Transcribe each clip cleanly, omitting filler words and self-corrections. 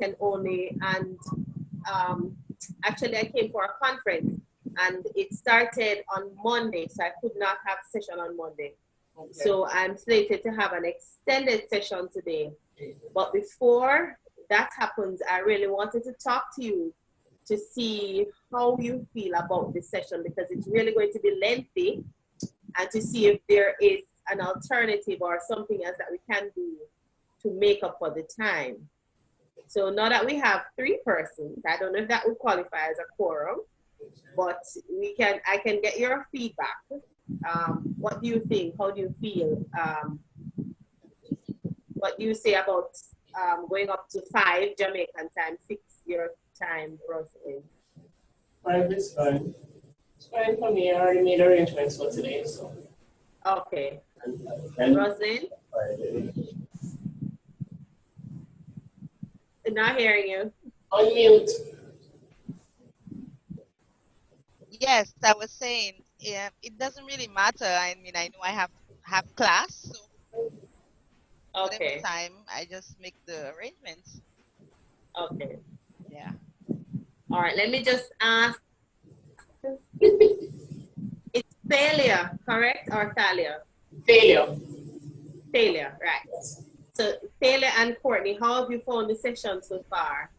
can only, and actually I came for a conference and it started on Monday, so I could not have session on Monday. Okay. So I'm slated to have an extended session today. But before that happens, I really wanted to talk to you to see how you feel about this session, because it's really going to be lengthy, and to see if there is an alternative or something else that we can do to make up for the time. So now that we have 3 persons, I don't know if that would qualify as a quorum, but I can get your feedback. What do you think? How do you feel? What do you say about going up to 5 Jamaican time, 6 your time, Rosalind? 5 is fine. It's fine for me. I already made arrangements for today, so. Okay. And Rosalind? I'm not hearing you. Unmute. Yes, I was saying, it doesn't really matter. I mean, I know I have class, so okay. Whatever time, I just make the arrangements. Okay. Yeah. All right, let me just ask. It's Thalia, correct, or Thalia? Thalia. Thalia, right. Yes. So Thalia and Courtney, how have you found the session so far?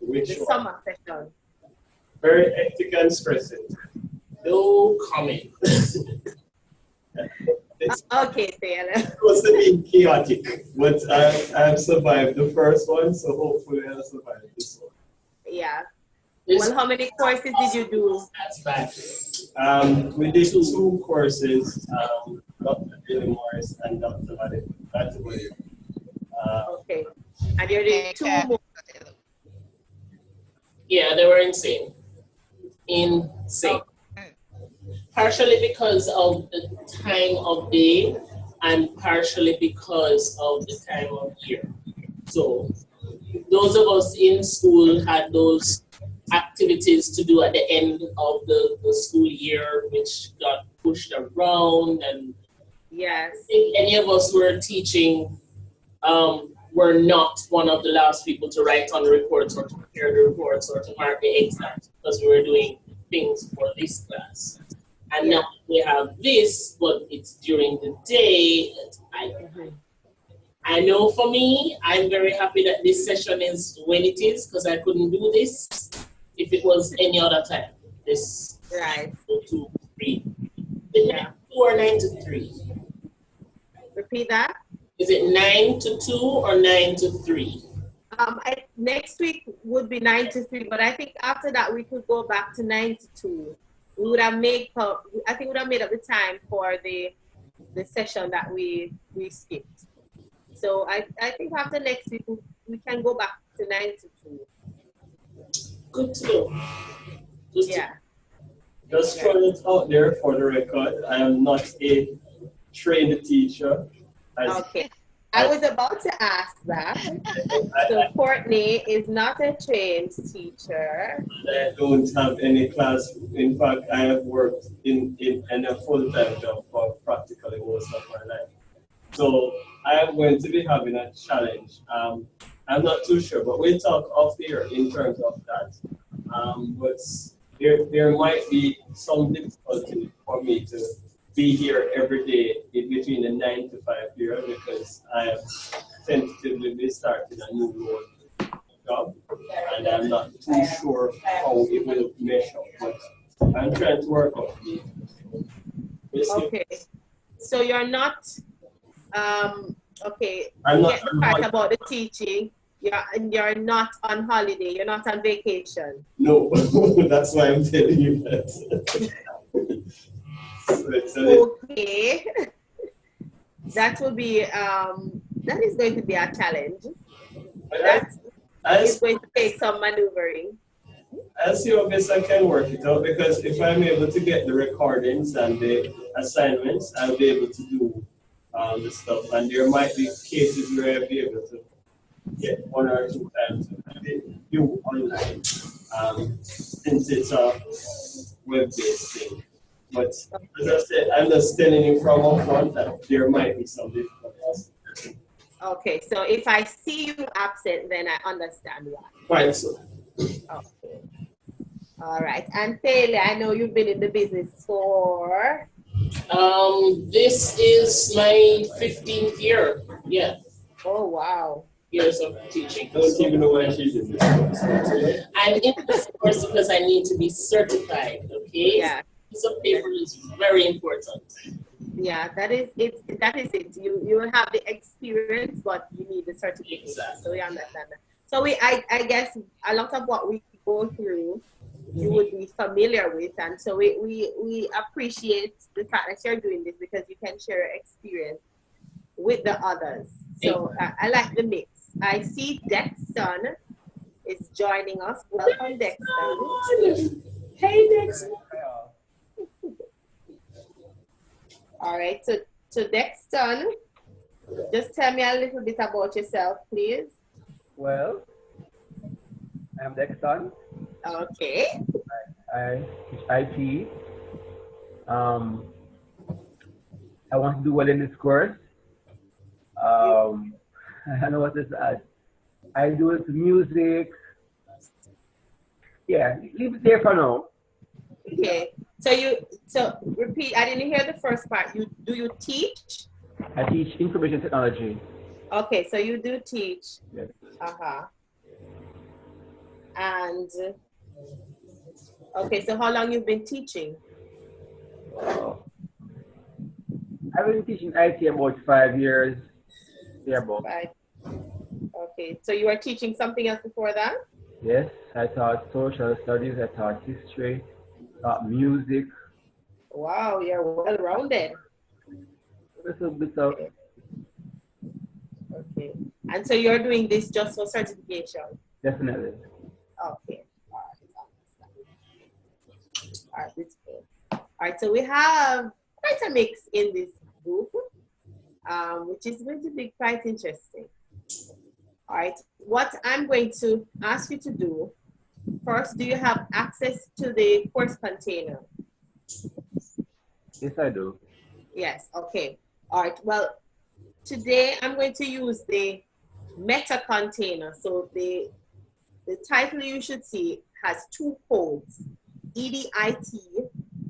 Which the one? Summer session. Very hectic and stressing. No comment. Okay, Thalia. It was a bit chaotic, but I've survived the first one, so hopefully I'll survive this one. Yeah. Well, how many courses did you do? That's bad. We did 2 courses, Dr. Billy Morris and Dr. Matthew. Okay. And you're doing 2 more. Yeah, they were insane. Insane. Partially because of the time of day and partially because of the time of year. So those of us in school had those activities to do at the end of the school year, which got pushed around, and yes, if any of us were teaching, were not one of the last people to write on the reports or to prepare the reports or to mark the exams, because we were doing things for this class. And now we have this, but it's during the day. I know for me, I'm very happy that this session is when it is, because I couldn't do this if it was any other time. This right. 2, 3. Is it 2 or 9 to 3? Repeat that. Is it 9 to 2 or 9 to 3? Next week would be 9 to 3, but I think after that we could go back to 9 to 2. We would have made up. I think we would have made up the time for the session that we skipped. So I think after next week we can go back to 9 to 2. Good to know. Yeah. Just throwing it out there for the record. I am not a trained teacher. Okay. I was about to ask that. So Courtney is not a trained teacher. I don't have any class. In fact, I have worked in a full-time job for practically most of my life. So I am going to be having a challenge. I'm not too sure, but we'll talk off here in terms of that. But there might be some difficulty for me to be here every day in between the 9 to 5 period, because I have tentatively been starting a new role job, and I'm not too sure how it will mesh up, but I'm trying to work on it. Okay, so you're not, okay, I'm not get the part about the teaching. You're not on holiday, you're not on vacation. No, that's why I'm telling you that. Okay, that will be that is going to be a challenge. That is going to take some maneuvering. I'll see how best I can work it out, because if I'm able to get the recordings and the assignments, I'll be able to do the stuff. And there might be cases where I'll be able to get 1 or 2 times do online, since it's a web-based thing. But as I said, I'm just telling you from up front that there might be some difficulties. Okay, so if I see you absent, then I understand why. Quite so. Okay. All right. And Taylor, I know you've been in the business for... This is my 15th year. Yeah, Oh, wow. years of teaching. Don't even know why she's in this. I'm in this course because I need to be certified, okay? Yeah. Piece of paper is very important. Yeah, that is it. That is it. You have the experience, but you need the certificate. Exactly. So we understand that. So I guess a lot of what we go through, you would be familiar with, and so we appreciate the fact that you're doing this because you can share your experience with the others. So I like the mix. I see Dexton is joining us. Welcome, Dexton. Hey, Dexton. All right, so Dexton, just tell me a little bit about yourself, please. Well, I'm Dexton. Okay. I teach IT. I want to do well in this course. I know what this is. I do it music. Yeah, leave it there for now. Okay. So repeat. I didn't hear the first part. Do you teach? I teach information technology. Okay, so you do teach. Yes. And okay, so how long you've been teaching? I've been teaching IT about 5 years. Thereabout. Right. Okay, so you were teaching something else before that? Yes, I taught social studies. I taught history. Taught music. Wow, you're well rounded. Little bit of. Okay. And so you're doing this just for certification? Definitely. Okay. All right, that's good. All right, so we have quite a mix in this group, which is going to be quite interesting. All right, what I'm going to ask you to do, first, do you have access to the course container? Yes, I do. Yes, okay. All right, well, today I'm going to use the meta container. So the title you should see has two codes, EDIT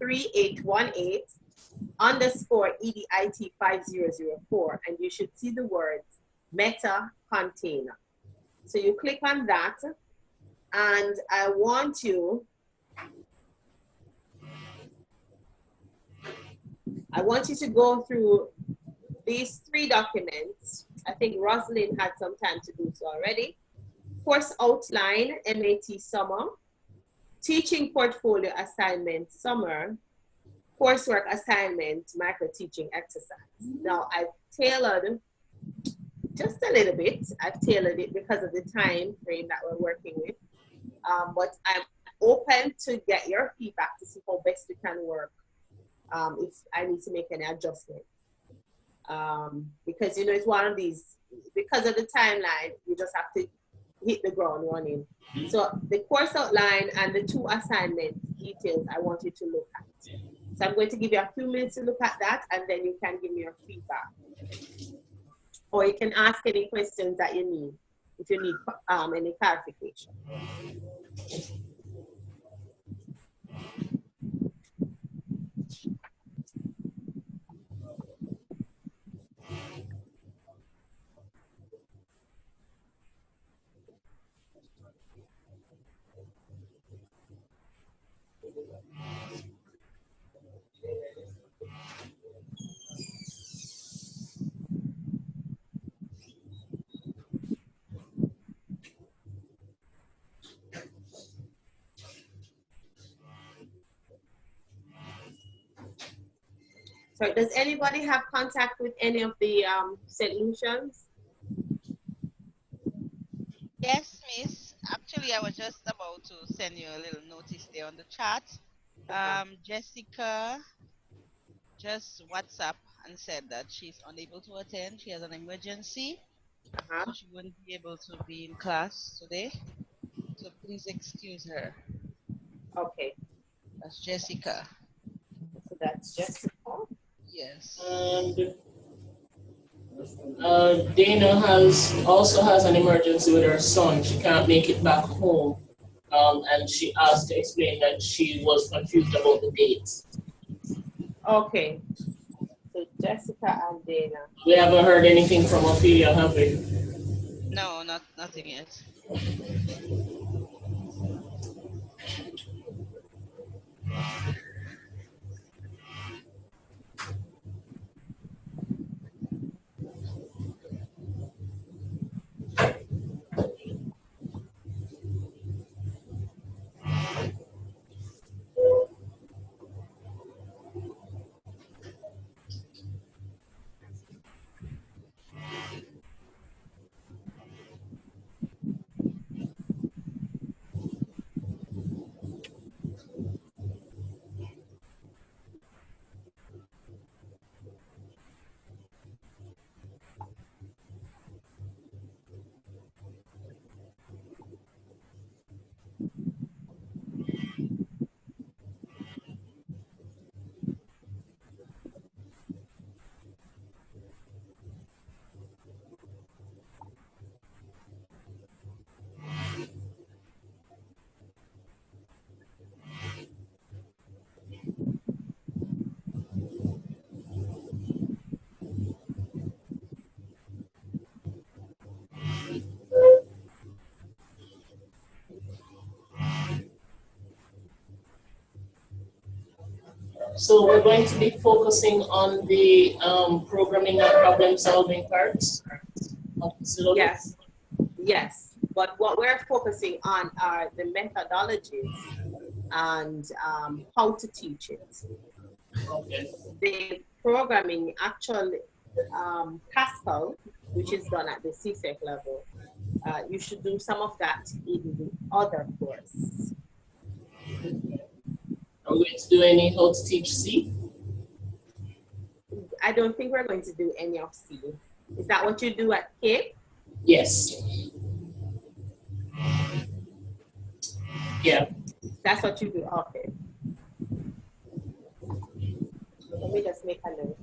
3818 underscore EDIT 5004, and you should see the words meta container. So you click on that, and I want you to go through these three documents. I think Rosalind had some time to do so already. Course outline, MAT summer, teaching portfolio assignment summer, coursework assignment, micro teaching exercise. Now I've tailored just a little bit. I've tailored it because of the time frame that we're working with. But I'm open to get your feedback to see how best we can work if I need to make any adjustments. Because, you know, it's one of these, because of the timeline, you just have to hit the ground running. So the course outline and the two assignment details I want you to look at. So I'm going to give you a few minutes to look at that, and then you can give me your feedback. Or you can ask any questions that you need, if you need any clarification. So does anybody have contact with any of the solutions? Yes, Miss. Actually, I was just about to send you a little notice there on the chat. Jessica just WhatsApp and said that she's unable to attend. She has an emergency, so she wouldn't be able to be in class today. So please excuse her. Okay. That's Jessica. So that's Jessica. Yes. And Dana also has an emergency with her son. She can't make it back home. And she asked to explain that she was confused about the dates. Okay. So Jessica and Dana. We haven't heard anything from Ophelia, have we? No, nothing yet. So we're going to be focusing on the programming and problem solving parts of the syllabus. Yes. Yes. But what we're focusing on are the methodologies and how to teach it. Okay. The programming actually, Pascal, which is done at the CSEC level, you should do some of that in the other course. Are we going to do any how to teach C? I don't think we're going to do any of C. Is that what you do at K? Yes. Yeah. That's what you do, okay. Let me just make a note.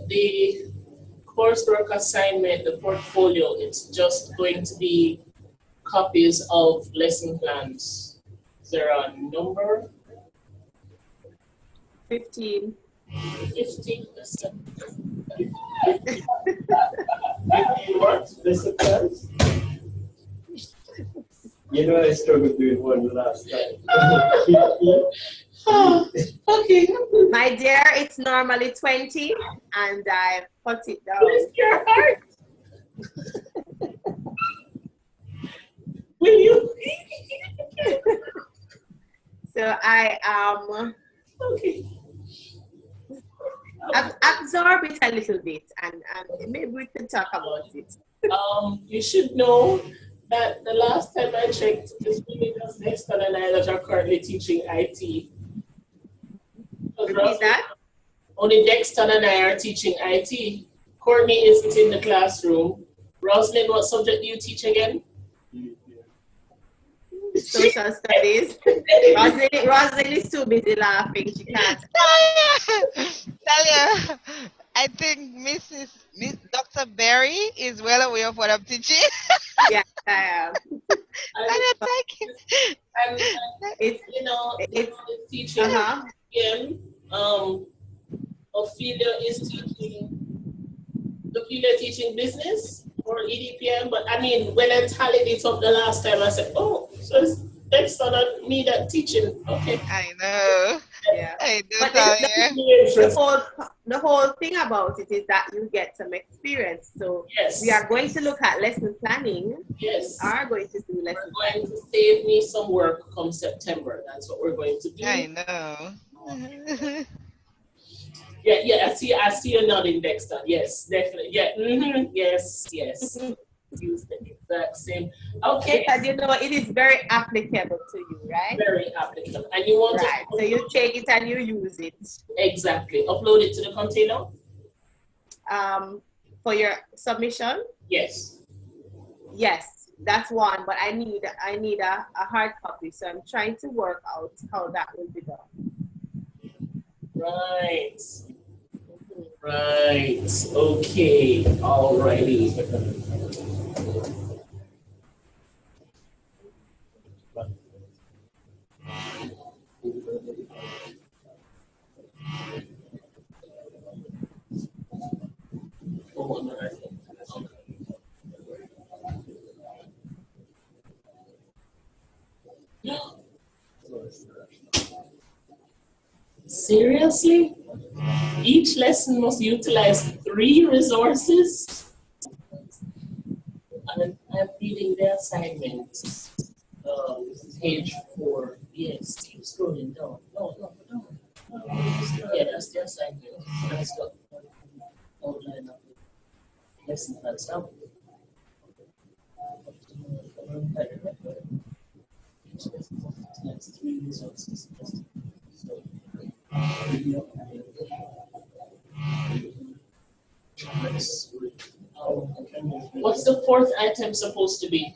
The coursework assignment, the portfolio, it's just going to be copies of lesson plans. Is there a number? 15. 15. What? Lesson plans? You know I struggled doing one last time. Okay. My dear, it's normally 20 and I put it down. Bless your heart. Will you? So I Okay. I've absorbed it a little bit, and maybe we can talk about it. You should know that the last time I checked, it's really just Dexter and I that are currently teaching IT. Repeat that. Only Dexter and I are teaching IT. Courtney isn't in the classroom. Roslyn, what subject do you teach again? Social studies. Roslyn is too busy laughing. She can't. Talia, I think Miss Dr. Berry is well aware of what I'm teaching. Yeah, I am. Talia, thank you. It's It's teaching uh-huh. again. Ophelia is teaching business or EDPM, but I mean, when I tallied it up the last time, I said, oh, so it's Dexter and me that teaching. Okay. I know. Yeah. I do, But Talia. the whole thing about it is that you get some experience. So Yes. we are going to look at lesson planning. Yes. We are going to do lesson planning. We're going to save me some work come September. That's what we're going to do. I know. Yeah. I see you nodding, Dexter. Yes, definitely. Yeah. Mm-hmm. Yes. Use the exact same. Okay. Because you know it is very applicable to you, right? Very applicable. And you want right. So you take it and you use it. Exactly. Upload it to the container. For your submission. Yes. Yes, that's one. But I need a hard copy. So I'm trying to work out how that will be done. Right. Right. Okay. Alrighty. Seriously? Each lesson must utilize 3 resources? I'm reading the assignment. Page 4. Yes, keep scrolling down. No. Yeah, that's the assignment. That's the outline of the lesson plan. Stop. That's 3 resources. What's the 4th item supposed to be?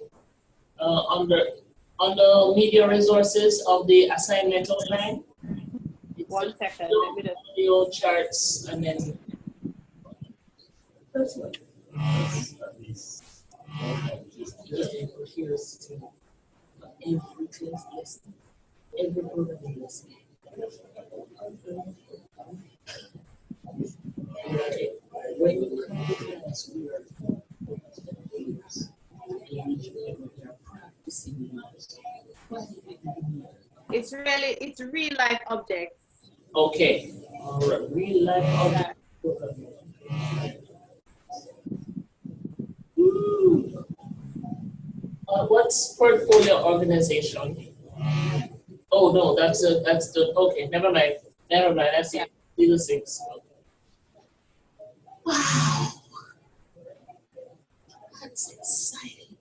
On the media resources of the assignment outline? It's 1 second. Let me just audio charts and then first one. Here's every class lesson, every programming lesson. When you come to class, we are practicing. It's real life objects. Okay. Real life objects. What's portfolio organization? Oh no, that's the okay. Never mind. That's it. Legal 6. Okay. Wow, that's exciting.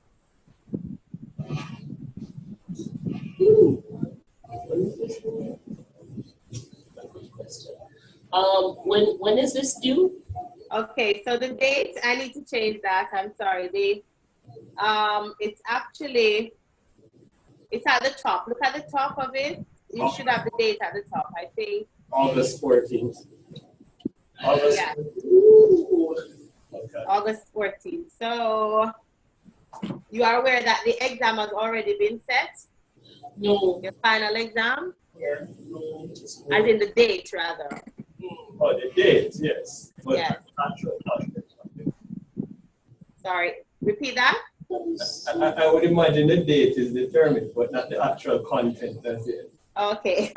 When is this due? Okay, so the date, I need to change that. I'm sorry. It's actually, it's at the top. Look at the top of it. You should have the date at the top, I think. August 14th. August. Yeah. Okay. August 14th. So you are aware that the exam has already been set? No. Your final exam? Yeah. No. As in the date, rather. Oh, the date, yes. But yes. Actual content. Sorry, repeat that? I would imagine the date is determined, but not the actual content, that's it. Okay.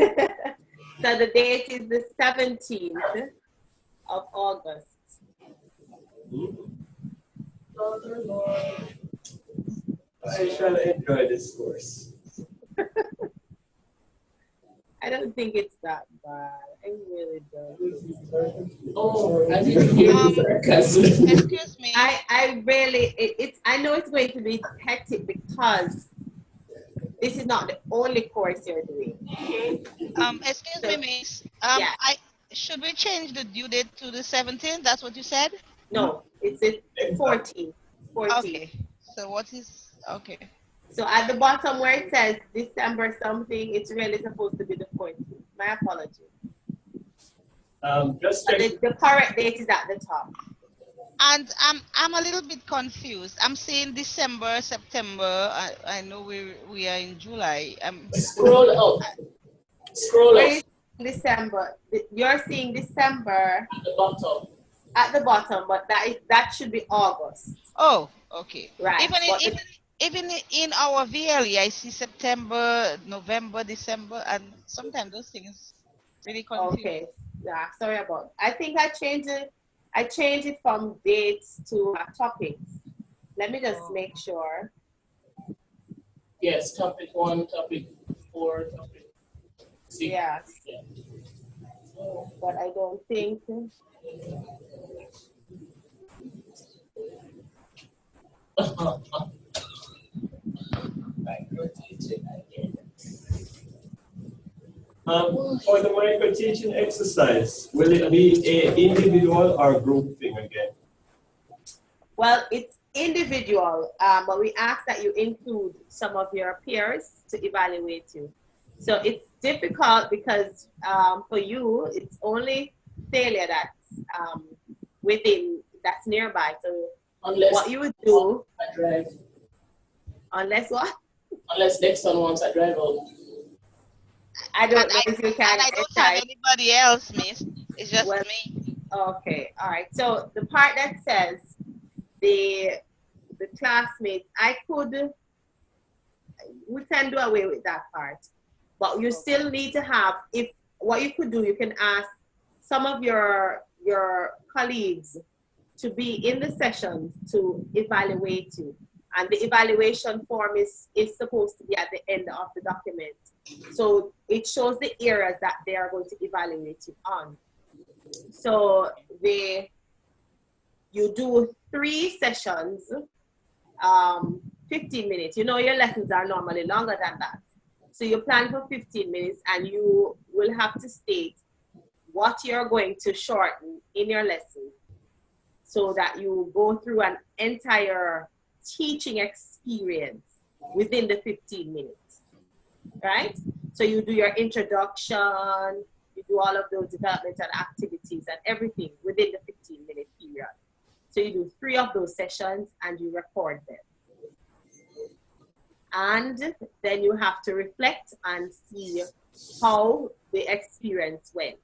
So the date is the 17th of August. Father Lord, I shall enjoy this course. I don't think it's that bad. I really don't. Oh, I didn't hear the sarcasm. Excuse me. I really, it's, I know it's going to be hectic because this is not the only course you're doing. Excuse So, me, Miss. yeah. Should we change the due date to the 17th? That's what you said? No, it's the 14. 14. Okay. So what is okay? So at the bottom where it says December something, it's really supposed to be the 14th. My apologies. Just But check. the correct date is at the top. And I'm a little bit confused. I'm saying December, September. I know we are in July. Scroll up. Scroll Where up. is December? You're seeing December At the bottom. at the bottom, but that should be August. Oh, okay. Right. Even in our VLE, I see September, November, December, and sometimes those things really confuse. Okay. Yeah, sorry about. I think I changed it. I changed it from dates to topics. Let me just make sure. Yes, topic 1, topic 4, topic 6. Yes. Yeah. But I don't think. For the micro teaching exercise, will it be an individual or group thing again? Well, it's individual, but we ask that you include some of your peers to evaluate you. So it's difficult because for you, it's only failure that's that's nearby. So Unless what you would do, I drive. unless what? Unless next one wants I drive out. I don't know if you can. And I don't have anybody else, Miss. It's just Well, me. Okay, all right. So the part that says the classmates, we can do away with that part, but you still need to have, if what you could do, you can ask some of your colleagues to be in the sessions to evaluate you. And the evaluation form is supposed to be at the end of the document. So it shows the areas that they are going to evaluate you on. So you do 3 sessions, 15 minutes. You know, your lessons are normally longer than that. So you plan for 15 minutes and you will have to state what you're going to shorten in your lesson so that you go through an entire teaching experience within the 15 minutes, right? So you do your introduction, you do all of those developmental activities and everything within the 15-minute period. So you do 3 of those sessions and you record them. And then you have to reflect and see how the experience went.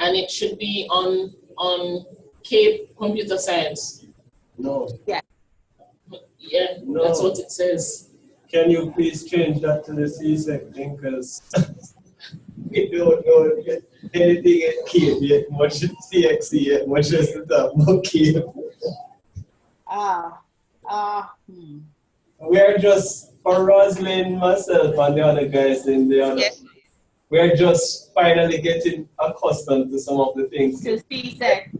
And it should be on Cape Computer Science. No. Yeah. Yeah, No. That's what it says. Can you please change that to the CSEC thing? Because we don't know anything at Cape yet, much CXC yet, much as the top about Cape. We're just, for Roslyn, myself, and the other guys in the other, Yes. we're just finally getting accustomed to some of the things. To CSEC.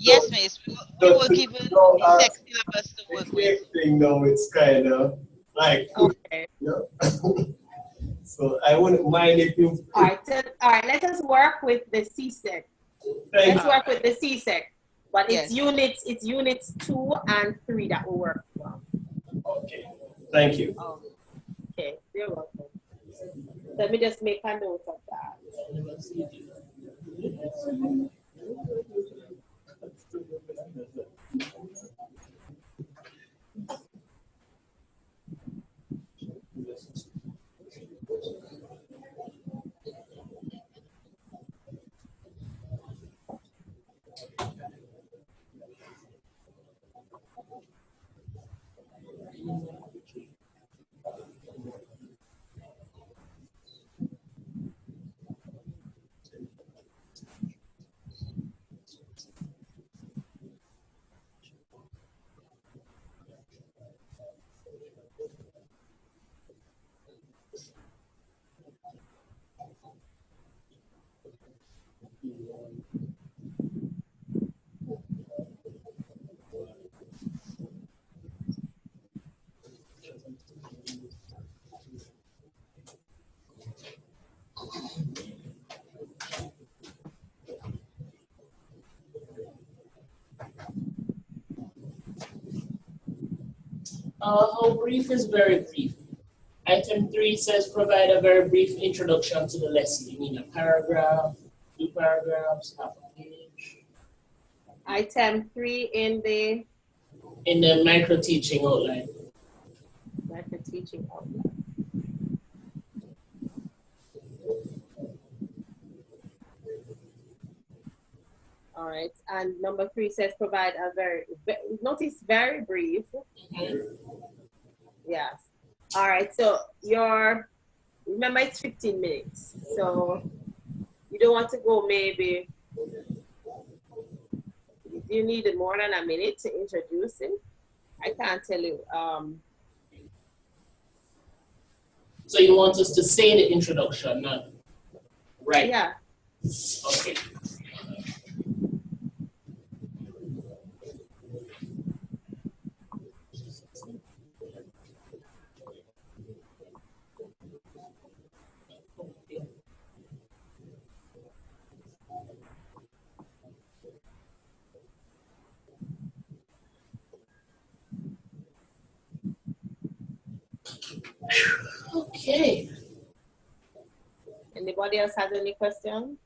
Yes, Miss. We will give you the sex syllabus to work with. Thing now, it's kind of like, Okay. yeah. So I wouldn't mind if you. All right, let us work with the CSEC. Let's work with the CSEC. But it's units 2 and 3 that will work from. Okay. Thank you. Okay, you're welcome. Let me just make a note of that. How brief is very brief? Item 3 says provide a very brief introduction to the lesson. You mean a paragraph, 2 paragraphs, half a page? Item 3 in the micro teaching outline. micro teaching outline. All right, and number 3 says provide a notice very brief. Yes. All right, so remember it's 15 minutes. So you don't want to go maybe, you need more than a minute to introduce him. I can't tell you. So you want us to say the introduction, not right? Yeah. Okay. Okay. Anybody else has any questions?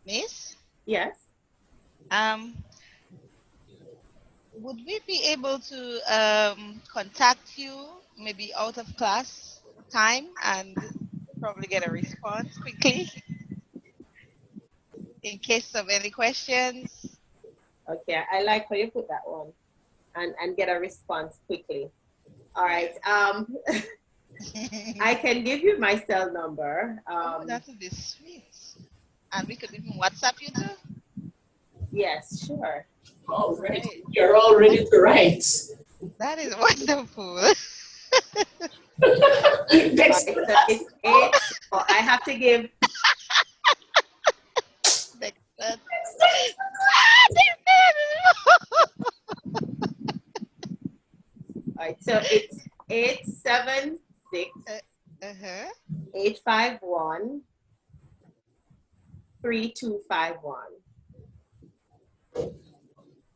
Miss? Yes. Would we be able to contact you maybe out of class time and probably get a response quickly in case of any questions? Okay, I like how you put that one, and get a response quickly. All right. I can give you my cell number. That would be sweet. And we could even WhatsApp you too? Yes, sure. All right. You're all ready to write. That is wonderful. Next. So it's 8. Oh, I have to give. All right, so it's 876 851 3251.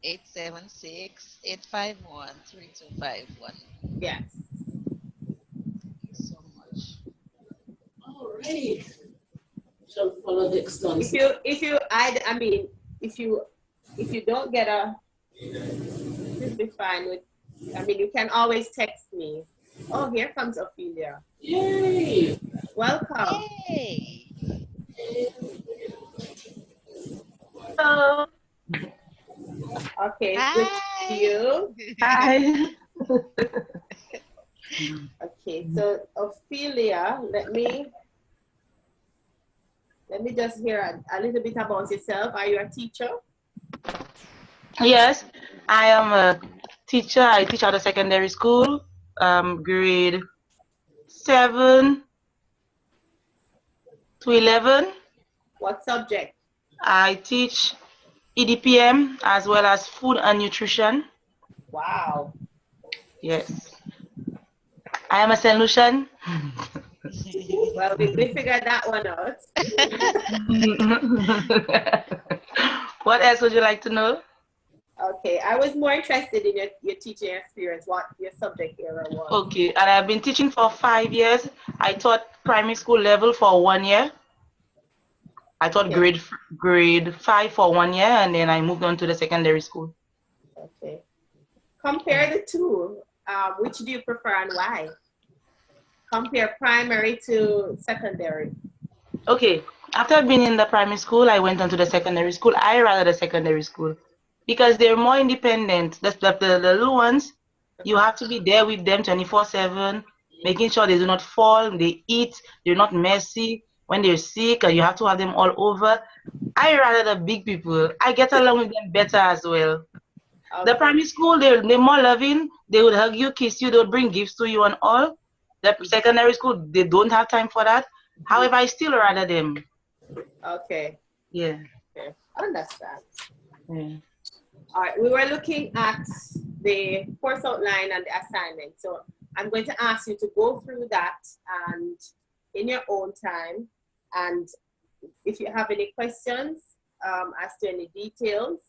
876 851 3251. Yes. Thank you so much. All right. Shall follow the external. If you don't get this be fine with. You can always text me. Oh, here comes Ophelia. Yay! Welcome. Hey. Hello. Okay, Hi. good to see you. Hi. Okay, so Ophelia, let me just hear a little bit about yourself. Are you a teacher? Yes, I am a teacher. I teach at a secondary school, grade 7 to 11. What subject? I teach EDPM as well as food and nutrition. Wow. Yes. I am a St. Lucian. Well, we figured that one out. What else would you like to know? Okay, I was more interested in your teaching experience, what your subject area was. Okay, and I've been teaching for 5 years. I taught primary school level for 1 year. I taught grade 5 for 1 year, and then I moved on to the secondary school. Okay. Compare the two. Which do you prefer and why? Compare primary to secondary. Okay. After being in the primary school, I went on to the secondary school. I rather the secondary school because they're more independent. The little ones, you have to be there with them 24/7, making sure they do not fall, they eat, they're not messy. When they're sick, you have to have them all over. I rather the big people. I get along with them better as well. Okay. The primary school, they're more loving. They would hug you, kiss you, they would bring gifts to you and all. The secondary school, they don't have time for that. However, I still rather them. Okay. Yeah. Okay. Understand. Yeah. All right, we were looking at the course outline and the assignment. So I'm going to ask you to go through that and in your own time. And if you have any questions as to any details,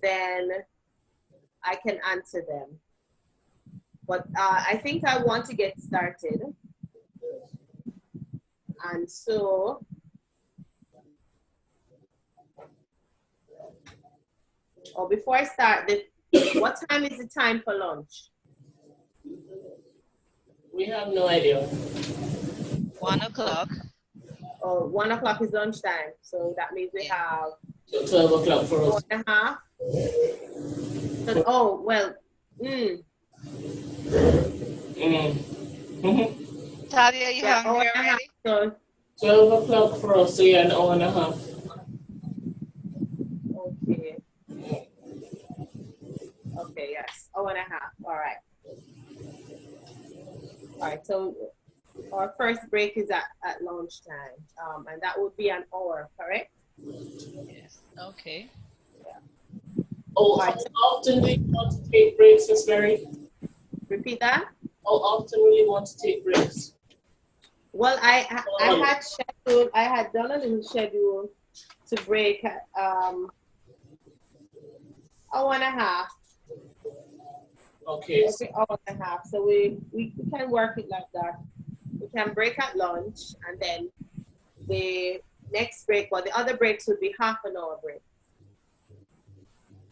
then I can answer them. But I think I want to get started. And so, before I start, what time is the time for lunch? We have no idea. 1 o'clock. Oh, 1 o'clock is lunchtime. So that means we have 12 o'clock for us. 4.5. So, oh, well, Talia, you yeah, hungry 1.5. already? So, 12 o'clock for us, so yeah, an hour and a half. okay. Okay, yes, 1.5. All right. All right, so our first break is at lunchtime, and that would be an hour, correct? Yes. Okay. Oh, how often do you want to take breaks, Miss Mary? Repeat that. How often will you want to take breaks? Well, I had done a little schedule to break at 1.5. Okay. Every hour and a half. So we can work it like that. We can break at lunch, and then the next break, well, the other breaks would be half an hour break.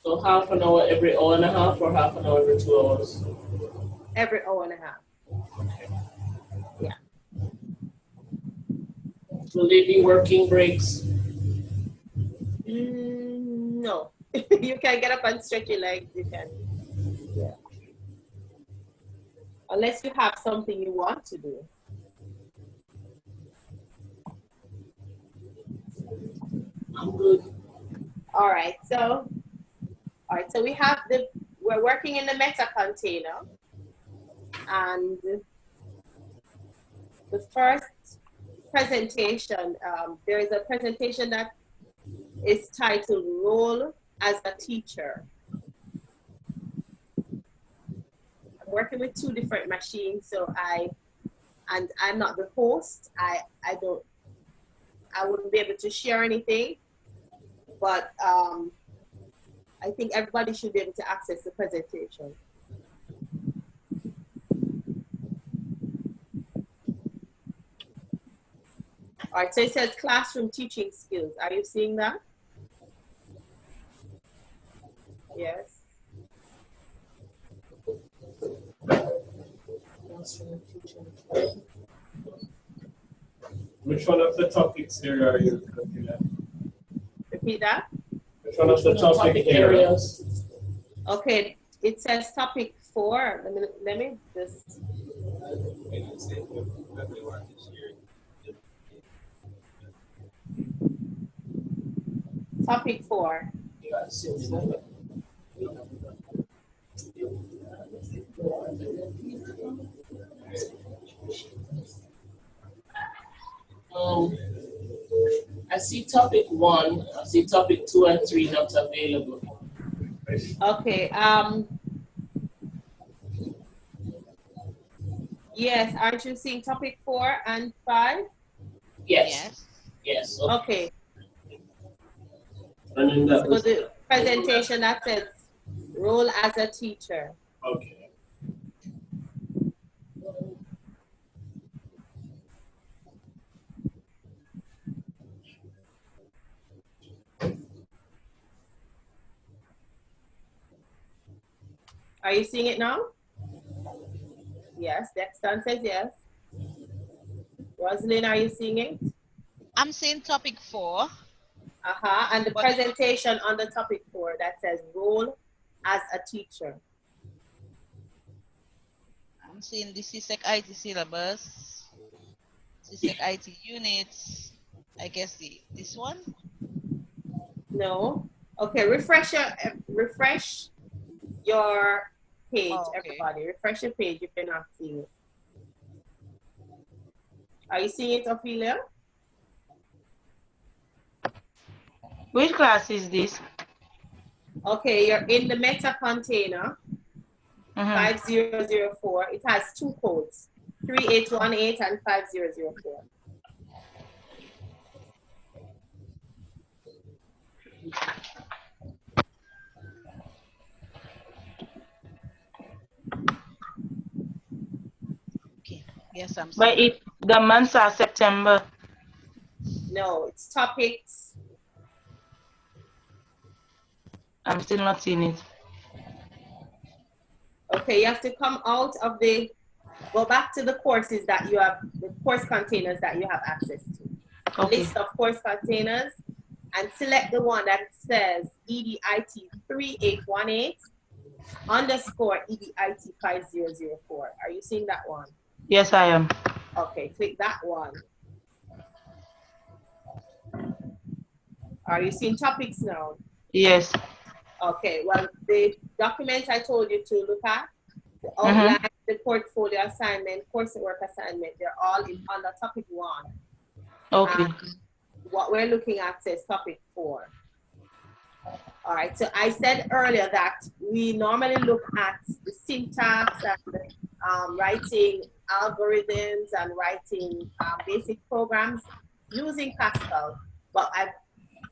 So half an hour every hour and a half, or half an hour every 2 hours? Every hour and a half. Yeah. Will they be working breaks? No. You can get up and stretch your legs. You can. Yeah. Unless you have something you want to do. I'm good. All right. So we're working in the meta container, and the first presentation, there is a presentation that is titled Role as a Teacher. I'm working with 2 different machines, so I'm not the host. I wouldn't be able to share anything, but I think everybody should be able to access the presentation. All right, so it says classroom teaching skills. Are you seeing that? Yes. Which one of the topics here are you looking at? Repeat that. Which one of the topic areas? Okay, it says topic 4. Let me just. Topic 4. I see topic 1, I see topic 2 and 3 not available. Okay, yes, aren't you seeing topic 4 and 5? Yes. Yes. Okay. And then that So the presentation that says role as a teacher. okay. Are you seeing it now? Yes, Dexton says yes. Rosalind, are you seeing it? I'm seeing topic 4. And the presentation on the topic 4 that says role as a teacher. I'm seeing the CSEC IT syllabus, CSEC IT units. I guess this one. No. Okay, refresh your page, Oh, okay. everybody. Refresh your page if you're not seeing it. Are you seeing it, Ophelia? Which class is this? Okay, you're in the meta container, 5004. It has two codes, 3818 and 5004. Okay. Yes, I'm But seeing. if the months are September. No, it's topics. I'm still not seeing it. Okay, you have to come out of go back to the courses that you have, the course containers that you have access to. Okay. List of course containers, and select the one that says EDIT 3818 underscore EDIT 5004. Are you seeing that one? Yes, I am. Okay, click that one. Are you seeing topics now? Yes. Okay, well, the documents I told you to look at, the outline, the portfolio assignment, coursework assignment, they're all under topic 1. Okay. What we're looking at says topic 4. All right, so I said earlier that we normally look at the syntax and writing algorithms and writing basic programs using Pascal, but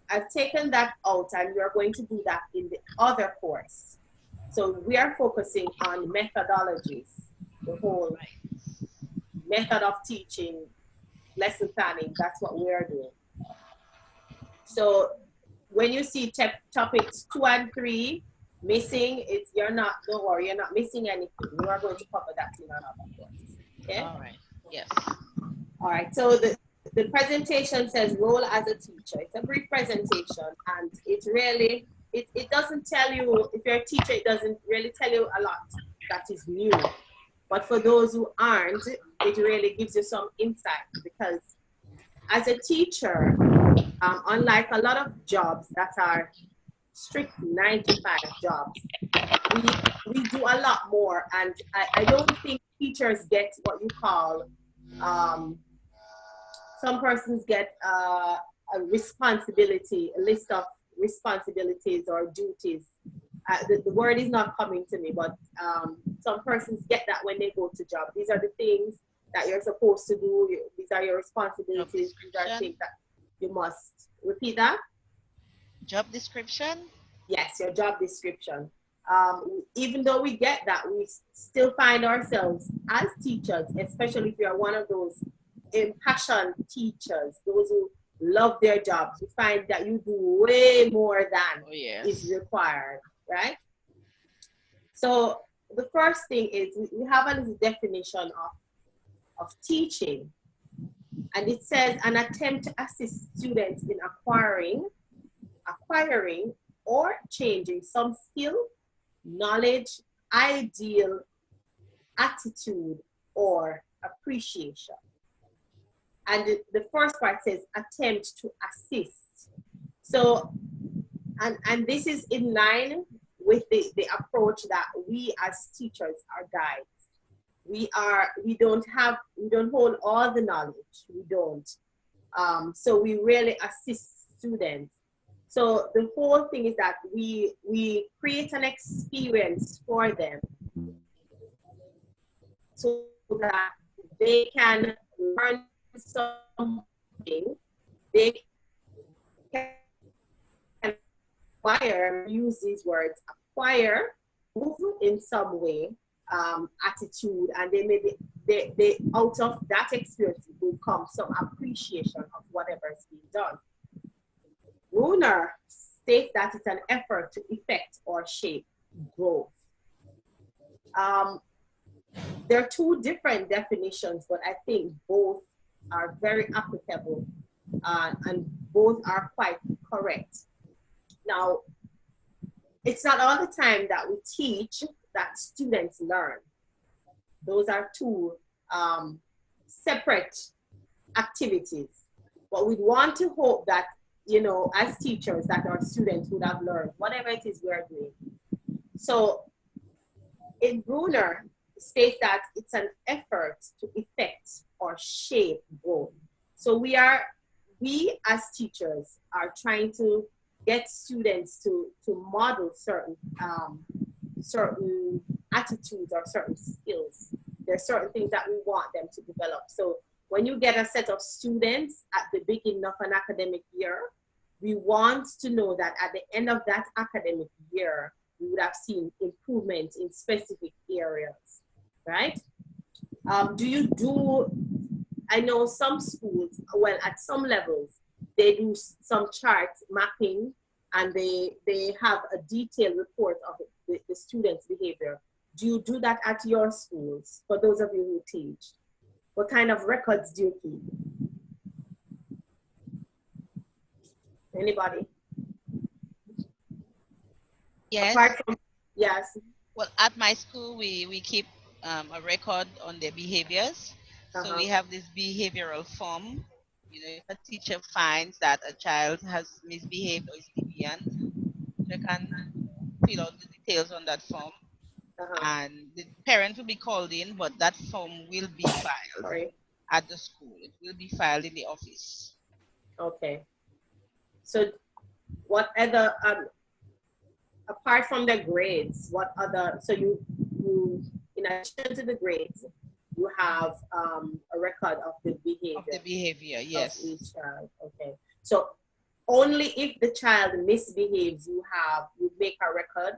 I've taken that out, and we are going to do that in the other course. So we are focusing on methodologies, the whole method of teaching, lesson planning. That's what we are doing. So when you see topics 2 and 3 missing, don't worry, you're not missing anything. We are going to cover that in another course. Okay? All right. Yes. All right, so the presentation says role as a teacher. It's a brief presentation, and it doesn't tell you, if you're a teacher, it doesn't really tell you a lot that is new. But for those who aren't, it really gives you some insight, because as a teacher, unlike a lot of jobs that are strict 9-to-5 jobs, we do a lot more, and I don't think teachers get what you call, some persons get a responsibility, a list of responsibilities or duties. The word is not coming to me, but some persons get that when they go to job. These are the things that you're supposed to do. These are your responsibilities. These are things that you must. Repeat that. Job description? Yes, your job description. Even though we get that, we still find ourselves as teachers, especially if you're one of those impassioned teachers, those who love their jobs, you find that you do way more than is required, right? So the first thing is we have a little definition of teaching, and it says an attempt to assist students in acquiring or changing some skill, knowledge, ideal, attitude, or appreciation. And the first part says attempt to assist. So, and this is in line with the approach that we as teachers are guides. We don't hold all the knowledge. We don't. So we really assist students. So the whole thing is that we create an experience for them so that they can learn something, they can acquire, use these words, acquire, move in some way, attitude, and they maybe they out of that experience will come some appreciation of whatever is being done. Bruner states that it's an effort to effect or shape growth. There are two different definitions, but I think both are very applicable and both are quite correct. Now, it's not all the time that we teach that students learn. Those are two separate activities. But we want to hope that, you know, as teachers, that our students would have learned whatever it is we're doing. So in Bruner, states that it's an effort to effect or shape growth. So we as teachers are trying to get students to model certain certain attitudes or certain skills. There are certain things that we want them to develop. So when you get a set of students at the beginning of an academic year, we want to know that at the end of that academic year, we would have seen improvement in specific areas, right? I know some schools, well, at some levels, they do some chart mapping and they have a detailed report of the students' behavior. Do you do that at your schools, for those of you who teach? What kind of records do you keep? Anybody? Yes. Apart from, yes. Well, at my school, we keep a record on their behaviors. So we have this behavioral form. You know, if a teacher finds that a child has misbehaved or is deviant, they can fill out the details on that form. And the parent will be called in, but that form will be filed at the school. It will be filed in the office. Okay. So what other, apart from the grades, what other, so you in addition to the grades, you have a record of the behavior. Of the behavior, yes. Of each child, okay. So only if the child misbehaves, you make a record?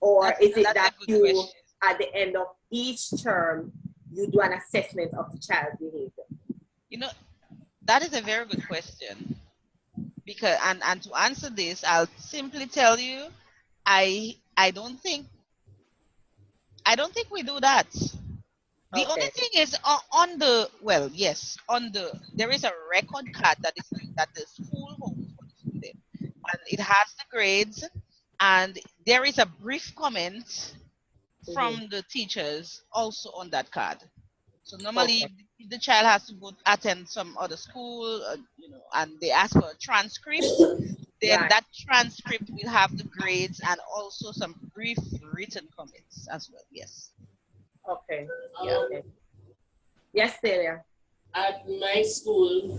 Or is it that you, question. At the end of each term, you do an assessment of the child's behavior? You know, that is a very good question. Because and to answer this, I'll simply tell you, I don't think we do that. The only thing is there is a record card that the school holds for the student, and it has the grades, and there is a brief comment from the teachers also on that card. So normally, if the child has to go attend some other school, and they ask for a transcript, then that transcript will have the grades and also some brief written comments as well. Yes. Okay. Okay. Yes, Celia. At my school,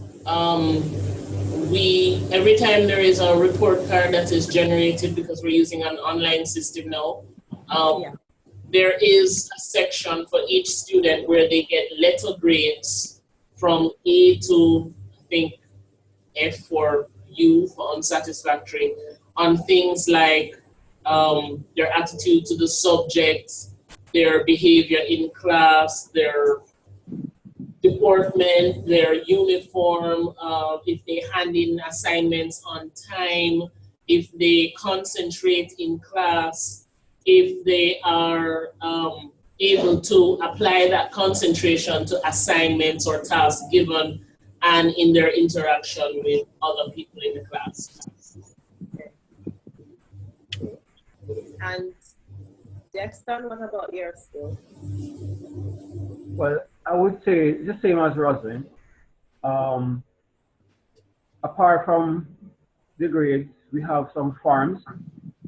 every time there is a report card that is generated, because we're using an online system now, there is a section for each student where they get letter grades from A to, I think, F for U for unsatisfactory, on things like their attitude to the subject, their behavior in class, their deportment, their uniform, if they hand in assignments on time, if they concentrate in class, if they are able to apply that concentration to assignments or tasks given, and in their interaction with other people in the class. And Dexter, what about your school? Well, I would say the same as Roslyn. Apart from the grades, we have some forms.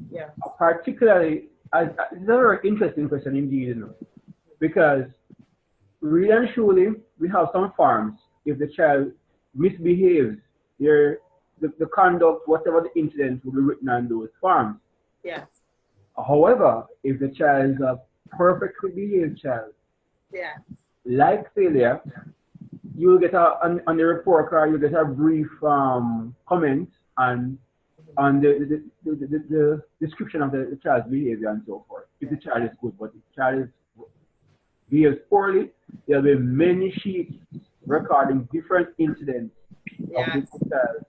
Yeah. Particularly, it's a very interesting question indeed, because really and truly, we have some forms. If the child misbehaves, the conduct, whatever the incident, will be written on those forms. Yes. However, if the child is a perfectly behaved child, like Celia, you will get on the report card, you get a brief comment on the description of the child's behavior and so forth. If the child is good, but if the child behaves poorly, there will be many sheets recording different incidents of the child's,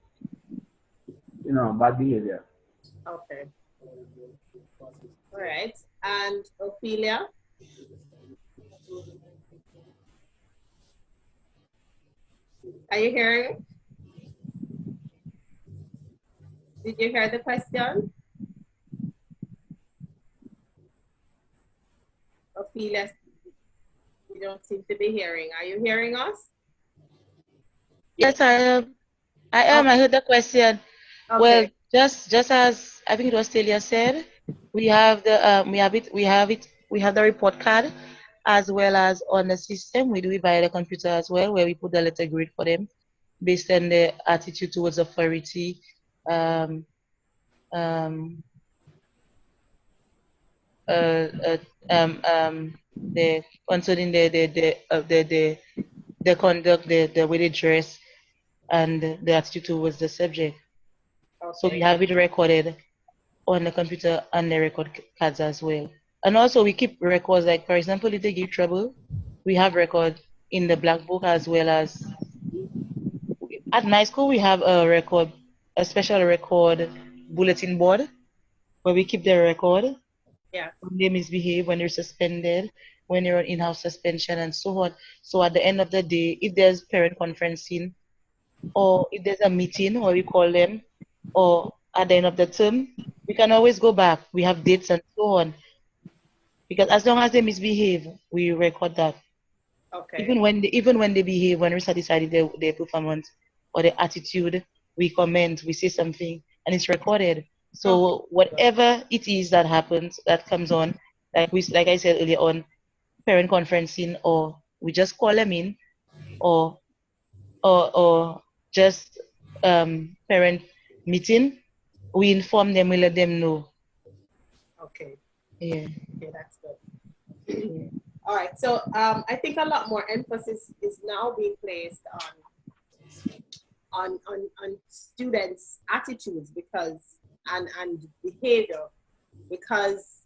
bad behavior. Okay. All right. And Ophelia? Are you hearing? Did you hear the question? Ophelia, you don't seem to be hearing. Are you hearing us? Yes, I am. I heard the question. Okay. Well, just as I think it was Celia said, we have the we have the report card, as well as on the system. We do it via the computer as well, where we put the letter grade for them based on their attitude towards authority, uh, the concerning the conduct, the way they dress, and the attitude towards the subject. Okay. So we have it recorded on the computer and the record cards as well. And also we keep records, like for example, if they give trouble, we have record in the black book, as well as at night school we have a record, a special record bulletin board where we keep the record. Yeah. When they misbehave, when they're suspended, when they're on in-house suspension, and so on. So at the end of the day, if there's parent conferencing, or if there's a meeting, or we call them, or at the end of the term, we can always go back. We have dates and so on. Because as long as they misbehave, we record that. Okay. Even when they behave, when we're satisfied with their performance or their attitude, we comment, we say something, and it's recorded. So whatever it is that happens, that comes on, like I said earlier on, parent conferencing, or we just call them in, or just parent meeting, we inform them, we let them know. Okay. Yeah. Okay, that's good. Yeah. All right. So I think a lot more emphasis is now being placed on students' attitudes and behavior, because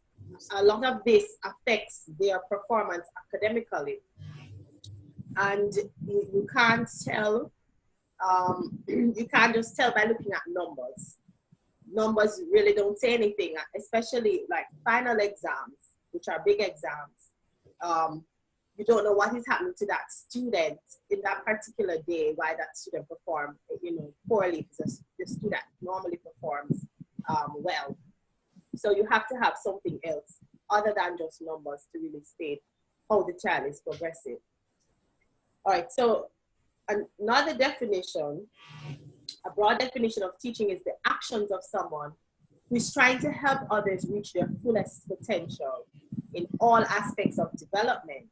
a lot of this affects their performance academically. And you can't tell, you can't just tell by looking at numbers. Numbers really don't say anything, especially like final exams, which are big exams. You don't know what is happening to that student in that particular day, why that student performed, poorly, because the student normally performs well. So you have to have something else other than just numbers to really state how the child is progressing. All right, so another definition, a broad definition of teaching, is the actions of someone who is trying to help others reach their fullest potential in all aspects of development: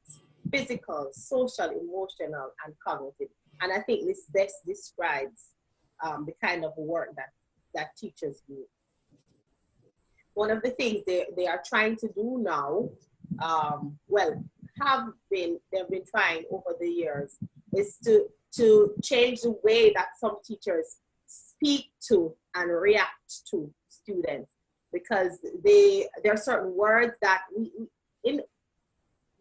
physical, social, emotional, and cognitive. And I think this best describes the kind of work that teachers do. One of the things they are trying to do now, they've been trying over the years, is to change the way that some teachers speak to and react to students, because there are certain words that in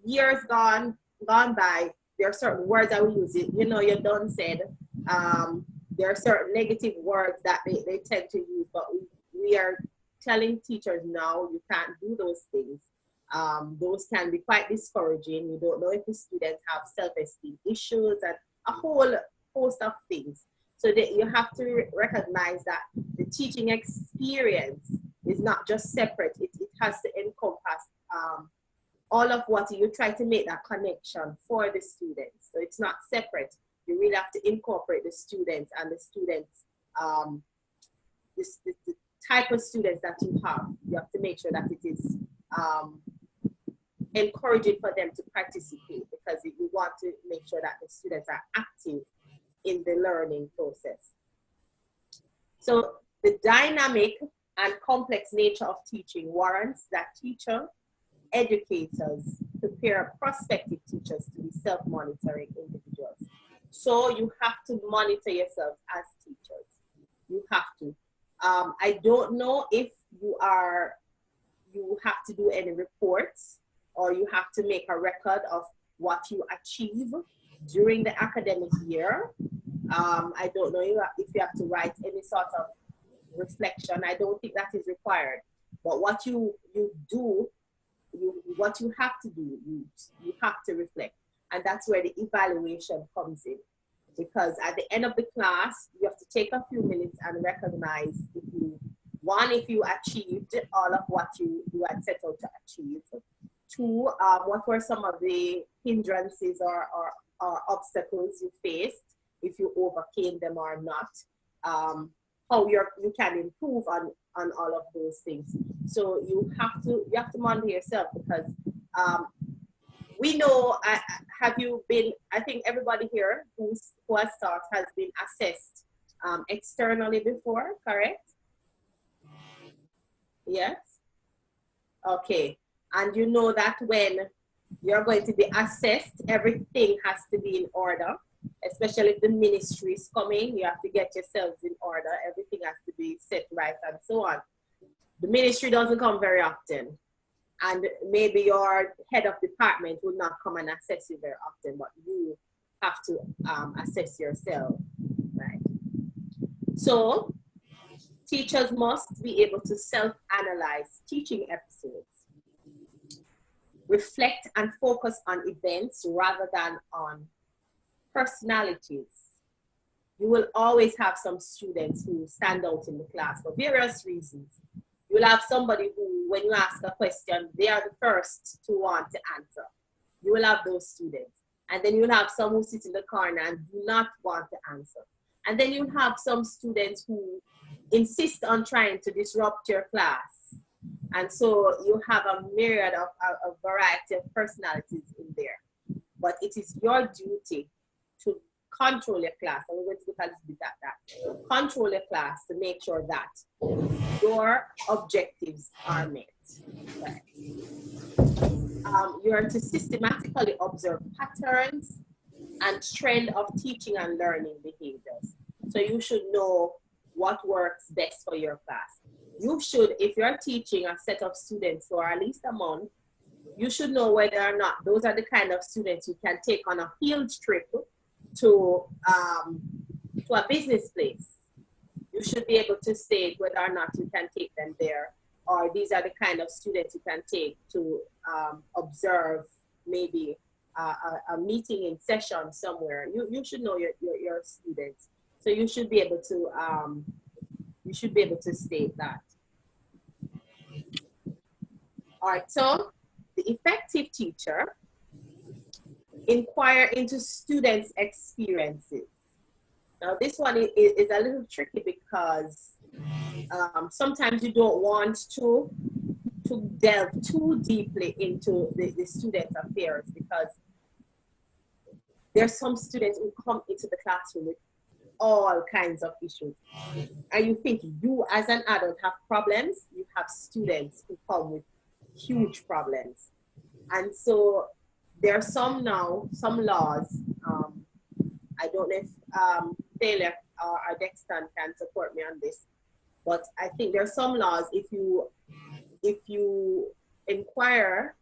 years gone by, there are certain words that we use. You done said, there are certain negative words that they tend to use, but we are telling teachers now, you can't do those things. Those can be quite discouraging. You don't know if the students have self-esteem issues and a whole host of things. So that you have to recognize that the teaching experience is not just separate. It has to encompass all of what you try to make that connection for the students. So it's not separate. You really have to incorporate the students and the students, the type of students that you have. You have to make sure that it is encouraging for them to participate, because you want to make sure that the students are active in the learning process. So the dynamic and complex nature of teaching warrants that teacher educators prepare prospective teachers to be self-monitoring individuals. So you have to monitor yourself as teachers. You have to. I don't know if you have to do any reports, or you have to make a record of what you achieve during the academic year. I don't know if you have to write any sort of reflection. I don't think that is required. But what you do, what you have to do, you have to reflect. And that's where the evaluation comes in. Because at the end of the class, you have to take a few minutes and recognize if you achieved all of what you had set out to achieve. Two, what were some of the hindrances or obstacles you faced, if you overcame them or not, how you can improve on all of those things. So you have to monitor yourself, because we know, I think everybody here who has taught has been assessed externally before, correct? Yes? Okay. And you know that when you're going to be assessed, everything has to be in order, especially if the ministry is coming. You have to get yourselves in order. Everything has to be set right and so on. The ministry doesn't come very often. And maybe your head of department will not come and assess you very often, but you have to assess yourself, right? So teachers must be able to self-analyze teaching episodes, reflect and focus on events rather than on personalities. You will always have some students who stand out in the class for various reasons. You'll have somebody who, when you ask a question, they are the first to want to answer. You will have those students. And then you'll have some who sit in the corner and do not want to answer. And then you'll have some students who insist on trying to disrupt your class. And so you have a myriad of a variety of personalities in there. But it is your duty to control your class. And we're going to look a little bit at that. Control your class to make sure that your objectives are met. Right. You are to systematically observe patterns and trend of teaching and learning behaviors. So you should know what works best for your class. You should, if you're teaching a set of students for at least a month, you should know whether or not those are the kind of students you can take on a field trip to a business place. You should be able to state whether or not you can take them there, or these are the kind of students you can take to observe maybe a meeting in session somewhere. You should know your students, so you should be able to state that. All right, so the effective teacher inquire into students' experiences. Now this one is a little tricky because sometimes you don't want to delve too deeply into the students' affairs, because there's some students who come into the classroom with all kinds of issues. And you think you as an adult have problems, you have students who come with huge problems. And so there are some laws, I don't know if Taylor or Dexton can support me on this, but I think there are some laws, if you inquire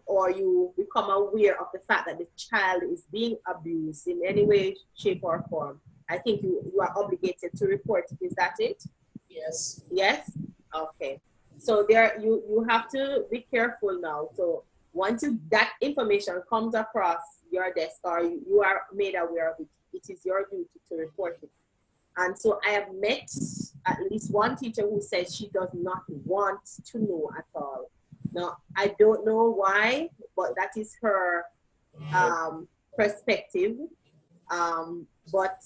or you become aware of the fact that the child is being abused in any way, shape, or form, I think you are obligated to report it. Is that it? Yes. Yes? Okay. So there you have to be careful now. So once that information comes across your desk or you are made aware of it, it is your duty to report it. And so I have met at least one teacher who says she does not want to know at all. Now, I don't know why, but that is her perspective. But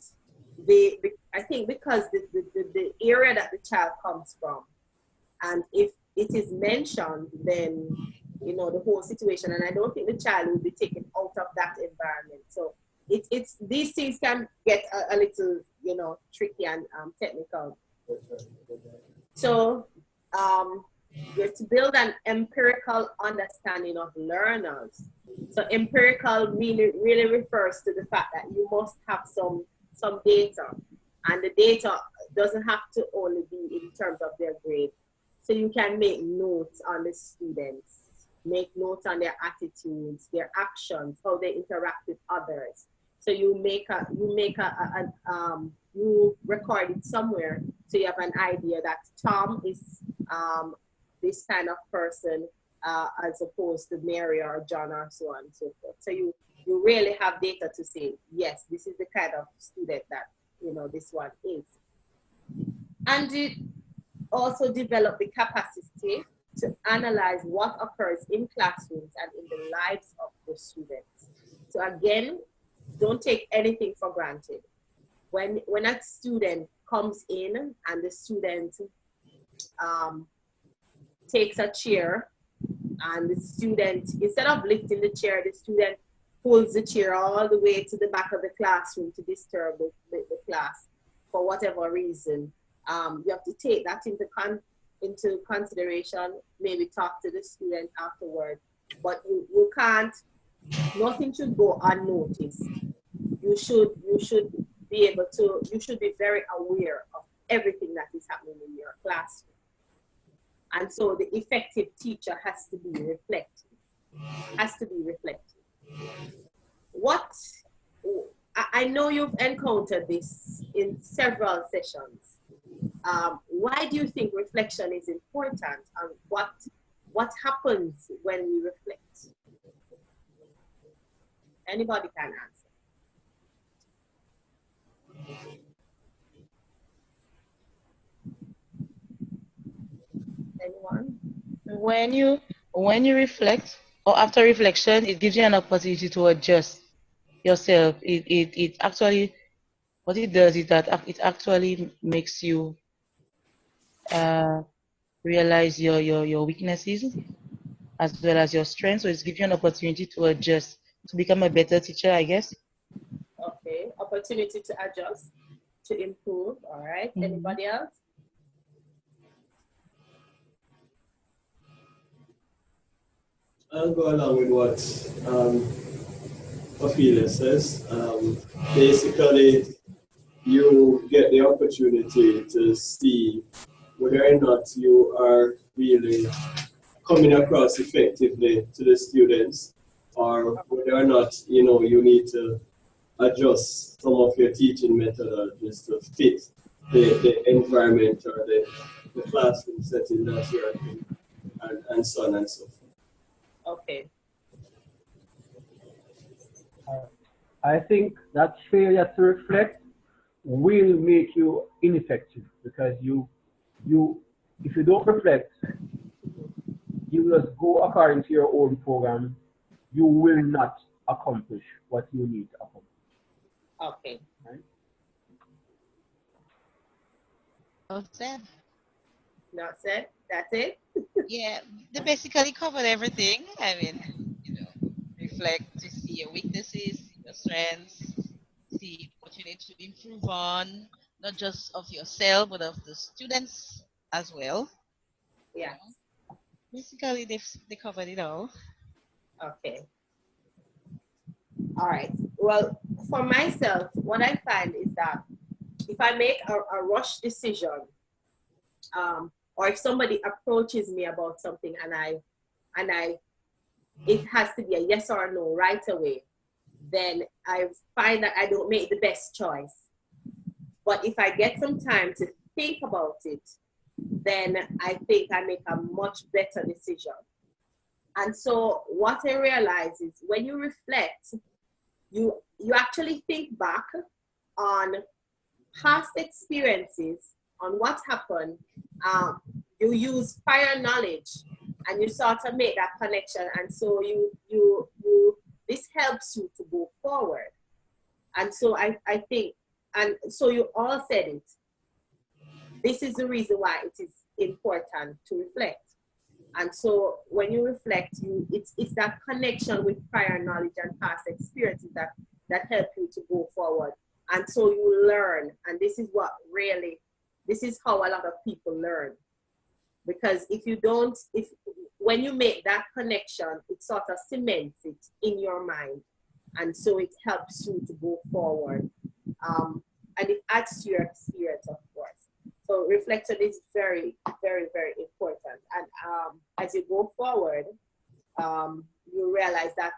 I think because the area that the child comes from, and if it is mentioned, then, you know, the whole situation, and I don't think the child will be taken out of that environment. So it's these things can get a little, you know, tricky and technical. So you're to build an empirical understanding of learners. So empirical really refers to the fact that you must have some data, and the data doesn't have to only be in terms of their grades. So you can make notes on the students, make notes on their attitudes, their actions, how they interact with others. So you record it somewhere, so you have an idea that Tom is this kind of person, as opposed to Mary or John or so on and so forth. So you really have data to say, yes, this is the kind of student that, you know, this one is. And it also develop the capacity to analyze what occurs in classrooms and in the lives of the students. So again, don't take anything for granted. When a student comes in and the student takes a chair, and the student, instead of lifting the chair, the student pulls the chair all the way to the back of the classroom to disturb the class for whatever reason. You have to take that into into consideration, maybe talk to the student afterward, but you can't, nothing should go unnoticed. You should be able to, you should be very aware of everything that is happening in your classroom. And so the effective teacher has to be reflective, What, I know you've encountered this in several sessions. Why do you think reflection is important, and what happens when we reflect? Anybody can answer. Anyone? When you reflect, or after reflection, it gives you an opportunity to adjust yourself. It actually, what it does is that it actually makes you realize your weaknesses as well as your strengths. So it gives you an opportunity to adjust, to become a better teacher, I guess. Okay, opportunity to adjust, to improve. All right. Anybody else? I'll go along with what Ophelia says. Basically, you get the opportunity to see whether or not you are really coming across effectively to the students, or whether or not you need to adjust some of your teaching methodologies to fit the environment or the classroom setting that you're in, and so on and so forth. Okay. I think that failure to reflect will make you ineffective, because if you don't reflect, you just go according to your own program, you will not accomplish what you need to accomplish. Okay. Right? Well said. Not said. That's it. Yeah, they basically covered everything. I mean, reflect to see your weaknesses, your strengths, see what you need to improve on, not just of yourself, but of the students as well. Yeah. Basically, they covered it all. Okay. All right. Well, for myself, what I find is that if I make a rush decision, or if somebody approaches me about something and it has to be a yes or a no right away, then I find that I don't make the best choice. But if I get some time to think about it, then I think I make a much better decision. And so what I realize is when you reflect, you actually think back on past experiences, on what happened. You use prior knowledge and you sort of make that connection. And so this helps you to go forward. And so I think, and so you all said it, this is the reason why it is important to reflect. And so when you reflect, it's that connection with prior knowledge and past experiences that help you to go forward. And so you learn, and this is how a lot of people learn. Because when you make that connection, it sort of cements it in your mind. And so it helps you to go forward. And it adds to your experience, of course. So reflection is very, very, very important. And as you go forward, you realize that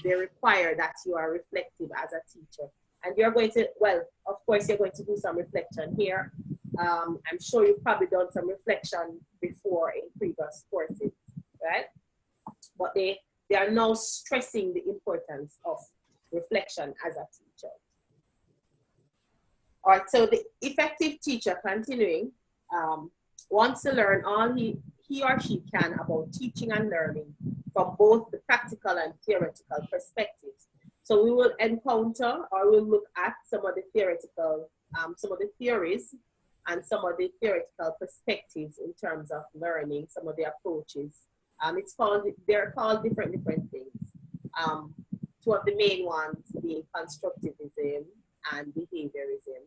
they require that you are reflective as a teacher. And you're going to, well, of course, you're going to do some reflection here. I'm sure you've probably done some reflection before in previous courses, right? But they are now stressing the importance of reflection as a teacher. All right, so the effective teacher, continuing, wants to learn all he or she can about teaching and learning from both the practical and theoretical perspectives. So we will encounter, or we'll look at some of the theoretical, some of the theories and some of the theoretical perspectives in terms of learning, some of the approaches. They're called different things. Two of the main ones being constructivism and behaviorism.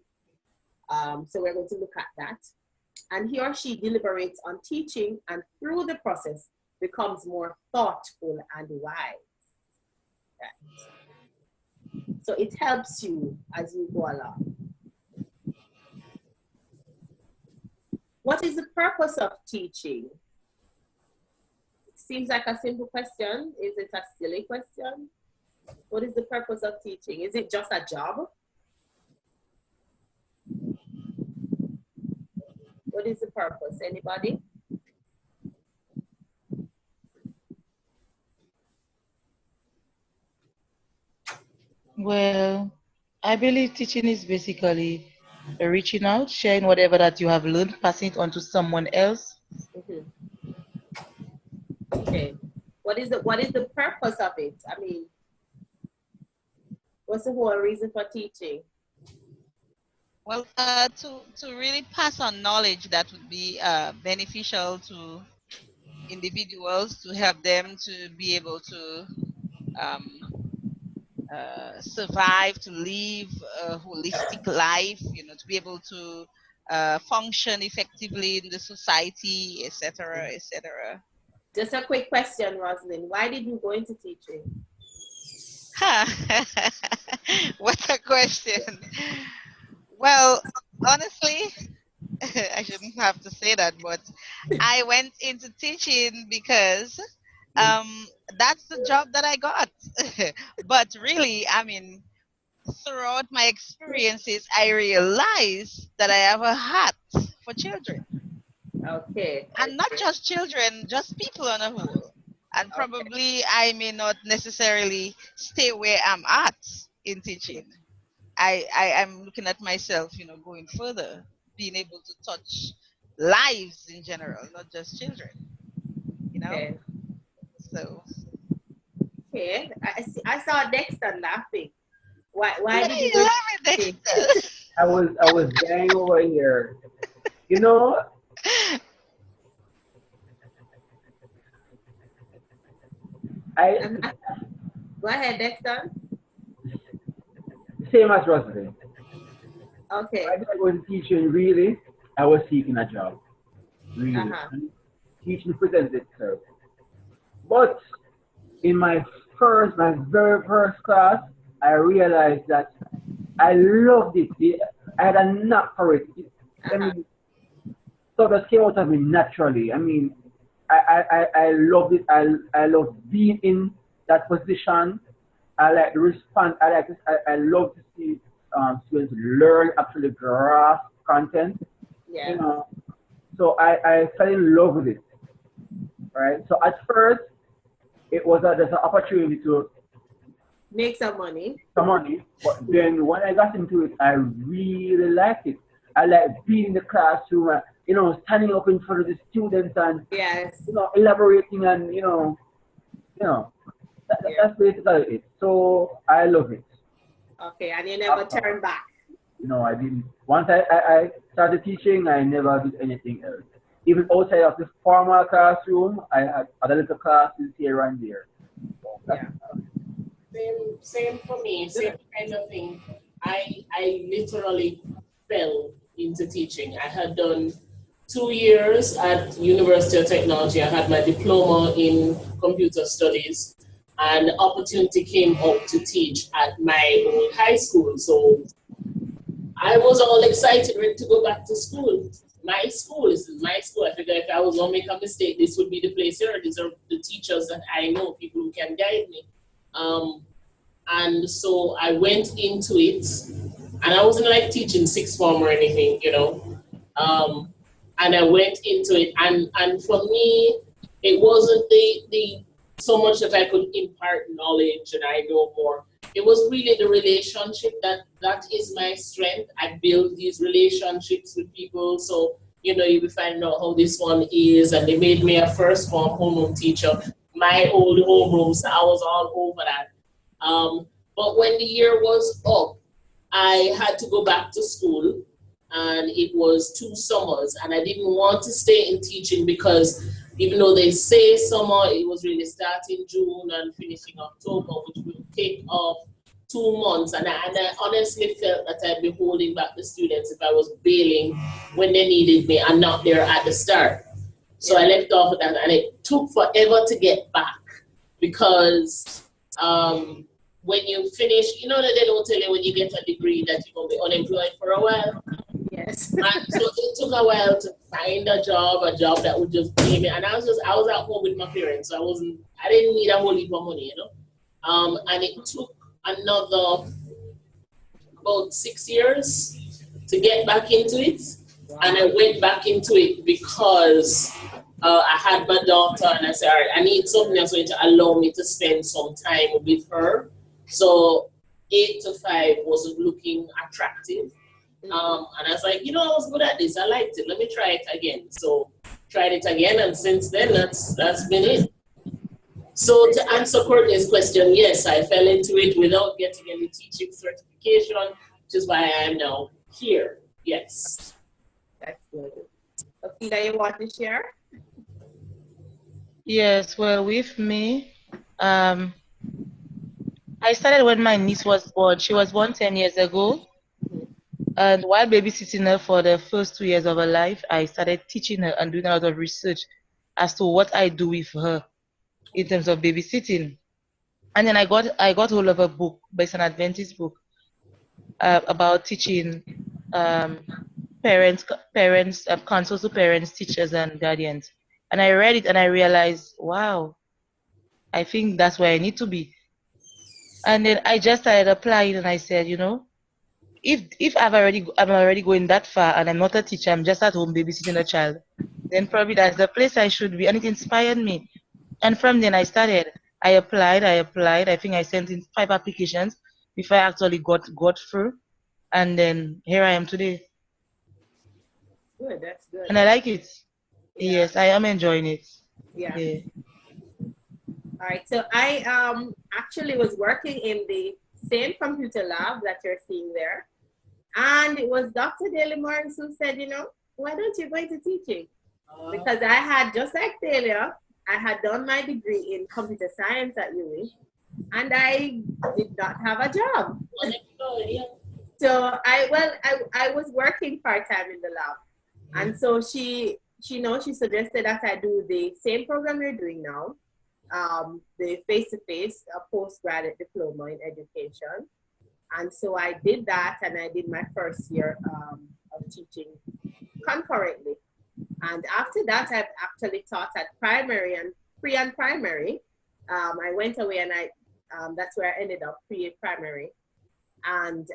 So we're going to look at that. and he or she deliberates on teaching and through the process becomes more thoughtful and wise. Right. So it helps you as you go along. What is the purpose of teaching? It seems like a simple question. Is it a silly question? What is the purpose of teaching? Is it just a job? What is the purpose? Anybody? Well, I believe teaching is basically reaching out, sharing whatever that you have learned, passing it on to someone else. Mm-hmm. Okay. What is the purpose of it? I mean, what's the whole reason for teaching? Well, to really pass on knowledge that would be beneficial to individuals, to help them to be able to survive, to live a holistic life, to be able to function effectively in the society, etc., etc. Just a quick question, Rosalind. Why did you go into teaching? What a question. Well, honestly, I shouldn't have to say that, but I went into teaching because that's the job that I got. But really, I mean, throughout my experiences, I realized that I have a heart for children. Okay. And not just children, just people on a whole. And probably I may not necessarily stay where I'm at in teaching. I am looking at myself, going further, being able to touch lives in general, not just children, Okay. So. Okay. I saw Dexter laughing. Why did you love it, Dexter? I was dying over here. You know, Go ahead, Dexter. Same as Rosalie. Okay. I was teaching, really, I was seeking a job. Really. Teaching presented itself. But in my very first class, I realized that I loved it. I had a knack for it. I mean, so that came out of me naturally. I mean, I loved it. I love being in that position. I like the response. I love to see students learn, actually grasp content. Yeah. So I fell in love with it. Right. So at first, it was just an opportunity to make some money. But then when I got into it, I really liked it. I like being in the classroom, standing up in front of the students and elaborating and that's basically it. So I love it. Okay, and you never turned back. I didn't. Once I started teaching, I never did anything else. Even outside of the formal classroom, I had other little classes here and there. Same for me, same kind of thing. I literally fell into teaching. I had done 2 years at University of Technology. I had my diploma in computer studies, and the opportunity came up to teach at my old high school. So I was all excited, ready to go back to school. This is my school. I figured if I was going to make a mistake, this would be the place here. These are the teachers that I know, people who can guide me. And so I went into it, and I wasn't like teaching sixth form or anything, and I went into it, and for me, it wasn't the so much that I could impart knowledge and I know more. It was really the relationship that is my strength. I build these relationships with people, so you'll be finding out how this one is, and they made me a first form homeroom teacher. My old homeroom, so I was all over that. But when the year was up, I had to go back to school, and it was 2 summers, and I didn't want to stay in teaching because even though they say summer, it was really starting June and finishing October, which will take off 2 months, and I honestly felt that I'd be holding back the students if I was bailing when they needed me and not there at the start. So I left off with that, and it took forever to get back because when you finish, you know that they don't tell you when you get a degree that you're going to be unemployed for a while. Yes. And so it took a while to find a job that would just pay me. And I was at home with my parents, so I didn't need a whole heap of money, you know. And it took another about 6 years to get back into it. Wow. And I went back into it because I had my daughter, and I said, all right, I need something that's going to allow me to spend some time with her. So 8 to 5 wasn't looking attractive. And I was like, you know, I was good at this. I liked it. Let me try it again. So tried it again, and since then, that's been it. So to answer Courtney's question, yes, I fell into it without getting any teaching certification, which is why I am now here. Yes. That's good. Ophelia, you want to share? Yes, well, with me, I started when my niece was born. She was born 10 years ago. And while babysitting her for the first 2 years of her life, I started teaching her and doing a lot of research as to what I do with her in terms of babysitting. And then I got hold of a book, but it's an Adventist book, about teaching counsel to parents, teachers, and guardians. And I read it and I realized, wow, I think that's where I need to be. And then I just started applying, and I said, you know, if I'm already going that far and I'm not a teacher, I'm just at home babysitting a child, then probably that's the place I should be. And it inspired me. And from then I started. I applied. I think I sent in 5 applications before I actually got through. And then here I am today. Good, that's good. And I like it. Yeah. Yes, I am enjoying it. Yeah. Yeah. All right. So I actually was working in the same computer lab that you're seeing there. And it was Dr. Daly Morris who said, you know, why don't you go into teaching? Because I had, just like Delia, I had done my degree in computer science at UWI, and I did not have a job. So I was working part-time in the lab. And so she suggested that I do the same program you're doing now, the face-to-face postgraduate diploma in education. And so I did that, and I did my first year of teaching concurrently. And after that, I've actually taught at primary and pre and primary. I went away, and that's where I ended up, pre-primary. And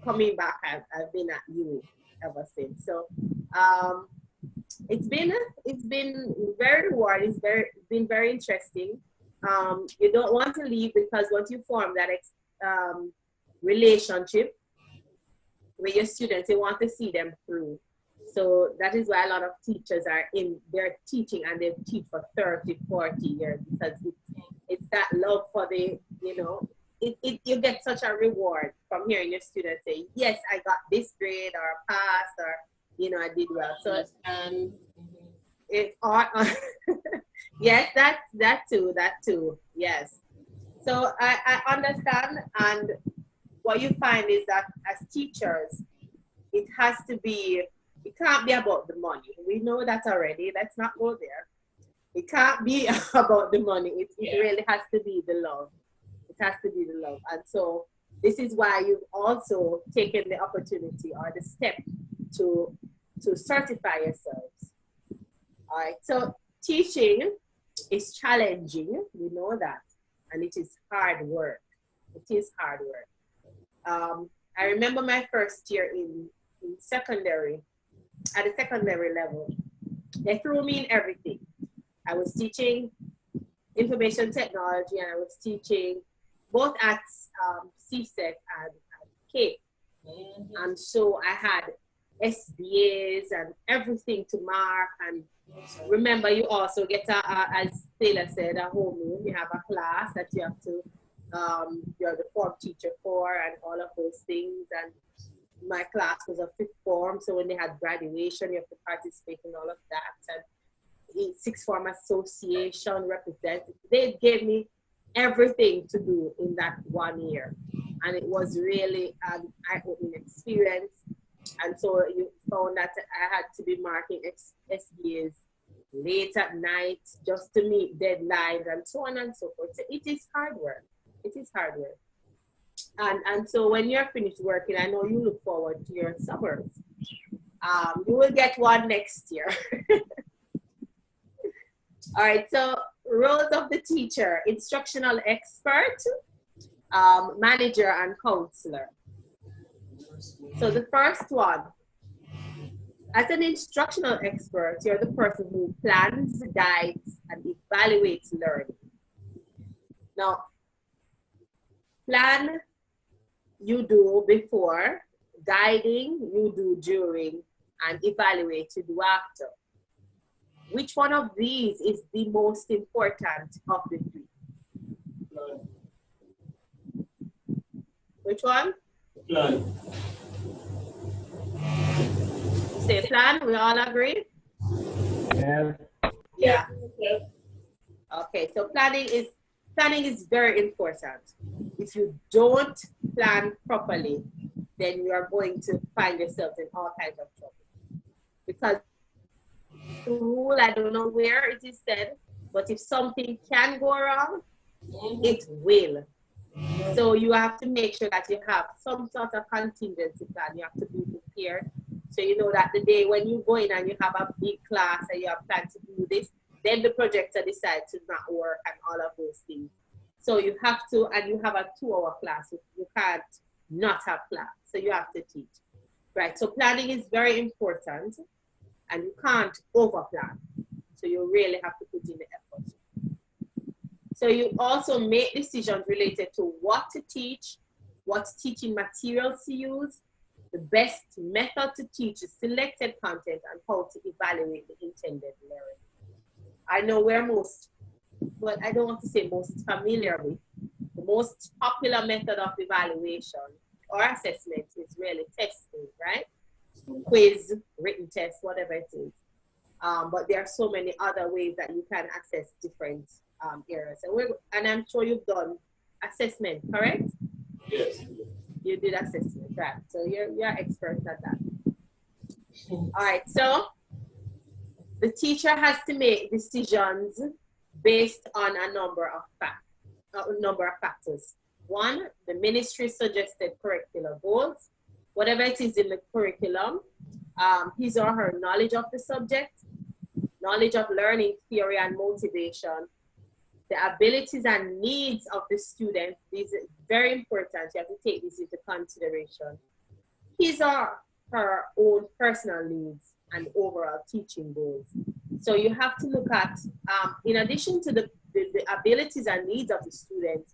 coming back, I've been at UWI ever since. So it's been very rewarding. It's been very interesting. You don't want to leave, because once you form that relationship with your students, you want to see them through. So that is why a lot of teachers they're teaching, and they teach for 30, 40 years, because it's that love for the, you know, you get such a reward from hearing your students say, yes, I got this grade, or passed, or, you know, I did well. So it's yes, that too, yes. So I understand, and what you find is that as teachers, it can't be about the money. We know that already. Let's not go there. It can't be about the money. It really has to be the love. It has to be the love. And so this is why you've also taken the opportunity or the step to certify yourselves. All right. So teaching is challenging. We know that. And it is hard work. It is hard work. I remember my first year in secondary, at the secondary level, they threw me in everything. I was teaching information technology, and I was teaching both at CSEC and at CAPE. And so I had SBAs and everything to mark. And remember, you also get, as Taylor said, a homeroom. You have a class that you have to, you're the form teacher for, and all of those things. And my class was a 5th form, so when they had graduation, you have to participate in all of that. And 6th form association representative, they gave me everything to do in that 1 year. And it was really an eye-opening experience. And so you found that I had to be marking SBAs late at night just to meet deadlines and so on and so forth. So it is hard work. It is hard work. And so when you're finished working, I know you look forward to your summers. You will get one next year. All right, so roles of the teacher: instructional expert, manager, and counselor. So the first one, as an instructional expert, you're the person who plans, guides, and evaluates learning. Now, plan you do before, guiding you do during, and evaluate you do after. Which one of these is the most important of the three? Which one? Plan. Say plan, we all agree? Yeah. Yeah. Okay, so planning is very important. If you don't plan properly, then you are going to find yourself in all kinds of trouble. Because the rule, I don't know where it is said, but if something can go wrong, it will. So you have to make sure that you have some sort of contingency plan. You have to be prepared. So you know that the day when you go in and you have a big class and you have planned to do this, then the projector decides to not work and all of those things. So you have to, and you have a 2-hour class. You can't not have class. So you have to teach. Right, so planning is very important and you can't over-plan. So you really have to put in the effort. So you also make decisions related to what to teach, what teaching materials to use, the best method to teach the selected content, and how to evaluate the intended learning. I know we're most, but I don't want to say most familiar with, the most popular method of evaluation or assessment is really testing, right? Quiz, written test, whatever it is. But there are so many other ways that you can assess different areas. And I'm sure you've done assessment, correct? Yes. You did assessment, right? So you're experts at that. All right, so the teacher has to make decisions based on a number of factors. One, the ministry suggested curricular goals, whatever it is in the curriculum, his or her knowledge of the subject, knowledge of learning theory and motivation, the abilities and needs of the student. These are very important. You have to take this into consideration. His or her own personal needs and overall teaching goals. So you have to look at, in addition to the abilities and needs of the student,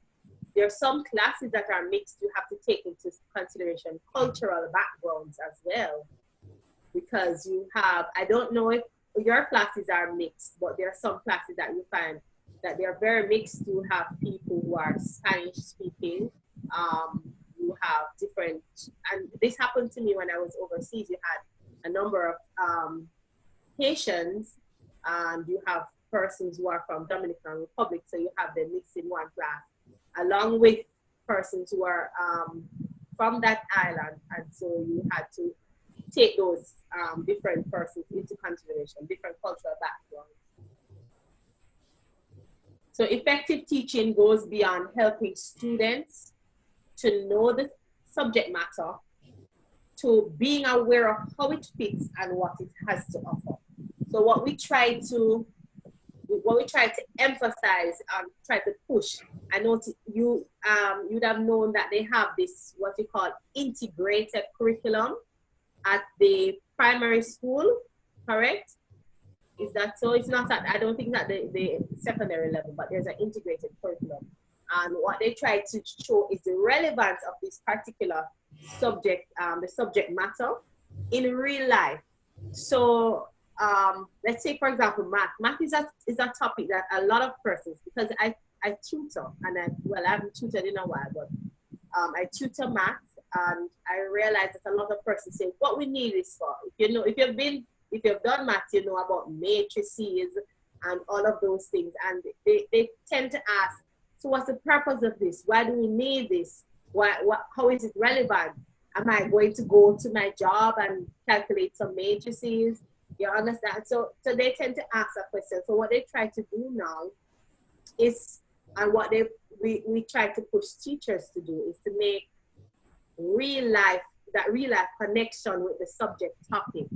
there are some classes that are mixed. You have to take into consideration cultural backgrounds as well. Because you have, I don't know if your classes are mixed, but there are some classes that you find that they are very mixed. You have people who are Spanish speaking. You have different, and this happened to me when I was overseas. You had a number of Haitians, and you have persons who are from Dominican Republic, so you have them mixed in one class, along with persons who are from that island, and so you had to take those different persons into consideration, different cultural backgrounds. So effective teaching goes beyond helping students to know the subject matter, to being aware of how it fits and what it has to offer. So what we try to emphasize and try to push, I know you'd have known that they have this, what you call integrated curriculum at the primary school, correct? Is that so? It's not at, I don't think that the secondary level, but there's an integrated curriculum. And what they try to show is the relevance of this particular subject, the subject matter in real life. So let's say, for example, math. Math is a topic that a lot of persons, because I tutor, and I haven't tutored in a while, but I tutor math, and I realize that a lot of persons say, what we need is for, if you've done math, you know about matrices and all of those things, and they tend to ask So what's the purpose of this? Why do we need this? How is it relevant? Am I going to go to my job and calculate some matrices? You understand? So they tend to ask that question. So what they try to do now is, and what we try to push teachers to do, is to make real life connection with the subject topic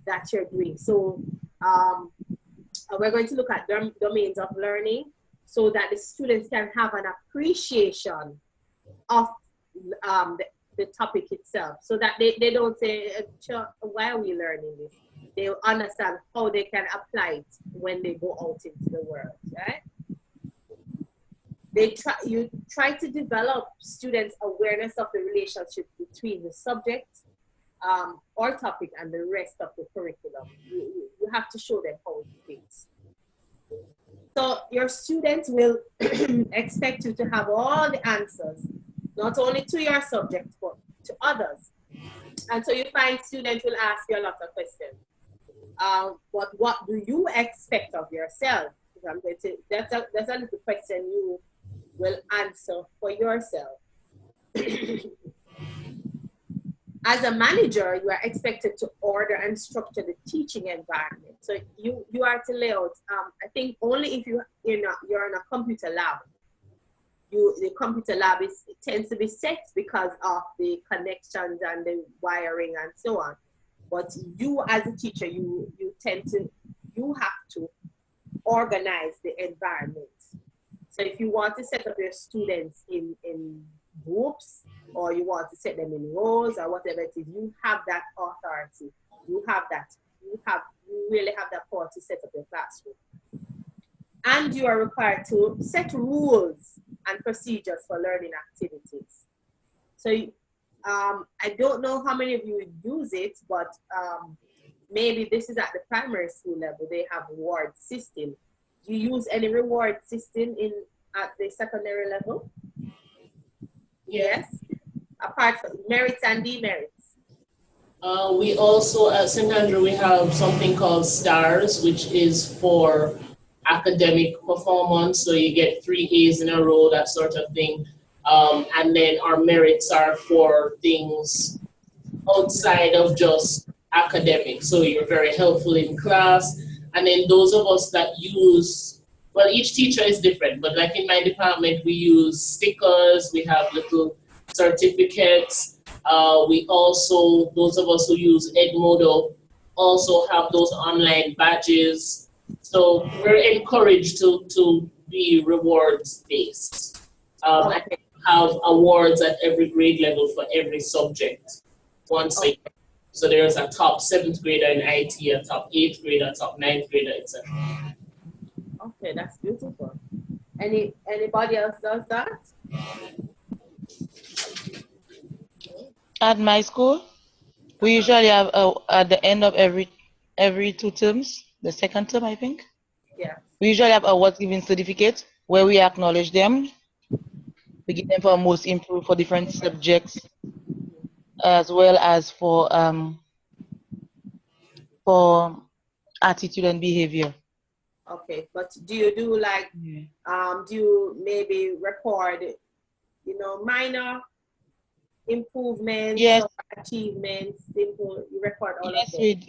that you're doing. So we're going to look at domains of learning so that the students can have an appreciation of the topic itself, so that they don't say, why are we learning this? They understand how they can apply it when they go out into the world, right? You try to develop students' awareness of the relationship between the subject or topic and the rest of the curriculum. You have to show them how it fits. So your students will expect you to have all the answers, not only to your subject, but to others. And so you find students will ask you a lot of questions. But what do you expect of yourself? I'm going to, that's a little question you will answer for yourself. As a manager, you are expected to order and structure the teaching environment. So you are to lay out, I think only if you're in a computer lab, the computer lab tends to be set because of the connections and the wiring and so on. But you as a teacher, you have to organize the environment. So if you want to set up your students in groups, or you want to set them in rows or whatever it is, you have that authority. You really have that power to set up your classroom. And you are required to set rules and procedures for learning activities. So I don't know how many of you use it, but maybe this is at the primary school level. They have reward system. Do you use any reward system at the secondary level? Yes. Apart from merits and demerits. We also, at St. Andrew, we have something called STARS, which is for academic performance. So you get 3 A's in a row, that sort of thing. And then our merits are for things outside of just academics. So you're very helpful in class. And then those of us that use, well, each teacher is different, but like in my department, we use stickers, we have little certificates. We also, those of us who use Edmodo, also have those online badges. So we're encouraged to be rewards based. And have awards at every grade level for every subject once a year. So there's a top 7th grader in IT, a top 8th grader, top 9th grader, etc. Okay, that's beautiful. Anybody else does that? At my school, we usually have at the end of every 2 terms, the second term, I think. Yeah. We usually have awards giving certificates where we acknowledge them. We give them for most improved for different subjects, as well as for attitude and behavior. Okay, but do you do like, do you maybe record, minor improvements, yes, or achievements, simple, you record all yes, of them?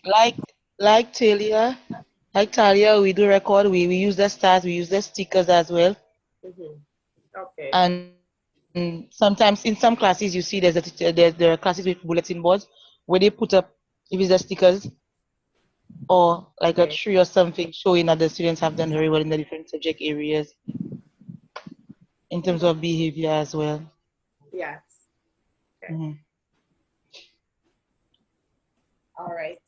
like Talia, we do record, we use the stars, we use the stickers as well. Okay. And sometimes in some classes you see there are classes with bulletin boards where they put up, if it's the stickers or like a tree or something showing that the students have done very well in the different subject areas in terms of behavior as well. Yes. Okay. All right.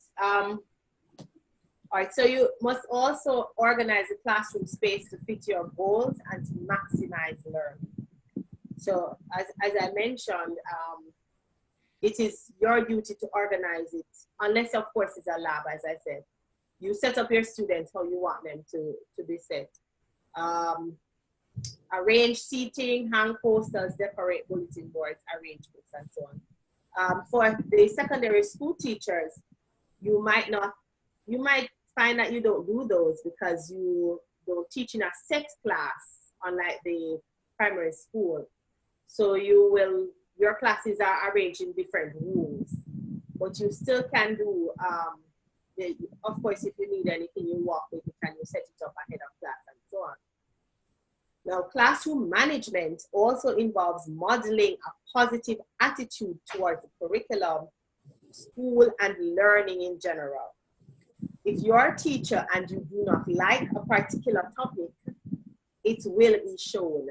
All right, so you must also organize the classroom space to fit your goals and to maximize learning. So as I mentioned, it is your duty to organize it, unless of course it's a lab, as I said. You set up your students how you want them to be set. Arrange seating, hang posters, decorate bulletin boards, arrange books, and so on. For the secondary school teachers, you might find that you don't do those because you don't teach in a set class unlike the primary school. So your classes are arranged in different rooms, but you still can do, of course, if you need anything, you walk with it and you set it up ahead of class and so on. Now, classroom management also involves modeling a positive attitude towards the curriculum, school, and learning in general. If you're a teacher and you do not like a particular topic, it will be shown.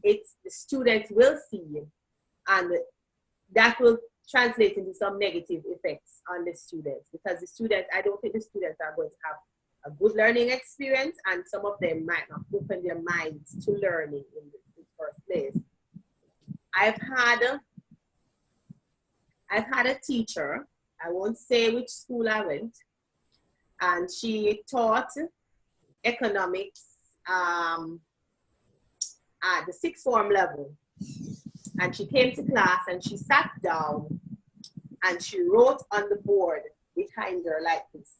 The students will see, and that will translate into some negative effects on the students, because the students, I don't think the students are going to have a good learning experience, and some of them might not open their minds to learning in the first place. I've had a teacher, I won't say which school I went, and she taught economics at the sixth form level. And she came to class and she sat down and she wrote on the board behind her like this.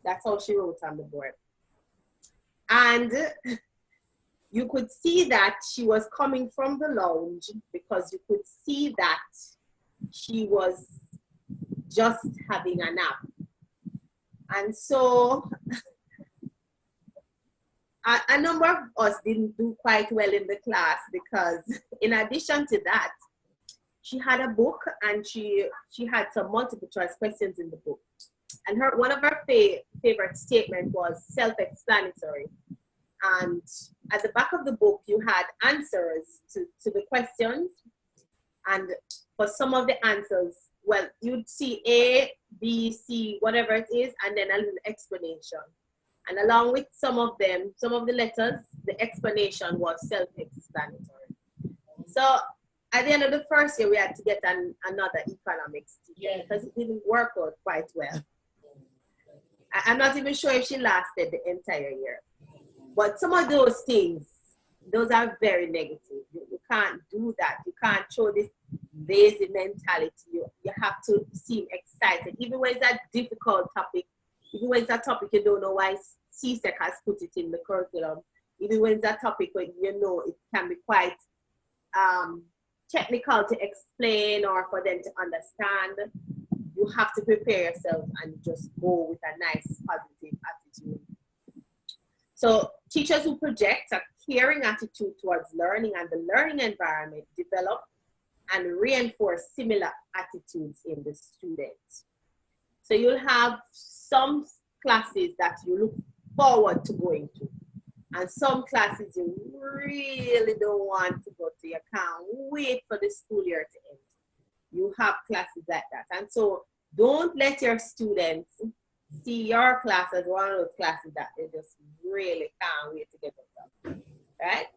That's how she wrote on the board. And you could see that she was coming from the lounge, because you could see that she was just having a nap. And so a number of us didn't do quite well in the class, because in addition to that, she had a book and she had some multiple choice questions in the book. And one of her favorite statements was self-explanatory. And at the back of the book, you had answers to the questions. And for some of the answers, well, you'd see A, B, C, whatever it is, and then a little explanation. And along with some of the letters, the explanation was self-explanatory. So at the end of the first year, we had to get another economics teacher, because it didn't work out quite well. I'm not even sure if she lasted the entire year. But some of those things, those are very negative. You can't do that. You can't show this lazy mentality. You have to seem excited. Even when it's a difficult topic, even when it's a topic you don't know why CSEC has put it in the curriculum, even when it's a topic where you know it can be quite technical to explain or for them to understand, you have to prepare yourself and just go with a nice positive attitude. So teachers who project a caring attitude towards learning and the learning environment develop and reinforce similar attitudes in the students. So you'll have some classes that you look forward to going to, and some classes you really don't want to go to. You can't wait for the school year to end. You have classes like that. And so don't let your students see your class as one of those classes that they just really can't wait to get into, right?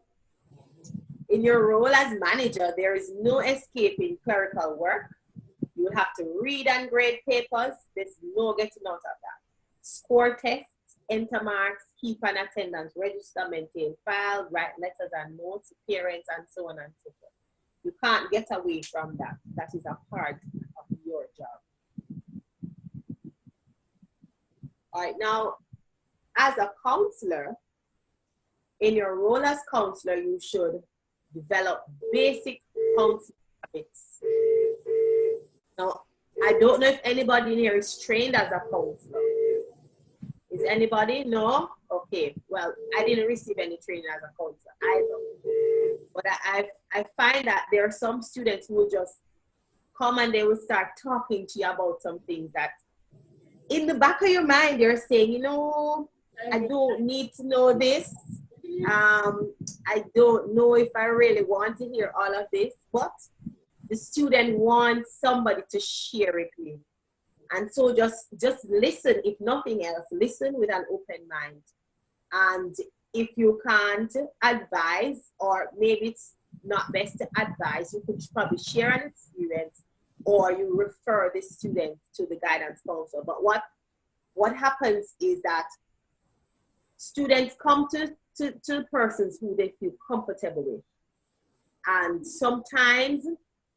In your role as manager, there is no escaping clerical work. You will have to read and grade papers. There's no getting out of that. Score tests, enter marks, keep an attendance register, maintain files, write letters and notes to parents, and so on and so forth. You can't get away from that. That is a part of your job. All right, now, as a counselor, in your role as counselor, you should develop basic counseling habits. Now, I don't know if anybody in here is trained as a counselor. Is anybody? No? Okay. Well, I didn't receive any training as a counselor either. But I find that there are some students who will just come and they will start talking to you about some things that in the back of your mind, you're saying, you know, I don't need to know this. I don't know if I really want to hear all of this, but the student wants somebody to share it with. And so just listen, if nothing else, listen with an open mind. And if you can't advise, or maybe it's not best to advise, you could probably share an experience, or you refer the student to the guidance counselor. But what happens is that students come to persons who they feel comfortable with. And sometimes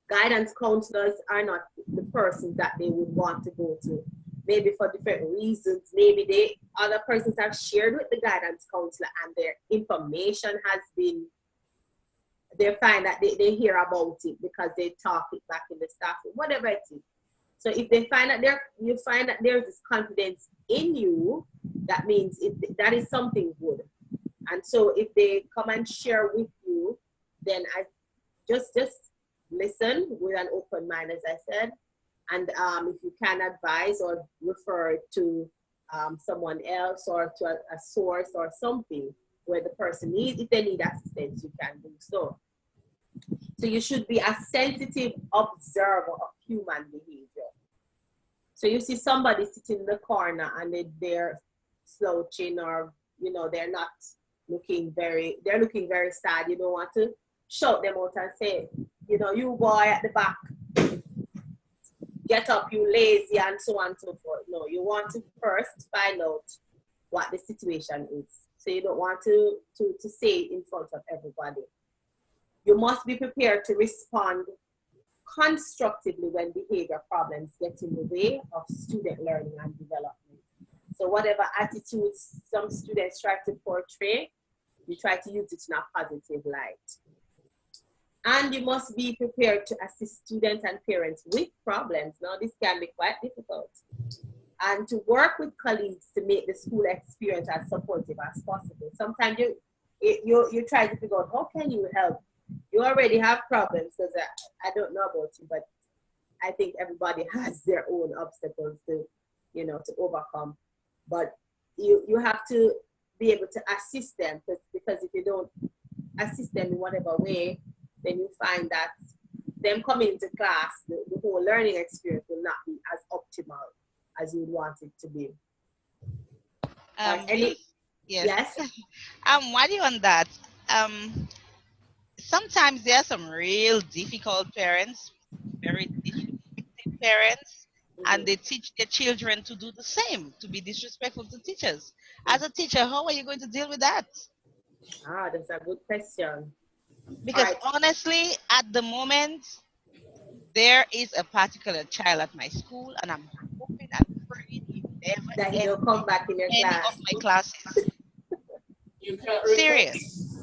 guidance counselors are not the persons that they would want to go to. maybe for different reasons. Maybe other persons have shared with the guidance counselor and their information has been, they find that they hear about it because they talk it back in the staff room, whatever it is. So if they find that you find that there's this confidence in you, that means that is something good. And so if they come and share with you, then I just listen with an open mind, as I said. And if you can advise or refer to someone else or to a source or something where the person needs, if they need assistance, you can do so. So you should be a sensitive observer of human behavior. So you see somebody sitting in the corner and they're slouching, or they're not looking they're looking very sad. You don't want to shout them out and say, you boy at the back, get up, you lazy, and so on and so forth. No, you want to first find out what the situation is. So you don't want to say it in front of everybody. You must be prepared to respond constructively when behavior problems get in the way of student learning and development. So whatever attitudes some students try to portray, you try to use it in a positive light. And you must be prepared to assist students and parents with problems. Now, this can be quite difficult. And to work with colleagues to make the school experience as supportive as possible. Sometimes you try to figure out, how can you help? You already have problems, because I don't know about you, but I think everybody has their own obstacles to overcome. But you have to be able to assist them, because if you don't assist them in whatever way, then you find that them coming into class, the whole learning experience will not be as optimal as you would want it to be. Yes. While you're on that, sometimes there are some real difficult parents, very disrespectful parents, and they teach their children to do the same, to be disrespectful to teachers. As a teacher, how are you going to deal with that? That's a good question. Because honestly, at the moment, there is a particular child at my school, and I'm hoping and praying he never that he will come back in your class. Of my classes. You can't serious.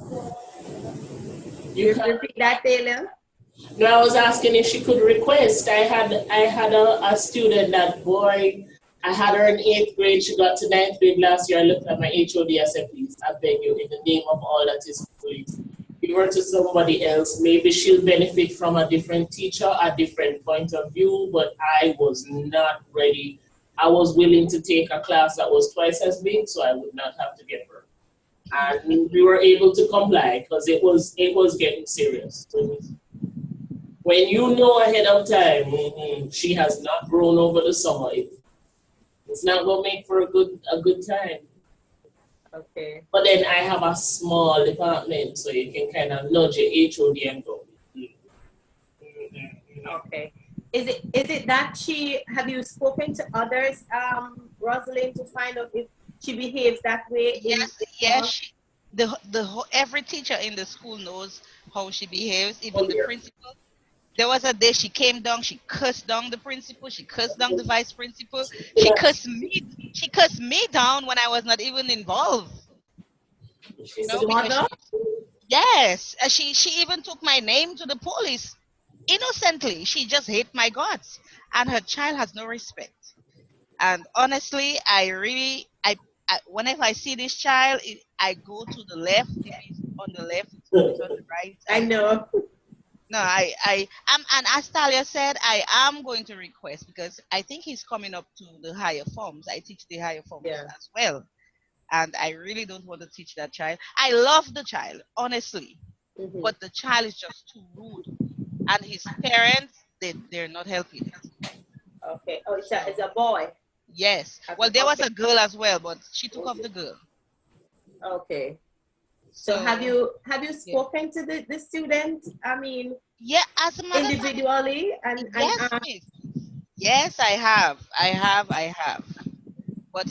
You can repeat that, Taylor? No, I was asking if she could request. I had a student, that boy, I had her in 8th grade. She got to 9th grade last year. I looked at my HOD. I said, please, I beg you, in the name of all that is holy, give her to somebody else. Maybe she'll benefit from a different teacher, a different point of view, but I was not ready. I was willing to take a class that was twice as big, so I would not have to get her. And we were able to comply because it was getting serious. When you know ahead of time, she has not grown over the summer, it's not going to make for a good time. Okay. But then I have a small department, so you can kind of nudge your HOD and go. Okay. Is it that have you spoken to others, Rosalind, to find out if she behaves that way? Yes. Every teacher in the school knows how she behaves, even the principal. There was a day she came down, she cursed down the principal, she cursed down the vice principal, she cursed me down when I was not even involved. She's a mother? Yes, she even took my name to the police innocently. She just hate my guts, and her child has no respect. And honestly, whenever I see this child, I go to the left. If it's on the left, it's on the right. I know. No, and as Talia said, I am going to request, because I think he's coming up to the higher forms. I teach the higher forms as well. And I really don't want to teach that child. I love the child, honestly. Mm-hmm. But the child is just too rude. And his parents, they're not helping it. Okay. Oh, it's a boy. Yes. Well, there was a girl as well, but she took off the girl. Okay. So have you spoken to the student? I mean, as a matter individually yes, I have. But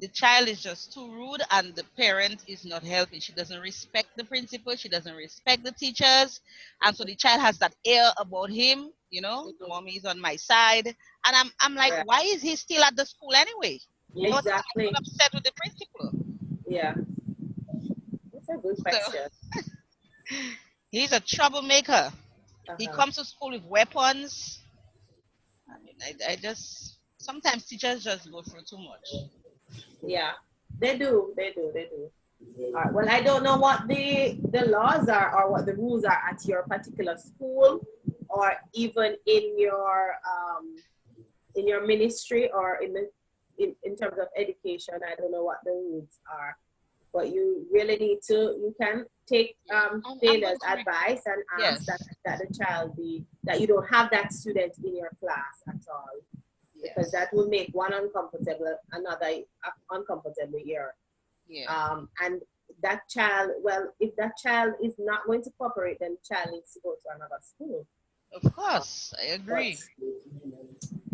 the child is just too rude, and the parent is not helping. She doesn't respect the principal. She doesn't respect the teachers, and so the child has that air about him. You know, mommy is on my side, and I'm like, why is he still at the school anyway? Exactly. I was upset with the principal. Yeah, that's a good question. So, he's a troublemaker. He comes to school with weapons. I mean, I just sometimes teachers just go through too much. Yeah, they do. All right. Well, I don't know what the laws are or what the rules are at your particular school, or even in your ministry, or in terms of education. I don't know what the rules are, but you really need to. You can take Taylor's advice and ask that the child that you don't have that student in your class at all, because that will make one uncomfortable, another uncomfortable here. And that child, well, if that child is not going to cooperate, then the child needs to go to another school. Of course, I agree.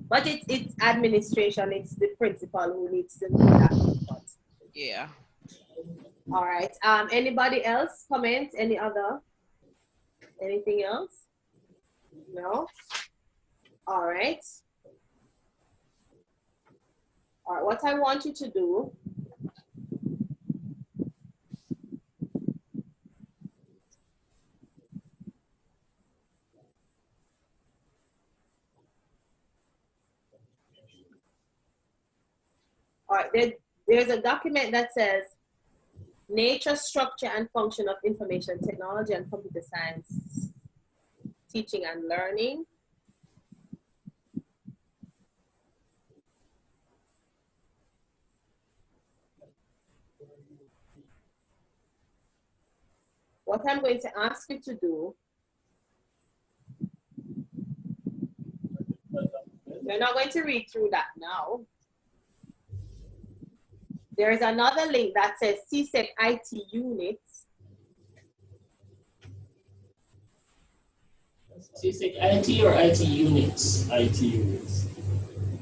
But it's administration, it's the principal who needs to do that. Yeah. All right. Anybody else comment? Anything else? No? All right. All right, what I want you to do, all right, there's a document that says Nature, Structure, and Function of Information Technology and Computer Science Teaching and Learning. What I'm going to ask you to do, you're not going to read through that now. There is another link that says CSEC IT units. CSEC IT or IT units? IT units.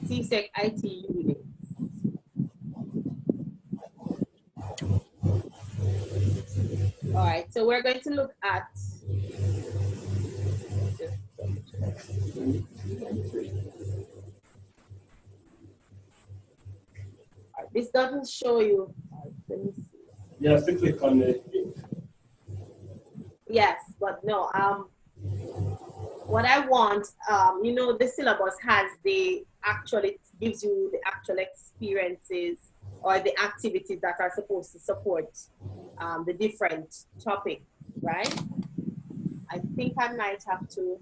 CSEC IT units. All right, so we're going to look at this doesn't show you. Let me see. You have to click on it. Yes, but no. What I want, you know, the syllabus has it gives you the actual experiences or the activities that are supposed to support the different topic, right? I think I might have to.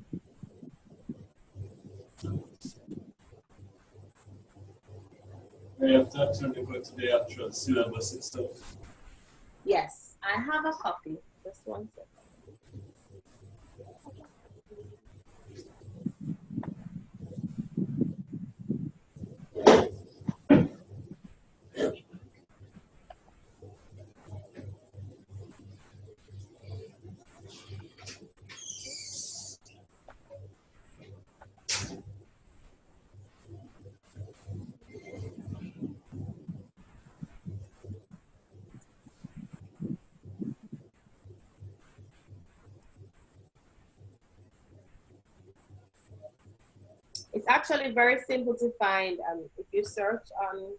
You have to actually go to the actual syllabus itself. Yes, I have a copy. Just one second. It's actually very simple to find if you search on,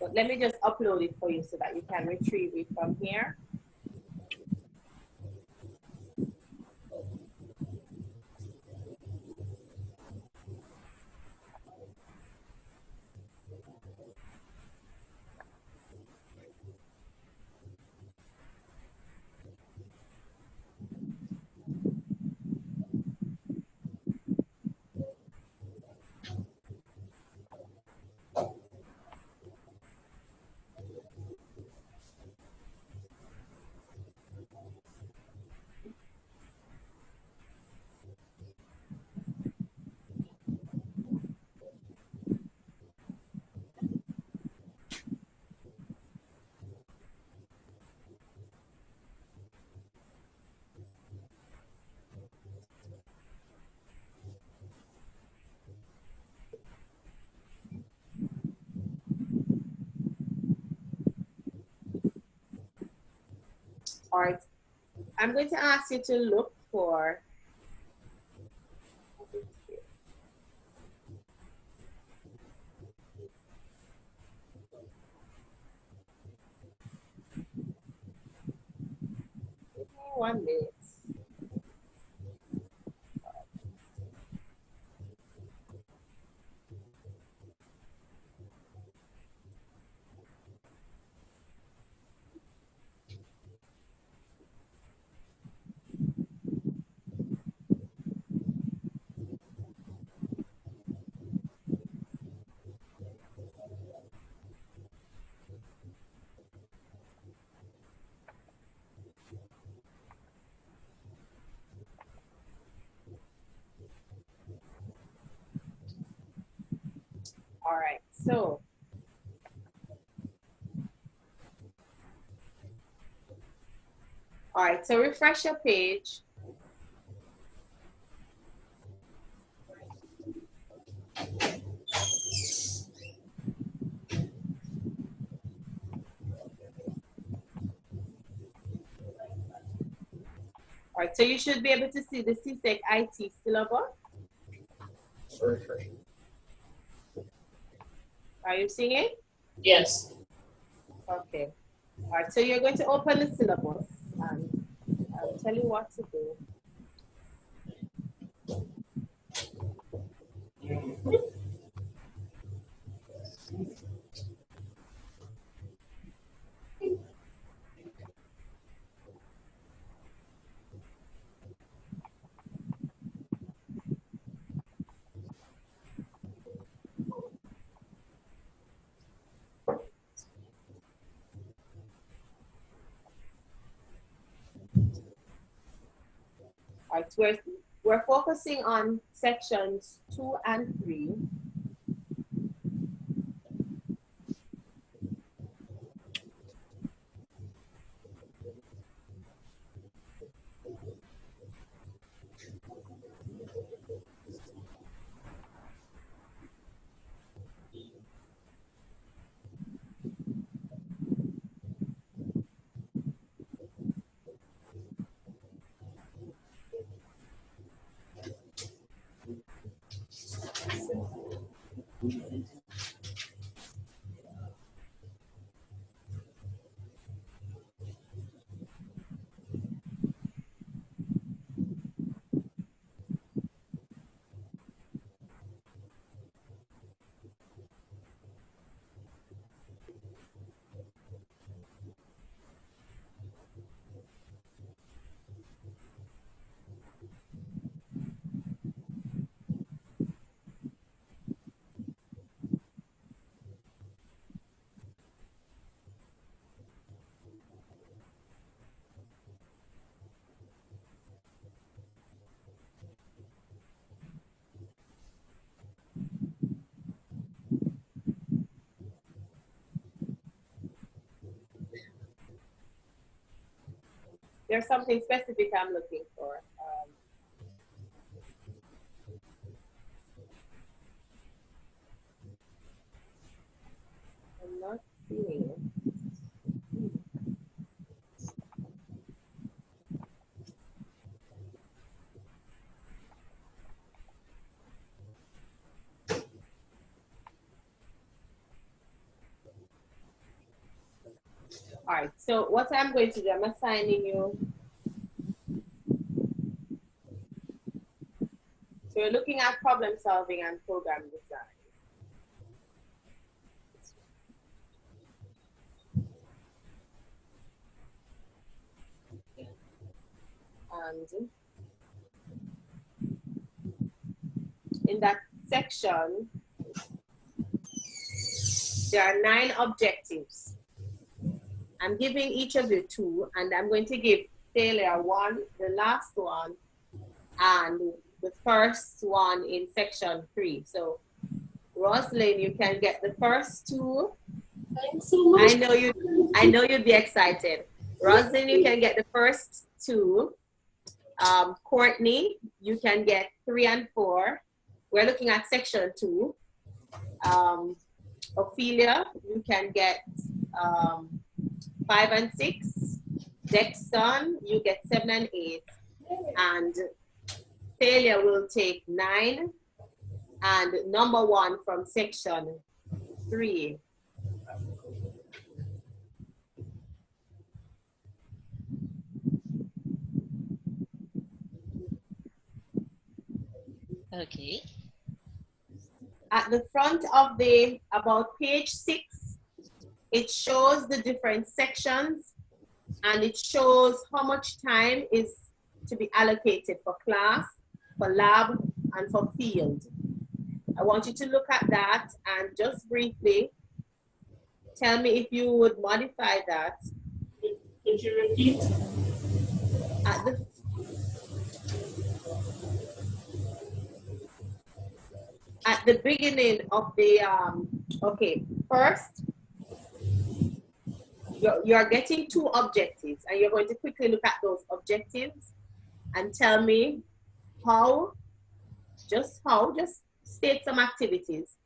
but let me just upload it for you so that you can retrieve it from here. All right, I'm going to ask you to look for 1 minute. All right, so refresh your page. All right, so you should be able to see the CSEC IT syllabus. Are you seeing it? Yes. Okay. All right, so you're going to open the syllabus and I'll tell you what to do. All right, we're focusing on sections 2 and 3. There's something specific I'm looking for. I'm not seeing it. All right, so what I'm going to do, I'm assigning you. So we're looking at problem solving and program design. And in that section, there are 9 objectives. I'm giving each of you 2, and I'm going to give Taylor 1, the last one, and the first one in section 3. So, Rosalind, you can get the first 2. Thanks so much. I know you'd be excited. Rosalind, you can get the first 2. Courtney, you can get 3 and 4. We're looking at section 2. Ophelia, you can get 5 and 6. Dexton, you get 7 and 8. And Failure will take 9. And number 1 from section 3. Okay. At the front of the, about page 6, it shows the different sections and it shows how much time is to be allocated for class, for lab, and for field. I want you to look at that and just briefly tell me if you would modify that. Could you repeat? At the beginning of the, okay, first, you're getting 2 objectives and you're going to quickly look at those objectives and tell me just state some activities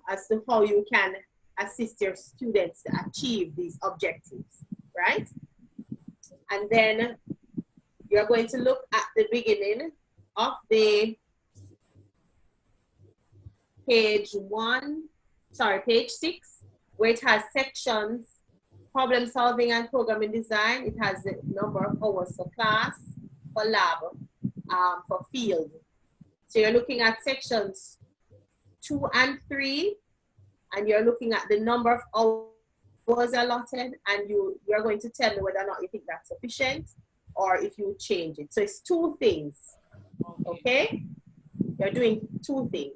as to how you can assist your students to achieve these objectives, right? And then you're going to look at the beginning of the page 6, where it has sections, problem solving and programming design. It has the number of hours for class, for lab, for field. So you're looking at sections 2 and 3, and you're looking at the number of hours allotted, and you're going to tell me whether or not you think that's sufficient or if you change it. So it's 2 things, okay? You're doing 2 things.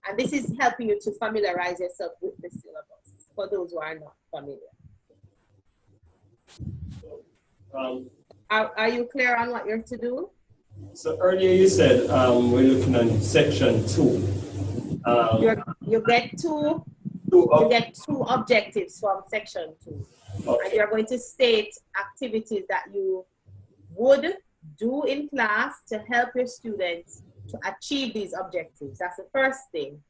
And this is helping you to familiarize yourself with the syllabus for those who are not familiar. Are you clear on what you're to do? So earlier you said we're looking at section 2. You get two objectives from section 2. Okay. And you're going to state activities that you would do in class to help your students to achieve these objectives. That's the first thing,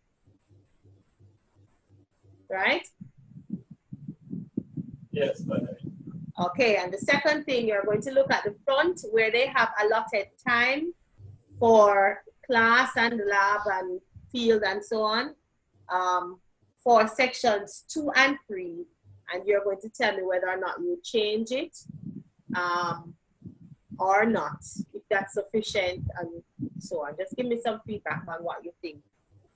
right? Yes, okay, and the second thing, you're going to look at the front where they have allotted time for class and lab and field and so on, for sections 2 and 3, and you're going to tell me whether or not you change it or not, if that's sufficient and so on. Just give me some feedback on what you think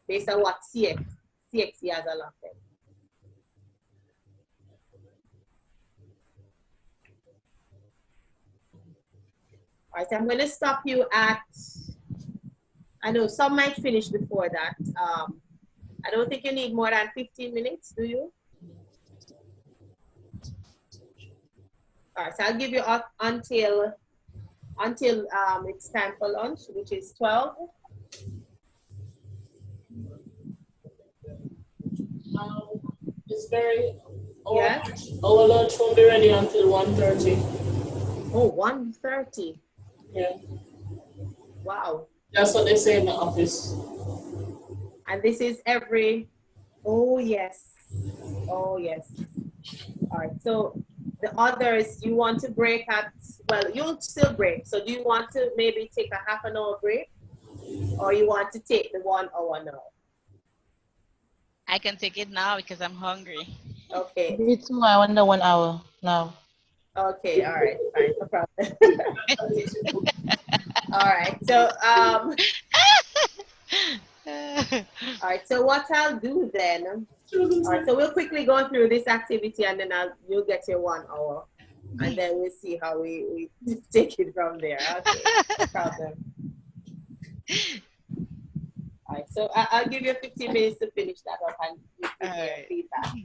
based on what CXC has allotted. All right, I'm going to stop you at, I know some might finish before that. I don't think you need more than 15 minutes, do you? All right, so I'll give you up until it's time for lunch, which is 12. It's very, yeah. Our lunch won't be ready until 1:30. Oh, 1:30. Yeah. Wow. That's what they say in the office. And this is every, oh yes. Oh yes. All right, so the others you want to break at, well, you'll still break. So do you want to maybe take a half an hour break or you want to take the 1 hour now? I can take it now because I'm hungry. Okay. Me too, I want the 1 hour now. Okay, all right, fine, no problem. All right, so all right, so what I'll do then, all right, so we'll quickly go through this activity and then you'll get your 1 hour and then we'll see how we take it from there. Okay, no problem. All right, so I'll give you 15 minutes to finish that up and you give me your feedback.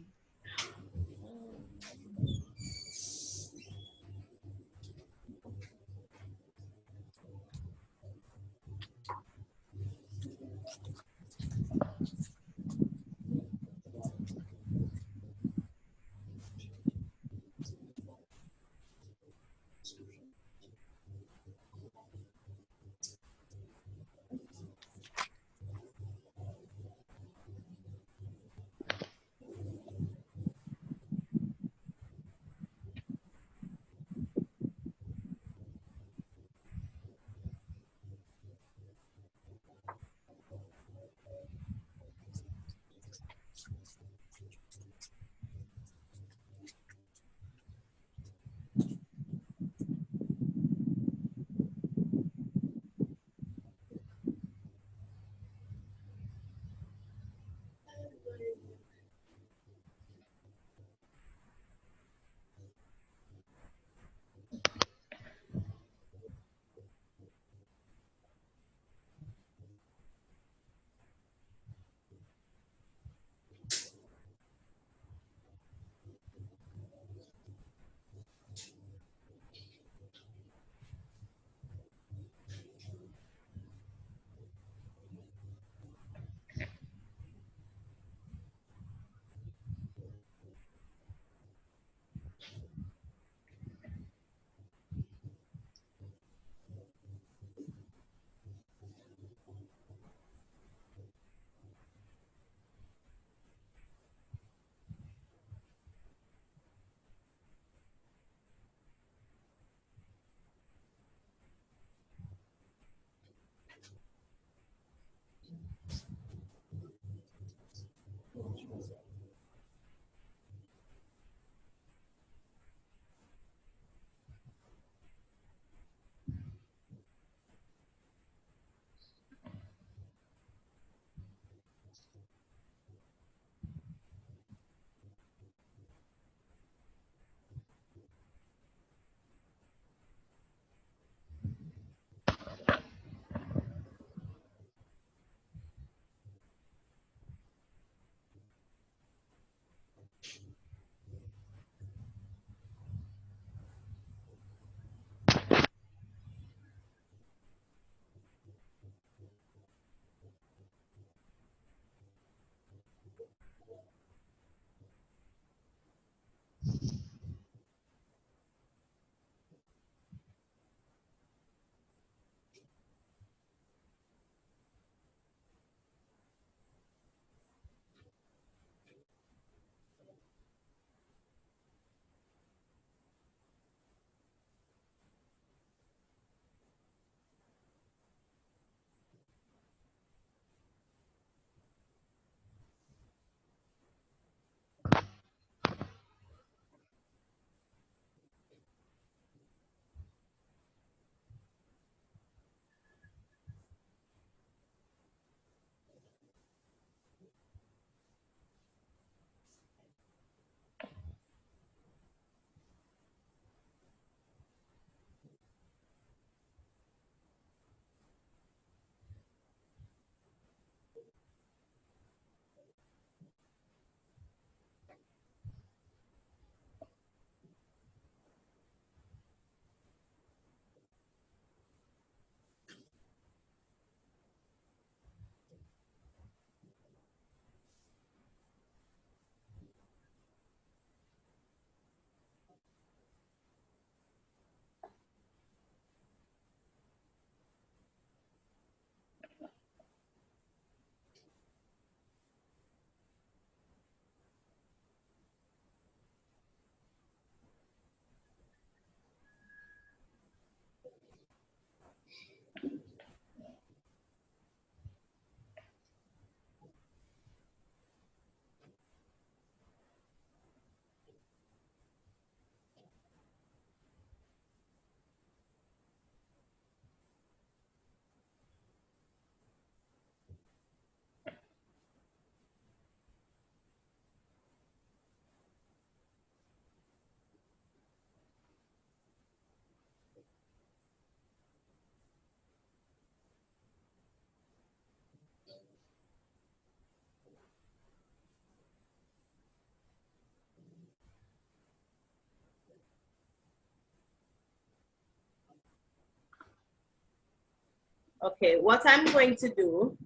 Okay, what I'm going to do,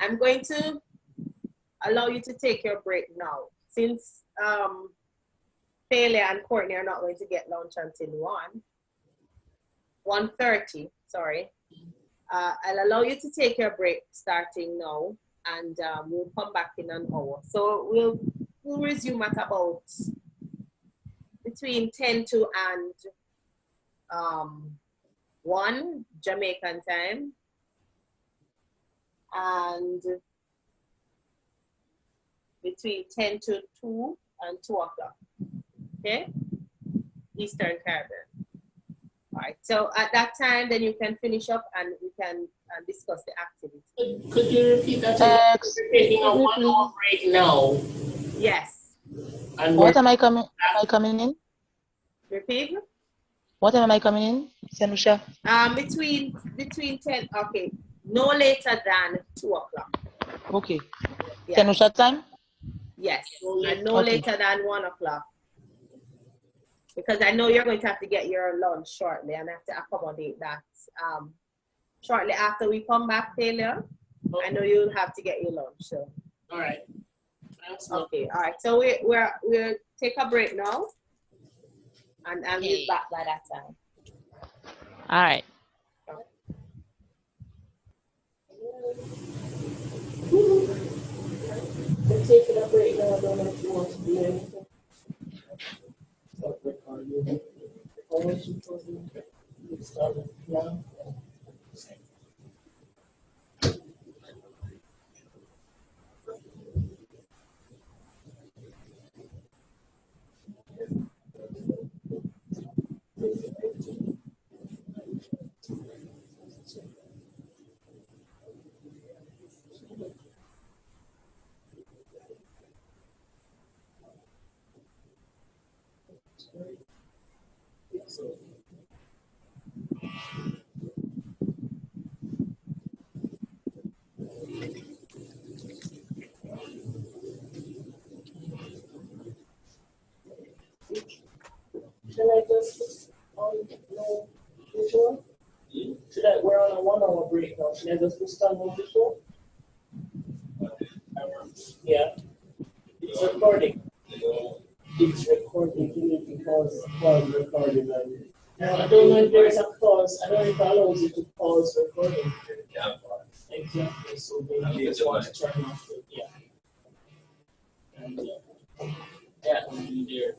I'm going to allow you to take your break now. Since Pele and Courtney are not going to get lunch until 1:30, sorry. I'll allow you to take your break starting now, and we'll come back in an hour. So we'll resume at about between 10 to and 1 Jamaican time, and between 10 to 2 and 2 o'clock, okay? Eastern Caribbean. All right, so at that time, then you can finish up and we can discuss the activity. Could you repeat that? We're taking a 1 hour break now. Yes. And what am I coming? Am I coming in? Repeat. What time am I coming in, Senusha? Between 10. Okay, no later than 2 o'clock. Okay. Yeah. Senusha time? Yes, and no Okay. later than 1 o'clock. Because I know you're going to have to get your lunch shortly, and I have to accommodate that. Shortly after we come back, Taylor, I know you'll have to get your lunch. So. All right. Okay. All right. So we'll take a break now, and we'll be back by that time. All right. We're taking a break now. I don't know if you want to do anything. Stop recording. How much you talking? You started now. Should I just no visual? We're on a 1 hour break now. Should I just put on no visual? Yeah. It's recording. It's recording because recording. I don't know if there's a pause. I don't know if it allows you to pause recording. Yeah. Exactly. So maybe you just want to turn off the And that will be there.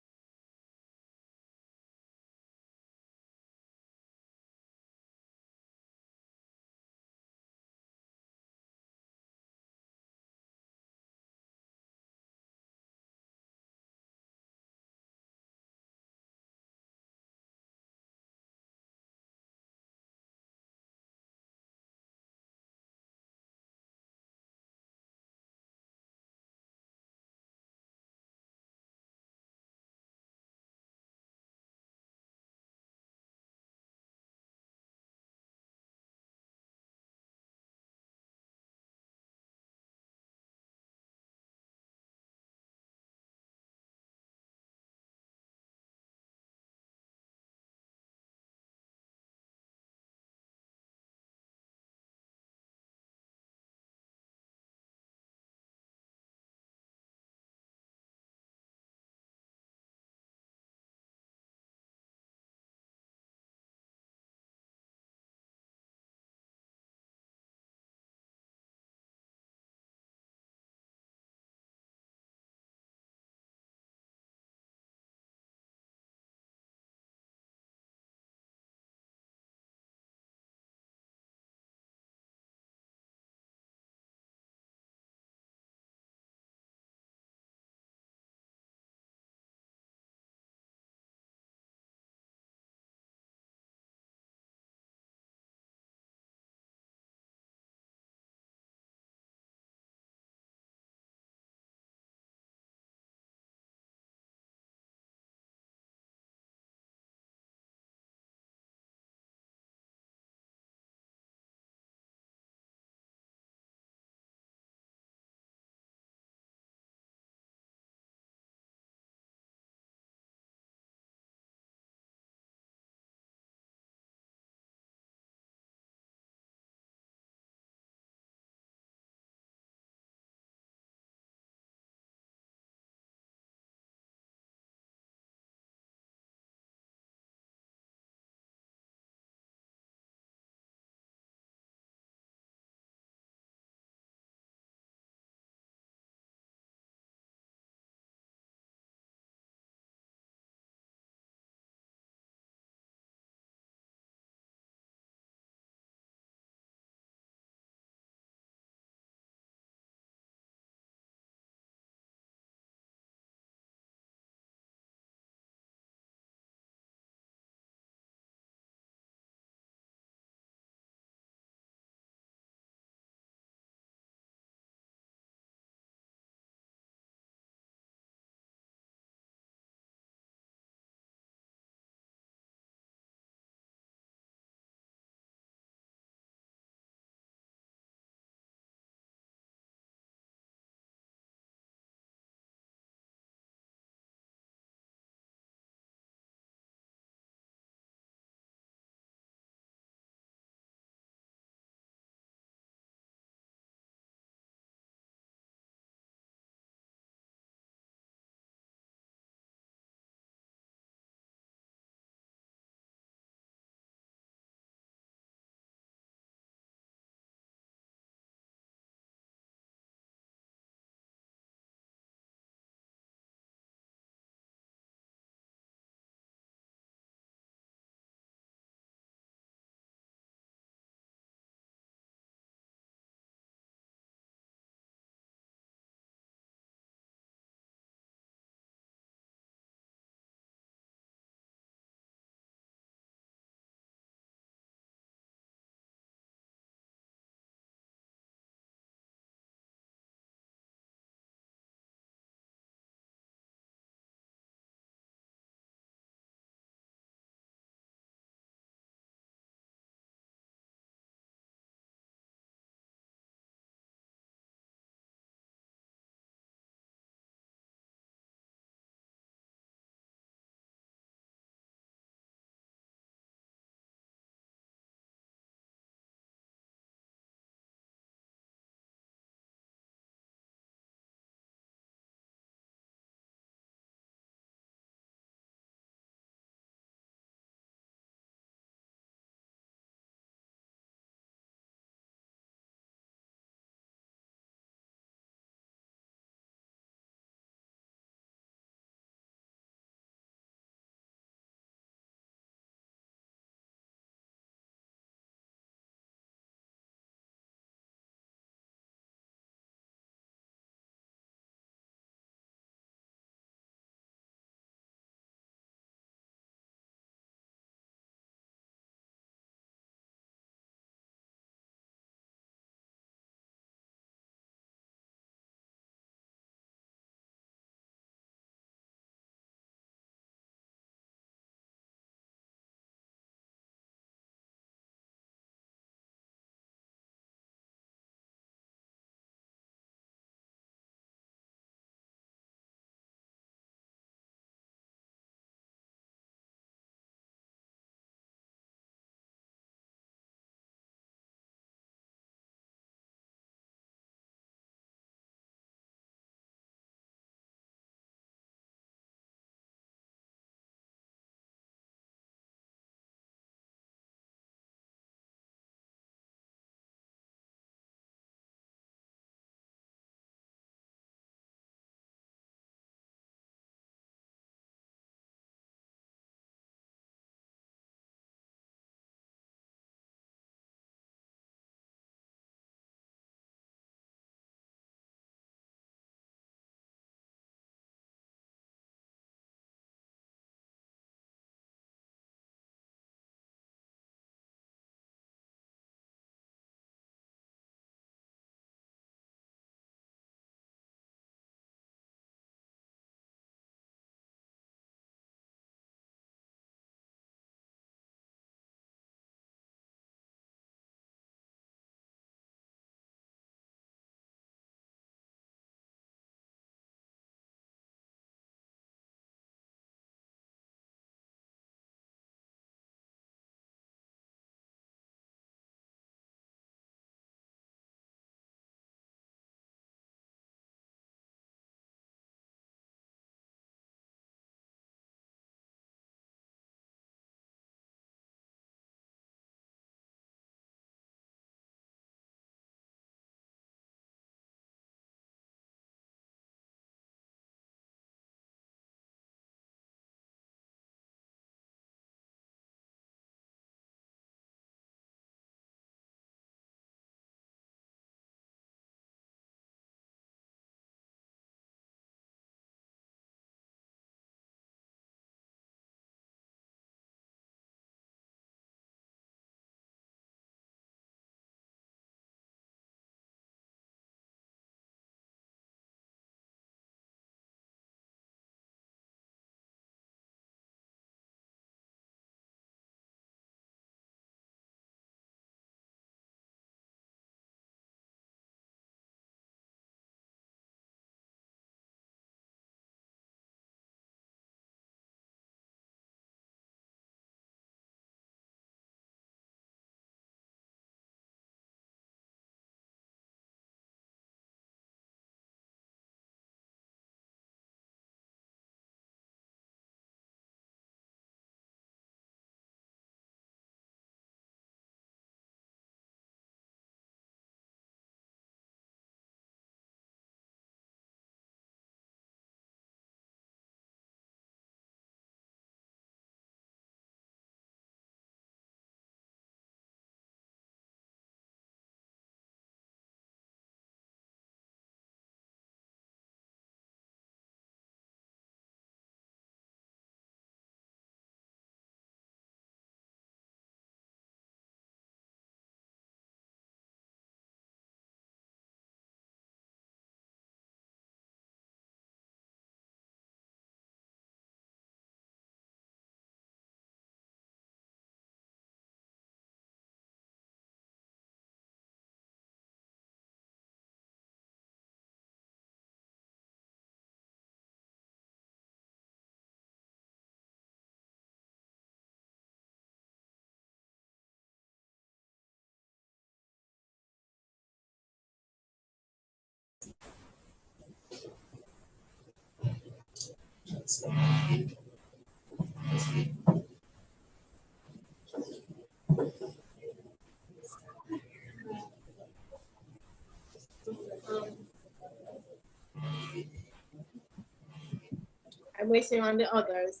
I'm waiting on the others.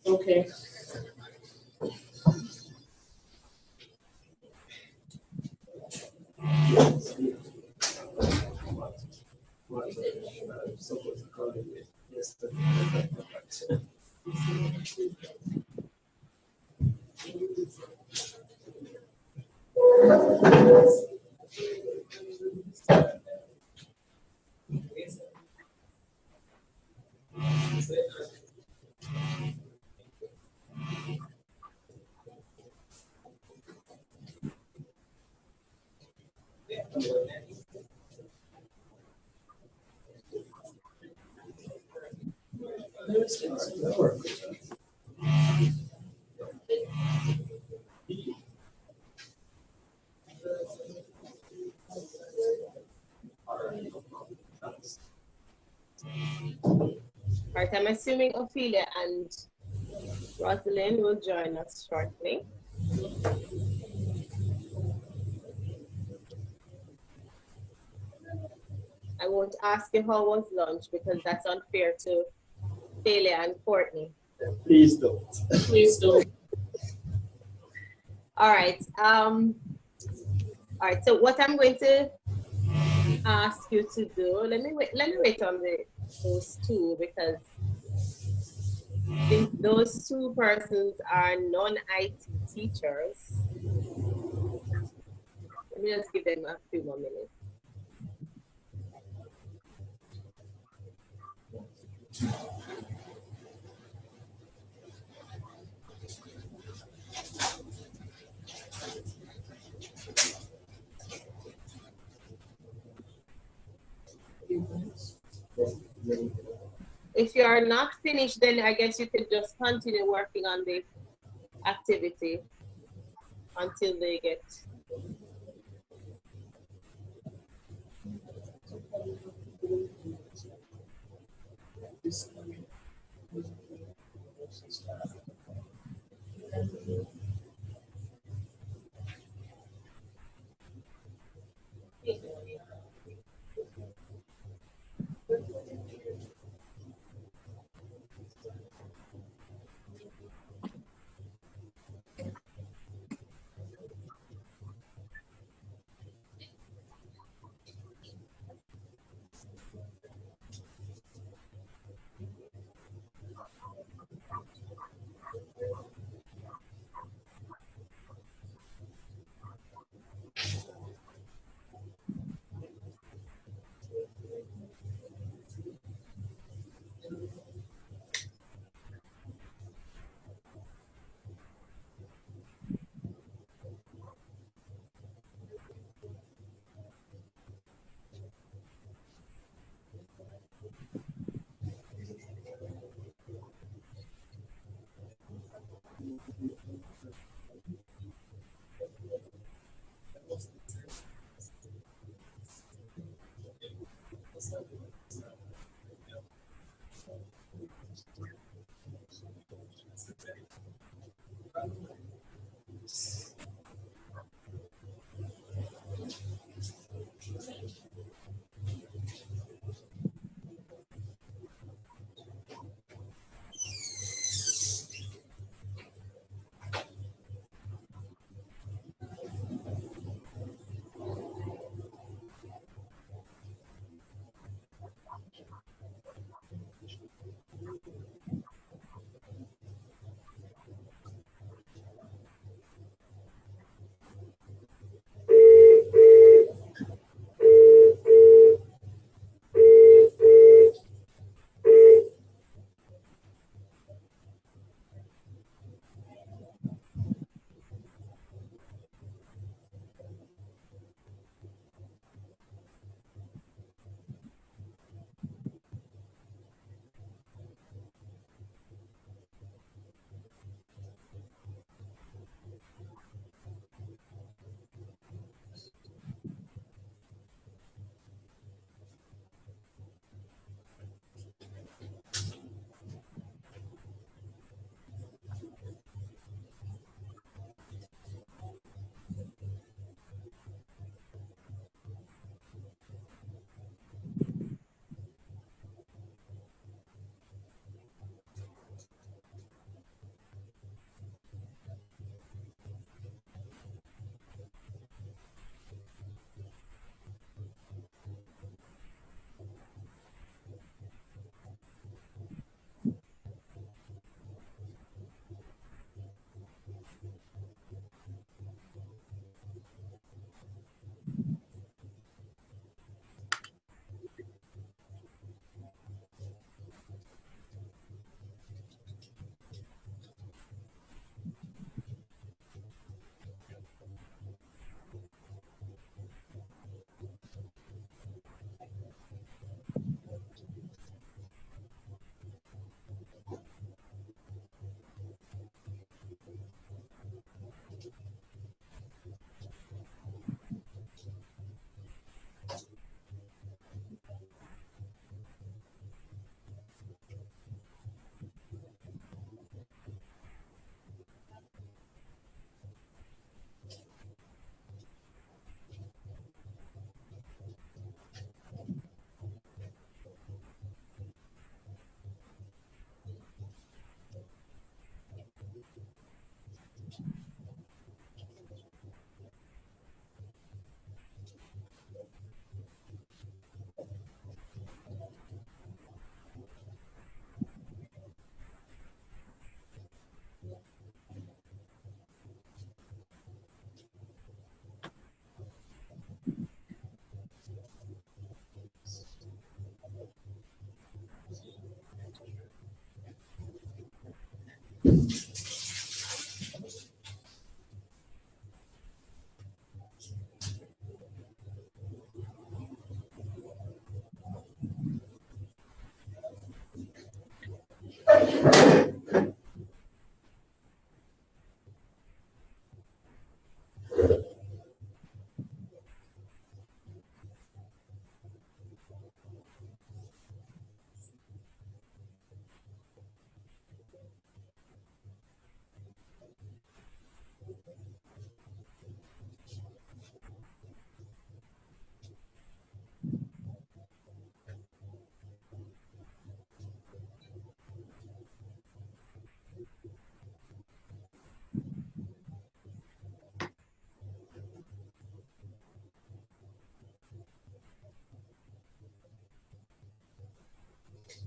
Okay. Right, I'm assuming Ophelia and Rosalind will join us shortly. I won't ask you how was lunch because that's unfair to Ophelia and Courtney. Please don't. Please don't. All right. All right. So what I'm going to ask you to do, let me wait on those two because since those two persons are non-IT teachers, let me just give them a few more minutes. If you are not finished, then I guess you can just continue working on the activity until they get.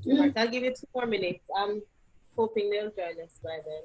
Right, I'll give you 2 more minutes. I'm hoping they'll join us by then.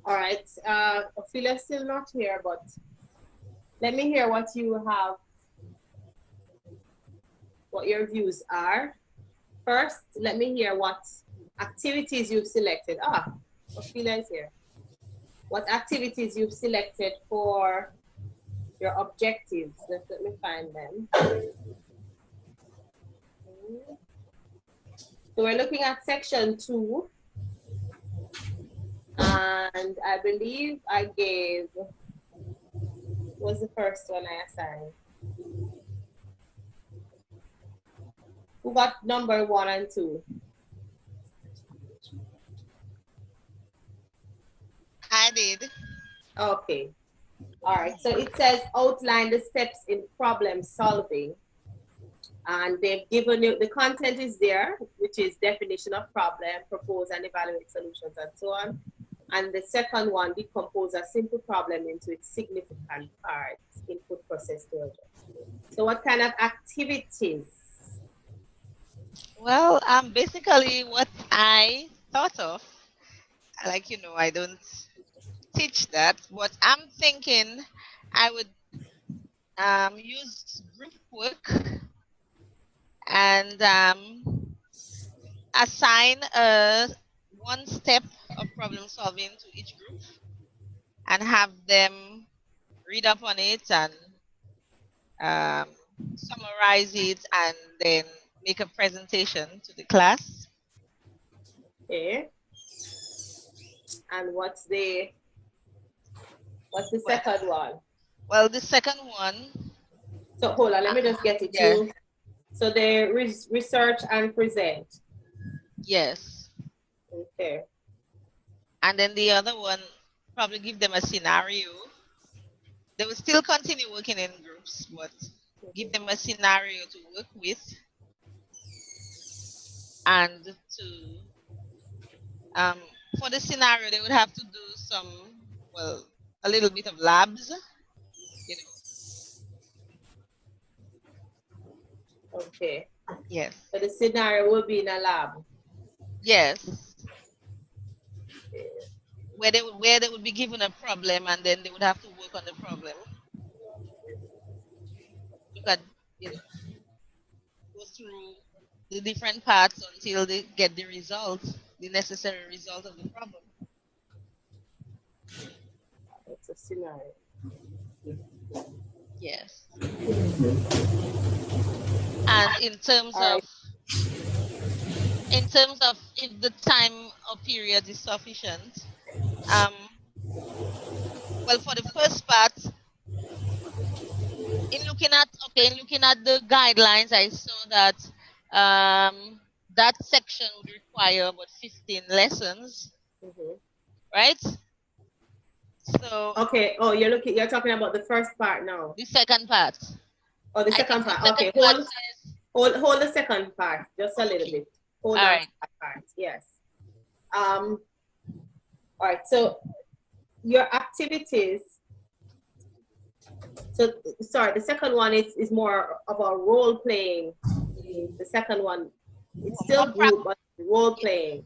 All right, Ophelia's still not here, but let me hear what you have, what your views are. First, let me hear what activities you've selected. Ophelia is here. What activities you've selected for your objectives. Just let me find them. So we're looking at section 2. And I believe I gave, was the first one I assigned. Who got number 1 and 2? I did. Okay. All right, so it says outline the steps in problem solving. And they've given you, the content is there, which is definition of problem, propose and evaluate solutions, and so on. And the second one, decompose a simple problem into its significant parts, input, process, storage. So what kind of activities? Well, basically what I thought of, like, you know, I don't teach that, but I'm thinking I would use group work and assign one step of problem solving to each group and have them read up on it and summarize it and then make a presentation to the class. Okay. And what's the second one? Well, the second one. So hold on, let me just get it to you. So they research and present. Yes. Okay. And then the other one, probably give them a scenario. They will still continue working in groups, but give them a scenario to work with and to for the scenario they would have to do some, well, a little bit of labs, you know. Okay. Yes. So the scenario will be in a lab. Yes. Where they would be given a problem and then they would have to work on the problem. Look at, you know, go through the different parts until they get the result, the necessary result of the problem. It's a scenario. Yes. And in terms of if the time or period is sufficient, well, for the first part, in looking at the guidelines, I saw that that section would require about 15 lessons, right? So okay. Oh, you're talking about the first part now. The second part. Oh, the second part. Okay, hold the second part just a little bit. Hold on to that part. Yes. All right. So your activities. So sorry, the second one is more of a role playing. The second one, it's still group, but role playing.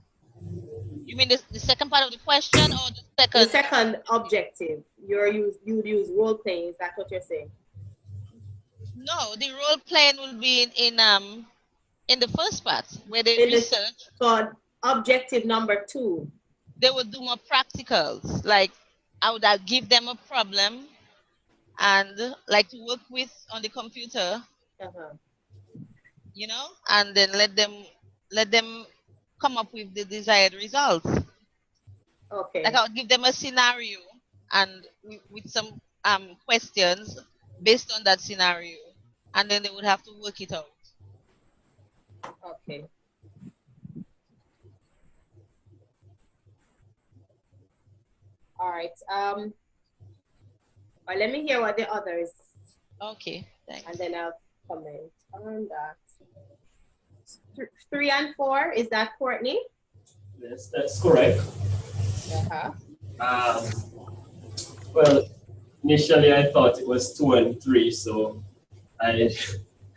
You mean the second part of the question or the second? The second objective. You use role playing. Is that what you're saying? No, the role playing will be in the first part where they research. So objective number 2. They would do more practicals. Like I would give them a problem and like to work with on the computer. You know, and then let them come up with the desired results. Okay. Like I would give them a scenario and with some questions based on that scenario, and then they would have to work it out. Okay. All right. Well, let me hear what the others. Okay. Thanks. And then I'll comment on that. 3 and 4, is that Courtney? Yes, that's correct. Well, initially I thought it was 2 and 3, so I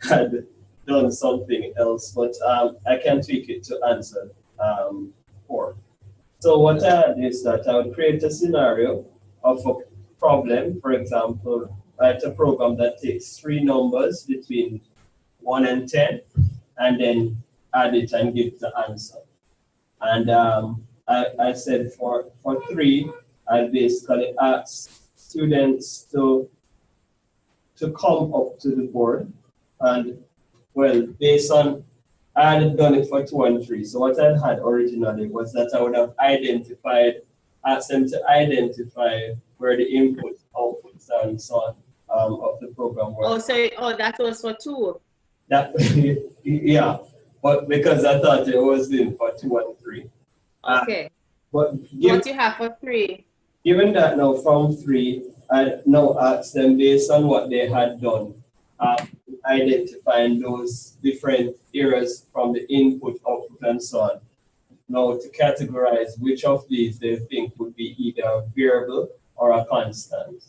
had done something else, but I can tweak it to answer 4. So what I had is that I would create a scenario of a problem. For example, write a program that takes 3 numbers between 1 and 10, and then add it and give the answer. And I said for 3, I basically asked students to come up to the board, and well, based on, I had done it for 2 and 3. So what I had originally was that I would have asked them to identify where the inputs, outputs, and so on of the program were. That was for 2. That yeah, but because I thought it was in for 2 and 3. Okay. But what you have for 3? Given that now from 3, I now asked them based on what they had done, identifying those different areas from the input, output, and so on. Now to categorize which of these they think would be either a variable or a constant.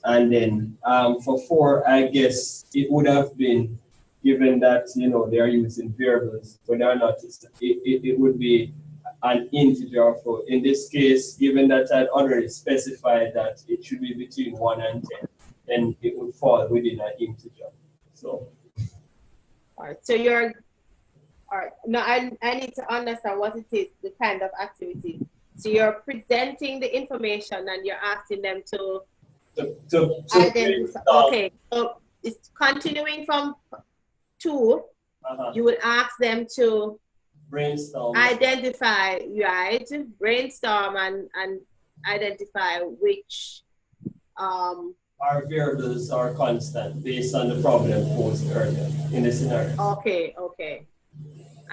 And then for 4, I guess it would have been, given that they are using variables, whether or not it would be an integer. For in this case, given that I'd already specified that it should be between 1 and 10, then it would fall within an integer. So. All right. So you're. All right. Now I need to understand what it is, the kind of activity. So you're presenting the information and you're asking them to identify. Okay. So it's continuing from 2. You would ask them to brainstorm, identify, right? Brainstorm and identify which our variables are constant based on the problem posed earlier in the scenario. Okay, okay.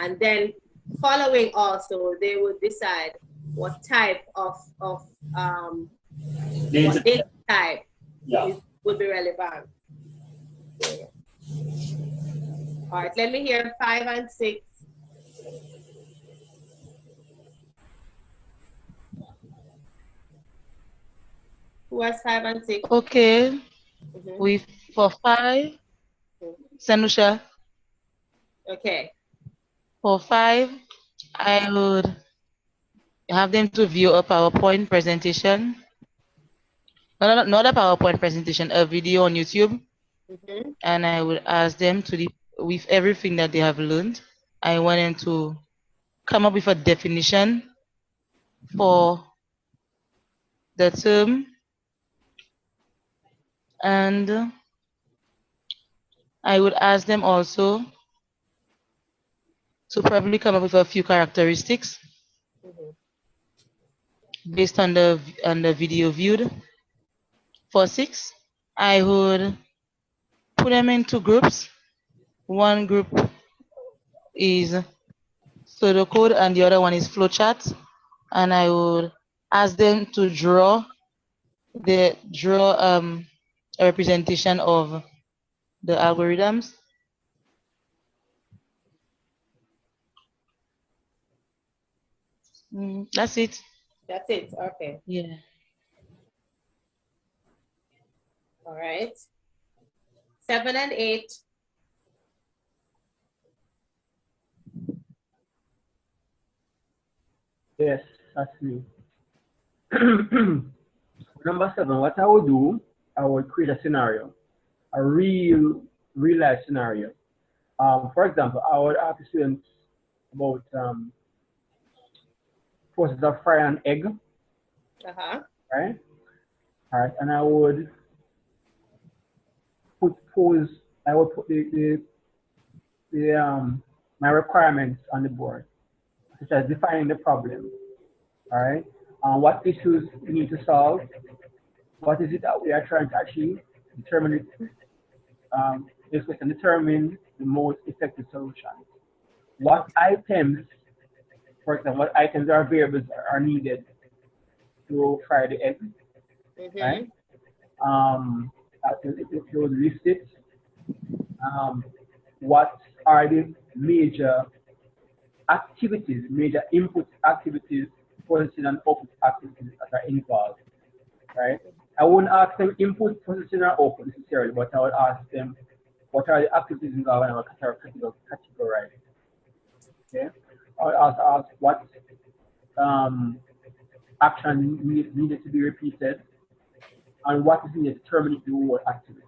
And then following also, they would decide what type of data type would be relevant. Yeah. All right, let me hear 5 and 6. Who has 5 and 6? Okay. For 5, Sanusha. Okay. For 5, I would have them to view a PowerPoint presentation. Not a PowerPoint presentation, a video on YouTube. And I would ask them with everything that they have learned, I want them to come up with a definition for the term, and I would ask them also to probably come up with a few characteristics based on the video viewed. For 6, I would put them into groups. One group is pseudocode and the other one is flowchart, and I would ask them to draw a representation of the algorithms. That's it. That's it. Okay. Yeah. All right. 7 and 8. Yes, that's me. Number 7, what I would do, I would create a scenario, a real life scenario. For example, I would ask students about process of frying an egg. Right? All right, and I would put my requirements on the board, such as defining the problem. All right, what issues we need to solve, what is it that we are trying to achieve, determine the most effective solution. What items, for example, what items or variables are needed to fry the egg, right? It would list it. What are the major activities, major input activities, processing and output activities that are involved, right? I wouldn't ask them input, processing, or output necessarily, but I would ask them what are the activities involved and I would categorize. Okay? I would also ask what action needed to be repeated and what is needed to terminate the whole activity.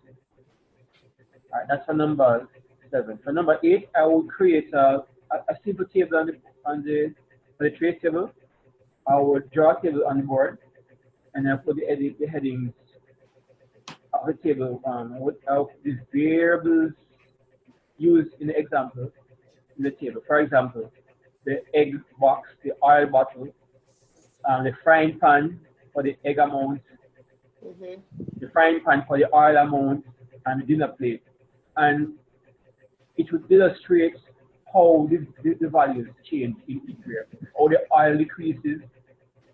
All right, that's for number 7. For number 8, I will create a simple table on the trace table. I would draw a table on the board and then put the headings of the table with these variables used in the example in the table. For example, the egg box, the oil bottle, the frying pan for the egg amount, the frying pan for the oil amount, and the dinner plate. And it would illustrate how the values change in each variable. How the oil decreases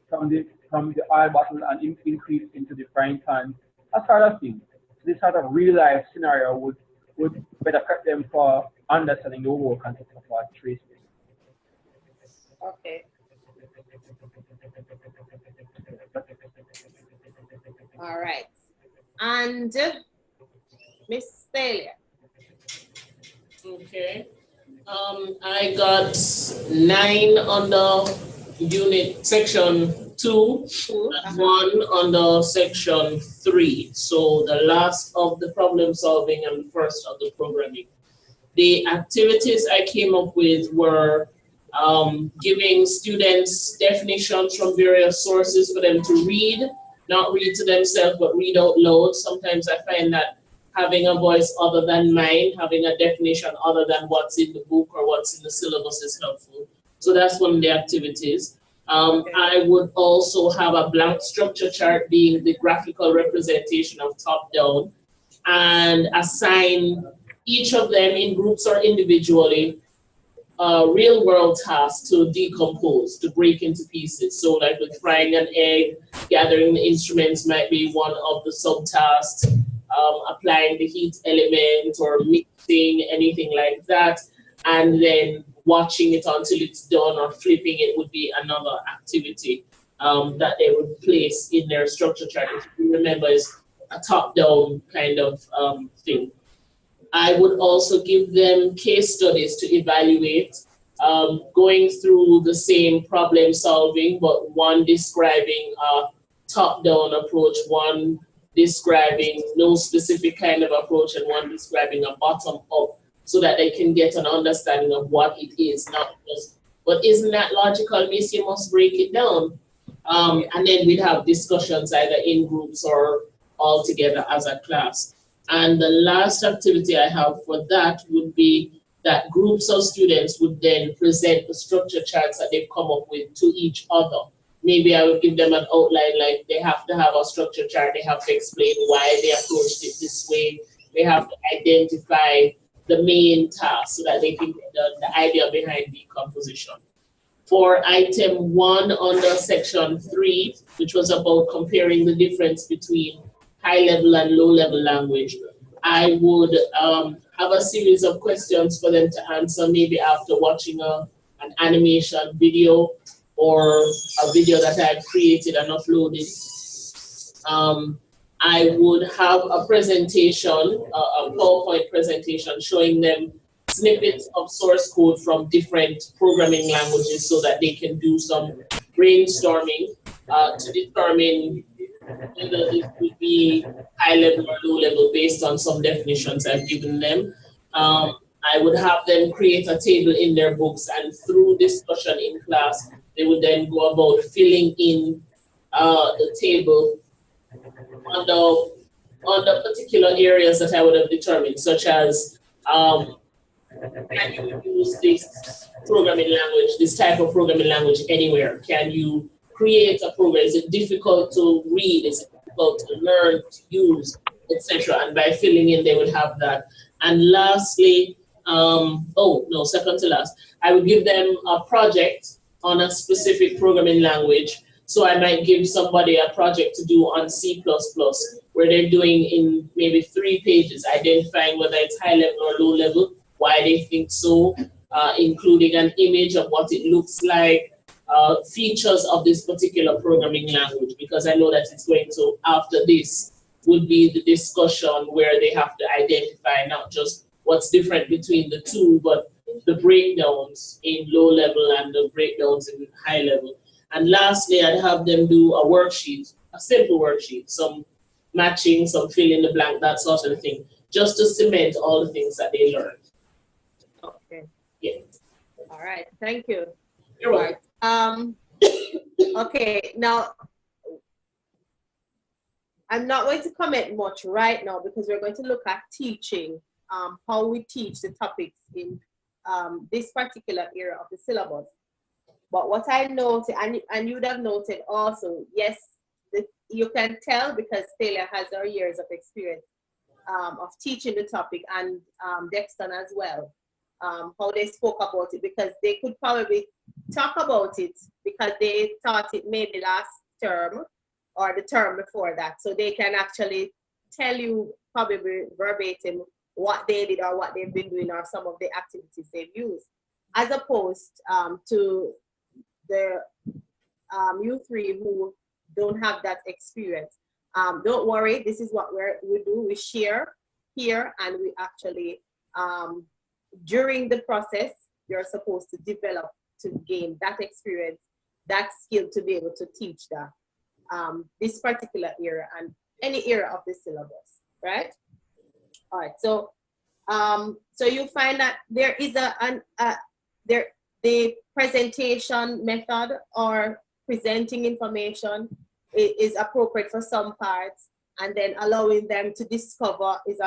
from the oil bottle and increase into the frying pan, a sort of thing. This sort of real life scenario would better prep them for understanding the whole concept of our trade space. Okay. All right. And Miss Thalia. Okay. I got 9 on the unit section 2 and 1 on the section 3. So the last of the problem solving and the first of the programming. The activities I came up with were giving students definitions from various sources for them to read, not read to themselves, but read out loud. Sometimes I find that having a voice other than mine, having a definition other than what's in the book or what's in the syllabus is helpful. So that's one of the activities. I would also have a blank structure chart being the graphical representation of top down, and assign each of them in groups or individually real world tasks to decompose, to break into pieces. So like with frying an egg, gathering the instruments might be one of the subtasks, applying the heat element or mixing, anything like that, and then watching it until it's done or flipping it would be another activity that they would place in their structure chart. If you remember, it's a top-down kind of thing. I would also give them case studies to evaluate, going through the same problem solving, but one describing a top-down approach, one describing no specific kind of approach, and one describing a bottom-up, so that they can get an understanding of what it is, not just, but isn't that logical, Miss? You must break it down. And then we'd have discussions either in groups or all together as a class. And the last activity I have for that would be that groups of students would then present the structure charts that they've come up with to each other. Maybe I would give them an outline, like they have to have a structure chart, they have to explain why they approached it this way, they have to identify the main task so that they can get the idea behind decomposition. For item 1 under section 3, which was about comparing the difference between high-level and low-level language, I would have a series of questions for them to answer, maybe after watching an animation video or a video that I've created and uploaded. I would have a presentation, a PowerPoint presentation, showing them snippets of source code from different programming languages so that they can do some brainstorming to determine whether this would be high level or low level based on some definitions I've given them. I would have them create a table in their books, and through discussion in class, they would then go about filling in the table on the particular areas that I would have determined, such as can you use this programming language, this type of programming language anywhere? Can you create a program? Is it difficult to read? Is it difficult to learn, to use, etc.? And by filling in, they would have that. And lastly, second to last, I would give them a project on a specific programming language. So I might give somebody a project to do on C++, where they're doing in maybe 3 pages, identifying whether it's high level or low level, why they think so, including an image of what it looks like, features of this particular programming language, because I know that it's going to, after this, would be the discussion where they have to identify not just what's different between the two, but the breakdowns in low level and the breakdowns in high level. And lastly, I'd have them do a worksheet, a simple worksheet, some matching, some fill in the blank, that sort of thing, just to cement all the things that they learned. Okay. Yeah. All right. Thank you. You're welcome. Okay. Now, I'm not going to comment much right now because we're going to look at teaching, how we teach the topics in this particular area of the syllabus. But what I noted, and you'd have noted also, yes, you can tell because Taylor has her years of experience of teaching the topic, and Dexton as well, how they spoke about it, because they could probably talk about it because they taught it maybe last term or the term before that. So they can actually tell you probably verbatim what they did or what they've been doing or some of the activities they've used, as opposed to the U3 who don't have that experience. Don't worry, this is what we do. We share here, and we actually, during the process, you're supposed to develop to gain that experience, that skill to be able to teach that this particular area and any area of the syllabus, right? All right, so so you find that there is the presentation method or presenting information is appropriate for some parts, and then allowing them to discover is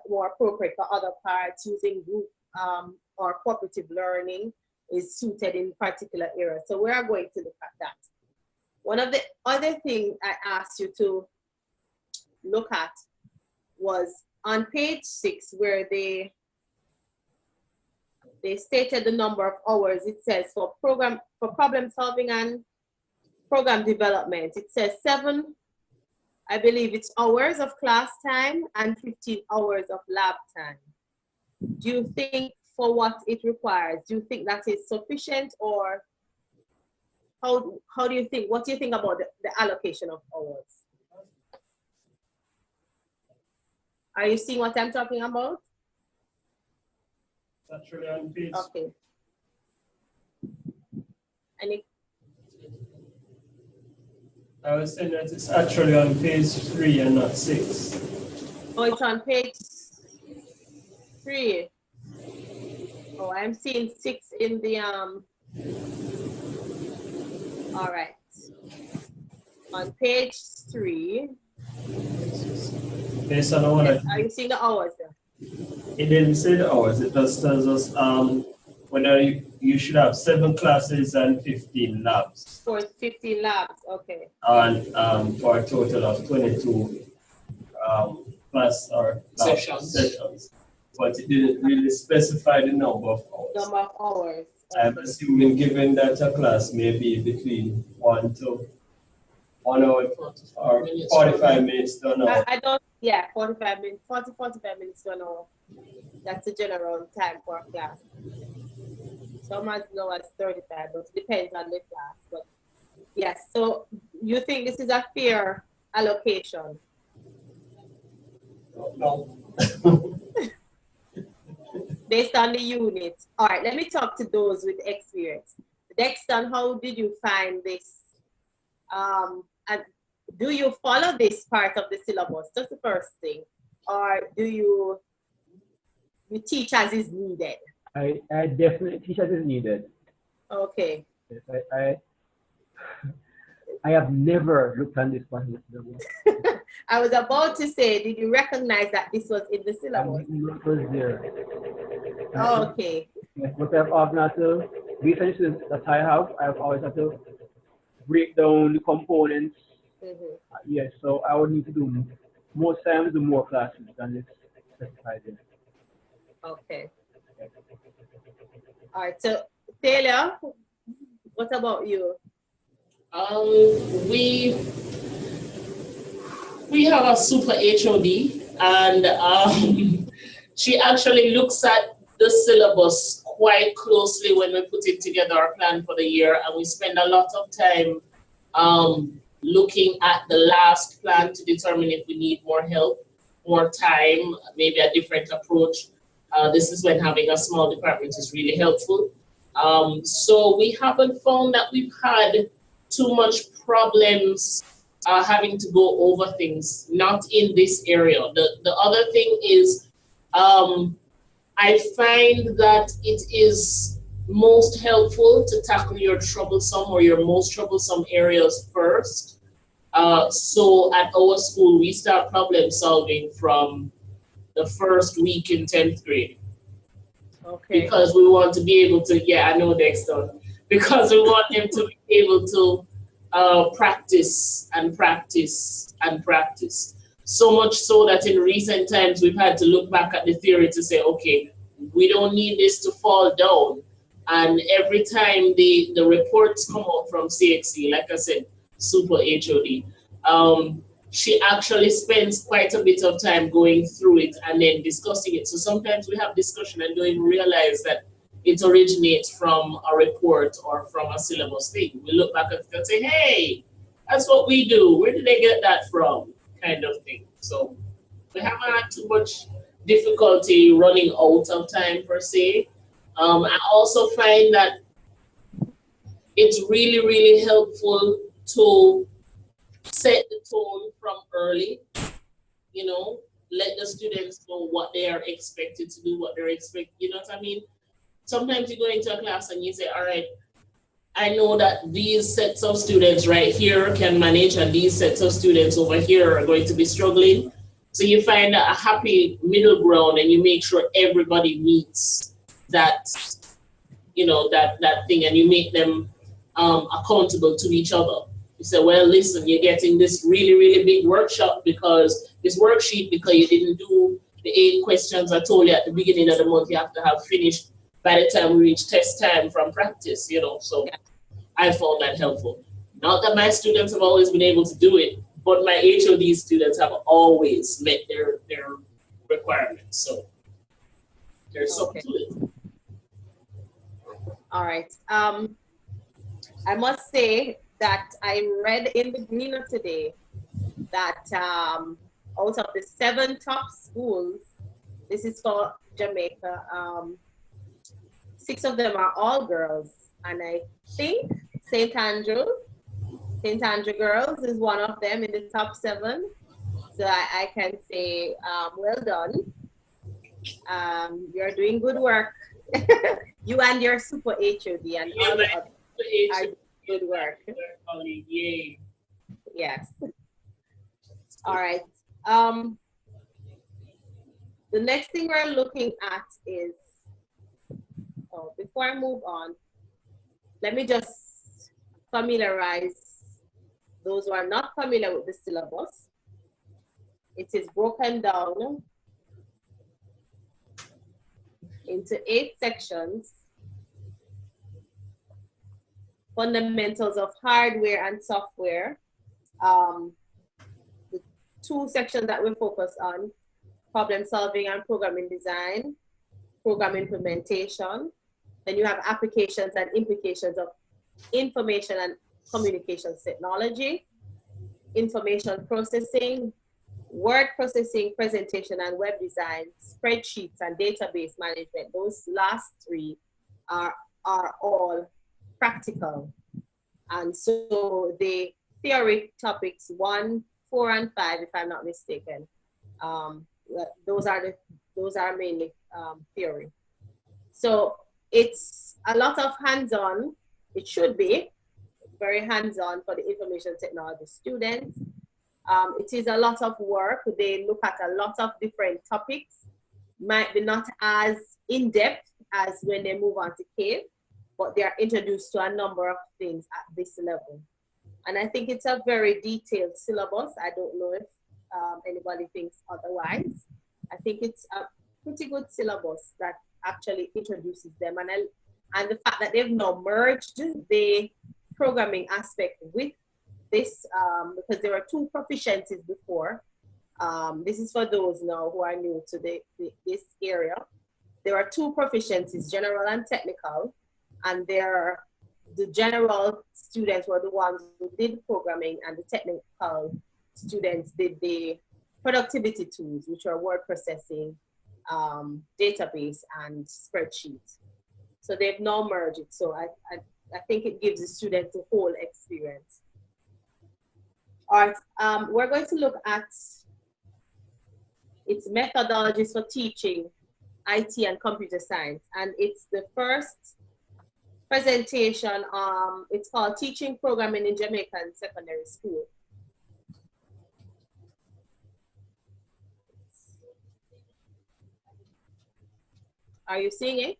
more appropriate for other parts. Using group or cooperative learning is suited in particular areas. So we are going to look at that. One of the other things I asked you to look at was on page 6, where they stated the number of hours. It says for problem solving and program development, it says 7, I believe it's hours of class time and 15 hours of lab time. Do you think for what it requires, do you think that is sufficient, or how do you think, what do you think about the allocation of hours? Are you seeing what I'm talking about? That's really on page. Okay. I was saying that it's actually on page 3 and not 6. Oh, it's on page 3. Oh, I'm seeing 6 in the all right. On page 3. Based on what Are you seeing the hours there? it didn't say the hours, it just tells us whether you should have 7 classes and 15 labs. For 15 labs, okay. And for a total of 22 class or sessions. But it didn't really specify the number of hours. Number of hours. I'm assuming, given that a class may be between 1 to 1 hour or 45 minutes to an hour. I don't, yeah, 45 minutes, 45 minutes to an hour. That's the general time for a class. Some as low as 35, but it depends on the class. But yes, so you think this is a fair allocation? No. Based on the units. All right, let me talk to those with experience. Dexton, how did you find this? And do you follow this part of the syllabus? That's the first thing. Or do you teach as is needed? I definitely teach as is needed. Okay. Yes, I have never looked at this part of the syllabus. I was about to say, did you recognize that this was in the syllabus? It was there. Oh, okay. Yes, but I've often had to, based on the students that I've always had to break down the components. Mm-hmm. Yes, so I would need to do most times do more classes than this specified there. Okay. All right, so Taylor, what about you? We have a super HOD, and she actually looks at the syllabus quite closely when we put it together, our plan for the year, and we spend a lot of time looking at the last plan to determine if we need more help, more time, maybe a different approach. This is when having a small department is really helpful. So we haven't found that we've had too much problems having to go over things, not in this area. The other thing is, I find that it is most helpful to tackle your troublesome or your most troublesome areas first. So at our school, we start problem solving from the first week in 10th grade. Okay. Because we want to be able to, yeah, I know Dexter, because we want them to be able to practice and practice and practice. So much so that in recent times, we've had to look back at the theory to say, okay, we don't need this to fall down. And every time the reports come out from CXC, like I said, super HOD, she actually spends quite a bit of time going through it and then discussing it. So sometimes we have discussion and don't even realize that it originates from a report or from a syllabus thing. We look back at it and say, hey, that's what we do. Where did they get that from? Kind of thing. So we haven't had too much difficulty running out of time per se. I also find that it's really, really helpful to set the tone from early, you know, let the students know what they are expected to do, what they're expected, you know what I mean? Sometimes you go into a class and you say, all right, I know that these sets of students right here can manage and these sets of students over here are going to be struggling. So you find a happy middle ground and you make sure everybody meets that, you know, that thing, and you make them accountable to each other. You say, well, listen, you're getting this really, really big workshop because this worksheet, because you didn't do the 8 questions I told you at the beginning of the month, you have to have finished by the time we reach test time from practice, you know. So I found that helpful. Not that my students have always been able to do it, but my HOD students have always met their requirements. So there's something to it. All right. I must say that I read in the Gleaner today that out of the 7 top schools, this is for Jamaica, 6 of them are all girls. And I think St. Andrew Girls is one of them in the top 7. So I can say, well done. You're doing good work. You and your super HOD and all the others are doing good work. Yay. Yes. All right. The next thing we're looking at is, before I move on, let me just familiarize those who are not familiar with the syllabus. It is broken down into 8 sections. Fundamentals of hardware and software. The 2 sections that we focus on, problem solving and programming design, program implementation. Then you have applications and implications of information and communications technology, information processing, word processing, presentation and web design, spreadsheets and database management. Those last 3 are all practical. And so the theory topics 1, 4, and 5, if I'm not mistaken, those are mainly theory. So it's a lot of hands-on. It should be very hands-on for the information technology students. It is a lot of work. They look at a lot of different topics. Might be not as in-depth as when they move on to CAVE, but they are introduced to a number of things at this level. And I think it's a very detailed syllabus. I don't know if anybody thinks otherwise. I think it's a pretty good syllabus that actually introduces them. And the fact that they've now merged the programming aspect with this, because there were 2 proficiencies before. This is for those now who are new to this area. There are 2 proficiencies, general and technical, and the general students were the ones who did programming, and the technical students did the productivity tools, which are word processing, database, and spreadsheets. So they've now merged it. So I think it gives the students a whole experience. All right, we're going to look at its methodologies for teaching IT and computer science. And it's the first presentation. It's called Teaching Programming in Jamaican Secondary School. Are you seeing it?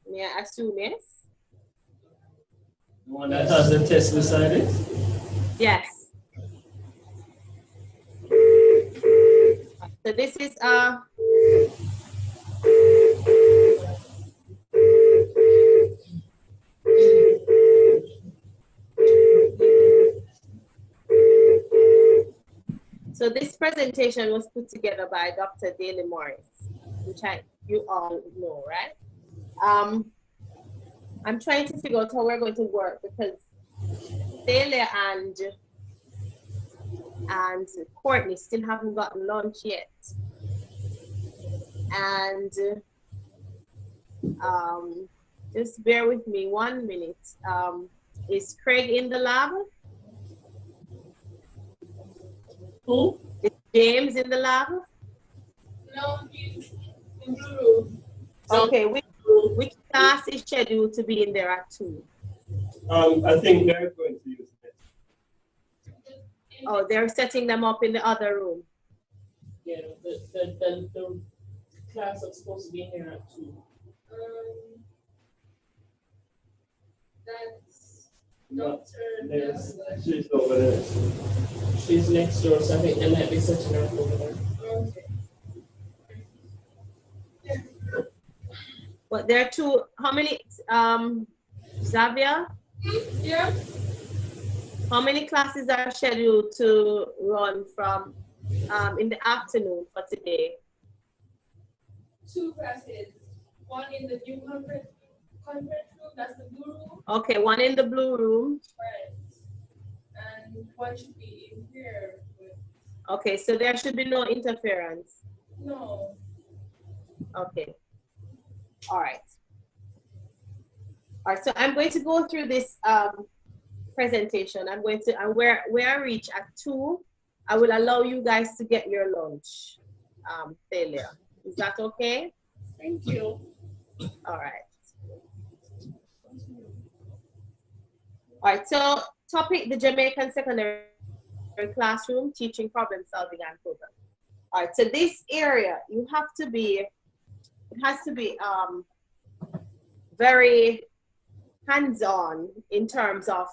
May I assume yes? The one that has the test beside it? Yes. So this is So this presentation was put together by Dr. Daley Morris, which you all know, right? I'm trying to figure out how we're going to work because Daley and Courtney still haven't gotten lunch yet. And just bear with me 1 minute. Is Craig in the lab? Who? Is James in the lab? No, he's in the room. Okay, which class is scheduled to be in there at 2? I think they're going to use it. Oh, they're setting them up in the other room. Yeah, the class that's supposed to be in here at 2. That's There's, she's over there. she's next door, so I think they might be setting her up over there. Okay. But there are 2, how many, Xavier? Yeah. How many classes are scheduled to run from in the afternoon for today? 2 classes. One in the new conference room, that's the blue room. Okay, one in the blue room. Right. And one should be in here. Okay, so there should be no interference. No. Okay. All right. All right, so I'm going to go through this presentation. I'm going to, and where I reach at 2, I will allow you guys to get your lunch, Thalia. Is that okay? Thank you. All right. All right, so topic, the Jamaican Secondary Classroom, Teaching, Problem Solving, and Program. All right, so this area, you have to be, it has to be very hands-on in terms of,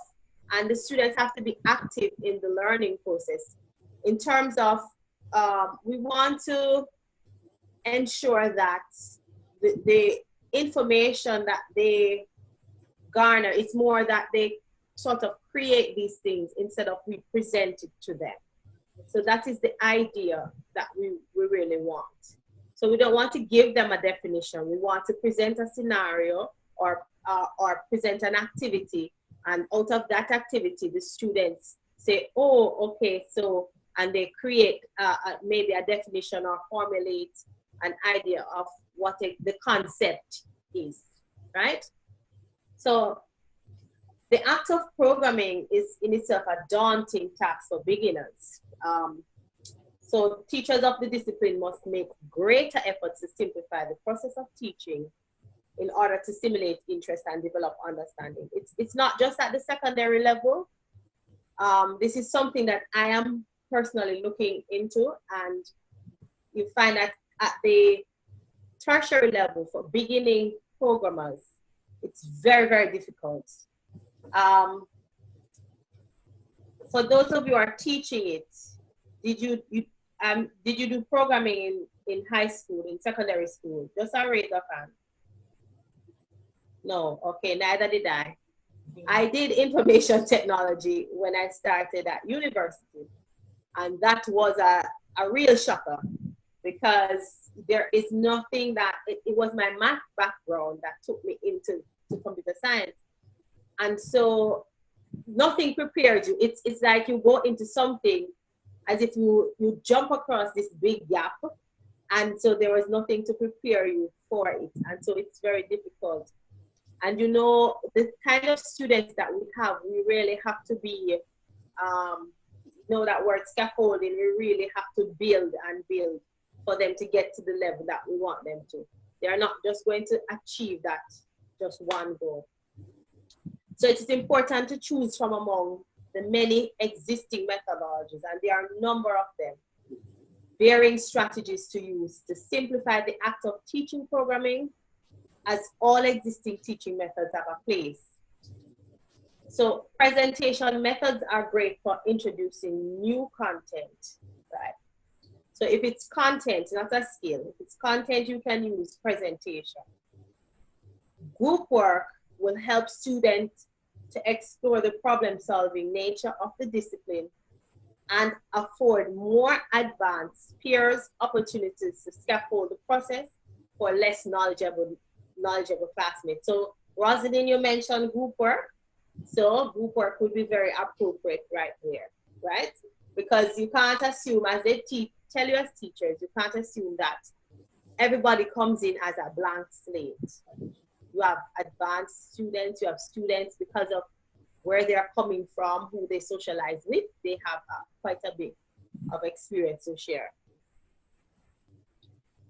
and the students have to be active in the learning process. In terms of, we want to ensure that the information that they garner is more that they sort of create these things instead of we present it to them. So that is the idea that we really want. So we don't want to give them a definition. We want to present a scenario or present an activity, and out of that activity, the students say, oh, okay, so, and they create maybe a definition or formulate an idea of what the concept is, right? So the act of programming is in itself a daunting task for beginners. So teachers of the discipline must make greater efforts to simplify the process of teaching in order to stimulate interest and develop understanding. It's not just at the secondary level. This is something that I am personally looking into, and you find that at the tertiary level for beginning programmers, it's very, very difficult. For those of you who are teaching it, did you do programming in high school, in secondary school? Just a raise of hand. No, okay, neither did I. I did information technology when I started at university, and that was a real shocker, because there is nothing that, it was my math background that took me into computer science. And so nothing prepared you. It's like you go into something as if you jump across this big gap, and so there was nothing to prepare you for it. And so it's very difficult. And you know, the kind of students that we have, we really have to be, you know that word scaffolding, we really have to build and build for them to get to the level that we want them to. They are not just going to achieve that just one goal. So it is important to choose from among the many existing methodologies, and there are a number of them, varying strategies to use to simplify the act of teaching programming, as all existing teaching methods have a place. So presentation methods are great for introducing new content, right? So if it's content, not a skill, if it's content, you can use presentation. Group work will help students to explore the problem-solving nature of the discipline and afford more advanced peers opportunities to scaffold the process for less knowledgeable classmates. So Rosalind, you mentioned group work. So group work would be very appropriate right there, right? Because you can't assume, as they tell you as teachers, you can't assume that everybody comes in as a blank slate. You have advanced students, you have students because of where they're coming from, who they socialize with, they have quite a bit of experience to share.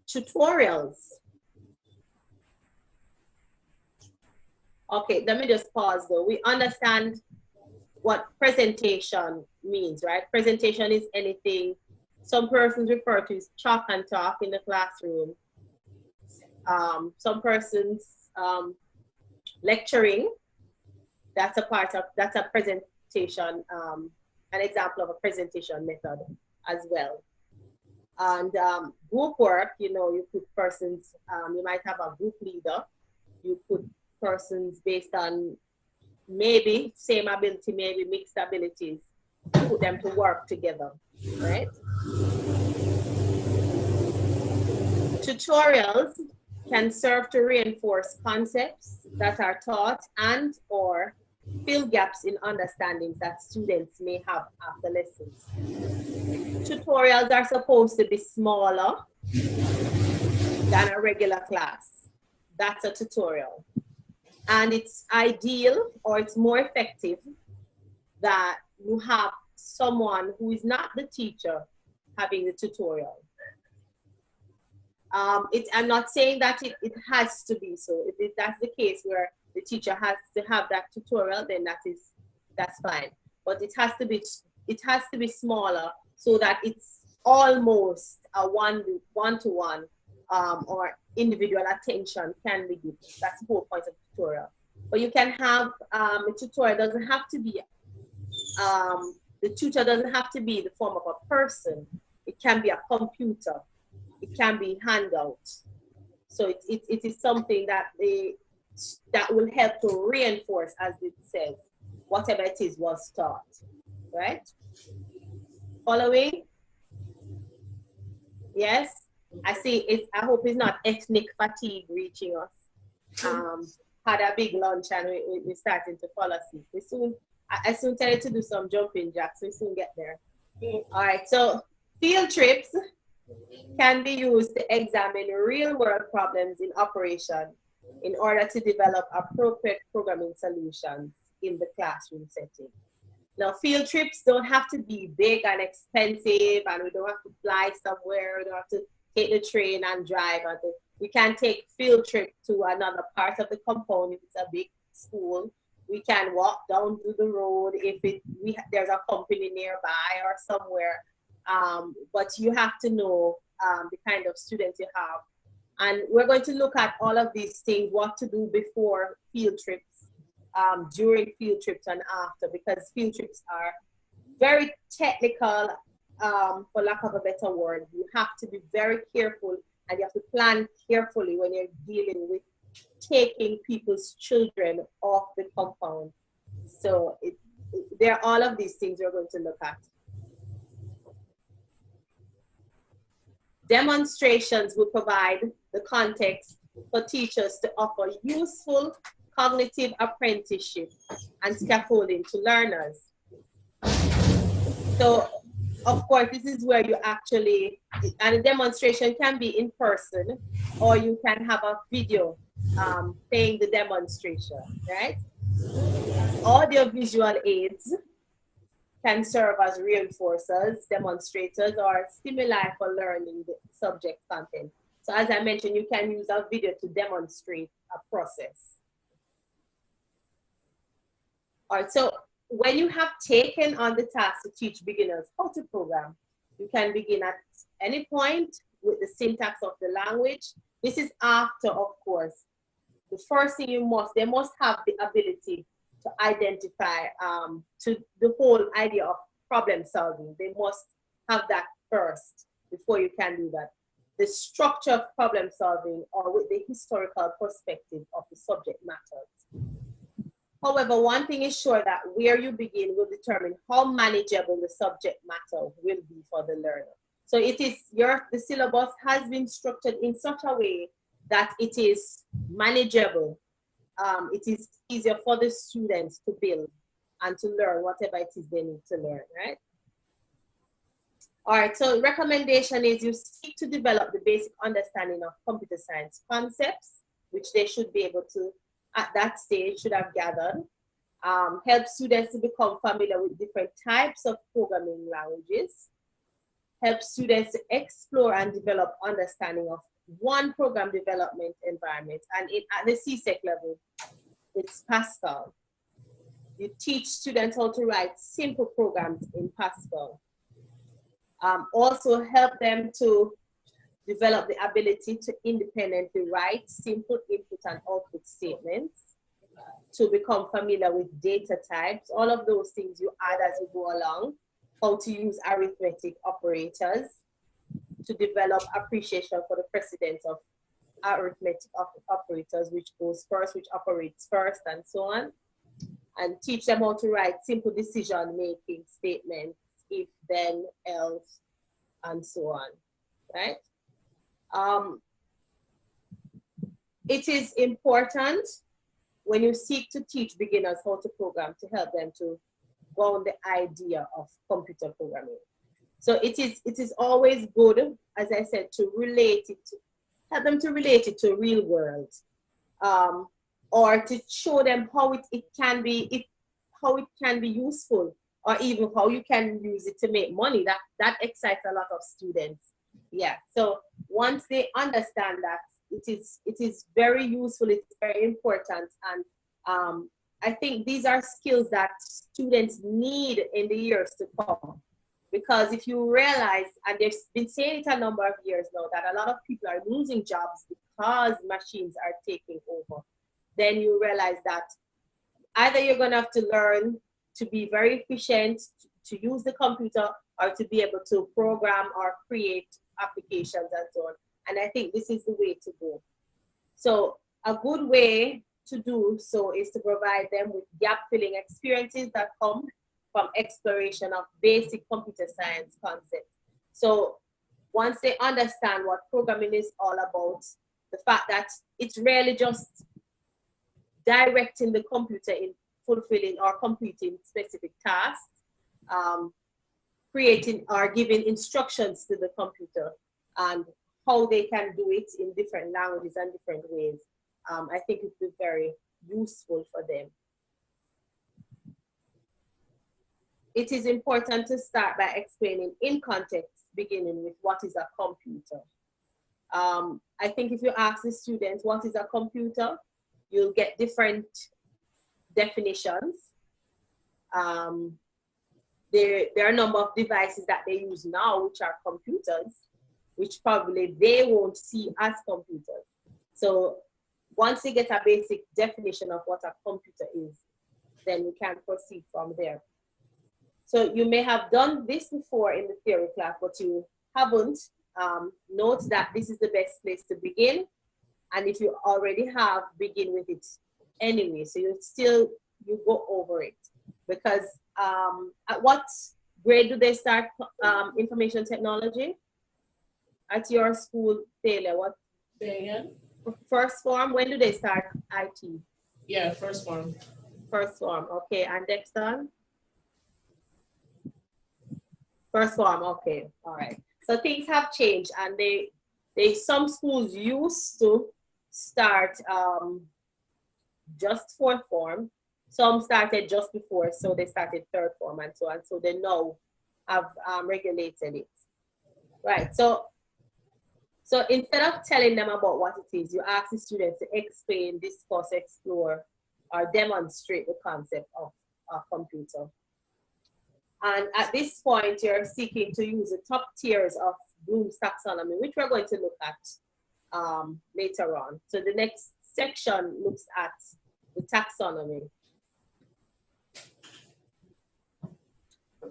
Tutorials. Okay, let me just pause though. We understand what presentation means, right? Presentation is anything some persons refer to as chalk and talk in the classroom. Some persons lecturing, that's a presentation, an example of a presentation method as well. And group work, you know, you put persons, you might have a group leader, you put persons based on maybe same ability, maybe mixed abilities, put them to work together, right? Tutorials can serve to reinforce concepts that are taught and or fill gaps in understandings that students may have after lessons. Tutorials are supposed to be smaller than a regular class. That's a tutorial. And it's ideal, or it's more effective, that you have someone who is not the teacher having the tutorial. I'm not saying that it has to be so. If that's the case where the teacher has to have that tutorial, then that's fine. But it has to be smaller so that it's almost a one-to-one or individual attention can be given. That's the whole point of tutorial. But you can have a tutorial doesn't have to be the tutor doesn't have to be the form of a person. It can be a computer. It can be handout. So it is something that that will help to reinforce, as it says, whatever it is was taught, right? Following? Yes? I see, I hope it's not ethnic fatigue reaching us. Had a big lunch and we're starting to fall asleep. I soon tell you to do some jumping jacks, we soon get there. All right, so field trips can be used to examine real-world problems in operation in order to develop appropriate programming solutions in the classroom setting. Now, field trips don't have to be big and expensive, and we don't have to fly somewhere, we don't have to take the train and drive. We can take field trip to another part of the compound if it's a big school. We can walk down to the road if there's a company nearby or somewhere. But you have to know the kind of students you have. And we're going to look at all of these things, what to do before field trips, during field trips and after, because field trips are very technical, for lack of a better word. You have to be very careful and you have to plan carefully when you're dealing with taking people's children off the compound. So there are all of these things we're going to look at. Demonstrations will provide the context for teachers to offer useful cognitive apprenticeship and scaffolding to learners. So, of course, this is where you actually, and a demonstration can be in person, or you can have a video playing the demonstration, right? Audio-visual aids can serve as reinforcers, demonstrators, or stimuli for learning the subject content. So as I mentioned, you can use a video to demonstrate a process. All right, so when you have taken on the task to teach beginners how to program, you can begin at any point with the syntax of the language. This is after, of course, the first thing they must have the ability to identify to the whole idea of problem solving. They must have that first before you can do that. The structure of problem solving, or with the historical perspective of the subject matters. However, one thing is sure, that where you begin will determine how manageable the subject matter will be for the learner. So it is the syllabus has been structured in such a way that it is manageable. It is easier for the students to build and to learn whatever it is they need to learn, right? All right, so recommendation is you seek to develop the basic understanding of computer science concepts, which they should be able to, at that stage, should have gathered. Help students to become familiar with different types of programming languages. Help students to explore and develop understanding of one program development environment. And at the CSEC level, it's Pascal. You teach students how to write simple programs in Pascal. Also help them to develop the ability to independently write simple input and output statements, to become familiar with data types, all of those things you add as you go along, how to use arithmetic operators, to develop appreciation for the precedence of arithmetic operators, which goes first, which operates first, and so on, and teach them how to write simple decision-making statements, if, then, else, and so on, right? It is important when you seek to teach beginners how to program to help them to go on the idea of computer programming. So it is always good, as I said, to relate it, help them to relate it to real world, or to show them how it can be useful, or even how you can use it to make money. That excites a lot of students. Yeah, so once they understand that, it is very useful, it's very important, and I think these are skills that students need in the years to come. Because if you realize, and they've been saying it a number of years now, that a lot of people are losing jobs because machines are taking over, then you realize that either you're going to have to learn to be very efficient, to use the computer, or to be able to program or create applications and so on. And I think this is the way to go. So a good way to do so is to provide them with gap-filling experiences that come from exploration of basic computer science concepts. So once they understand what programming is all about, the fact that it's really just directing the computer in fulfilling or completing specific tasks, creating or giving instructions to the computer, and how they can do it in different languages and different ways. I think it would be very useful for them. It is important to start by explaining in context, beginning with what is a computer. I think if you ask the students what is a computer, you'll get different definitions. There are a number of devices that they use now, which are computers, which probably they won't see as computers. So once they get a basic definition of what a computer is, then we can proceed from there. So you may have done this before in the theory class, but you haven't. Note that this is the best place to begin. And if you already have, begin with it anyway. So you go over it. Because at what grade do they start information technology? At your school, Taylor, what? Again? First form, when do they start IT? Yeah, first form. First form, okay. And Dexter? First form, okay, all right. So things have changed, and some schools used to start just fourth form. Some started just before, so they started third form and so on. So they now have regulated it. Right, so instead of telling them about what it is, you ask the students to explain, discuss, explore, or demonstrate the concept of a computer. And at this point, you're seeking to use the top tiers of Bloom's taxonomy, which we're going to look at later on. So the next section looks at the taxonomy.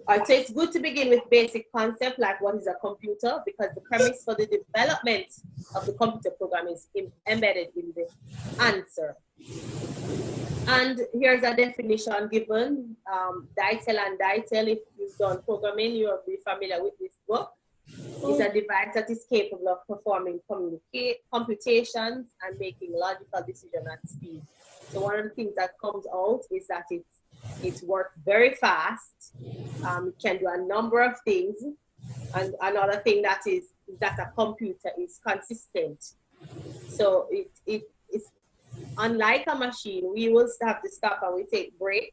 All right, so it's good to begin with basic concept like what is a computer, because the premise for the development of the computer program is embedded in the answer. And here's a definition given. DITEL and DITEL, if you've done programming, you'll be familiar with this book. It's a device that is capable of performing computations and making logical decisions at speed. So one of the things that comes out is that it works very fast. It can do a number of things. And another thing that is that a computer is consistent. So it's unlike a machine, we will have to stop and we take break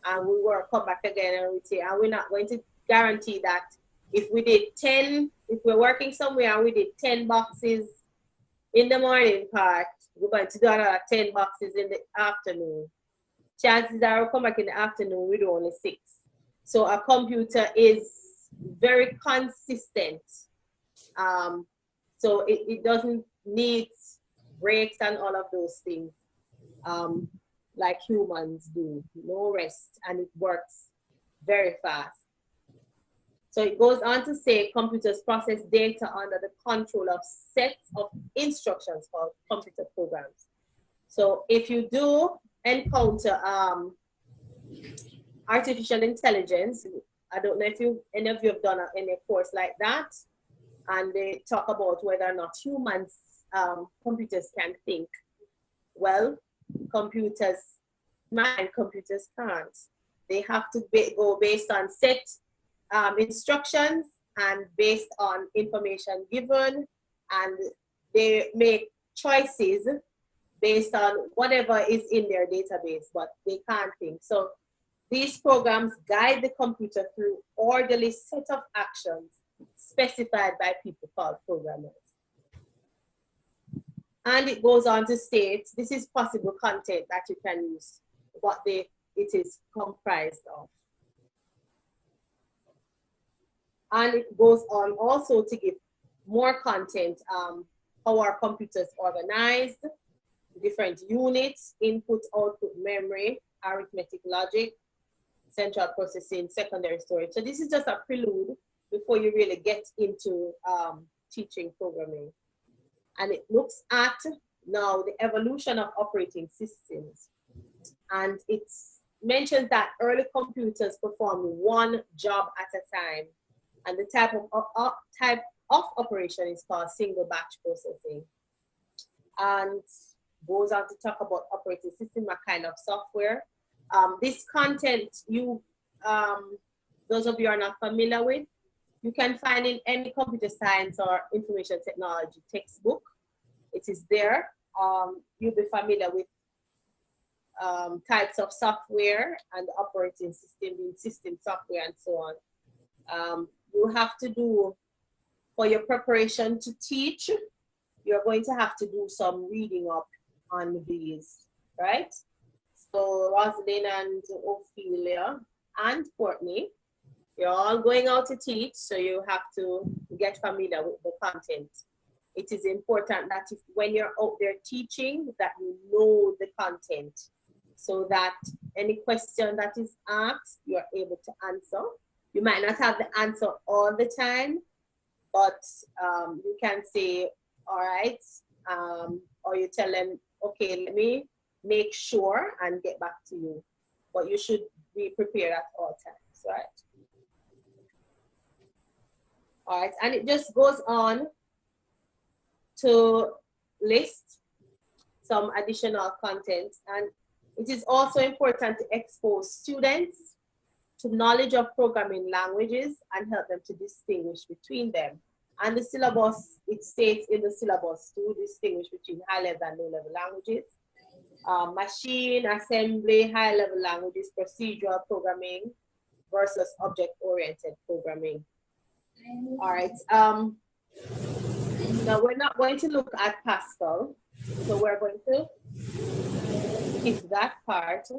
and we will come back again and we say, and we're not going to guarantee that if we did 10, if we're working somewhere and we did 10 boxes in the morning part, we're going to do another 10 boxes in the afternoon. Chances are we'll come back in the afternoon, we do only 6. So a computer is very consistent. So it doesn't need breaks and all of those things like humans do. No rest, and it works very fast. So it goes on to say computers process data under the control of sets of instructions called computer programs. So if you do encounter artificial intelligence, I don't know if any of you have done any course like that, and they talk about whether or not humans, computers can think. Well, computers can't. They have to go based on set instructions and based on information given, and they make choices based on whatever is in their database, but they can't think. So these programs guide the computer through orderly set of actions specified by people called programmers. And it goes on to state, this is possible content that you can use, what it is comprised of. And it goes on also to give more content, how our computers organized, different units, input, output, memory, arithmetic logic, central processing, secondary storage. So this is just a prelude before you really get into teaching programming. And it looks at now the evolution of operating systems. And it mentions that early computers performed one job at a time. And the type of operation is called single batch processing. And goes on to talk about operating system, a kind of software. This content, those of you are not familiar with, you can find in any computer science or information technology textbook. It is there. You'll be familiar with types of software and operating system, system software, and so on. You have to do, for your preparation to teach, you're going to have to do some reading up on these, right? So Rosalind and Ophelia and Courtney, you're all going out to teach, so you have to get familiar with the content. It is important that when you're out there teaching, that you know the content, so that any question that is asked, you're able to answer. You might not have the answer all the time, but you can say, all right, or you tell them, okay, let me make sure and get back to you. But you should be prepared at all times, right? All right, and it just goes on to list some additional content. And it is also important to expose students to knowledge of programming languages and help them to distinguish between them. And the syllabus, it states in the syllabus to distinguish between high-level and low-level languages. Machine, assembly, high-level languages, procedural programming versus object-oriented programming. All right. Now we're not going to look at Pascal, so we're going to skip that part.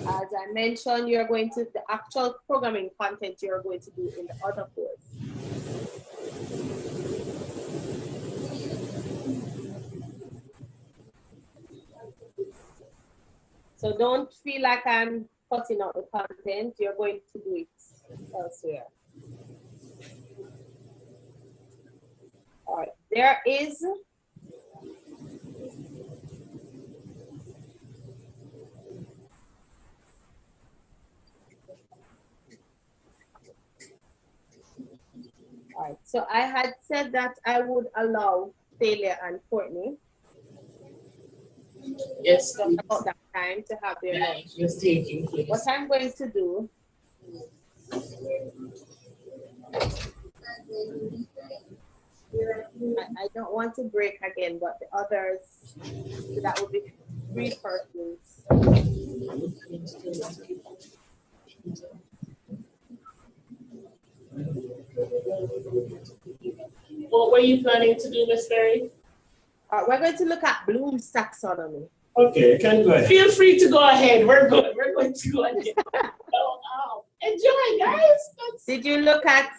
As I mentioned, you're going to, the actual programming content you're going to do in the other course. So don't feel like I'm cutting out the content. You're going to do it elsewhere. All right, there is right. So I had said that I would allow Celia and Courtney Yes, just please. about that time to have their lunch. Just taking place. What I'm going to do, I don't want to break again, but the others, so that would be 3 persons. What were you planning to do, Miss Berry? We're going to look at Bloom's taxonomy. Okay, you can go ahead. Feel free to go ahead. We're good. We're going to go ahead. Enjoy, guys. Did you look at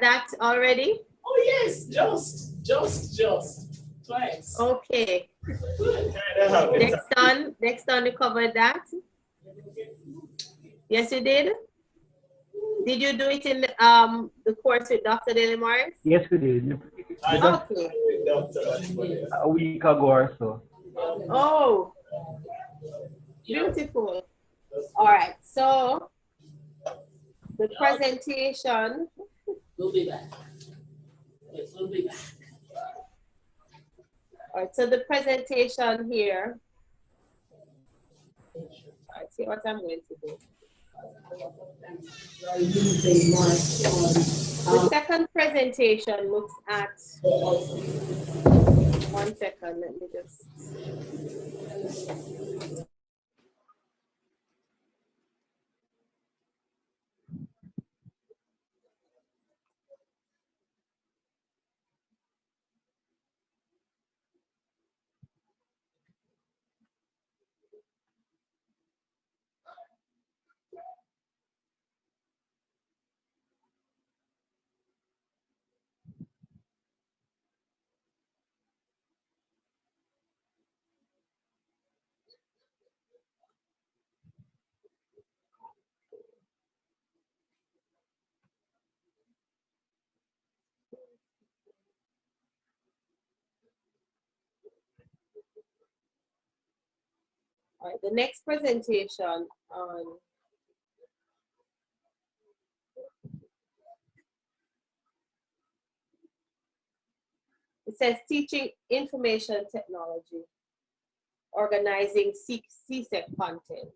that already? Oh yes, just twice. Okay. Good. Next on you covered that. Yes, you did. Did you do it in the course with Dr. Daly Morris? Yes, we did. Okay. A week ago or so. Oh, beautiful. All right. So the presentation. We'll be back. Yes, we'll be back. All right. So the presentation here. All right. See what I'm going to do. The second presentation looks at, 1 second, let me just. All right, the next presentation on it says teaching information technology, organizing CSEC content.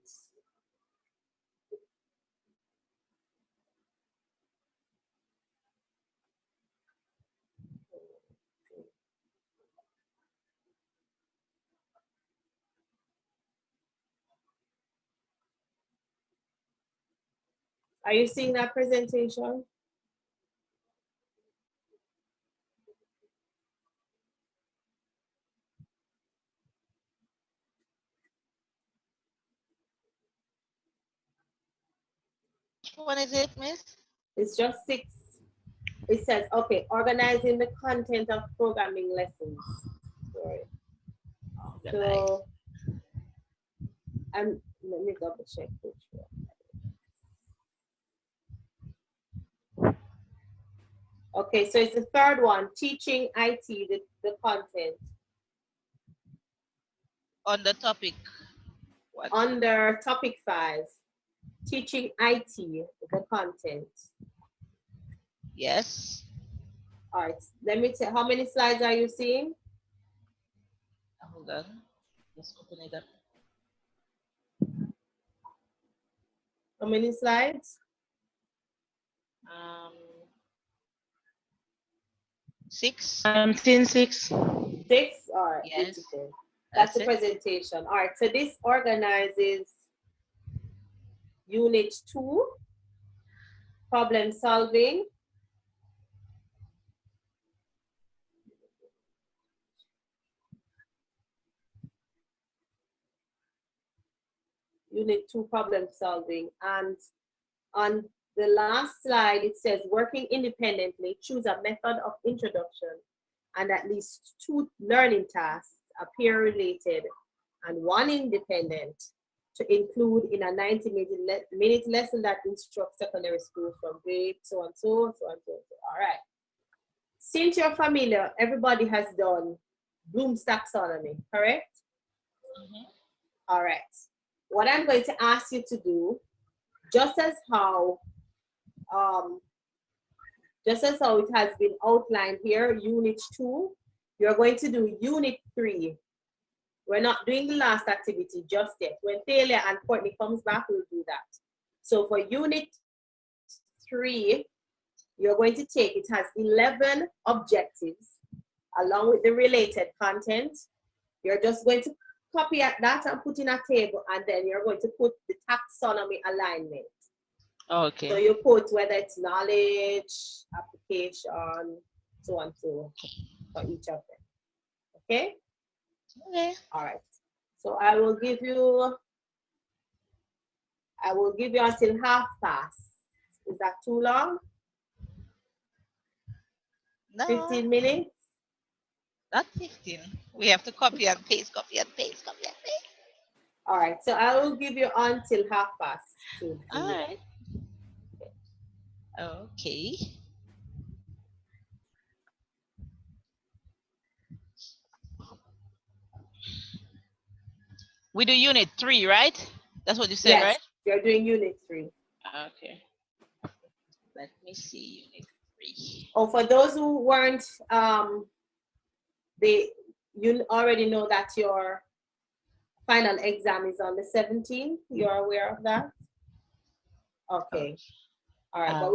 Are you seeing that presentation? Which one is it, Miss? It's just 6. It says, okay, organizing the content of programming lessons. Sorry. So, let me double check which one. Okay, so it's the third one, teaching IT, the content. On the topic. What? Under topic 5, teaching IT, the content. Yes. All right, let me tell, how many slides are you seeing? Hold on. Let's open it up. How many slides? 6. I'm seeing 6. 6? All right, Yes. beautiful. That's the it. presentation. All right, so this organizes Unit 2, problem solving. Unit 2, problem solving. And on the last slide, it says working independently, choose a method of introduction, and at least 2 learning tasks appear related and 1 independent to include in a 90-minute lesson that instructs secondary school from grade so and so, so and so. All right. Since you're familiar, everybody has done Bloom's taxonomy, correct? Mm-hmm. All right. What I'm going to ask you to do, just as how just as how it has been outlined here, Unit 2, you're going to do Unit 3. We're not doing the last activity just yet. When Thalia and Courtney comes back, we'll do that. So for Unit 3, you're going to take, it has 11 objectives along with the related content. You're just going to copy that and put in a table, and then you're going to put the taxonomy alignment. Okay. So you put whether it's knowledge, application, so on, so for each of them. Okay? Okay. All right. So I will give you until 1/2 Is that too long? No, 15 minutes? not 15. We have to copy and paste, copy and paste, copy and paste. All right. So I will give you until 2:30. All right. Okay. We do Unit 3, right? That's what you said, Yes, right? you're doing Unit 3. Okay. Let me see Unit 3. Oh, for those who weren't, you already know that your final exam is on the 17th. You're aware of that? Okay. All right, but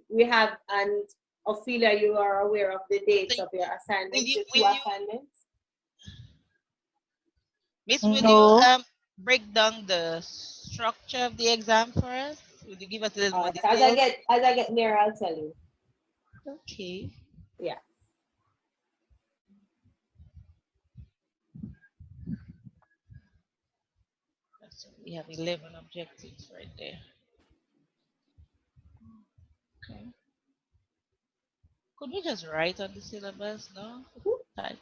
we have, and Ophelia, you are aware of the dates of your assignments, your two assignments? Miss, will No. you break down the structure of the exam for us? Would you give us a little more details? As I get nearer, I'll tell you. Okay. Yeah. So we have 11 objectives right there. Okay. Could we just write on the syllabus, no? Type.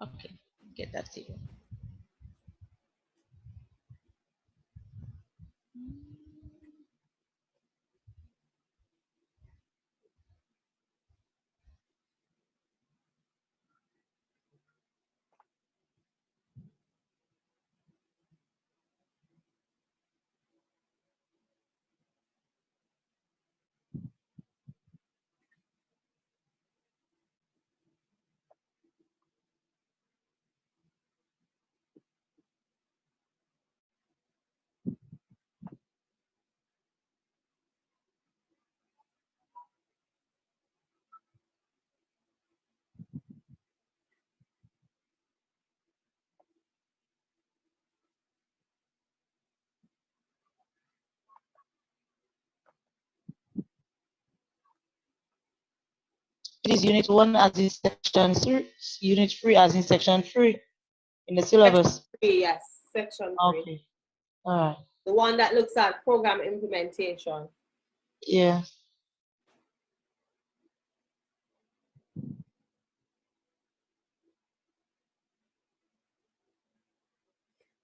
Okay, get that to you. It is Unit 1 as in Section 3, Unit 3 as in Section 3 in the syllabus. Section 3, yes, Section 3. Okay. All right. The one that looks at program implementation. Yeah.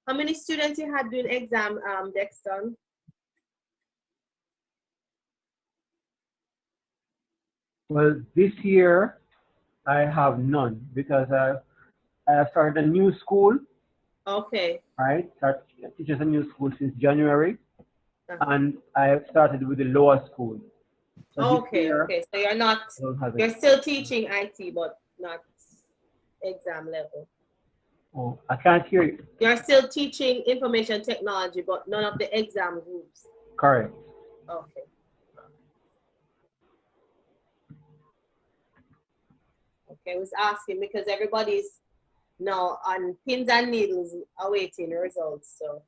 How many students you had doing exam, Dexter? Well, this year I have none because I started a new school. Okay. Right, start teaching a new school since January, Uh-huh. and I have started with the lower school. So Okay, okay. So you're still teaching IT, but not exam level. Oh, I can't hear you. You're still teaching information technology, but none of the exam groups. Correct. Okay. Okay, I was asking because everybody's now on pins and needles awaiting results. So.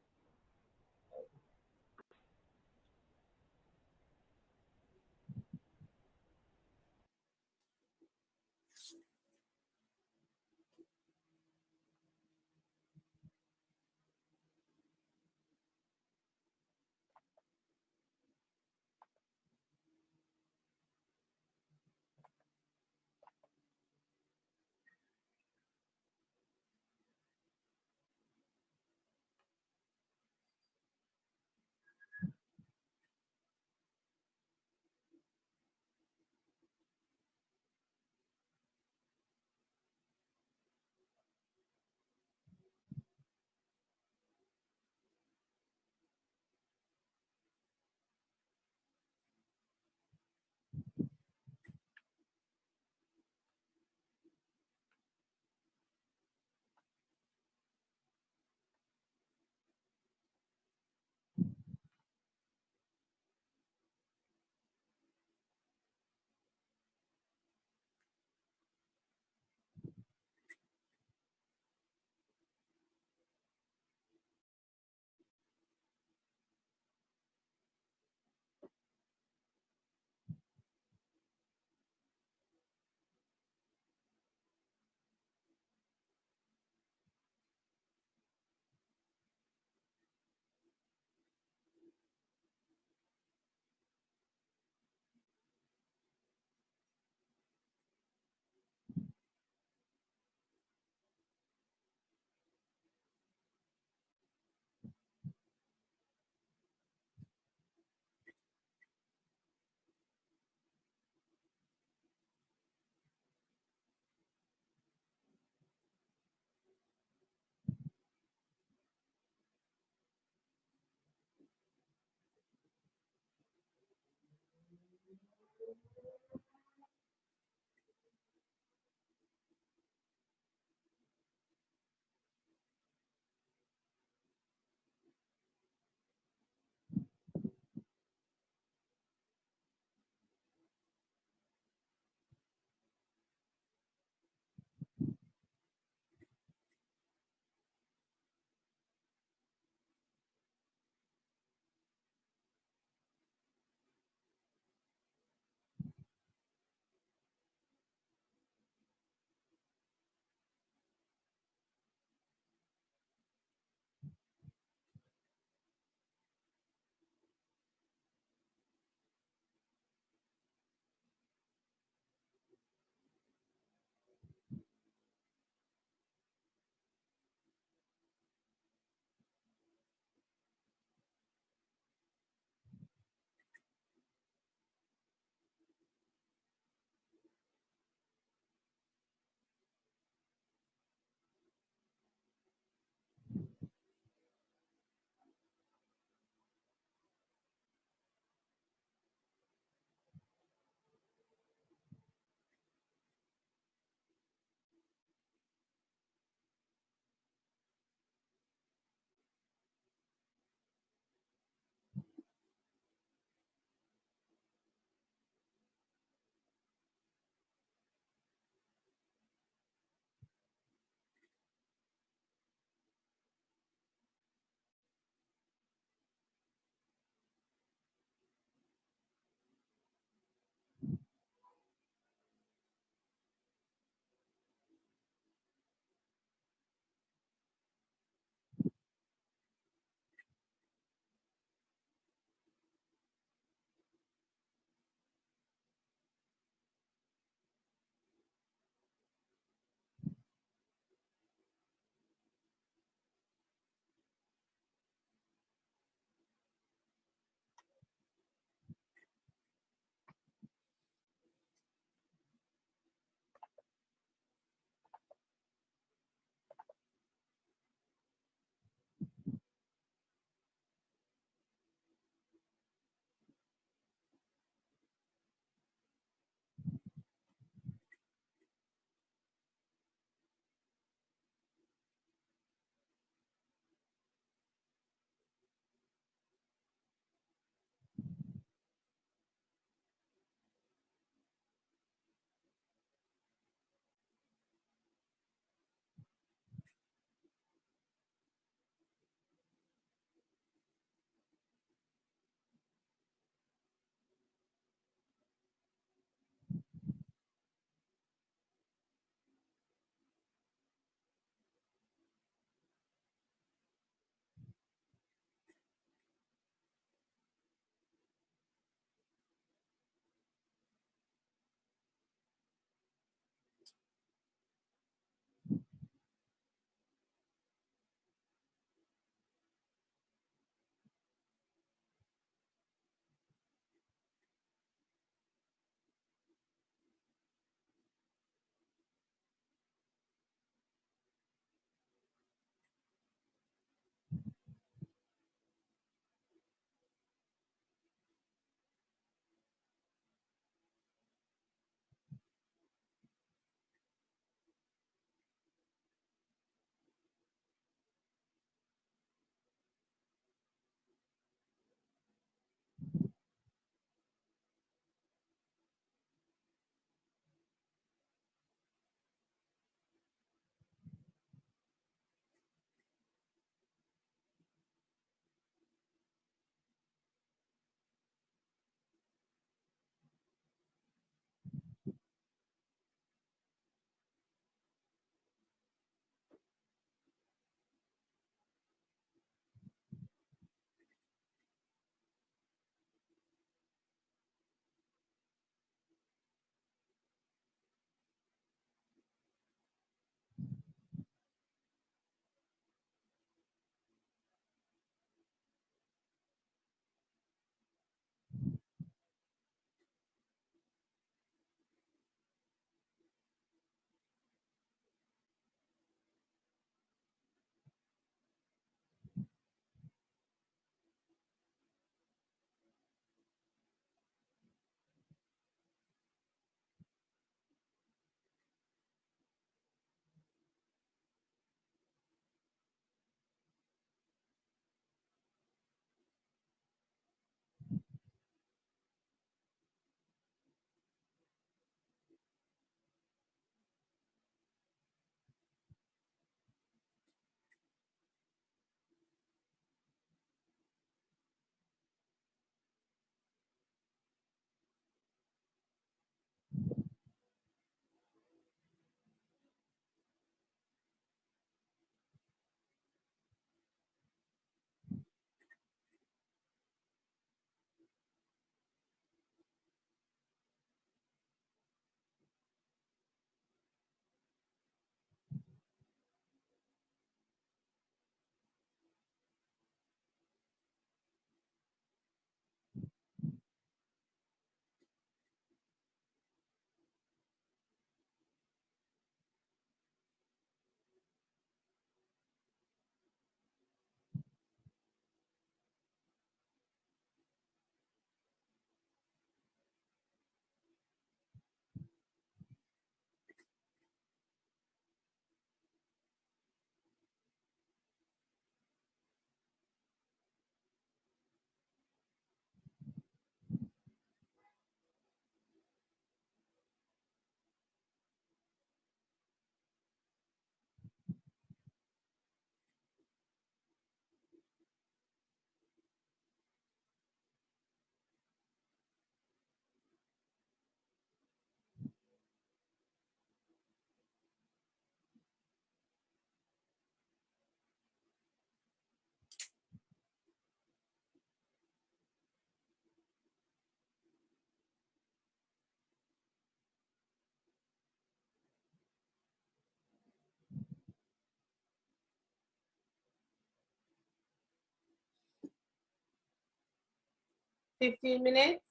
15 minutes?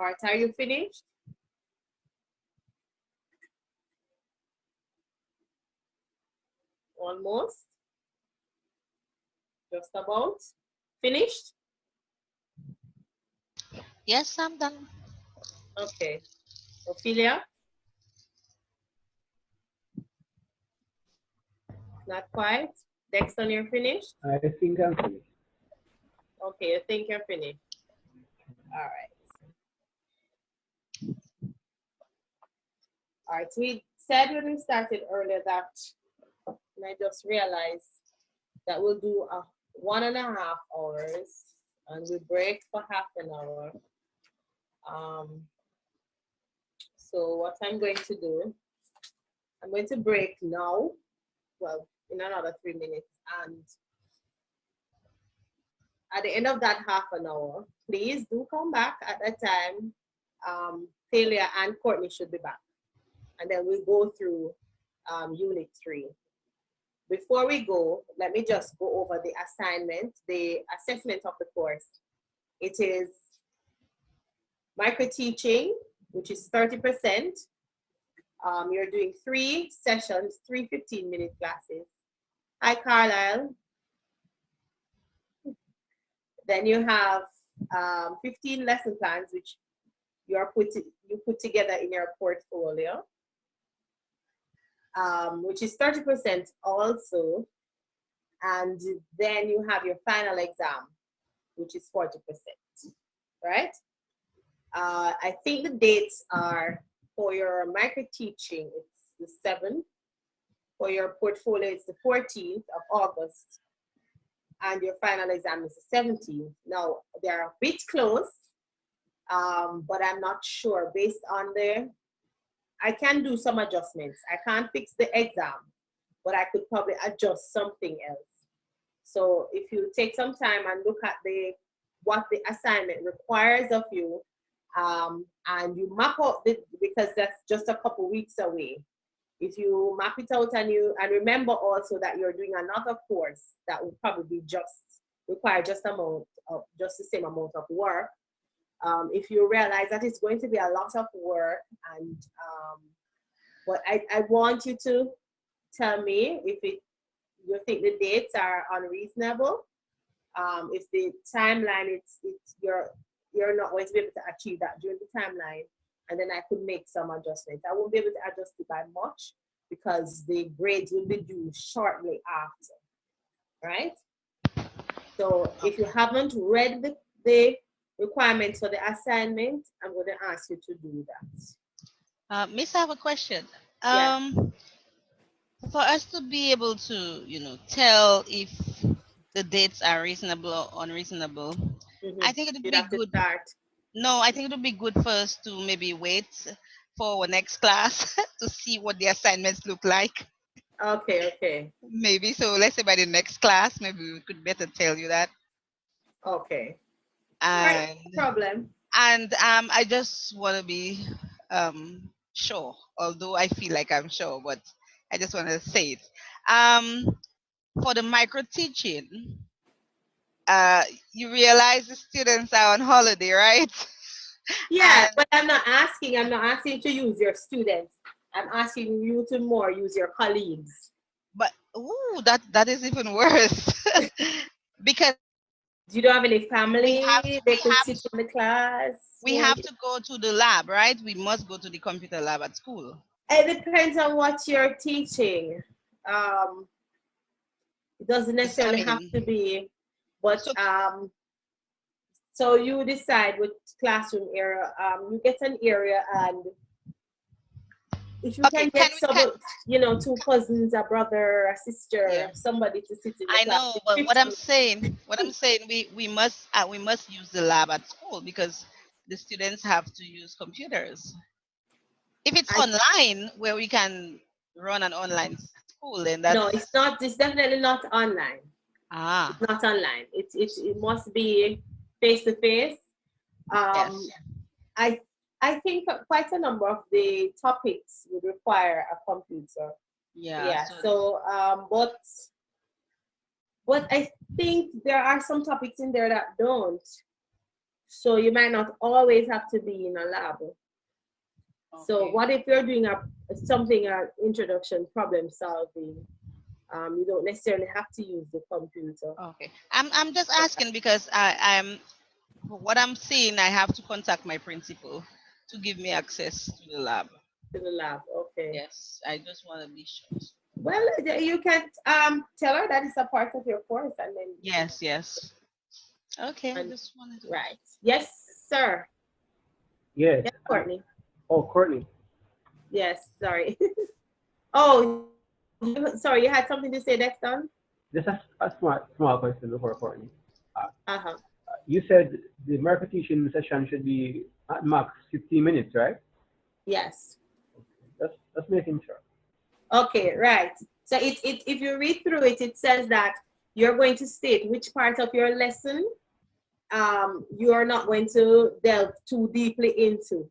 Art, are you finished? Almost. Just about. Finished? Yes, I'm done. Okay. Ophelia? Not quite. Dexter, you're finished? I think I'm finished. Okay, I think you're finished. All right. All right, we said when we started earlier that, and I just realized that we'll do 1.5 hours and we break for half an hour. So what I'm going to do, I'm going to break now, well, in another 3 minutes, and at the end of that half an hour, please do come back at that time. Thalia and Courtney should be back. And then we go through Unit 3. Before we go, let me just go over the assignment, the assessment of the course. It is micro-teaching, which is 30%. You're doing 3 sessions, 3 15-minute classes. Hi, Carlisle. Then you have 15 lesson plans, which you put together in your portfolio, which is 30% also. And then you have your final exam, which is 40%, right? I think the dates are for your micro teaching, it's the 7th. For your portfolio, it's the 14th of August. And your final exam is the 17th. Now, they're a bit close, but I'm not sure based on I can do some adjustments. I can't fix the exam, but I could probably adjust something else. So if you take some time and look at what the assignment requires of you, and you map out because that's just a couple weeks away. If you map it out and remember also that you're doing another course that will probably require just the same amount of work. If you realize that it's going to be a lot of work, and but I want you to tell me if you think the dates are unreasonable. If the timeline you're not going to be able to achieve that during the timeline, and then I could make some adjustments. I won't be able to adjust it by much because the grades will be due shortly after, right? So if you haven't read the requirements for the assignment, I'm going to ask you to do that. Miss, I have a question. Yeah. For us to be able to, tell if the dates are reasonable or unreasonable, I think it would be good. No, I think it would be good for us to maybe wait for our next class to see what the assignments look like. Okay. Maybe so. Let's say by the next class, maybe we could better tell you that. Okay. And no problem. And I just want to be sure, although I feel like I'm sure, but I just want to say it. For the micro teaching, you realize the students are on holiday, right? Yeah, but I'm not asking you to use your students. I'm asking you to more use your colleagues. But that is even worse. Because you don't have any family, they could sit in the class. We have to go to the lab, right? We must go to the computer lab at school. It depends on what you're teaching. It doesn't necessarily have to be, but so you decide which classroom area. You get an area, and if you can get two cousins, a brother, a sister, somebody to sit in the class. I know, but what I'm saying, we must use the lab at school because the students have to use computers. If it's online where we can run an online school, then that's... No, it's not. It's definitely not online. It's not online. It must be face to face. Yes. I think quite a number of the topics would require a computer. Yeah. So, but I think there are some topics in there that don't. So you might not always have to be in a lab. So Okay. what if you're doing something introduction problem solving? You don't necessarily have to use the computer. Okay. I'm just asking because what I'm seeing, I have to contact my principal to give me access to the lab. To the lab, okay. Yes, I just want to be sure. Well, you can tell her that it's a part of your course, and then Yes. Okay, I And- just wanted to. right. Yes, sir. Yes. Yes, Courtney. Oh, Courtney. Yes, sorry. Oh, sorry, you had something to say, Dexton? Just a small question before Courtney. Uh-huh. You said the market teaching session should be at max 15 minutes, right? Yes. That's making sure. Okay, right. So if you read through it, it says that you're going to state which part of your lesson you are not going to delve too deeply into,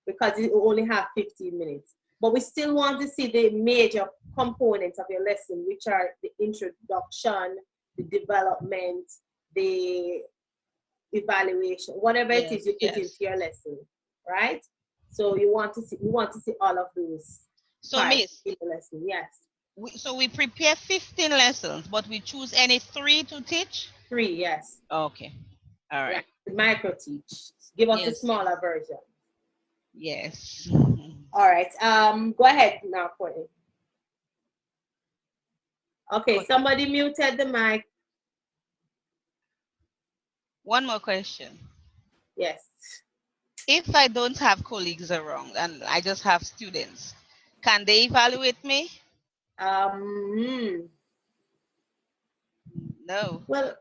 because you only have 15 minutes. But we still want to see the major components of your lesson, which are the introduction, the development, the evaluation, whatever it is you put into your lesson, right? So we want to see all of those So, parts Miss, in the lesson. Yes. we prepare 15 lessons, but we choose any 3 to teach? 3, yes. Okay. All right. Micro teach. Give us the Yes, smaller version. Yes. All right. Go ahead now, Courtney. Okay, somebody muted the mic. One more question. Yes. If I don't have colleagues around and I just have students, can they evaluate me? No. Well,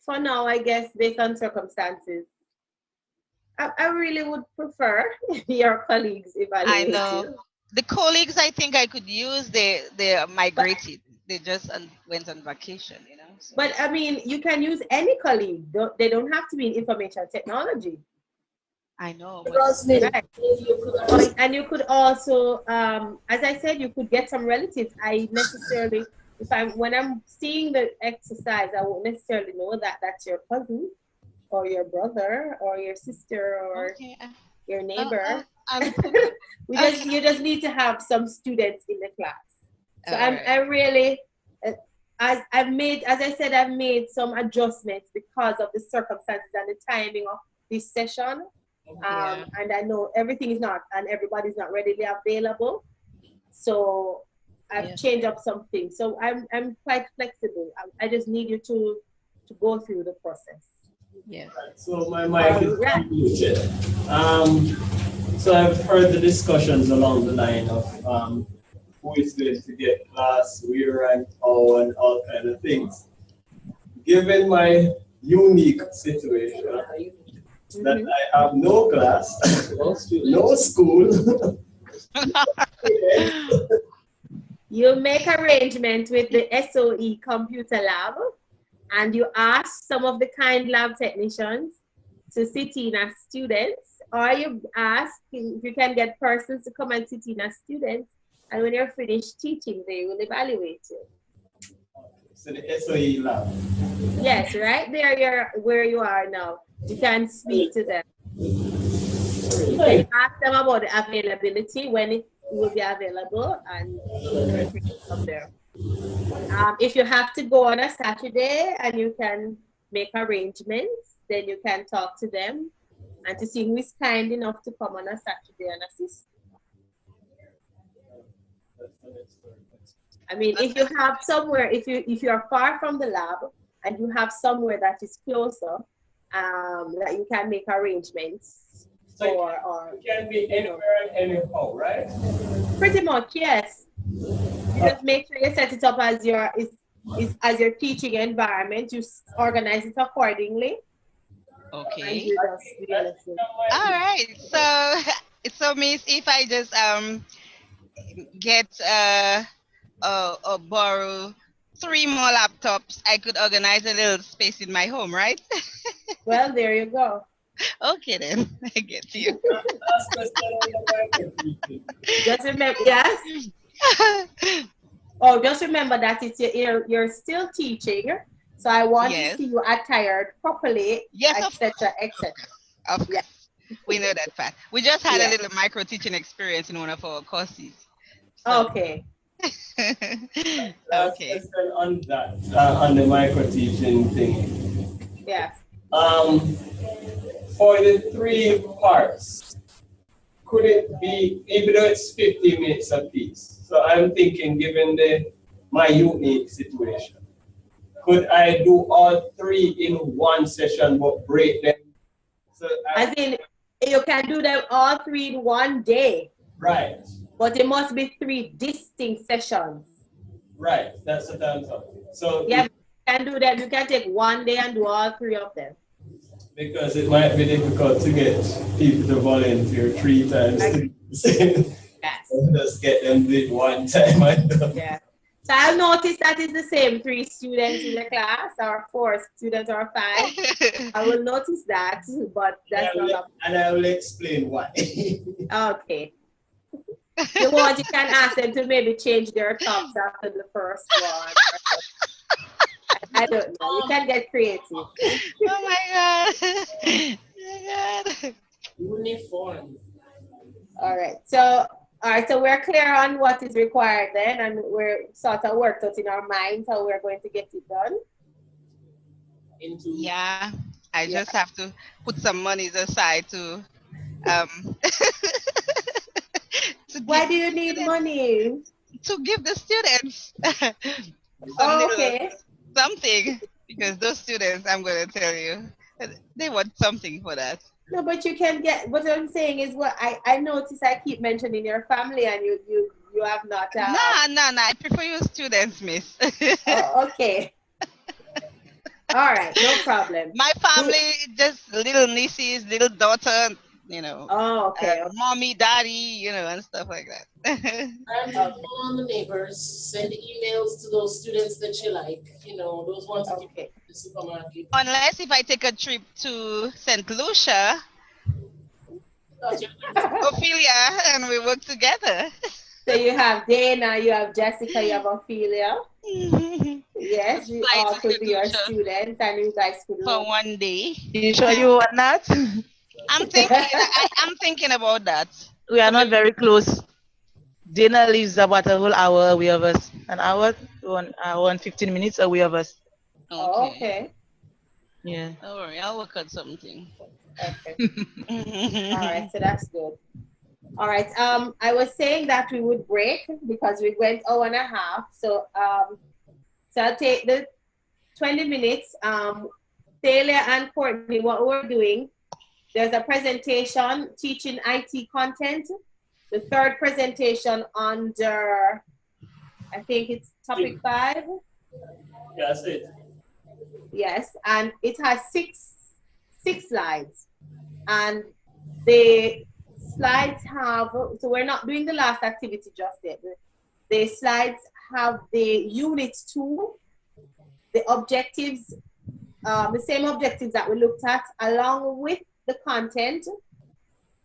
for now, I guess based on circumstances, I really would prefer your colleagues evaluate I know. you. The colleagues I think I could use, they migrated. They just went on vacation, you know. So. But I mean, you can use any colleague. They don't have to be in information technology. I know. Right. And you could also, as I said, you could get some relatives. I necessarily, when I'm seeing the exercise, I won't necessarily know that that's your cousin or your brother or your sister or your neighbor. You just need to have some students in the class. So I really, as I said, I've made some adjustments because of the circumstances and the timing of this session. And I know everything is not, and everybody's not readily available. So I've changed up some things. So I'm quite flexible. I just need you to go through the process. Yes. So my mic is muted. So I've heard the discussions along the line of who is going to get class, where and how, and all kind of things. Given my unique situation, that I have no class, no school. You make arrangement with the SOE Computer Lab, and you ask some of the kind lab technicians to sit in as students, or you ask if you can get persons to come and sit in as students, and when you're finished teaching, they will evaluate you. So the SOE lab. Yes, right there where you are now. You can speak to them. You can ask them about the availability, when it will be available, and from there. If you have to go on a Saturday and you can make arrangements, then you can talk to them and to see who is kind enough to come on a Saturday and assist. I mean, if you have somewhere, if you are far from the lab and you have somewhere that is closer, that you can make arrangements so for, or it can be anywhere and anyhow, right? Pretty much, yes. You just make sure you set it up as your as your teaching environment. You organize it accordingly. Okay. All right. So Miss, if I just get borrow 3 more laptops, I could organize a little space in my home, right? Well, there you go. Okay then, I get you. Just remember, yes. Oh, just remember that it's you're still teaching, so I want to see you attired properly, yes, etc., etc. Of Yeah. course. We know that fact. We just had a Yeah. little micro teaching experience in one of our courses. So Okay. Last okay. question on that, on the micro teaching thing. Yes. Um, for the three parts, could it be, even though it's 50 minutes apiece? So I'm thinking, given my unique situation, could I do all three in one session but break them? So As in, you can do them all three in one day, right, but it must be three distinct sessions. right. That's what I'm talking. So Yeah, you can do that. You can take one day and do all three of them. because it might be difficult to get people to volunteer 3 times to do the same. Yes. Just get them did one time. Yeah. So I'll notice that it's the same 3 students in the class, or 4 students, or 5. I will notice that, but that's not and I will explain why. okay. You want, you can ask them to maybe change their tops after the first one. I don't know. You can get creative. Oh my god. Oh my god. Uniform. All right. So we're clear on what is required then, and we're sort of worked out in our minds how we're going to get it done. Yeah. I just have to put some monies aside to Why do you need money? To give the students Okay. something, because those students, I'm going to tell you, they want something for that. No, but you can get, what I'm saying is, what I notice I keep mentioning your family, and you have not. No. I prefer you students, miss. Oh, okay. All right, no problem. My family, just little nieces, little daughter, Oh, okay. mommy, daddy, and stuff like that. And call on the neighbors, send emails to those students that you like, those ones that you Okay. the supermarket. Unless if I take a trip to St. Lucia, Ophelia, and we work together. So you have Dana, you have Jessica, you have Ophelia. Yes, you Fly all to could St. be your Lucia students, and you guys could for learn. one day. You sure you want that? I'm thinking about that. We are not very close. Dana lives about a whole hour away of us. An hour, 1 hour and 15 minutes away of us. Oh, Okay. okay. Yeah. Don't worry, I'll work on something. Okay. All right, so that's good. All right. I was saying that we would break because we went 1.5 hours. So I'll take the 20 minutes. Taylor and Courtney, what we're doing, there's a presentation teaching IT content. The third presentation under, I think it's topic 5. Yeah, that's it. Yes, and it has six slides, and the slides have, so we're not doing the last activity just yet. The slides have the unit 2, the objectives, the same objectives that we looked at, along with the content,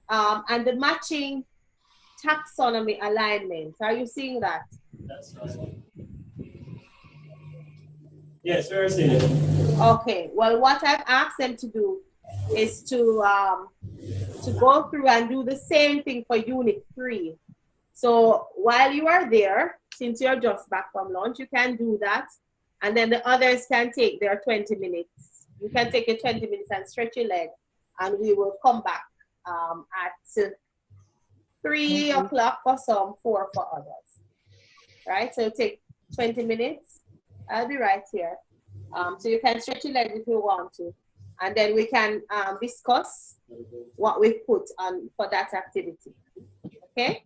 and the matching taxonomy alignment. Are you seeing that? That's right. Yes, we're seeing it. Okay. Well, what I've asked them to do is to go through and do the same thing for Unit 3. So while you are there, since you're just back from lunch, you can do that. And then the others can take their 20 minutes. You can take your 20 minutes and stretch your leg, and we will come back at 3 o'clock for some, 4 for others. Right? So take 20 minutes. I'll be right here. So you can stretch your legs if you want to. And then we can discuss what we've put on for that activity. Okay?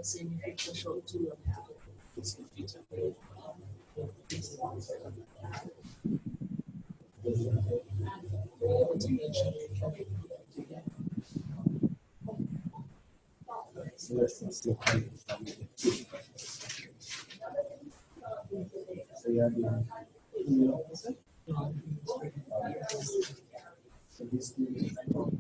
saying if you push out 2.5 feet away, able to make sure you can get together. So you have the so this is understanding.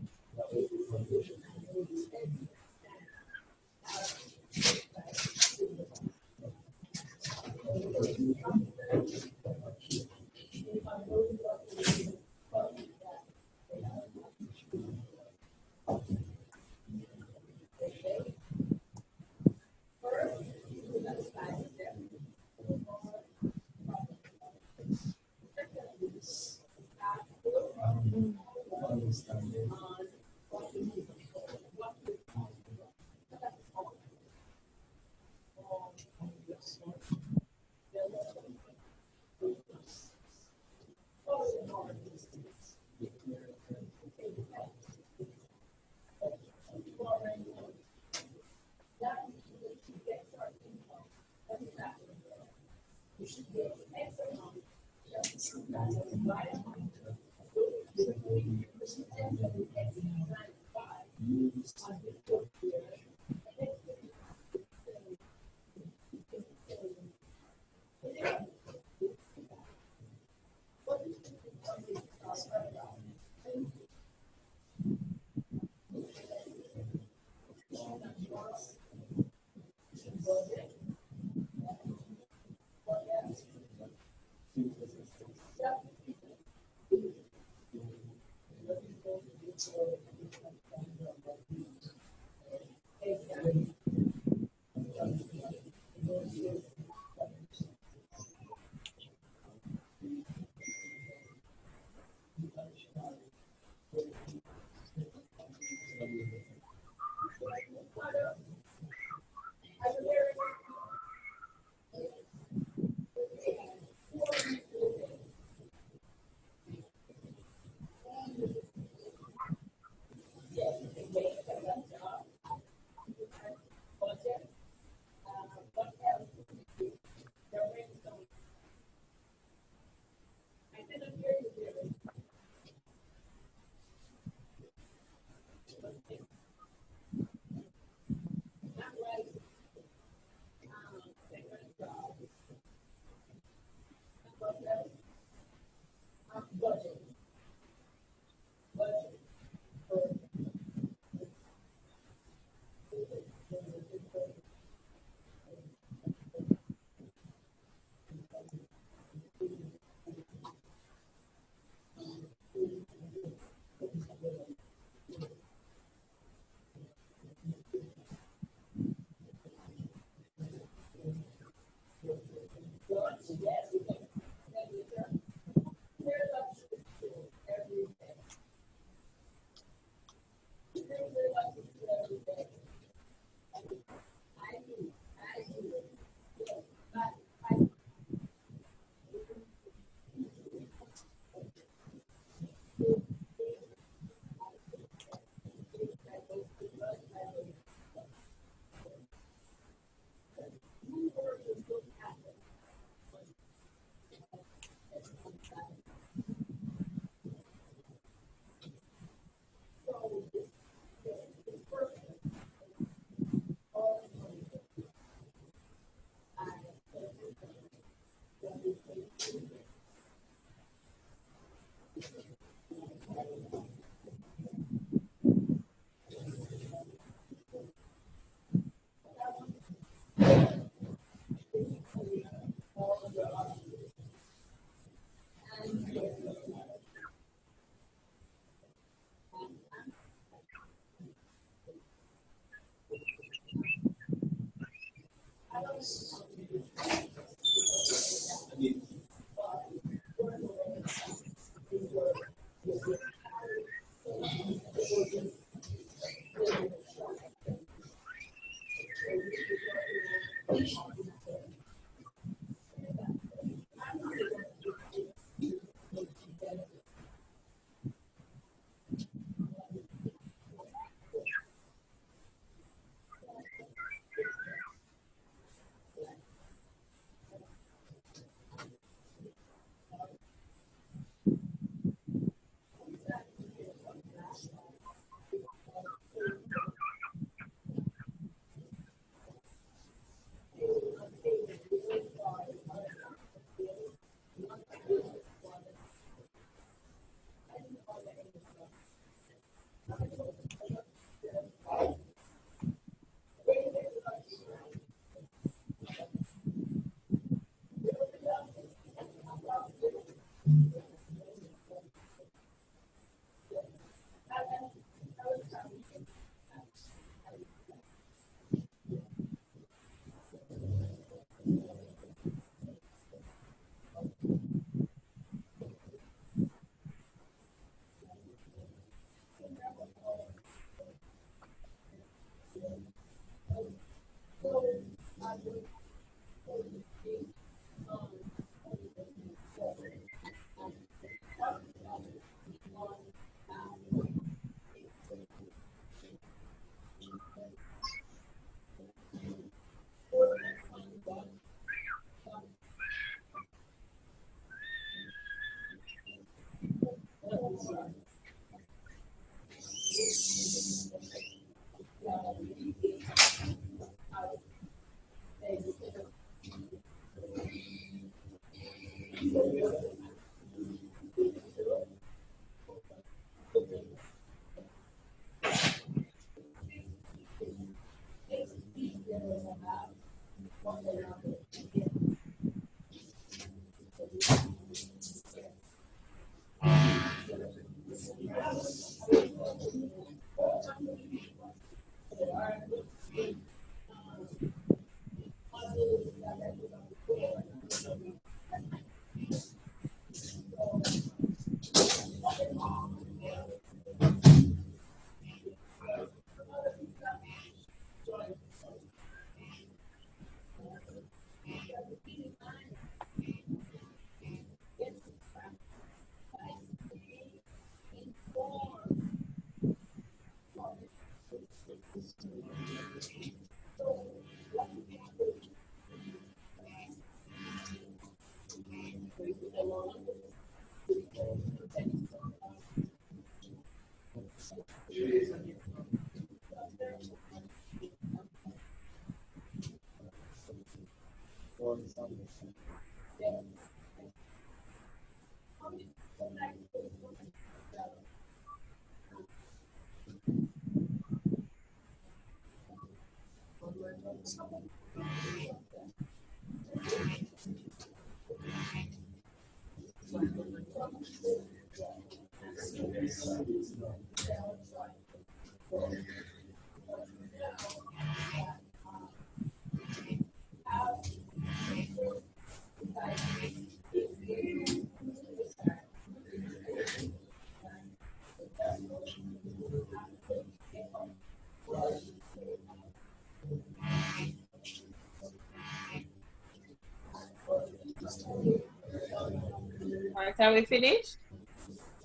All right, are we finished?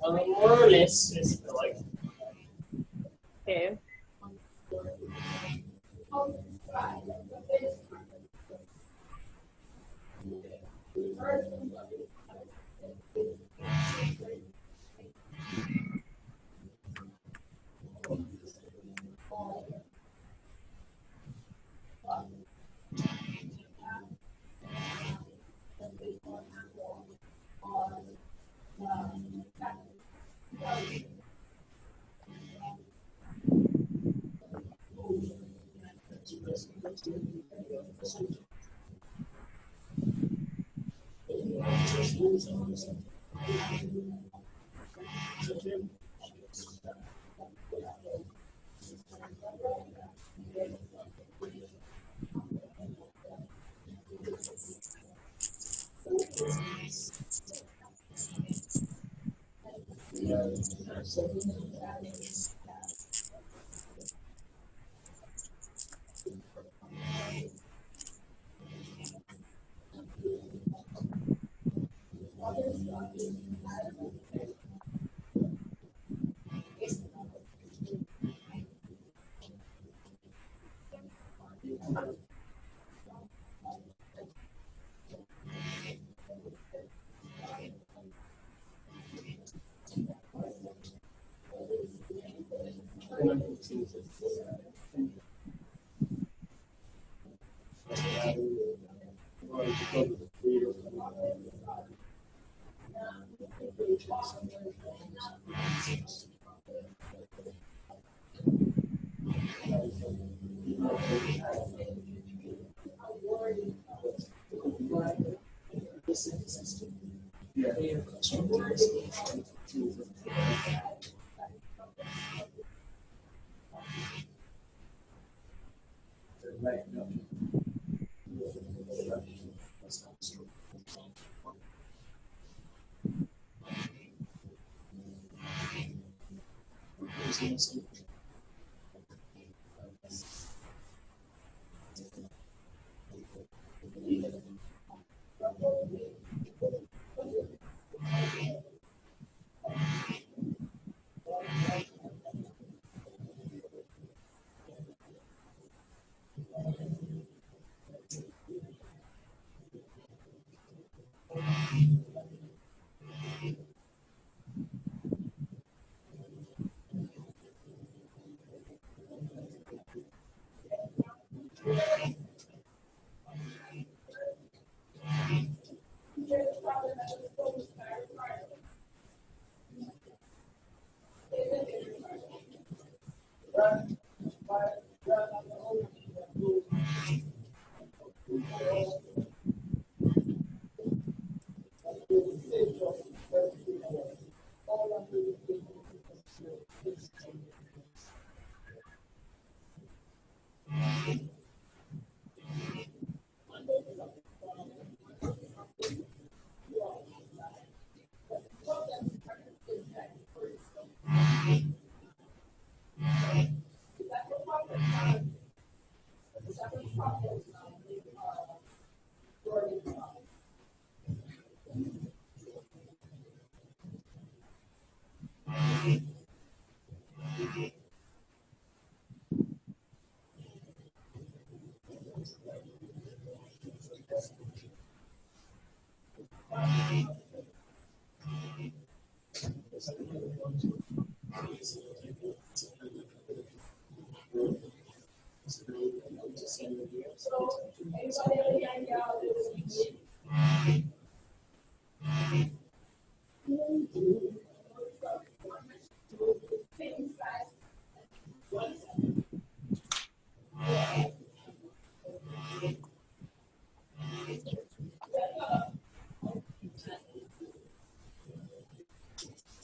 More or less, Miss Lloyd. Okay.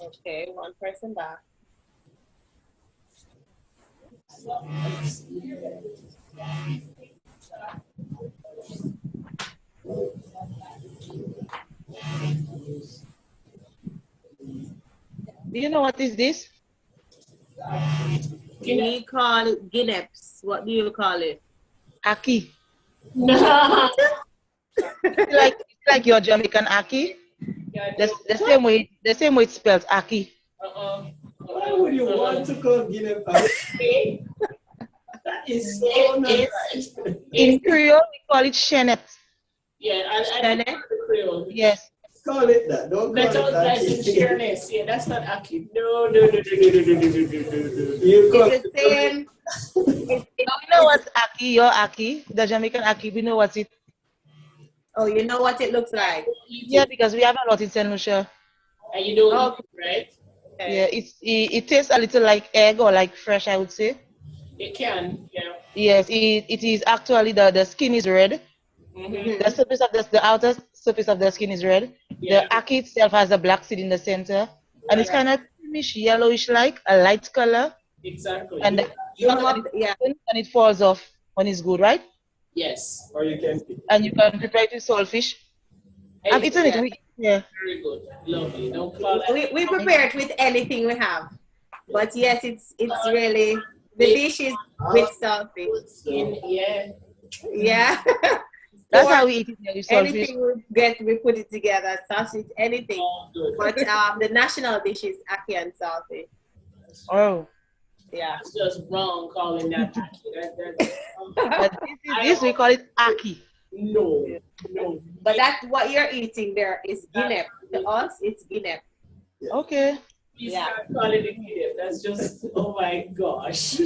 Okay, one person back. Do you know what is this? We call it guineps. What do you call it? Aki. No. It's like your Jamaican Aki. The same way it spells Aki. Why would you want to call Guinea Pig? That is so nice. In Creole, we call it Shenet. Yeah, and the Creole. Yes. Call it that. Don't call That's all it that. guys in sheerness. Yeah, that's not Aki. No. You call It's the same. You know what's Aki? Your Aki, the Jamaican Aki. We know what's it. Oh, you know what it looks like? Yeah, because we have a lot in Saint Lucia. And you don't eat it, right? Okay. Yeah, it tastes a little like egg or like fresh, I would say. It can, yeah. Yes, it is actually the skin is red. Mm-hmm. The surface of the outer surface of the skin is red. Yeah. The Aki itself has a black seed in the center, and it's kind of creamish, yellowish, like a light color. Exactly. And Yeah. and it falls off when it's good, right? Yes. Or you can And you can prepare it with saltfish. I've eaten it. Yeah. Very good. Lovely. Don't call it. We prepare it with anything we have. But yes, it's really the dish is with saltfish. Skin, yeah. Yeah. That's how we eat it here with saltfish. Anything we get, we put it together. Sausage, anything. Oh, good. But the national dish is ackee and saltfish. Oh. Yeah. It's just wrong calling that Aki. But this we call it Aki. No. But that's what you're eating there is guinea. To us, it's guinea. Okay. Please Yeah. start calling it Guinea. That's just, oh my gosh.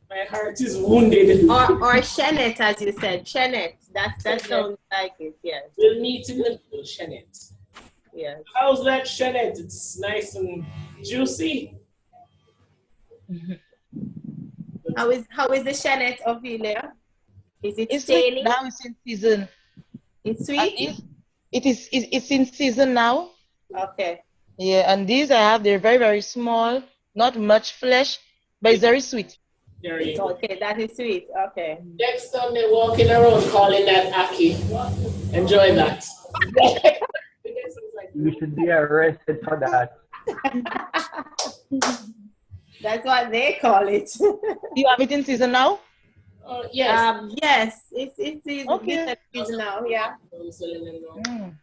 My heart is wounded. Or shenet, as you said. Shenet. That sounds like it, yes. We'll meet in the middle, Shenet. Yes. How's that Shenet? It's nice and juicy. How is the shenet, Ophelia? Is it It's staining? now it's in season. It's sweet? It's in season now. Okay. Yeah, and these I have, they're very, very small, not much flesh, but it's very sweet. There you go. Okay, that is sweet. Okay. Next time they're walking around calling that Aki. Enjoy that. You should be arrested for that. That's what they call it. You have it in season now? Yes. Yes, it's Okay. season now. Yeah. Mm.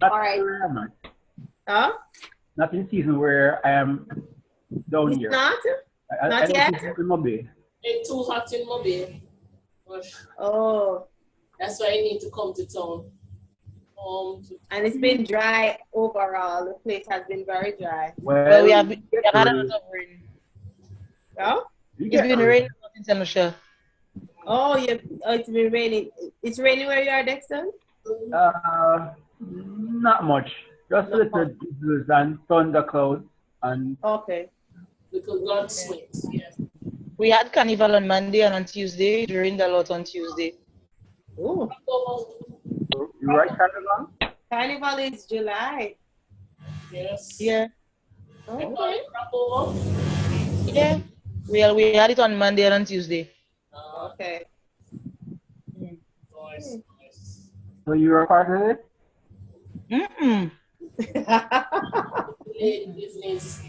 Not All right. where I'm at. Huh? Not in season where I am down It's here. not. I not don't yet? think in Mobile. It's too hot in Mobile. Oh, That's why I need to come to town. and it's been dry overall. The place has been very dry. Well, we have had a lot of rain. Oh. It's been raining a lot in Saint Lucia. Oh, it's been raining. It's raining where you are, Dexter? Not much. Just a little drizzles and thunder clouds and Okay. Because God sweats. Yes. We had carnival on Monday and on Tuesday. It rained a lot on Tuesday. Ooh. you right, Carnival? Carnival is July. Yes. Yeah. Okay. Yeah. Well, we had it on Monday and on Tuesday. Okay. Nice. So you were part of it? Mm-mm. Business.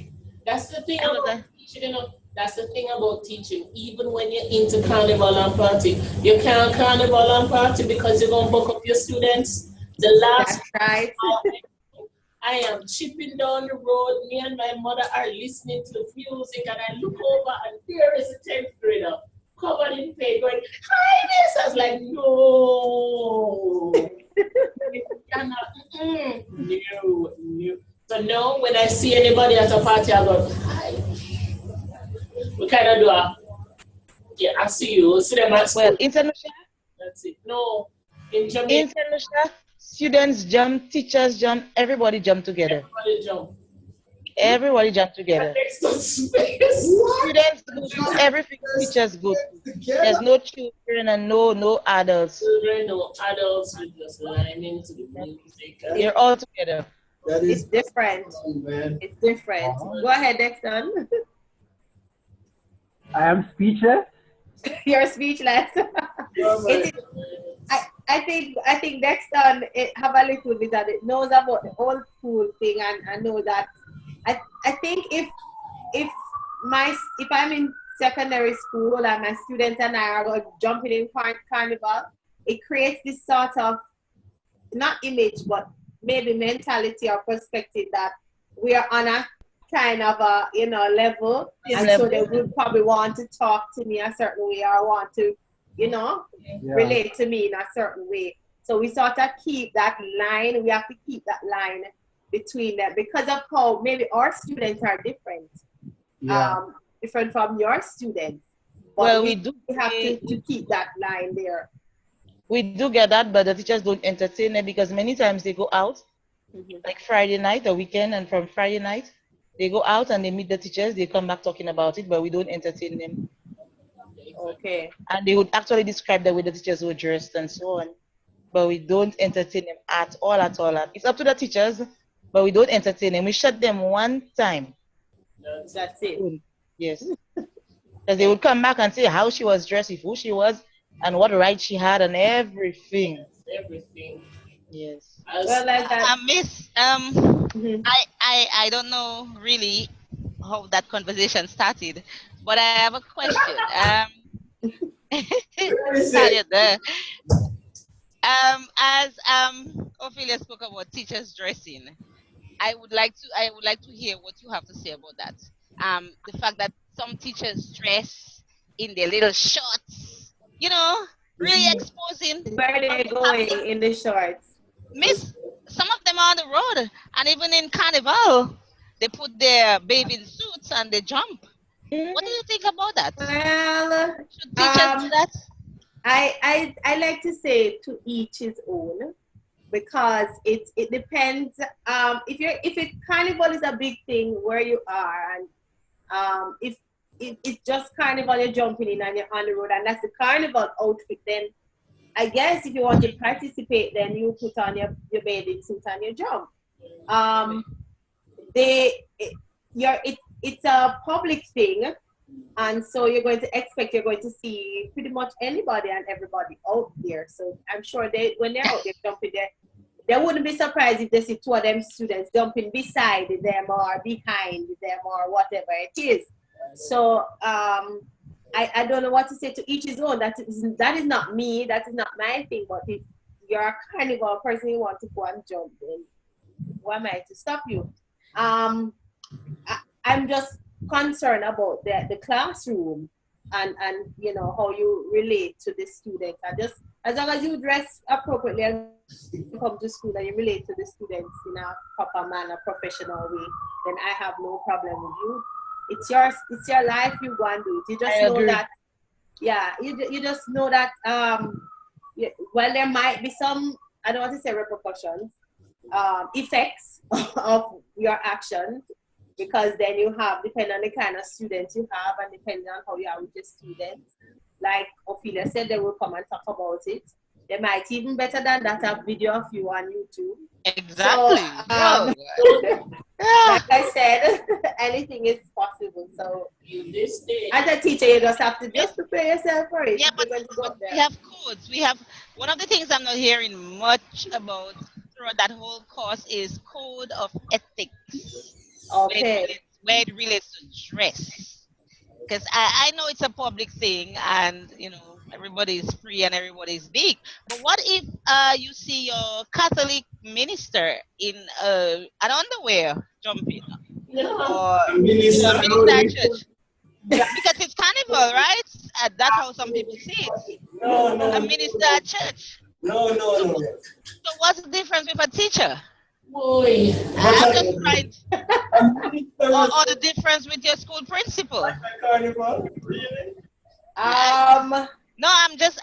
That's the thing about teaching, you know. That's the thing about teaching. Even when you're into carnival and party, you can't carnival and party because you're gonna book up your students. The last That's right. I am chipping down the road. Me and my mother are listening to the music, and I look over, and there is a 10th grader covered in paint going, "Hi, miss." I was like, no. But now when I see anybody at a party, I go, hi. We kind of do a, yeah, I see you. See them at school. Well, in St. Lucia, That's it. No, in Jamaica, in St. Lucia, students jump, teachers jump, everybody jump together. everybody jump. Everybody jump together. Next to space. Students go to everything teachers go to. There's no children and no adults. Children, no adults, we just lining to the music. They're all together. That It's is different. fun, man. It's different. Go ahead, Dexton. I am speechless. You're speechless. It is, I think Dexton have a little bit of it, knows about the old school thing, and I know that I think if I'm in secondary school and my students and I are jumping in carnival, it creates this sort of not image but maybe mentality or perspective that we are on a kind of a level, and so they would probably want to talk to me a certain way or want to relate to me in a certain way. So we sort of keep that line. We have to keep that line between them because of how maybe our students are different, different from your students. But Well, we have to keep that line there. We do get that, but the teachers don't entertain them because many times they go out, like Friday night or weekend, and from Friday night, they go out and they meet the teachers, they come back talking about it, but we don't entertain them. Okay. And they would actually describe the way the teachers were dressed and so on, but we don't entertain them at all. It's up to the teachers, but we don't entertain them. We shut them one time. That's it. Yes. Because they would come back and say how she was dressed, who she was, and what right she had, and everything. Everything. Yes. Well, like that. Miss, I don't know really how that conversation started, but I have a question. Tanya there. As Ophelia spoke about teachers dressing, I would like to hear what you have to say about that. The fact that some teachers dress in their little shorts, really exposing Where they going in the shorts? Miss, some of them are on the road, and even in Carnival, they put their bathing suits and they jump. What do you think about that? Well, Should teachers do that? I like to say to each his own, because it depends. If Carnival is a big thing where you are, and if it's just Carnival, you're jumping in and you're on the road, and that's the Carnival outfit, then I guess if you want to participate, then you put on your bathing suit and you jump. It's a public thing, and so you're going to see pretty much anybody and everybody out there. So I'm sure when they're out there jumping there, they wouldn't be surprised if they see two of them students jumping beside them or behind them or whatever it is. So I don't know what to say, to each his own. That is not me. That is not my thing. But if you're a carnival person, you want to go and jump, then who am I to stop you? I'm just concerned about the classroom and how you relate to the students. And just as long as you dress appropriately and come to school and you relate to the students in a proper manner, professional way, then I have no problem with you. It's your life, you go and do it. You just know that, you just know that, well, there might be some, I don't want to say repercussions, effects of your actions, because then you have, depending on the kind of students you have and depending on how you are with your students, like Ophelia said, they will come and talk about it. They might even better than that have video of you on YouTube. Exactly. So, like I said, anything is possible. So as a teacher, you just have to just prepare yourself for it. Yeah, but we have codes. We have one of the things I'm not hearing much about throughout that whole course is code of ethics. Okay. Where it relates to dress. Because I know it's a public thing, and everybody is free and everybody is big. But what if you see your Catholic minister in an underwear jumping, or minister at church? Because it's carnival, right? That's how some people see it. No. A minister at church. No. So what's the difference with a teacher? Boy. I'm just trying Or or the difference with your school principal. carnival, really? No, I'm just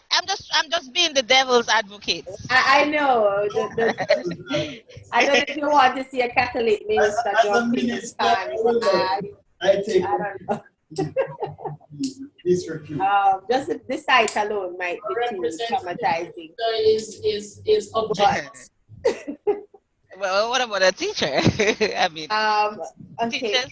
being the devil's advocate. I know. I don't know if you want to see a Catholic minister As a jumping in minister, the I take I don't know. this recruit. Just the sight alone might be too traumatizing. Is object. Well, what about a teacher? I mean, Okay. teachers.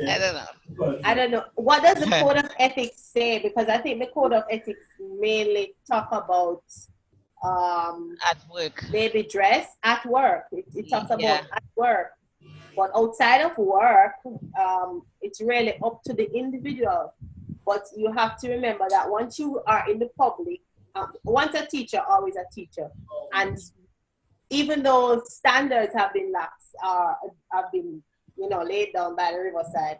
I don't know. I don't know. What does the code of ethics say? Because I think the code of ethics mainly talk about At work. maybe dress at work. It talks about Yeah. at work. But outside of work, it's really up to the individual. But you have to remember that once you are in the public, once a teacher, always a teacher. And even though standards have been lax, have been, laid down by the riverside,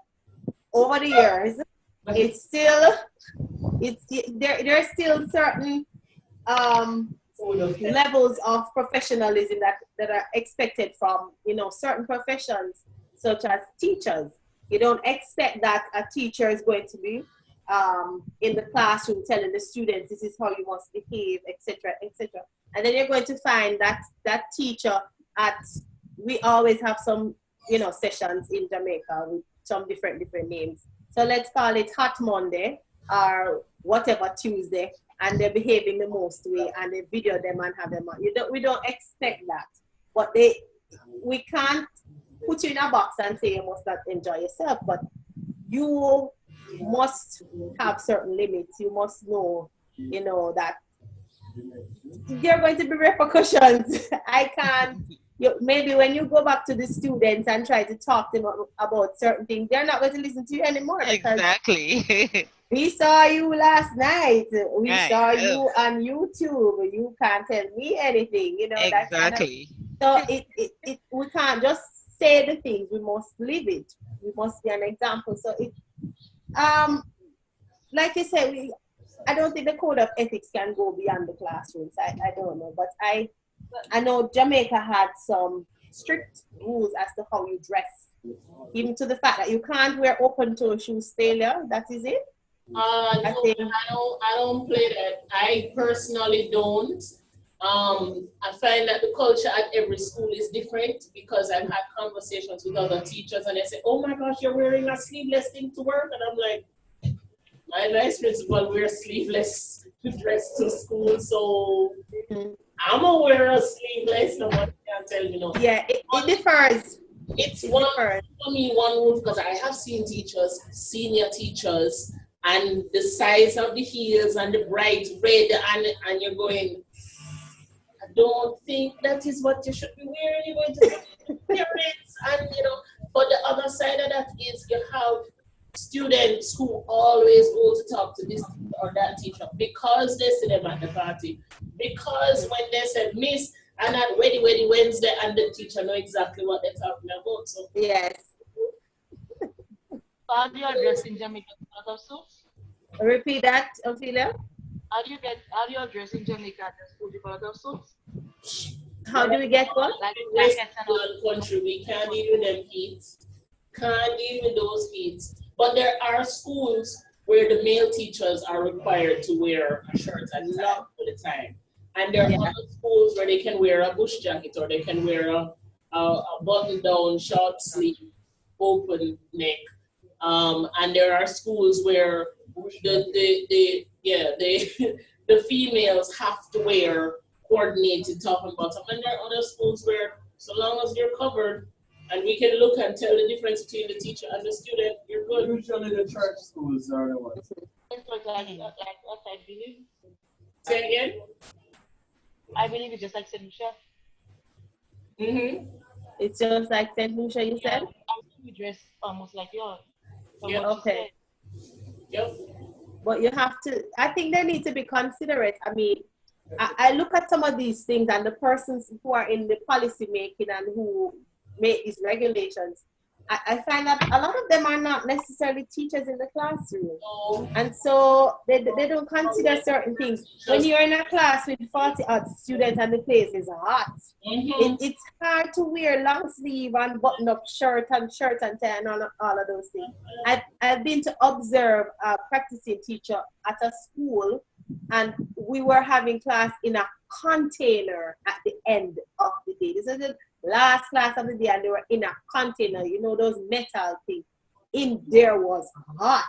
over the years, it's still, there's still certain levels of professionalism that are expected from, certain professions, such as teachers. You don't expect that a teacher is going to be in the classroom telling the students this is how you must behave, etc., etc. And then you're going to find that teacher we always have some, sessions in Jamaica with some different names. So let's call it Hot Monday or whatever Tuesday, and they're behaving the most way, and they video them and have them on. We don't expect that, but we can't put you in a box and say you must not enjoy yourself, but you must have certain limits. You must know, that there are going to be repercussions. I can't. Maybe when you go back to the students and try to talk to them about certain things, they're not going to listen to you anymore. Exactly. We saw you last night. We Right. saw you on YouTube. You can't tell me anything. Exactly. So we can't just say the things. We must live it. We must be an example. So like you said, I don't think the code of ethics can go beyond the classrooms. I don't know, but I know Jamaica had some strict rules as to how you dress, even to the fact that you can't wear open-toe shoes failure. That is it. No, I don't play that. I personally don't. I find that the culture at every school is different, because I've had conversations with other teachers and they say, "Oh my gosh, you're wearing a sleeveless thing to work," and I'm like, my vice principal wears sleeveless dress to school, so I'm gonna wear a sleeveless. No one can tell me no. Yeah, it differs. It's one for me, one rule, because I have seen teachers, senior teachers, and the size of the heels and the bright red, and you're going, I don't think that is what you should be wearing. You're going to parents, and but the other side of that is you have students who always go to talk to this or that teacher because they see them at the party, because when they say Miss and at Ready Wednesday, and the teacher know exactly what they're talking about. So yes. How do you address in Jamaica a lot of suits? Repeat that, Ophelia. How do you address in Jamaica at the school with a lot of suits? How do we get one? Like country, we can't deal with them heats. Can't deal with those heats. But there are schools where the male teachers are required to wear a shirt and tie all the time. And there are other schools where they can wear a bush jacket, or they can wear a button-down, short sleeve, open neck. And there are schools where the females have to wear coordinated top and bottom. And there are other schools where, so long as you're covered, and we can look and tell the difference between the teacher and the student, you're good. Usually the church schools are the ones. like what I believe. Say again? I believe it's just like St. Lucia. Mm-hmm. It's just like St. Lucia, you said? We dress almost like yours. Yeah. Okay. Yep. But you have to, I think they need to be considerate. I mean, I look at some of these things, and the persons who are in the policy making and who make these regulations, I find that a lot of them are not necessarily teachers in the classroom. No. And so they don't consider certain things. When you're in a class with 40 odd students and the place is hot, it's hard to wear long sleeve and button up shirt and tie and all of those things. I've been to observe a practicing teacher at a school, and we were having class in a container at the end of the day. This is the last class of the day, and they were in a container, you know, those metal things. In there was hot,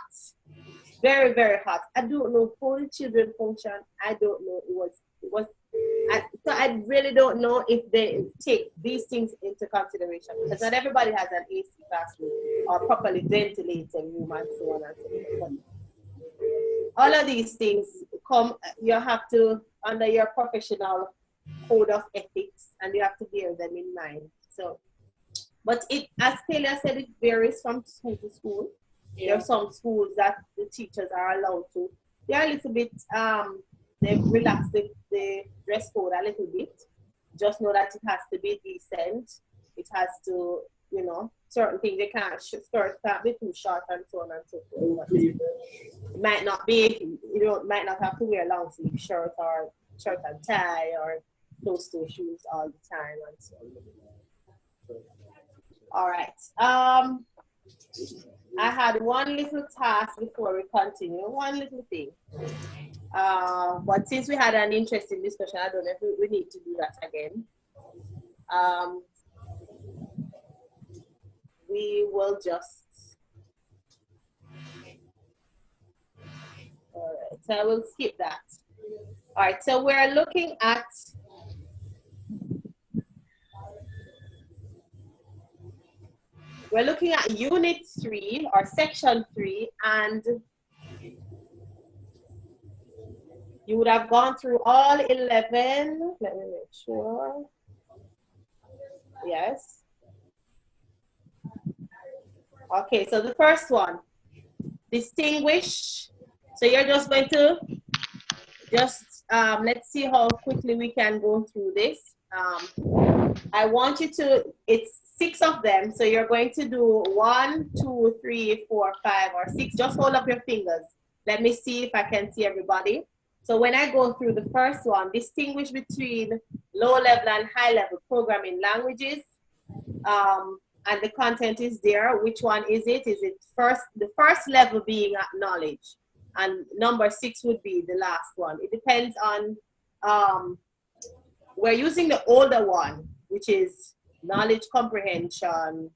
very, very hot. I don't know how the children function. I don't know. So I really don't know if they take these things into consideration, because not everybody has an AC classroom or properly ventilated room and so on and so forth. All of these things you have to, under your professional code of ethics, and you have to bear them in mind. So, but as Taylor said, it varies from school to school. There are some schools that the teachers are allowed to. They are a little bit, they relax the dress code a little bit. Just know that it has to be decent. It has to, you know, certain things they can't, skirts can't be too short and so on and so forth. It might not be, might not have to wear a long sleeve shirt and tie or closed-toe shoes all the time and so on. All right. I had one little task before we continue, one little thing. But since we had an interesting discussion, I don't know if we need to do that again. We will just, all right, so I will skip that. All right, so we're looking at Unit 3 or Section 3, and you would have gone through all 11. Let me make sure. Yes. Okay, so the first one, distinguish. So you're just going to let's see how quickly we can go through this. I want you to, it's 6 of them. So you're going to do 1, 2, 3, 4, 5, or 6. Just hold up your fingers. Let me see if I can see everybody. So when I go through the first one, distinguish between low-level and high-level programming languages. And the content is there. Which one is it? Is it the first level being acknowledged? And number 6 would be the last one. It depends on, we're using the older one, which is knowledge comprehension,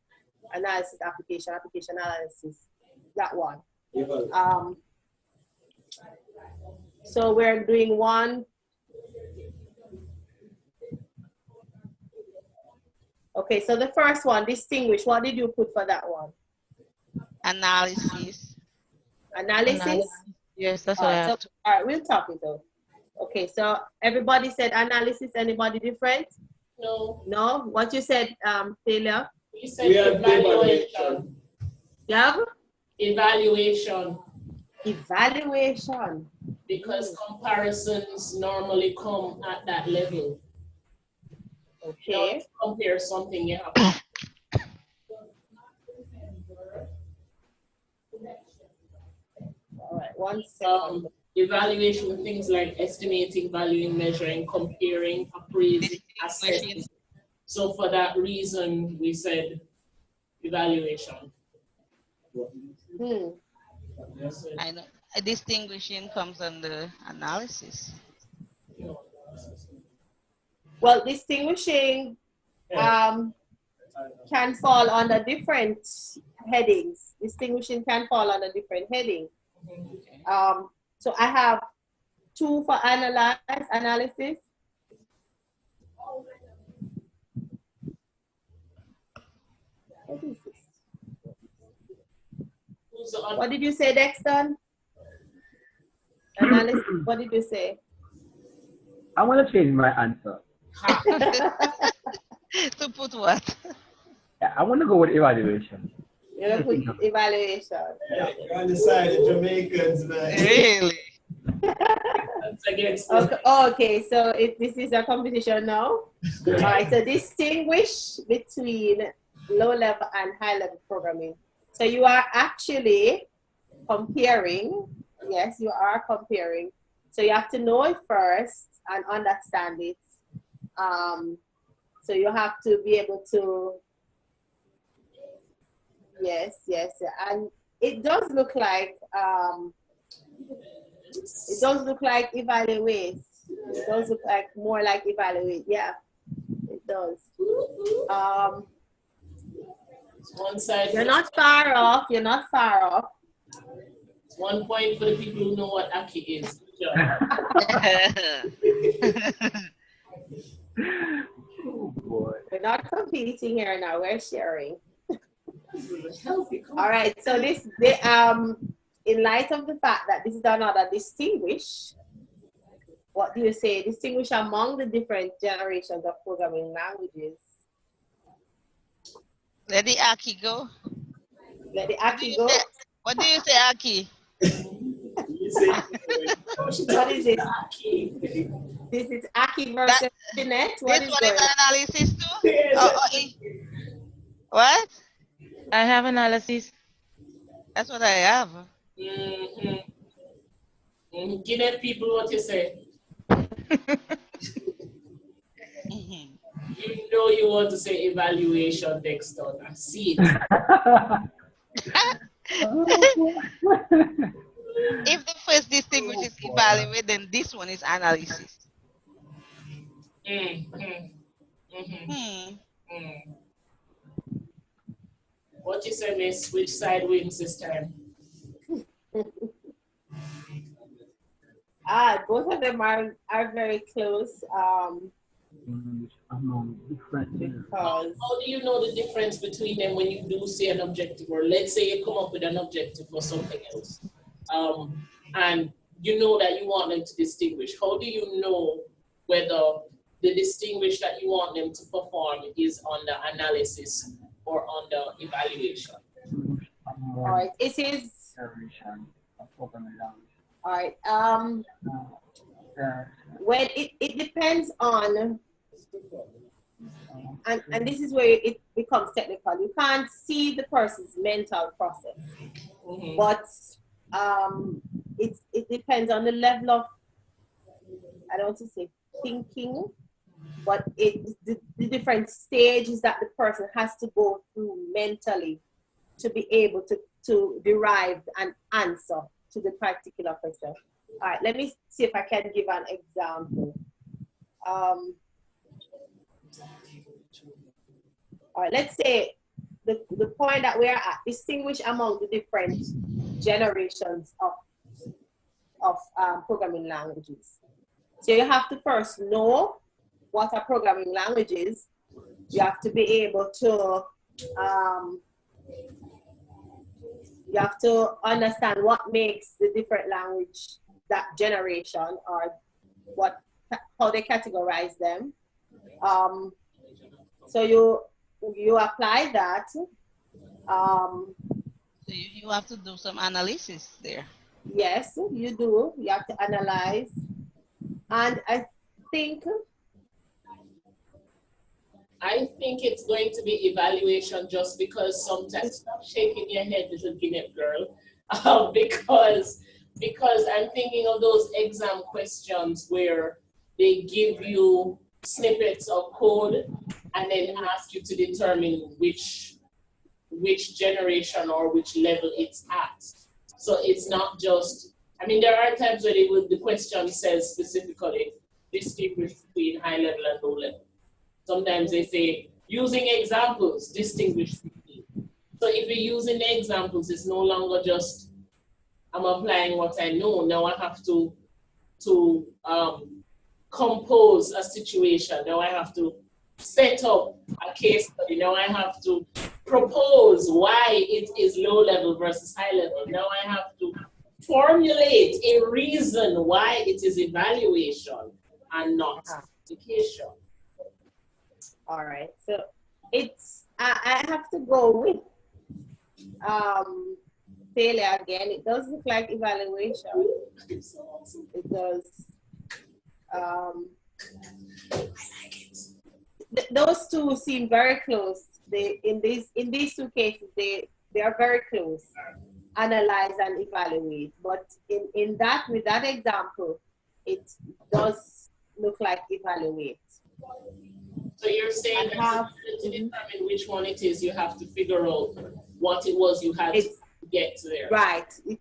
analysis, application analysis, that one. So we're doing 1. Okay, so the first one, distinguish. What did you put for that one? Analysis. Analysis? Yes, that's what I have. So, all right, we'll talk it out. Okay, so everybody said analysis. Anybody different? No. No? What you said, Taylor? You said evaluation. You have? Evaluation. Evaluation. Because comparisons normally come at that level. Okay. Compare something you have. All right, 1 second. Evaluation of things like estimating, valuing, measuring, comparing, appraising, assessing. So for that reason, we said evaluation. I know. Distinguishing comes under analysis. Well, distinguishing can fall under different headings. Distinguishing can fall under different headings. So I have 2 for analysis. What is this? What did you say, Dexter? Analysis, what did you say? I want to change my answer. To put what? Yeah, I want to go with evaluation. You're going to put evaluation. Yeah, you're on the side of Jamaicans, man. Really? That's against okay, so this is a competition now. All right, so distinguish between low level and high level programming. So you are actually comparing. Yes, you are comparing. So you have to know it first and understand it. So you have to be able to, yes, and it does look like evaluate. It does look like more like evaluate. Yeah, it does. One side. You're not far off. You're not far off. 1 point for the people who know what Aki is. Oh boy. We're not competing here now. We're sharing. All right. So this, in light of the fact that this is another distinguish, what do you say? Distinguish among the different generations of programming languages. Let the Aki go. Let the Aki go. What do you say, Aki? What is it? This is Aki versus Jeanette. What This is one going is on? analysis too? What? I have analysis. That's what I have. Give them people what you say. You know you want to say evaluation, Dexter. I see it. If the first distinguish is evaluate, then this one is analysis. What you say, miss? Which side wins this time? Both of them are very close. Among different things. How do you know the difference between them when you do say an objective, or let's say you come up with an objective for something else, and you know that you want them to distinguish? How do you know whether the distinguish that you want them to perform is on the analysis or on the evaluation? All right, it is. All right. When it depends on, and this is where it becomes technical. You can't see the person's mental process, but it depends on the level of, I don't want to say thinking, but the different stages that the person has to go through mentally to be able to derive an answer to the particular question. All right, let me see if I can give an example. All right, let's say the point that we're at, distinguish among the different generations of programming languages. So you have to first know what a programming language is. You have to be able to, you have to understand what makes the different language, that generation, or how they categorize them. So you apply that. So you have to do some analysis there. Yes, you do. You have to analyze. And I think it's going to be evaluation, just because sometimes, stop shaking your head, little guinea girl, because I'm thinking of those exam questions where they give you snippets of code and then ask you to determine which generation or which level it's at. So it's not just, I mean, there are times where the question says specifically distinguish between high level and low level. Sometimes they say, using examples, distinguish between. So if you're using the examples, it's no longer just, I'm applying what I know. Now I have to compose a situation. Now I have to set up a case study. Now I have to propose why it is low level versus high level. Now I have to formulate a reason why it is evaluation and not application. all right. So it's, I have to go with failure again. It does look like evaluation. It does. I like it. Those two seem very close in these two cases, they are very close. Analyze and evaluate. But in that, with that example, it does look like evaluate. So you're saying that to determine which one it is, you have to figure out what it was you had to get to there. Right. You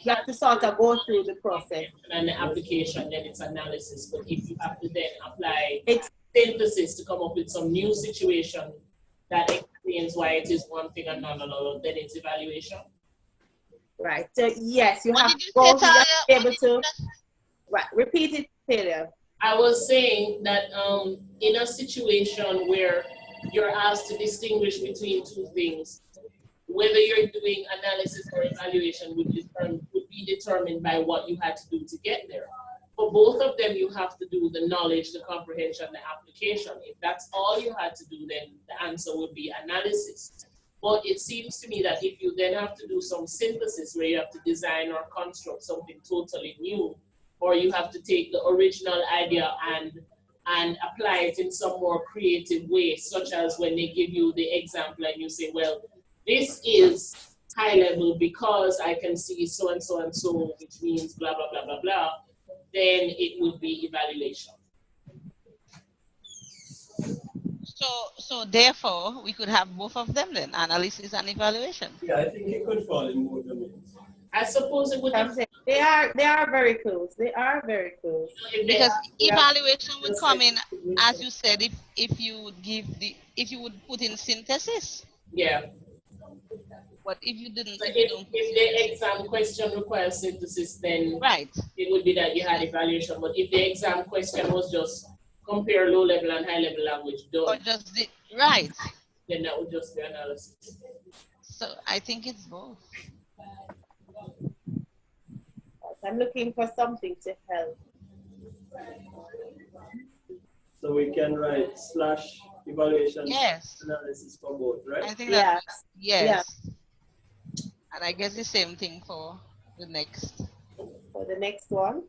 have to sort of go through the process. And the application, then it's analysis. But if you have to then apply synthesis to come up with some new situation that explains why it is one thing and not another, then it's evaluation. Right. So yes, you have to go. You have to be able to. Right. Repeat it, Taylor. I was saying that in a situation where you're asked to distinguish between two things, whether you're doing analysis or evaluation would be determined by what you had to do to get there. For both of them, you have to do the knowledge, the comprehension, the application. If that's all you had to do, then the answer would be analysis. But it seems to me that if you then have to do some synthesis where you have to design or construct something totally new, or you have to take the original idea and apply it in some more creative way, such as when they give you the example and you say, well, this is high level because I can see so and so and so, which means blah, blah, blah, blah, blah, then it would be evaluation. So therefore, we could have both of them then, analysis and evaluation. Yeah, I think it could fall in both domains. I suppose it would. They are very close. They are very close. Because evaluation would come in, as you said, if you would put in synthesis. Yeah. But if you didn't, so if the exam question requires synthesis, then right, it would be that you had evaluation. But if the exam question was just compare low level and high level language, or just right, then that would just be analysis. So I think it's both. I'm looking for something to help. So we can write / evaluation analysis for both, right? I think that yes. And I guess the same thing for the next. For the next one.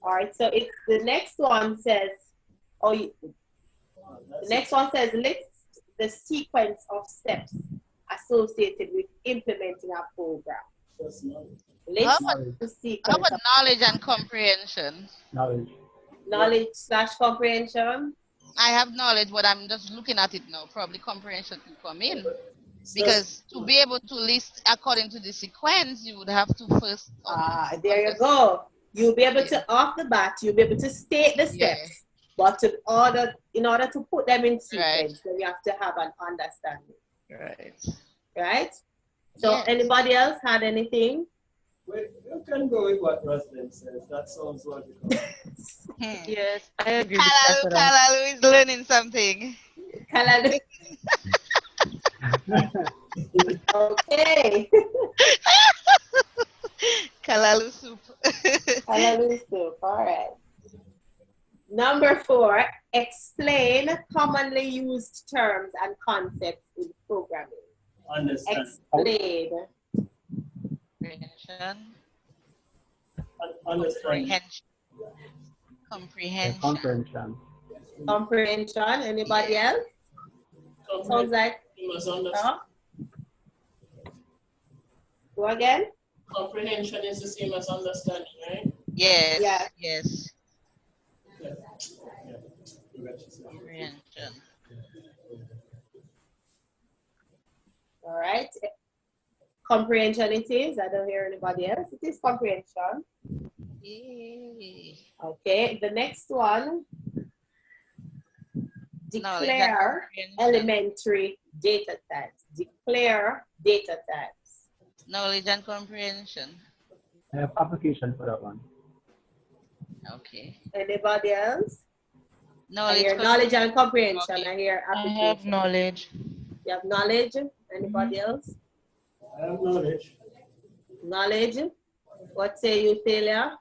All right, so it's the next one says, the next one says list the sequence of steps associated with implementing a program. How about knowledge and comprehension? Knowledge / comprehension. I have knowledge, but I'm just looking at it now. Probably comprehension can come in. Because to be able to list according to the sequence, you would have to first. There you go. You'll be able to, off the bat, you'll be able to state the steps. But in order to put them in sequence, then you have to have an understanding. Right? So anybody else had anything? Well, you can go with what Roslyn says. That sounds logical. Yes, I agree. Kalalu is learning something. Kalalu. Okay. Kalalu soup. Kalalu soup. All right. Number 4, explain commonly used terms and concepts in programming. Understand. Explain. Comprehension. Comprehension. Anybody else? Sounds like. Go again. Comprehension is the same as understanding, right? Yes. Yeah. Yes. Comprehension. All right. Comprehension it is. I don't hear anybody else. It is comprehension. Okay. The next one. Declare elementary data types. Declare data types. Knowledge and comprehension. I have application for that one. Okay. Anybody else? Knowledge, I hear knowledge and comprehension. Okay. I hear application. I have knowledge. You have knowledge? Anybody else? I have knowledge. Knowledge? What say you, Thalia?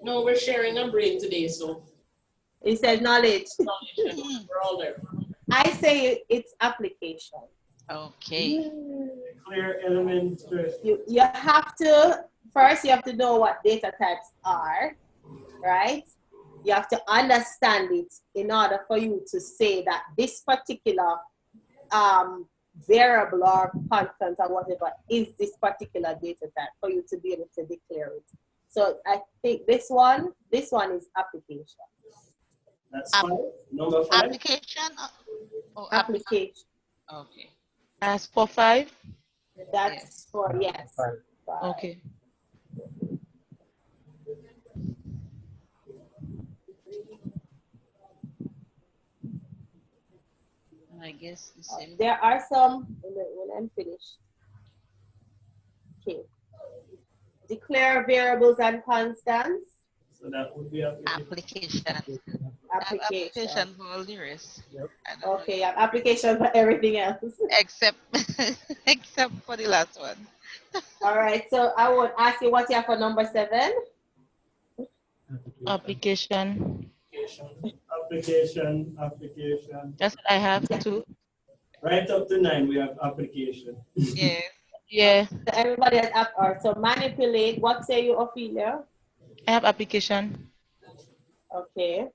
No, we're sharing a brain today, so. He said knowledge. Knowledge, we're all there. I say it's application. Okay. Clear elements. You have to, first you have to know what data types are. right? You have to understand it in order for you to say that this particular variable or constant or whatever is this particular data type for you to be able to declare it. So I think this one is application. That's fine. Number 5. Application. Application. Okay. As for 5? That's for yes. 5. Okay. I guess the same. There are some, when I'm finished. Okay. Declare variables and constants. So that would be Application. Application for all the rest. Yep. Okay, I have application for everything else. Except except for the last one. All right, so I would ask you what you have for number 7. Application. Application. That's what I have too. Right up to 9, we have application. Yes. Yeah, So everybody has app, or so manipulate. What say you, Ophelia? I have application. Okay.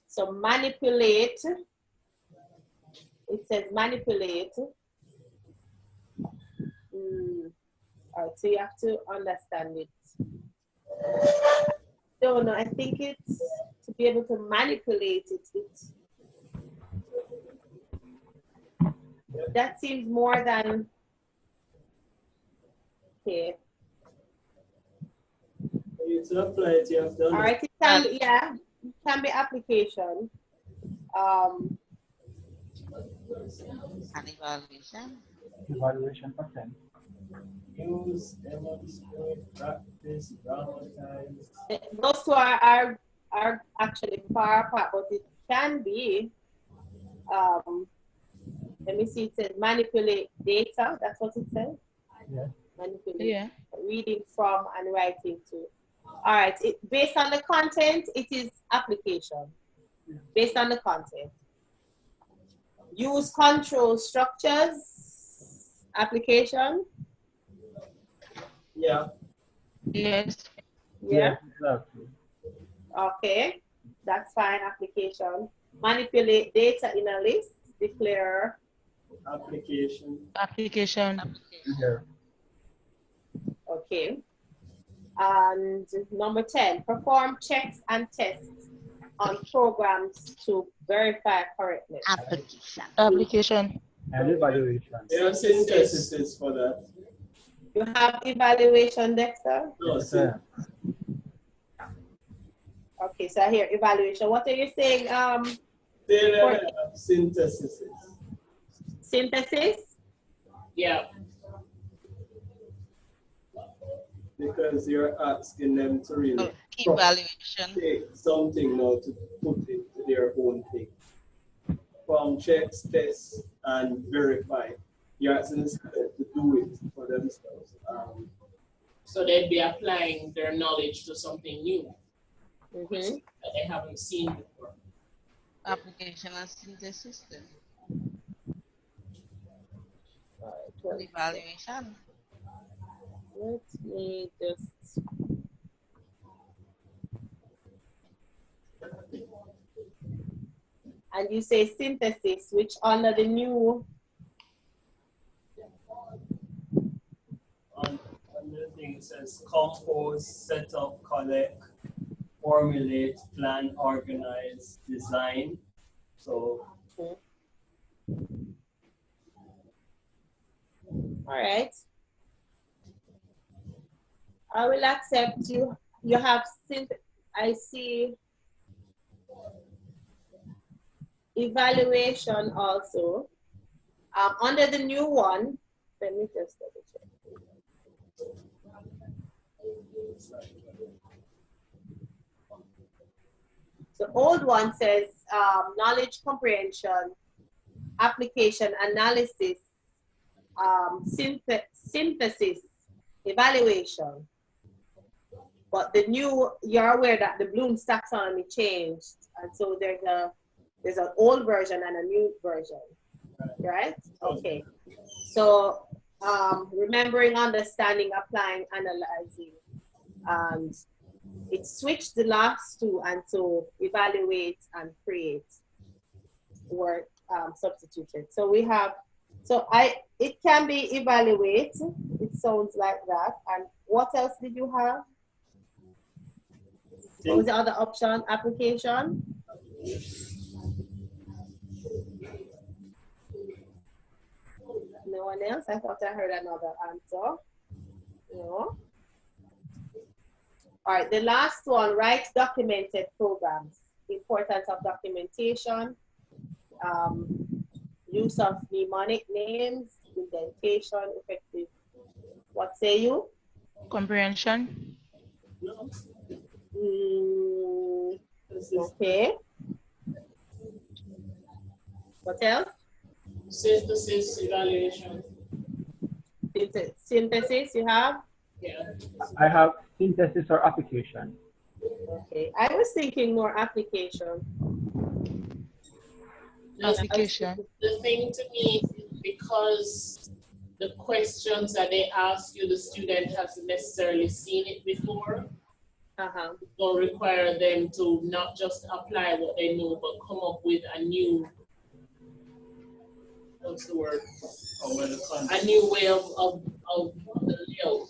So manipulate. It says manipulate. All right, so you have to understand it. No, I think it's to be able to manipulate it. That seems more than okay. It's not apply it, you have done. All right, it can be, yeah, it can be application. An evaluation. Evaluation for 10. Use, demonstrate, practice, dramatize. Those two are actually far apart, but it can be. Let me see. It says manipulate data. That's what it says. Yeah. Manipulate. Yeah. Reading from and writing to. All right. Based on the content, it is application. Based on the content. Use control structures. Application. Yeah. Yes. Yeah. Exactly. Okay. That's fine. Application. Manipulate data in a list. Declare. Application. Application. Yeah. Okay. And number 10, perform checks and tests on programs to verify correctness. Application. Application. And evaluation. There are syntheses for that. You have evaluation, Dexter? No, Yeah. Okay, so I hear evaluation. What are you saying? there For- are syntheses. Synthesis? Yeah. Because you're asking them to really Evaluation. take something now to put into their own thing. From checks, tests, and verify. You're asking them to do it for themselves. So they'd be applying their knowledge to something new Mm-hmm. that they haven't seen before. Application and synthesis. Then. Evaluation. Let me just. And you say synthesis, which under the new. On the thing it says compose, set up, collect, formulate, plan, organize, design. So All right. I will accept you. You have I see evaluation also. Under the new one, let me just double check. The old one says knowledge comprehension, application, analysis, synthesis, evaluation. But the new, you're aware that the Bloom's taxonomy changed, and so there's an old version and a new version, right? Okay. So remembering, understanding, applying, analyzing, and it switched the last two, and so evaluate and create were substituted. So we have, it can be evaluate, it sounds like that. And what else did you have? What was the other option? Application? No one else? I thought I heard another answer. No. All right, the last one, write documented programs. Importance of documentation, use of mnemonic names, indentation, effective. What say you? Comprehension. Okay. What else? Synthesis, evaluation. Synthesis, you have? Yeah. I have synthesis or application. Okay, I was thinking more application. Application. The thing to me, because the questions that they ask you, the student hasn't necessarily seen it before. It will require them to not just apply what they know, but come up with a new, what's the word? A new way of the layout.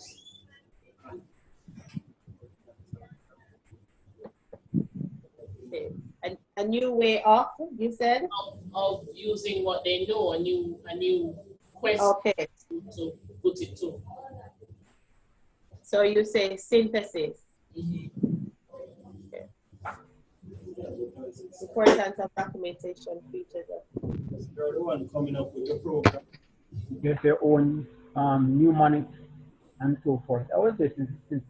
Okay. A new way of, you said? Of using what they know, a new question to put it to. So you say synthesis. Okay. Importance of documentation features. You're the one coming up with the program. Get their own mnemonics and so forth. I would say synthesis.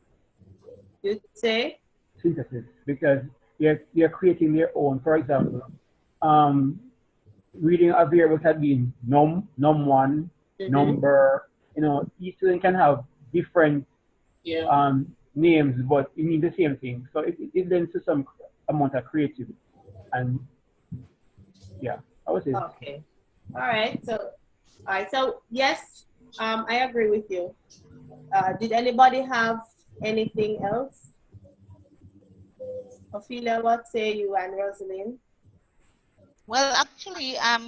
You say? Synthesis, because they're creating their own. For example, reading a variable can be num1, number. You know, each student can have different names, but you mean the same thing. So it lends to some amount of creativity. And yeah, I would say. Okay. All right. So yes, I agree with you. Did anybody have anything else? Ophelia, what say you, and Rosalind? Well, actually, I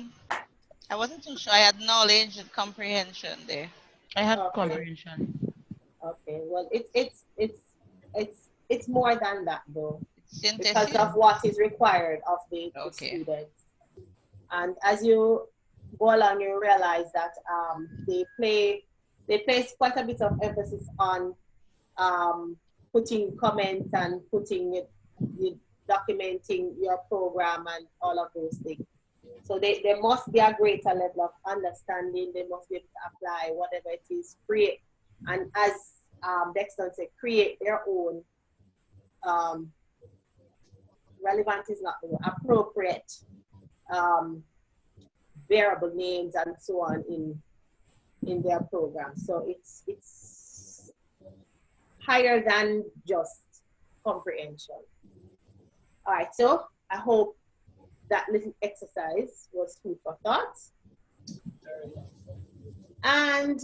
wasn't too sure. I had knowledge and comprehension there. I had comprehension. Okay. Well, it's more than that though, Synthesis. because of what is required of the students. And as you go along, you realize that they place quite a bit of emphasis on putting comments and putting documenting your program and all of those things. So there must be a greater level of understanding. They must be able to apply whatever it is, create, and as Dexter said, create their own relevant is not the word, appropriate variable names and so on in their program. So it's higher than just comprehension. All right, so I hope that little exercise was food for thought. And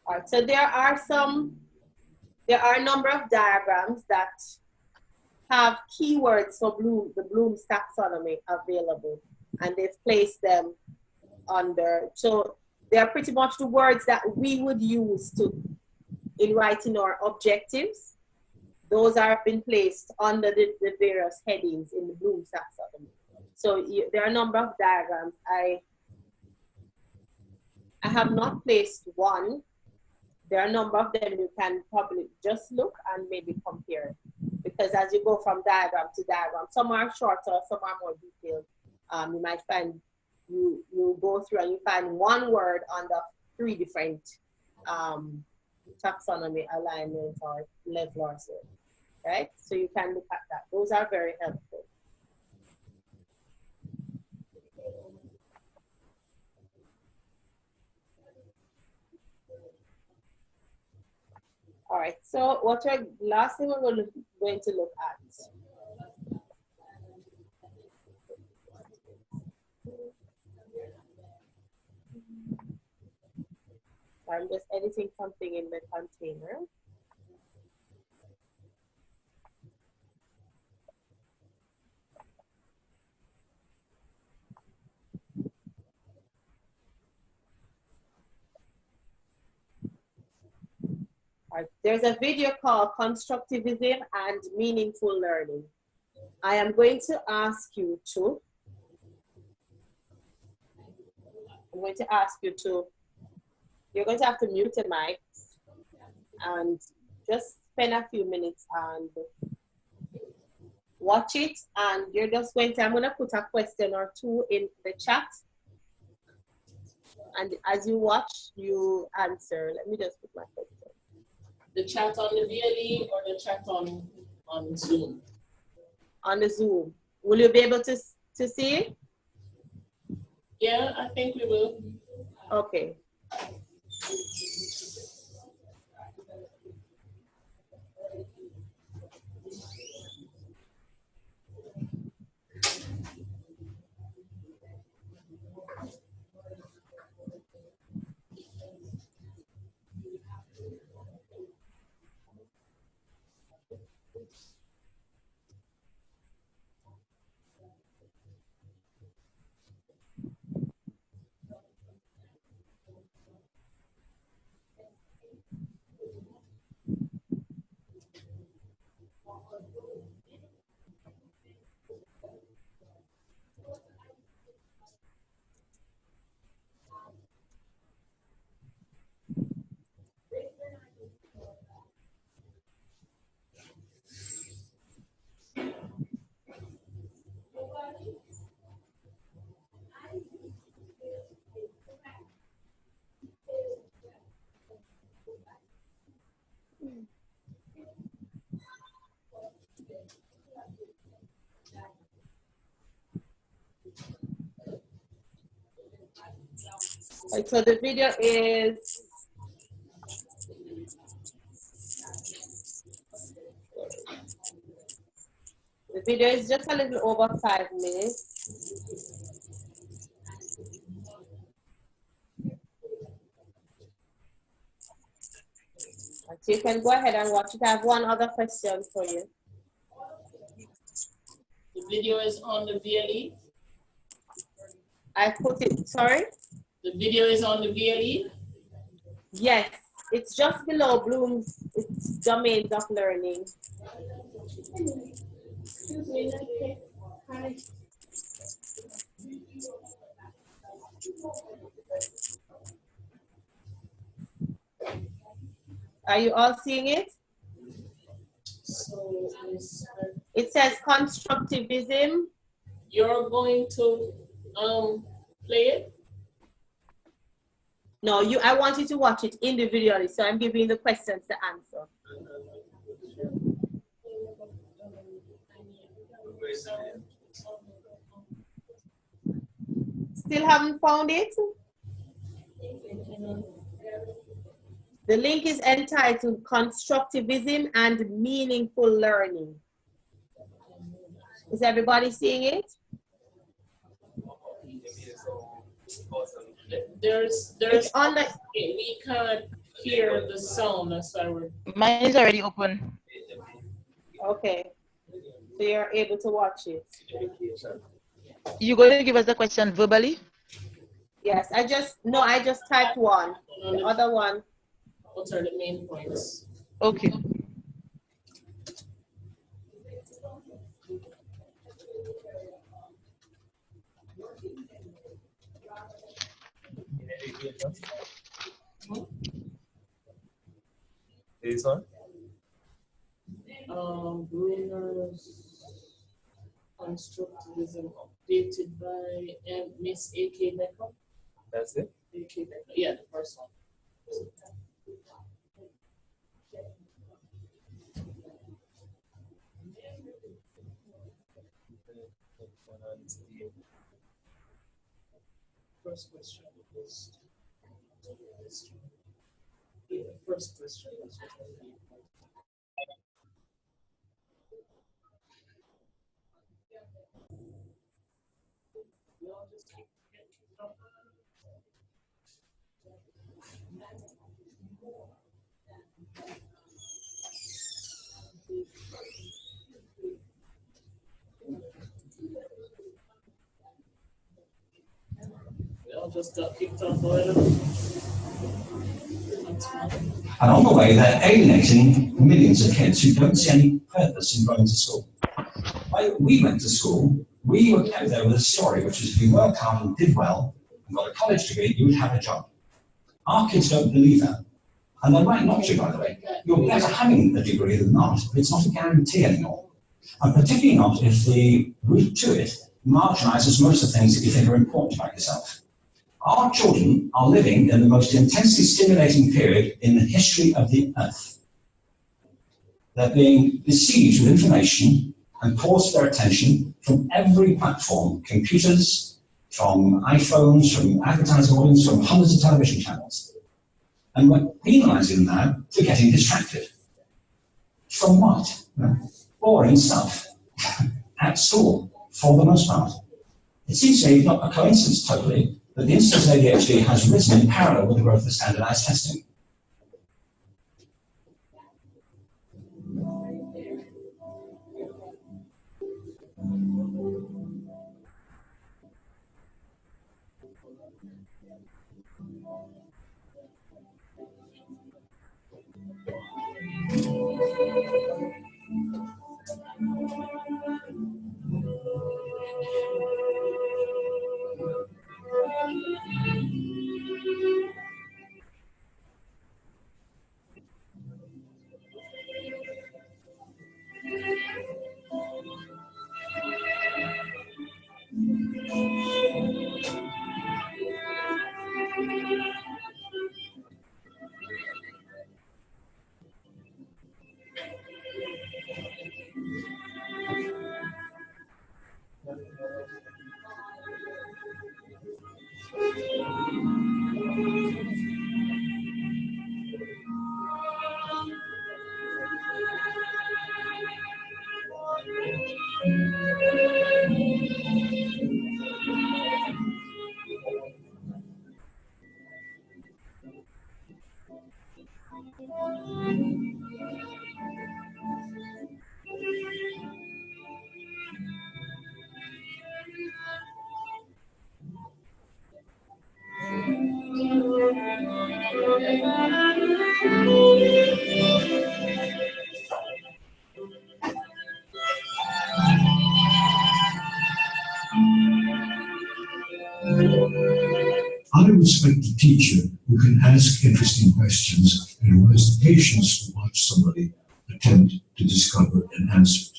all right, so there are a number of diagrams that have keywords for the Bloom's taxonomy available, and they've placed them under. So they're pretty much the words that we would use in writing our objectives. Those have been placed under the various headings in the Bloom's taxonomy. So there are a number of diagrams. I have not placed one. There are a number of them you can probably just look and maybe compare. Because as you go from diagram to diagram, some are shorter, some are more detailed. You might find you go through and you find one word under 3 different taxonomy alignment or level or so, right? So you can look at that. Those are very helpful. All right, so last thing we're going to look at. I'm just editing something in the container. There's a video called Constructivism and Meaningful Learning. I am going to ask you to, you're going to have to mute the mics and just spend a few minutes and watch it. And you're just going to, I'm going to put a question or two in the chat. And as you watch, you answer. Let me just put my question. The chat on the VLE or the chat on Zoom? On the Zoom. Will you be able to see it? Yeah, I think we will. Okay. Right, so the video is just a little over 5 minutes. So you can go ahead and watch it. I have one other question for you. The video is on the VLE? I put it, sorry? The video is on the VLE? Yes, it's just below Bloom's, it's domains of learning. Excuse me, hi. Are you all seeing it? So it says constructivism. You're going to play it? No, I want you to watch it individually, so I'm giving you the questions to answer. Still haven't found it? The link is entitled Constructivism and Meaningful Learning. Is everybody seeing it? There's on the, we can't hear the sound, that's why we're... Mine is already open. Okay, so you're able to watch it. You going to give us the question verbally? Yes, I just typed one. The other one. What are the main points? Okay. This one? Bruner's Constructivism, updated by Miss A.K. Becker. That's it? A.K. Becker, yeah, the first one. First question was the first question was just got kicked off oil. And on the way, they're alienating millions of kids who don't see any purpose in going to school. When we went to school, we were kept there with a story, which is if you worked hard and did well and got a college degree, you would have a job. Our kids don't believe that. And they're right not to, by the way. You're better having a degree than not, but it's not a guarantee anymore. And particularly not if the route to it marginalizes most of the things that you think are important about yourself. Our children are living in the most intensely stimulating period in the history of the earth. They're being besieged with information and forced their attention from every platform, computers, from iPhones, from advertising audience, from hundreds of television channels. And we're penalizing them now for getting distracted. From what? Boring stuff at school, for the most part. It seems to me not a coincidence totally that the incidence of ADHD has risen in parallel with the growth of standardized testing. I respect a teacher who can ask interesting questions and who has the patience to watch somebody attempt to discover an answer.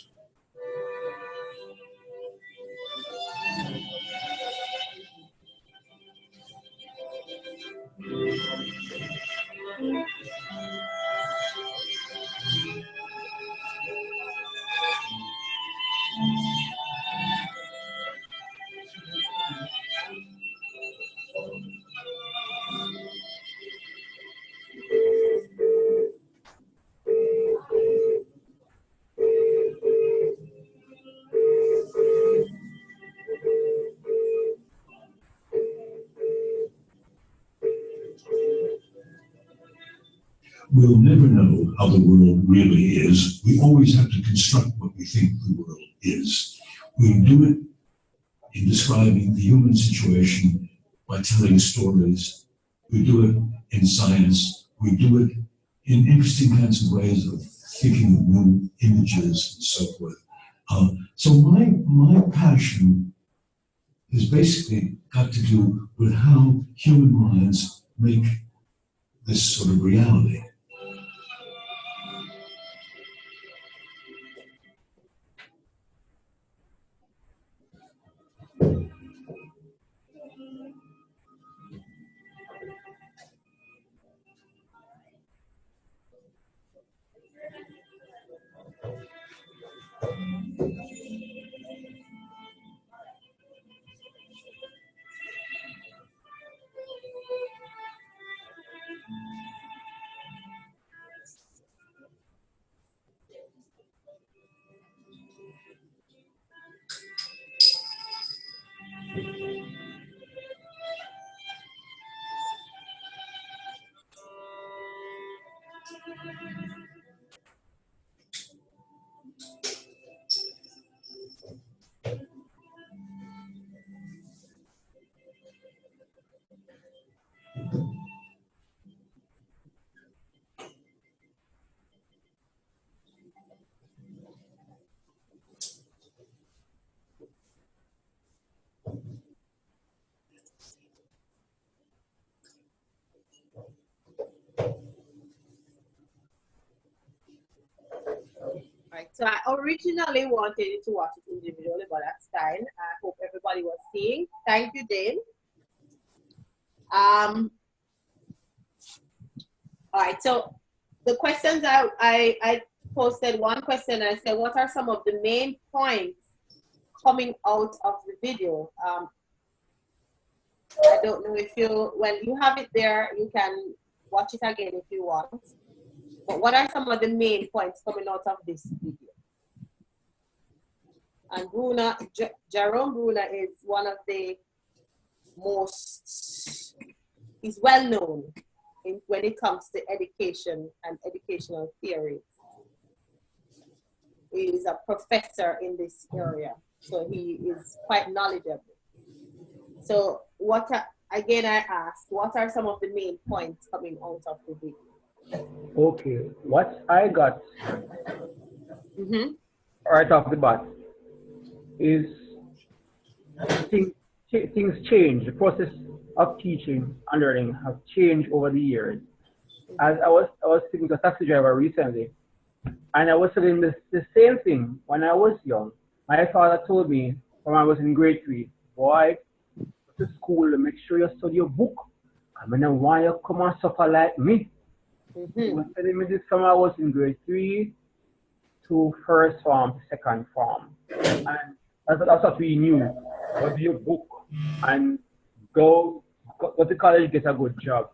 We'll never know how the world really is. We always have to construct what we think the world is. We do it in describing the human situation by telling stories. We do it in science. We do it in interesting kinds of ways of thinking of new images and so forth. So my passion has basically got to do with how human minds make this sort of reality. Right. So I originally wanted you to watch it individually, but that's fine. I hope everybody was seeing. Thank you, Dane. All right. So the questions I posted one question. I said, what are some of the main points coming out of the video? I don't know if when you have it there, you can watch it again if you want. But what are some of the main points coming out of this video? And Jerome Bruner is one of the most, he's well known when it comes to education and educational theory. He is a professor in this area, so he is quite knowledgeable. So again, I asked, what are some of the main points coming out of the video? Okay, what I got right off the bat is things change. The process of teaching and learning have changed over the years. As I was speaking to a taxi driver recently, and I was telling the same thing when I was young. My father told me when I was in grade 3, boy, go to school and make sure you study your book. I mean, why you come and suffer like me? He was telling me this from I was in grade 3 to first form to second form. And that's what we knew. Was your book and go to college, get a good job.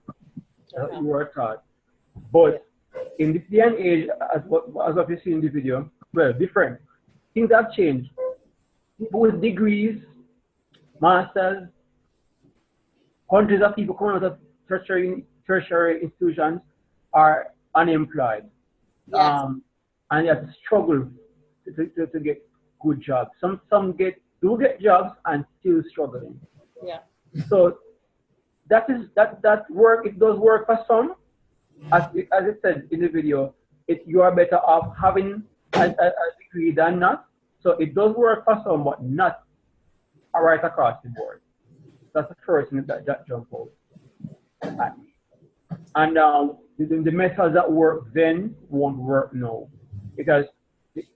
That's what you were taught. But in this day and age, as what you see in the video, well, different. Things have changed. People with degrees, masters, hundreds of people coming out of tertiary institutions are unemployed. Yes. And you have to struggle to get good jobs. Some do get jobs and still struggling. Yeah. So that work, it does work for some. As it said in the video, you are better off having a degree than not. So it does work for some, but not right across the board. That's the first thing that jump out at me. And the methods that work then won't work now, because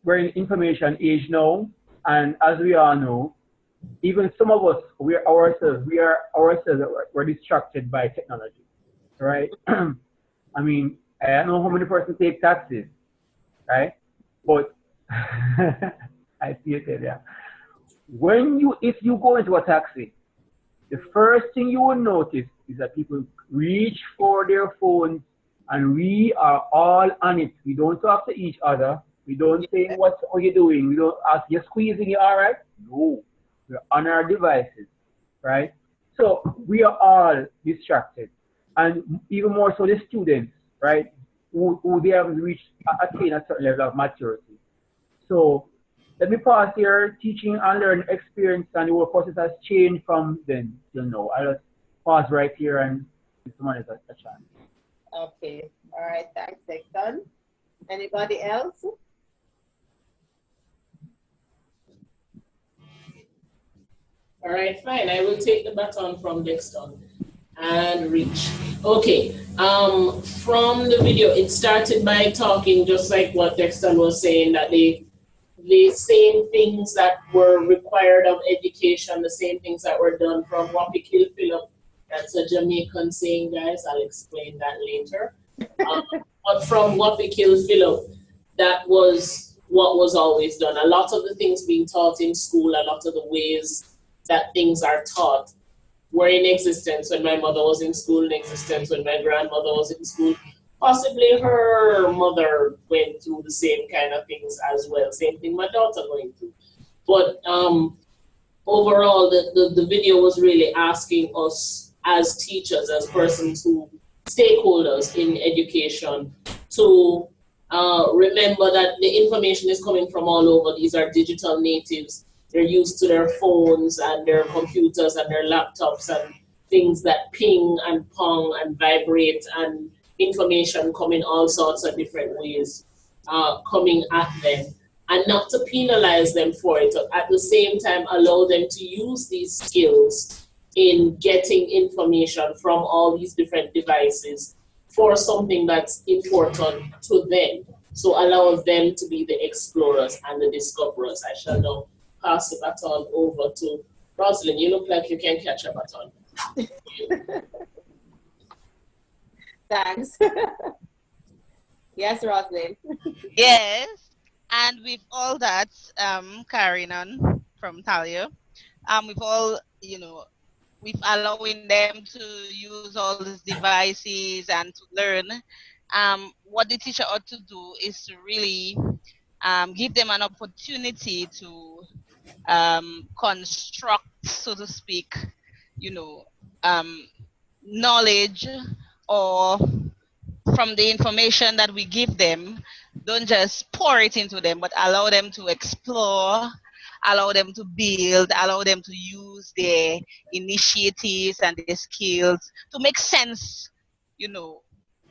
we're in information age now, and as we all know, even some of us, we're distracted by technology, right? I mean, I don't know how many persons take taxis, right? But I see it there. If you go into a taxi, the first thing you will notice is that people reach for their phones, and we are all on it. We don't talk to each other. We don't say, what are you doing? We don't ask, you're squeezing, you all right? No, we're on our devices, right? So we are all distracted. And even more so the students, right? Who they have reached, attain a certain level of maturity. So let me pause here. Teaching and learning experience and the work process has changed from then till now. I'll just pause right here and give someone else a chance. Okay. All right. Thanks, Dexton. Anybody else? All right, fine. I will take the baton from Dexton and reach. Okay. From the video, it started by talking just like what Dexton was saying, that the same things that were required of education, the same things that were done from Wappy Kill Philip. That's a Jamaican saying, guys. I'll explain that later. But from Wappy Kill Philip, that was what was always done. A lot of the things being taught in school, a lot of the ways that things are taught were in existence when my mother was in school, in existence when my grandmother was in school. Possibly her mother went through the same kind of things as well. Same thing my daughter going through. But overall, the video was really asking us as teachers, as persons who, stakeholders in education, to remember that the information is coming from all over. These are digital natives. They're used to their phones and their computers and their laptops, and things that ping and pong and vibrate, and information coming all sorts of different ways coming at them, and not to penalize them for it, but at the same time allow them to use these skills in getting information from all these different devices for something that's important to them. So allow them to be the explorers and the discoverers. I shall now pass the baton over to Rosalind. You look like you can catch a baton. Thanks. Yes, Rosalind. Yes, and with all that carrying on from Talia, with all, with allowing them to use all these devices and to learn, what the teacher ought to do is to really give them an opportunity to construct, so to speak, knowledge, or from the information that we give them. Don't just pour it into them, but allow them to explore, allow them to build, allow them to use their initiatives and their skills to make sense,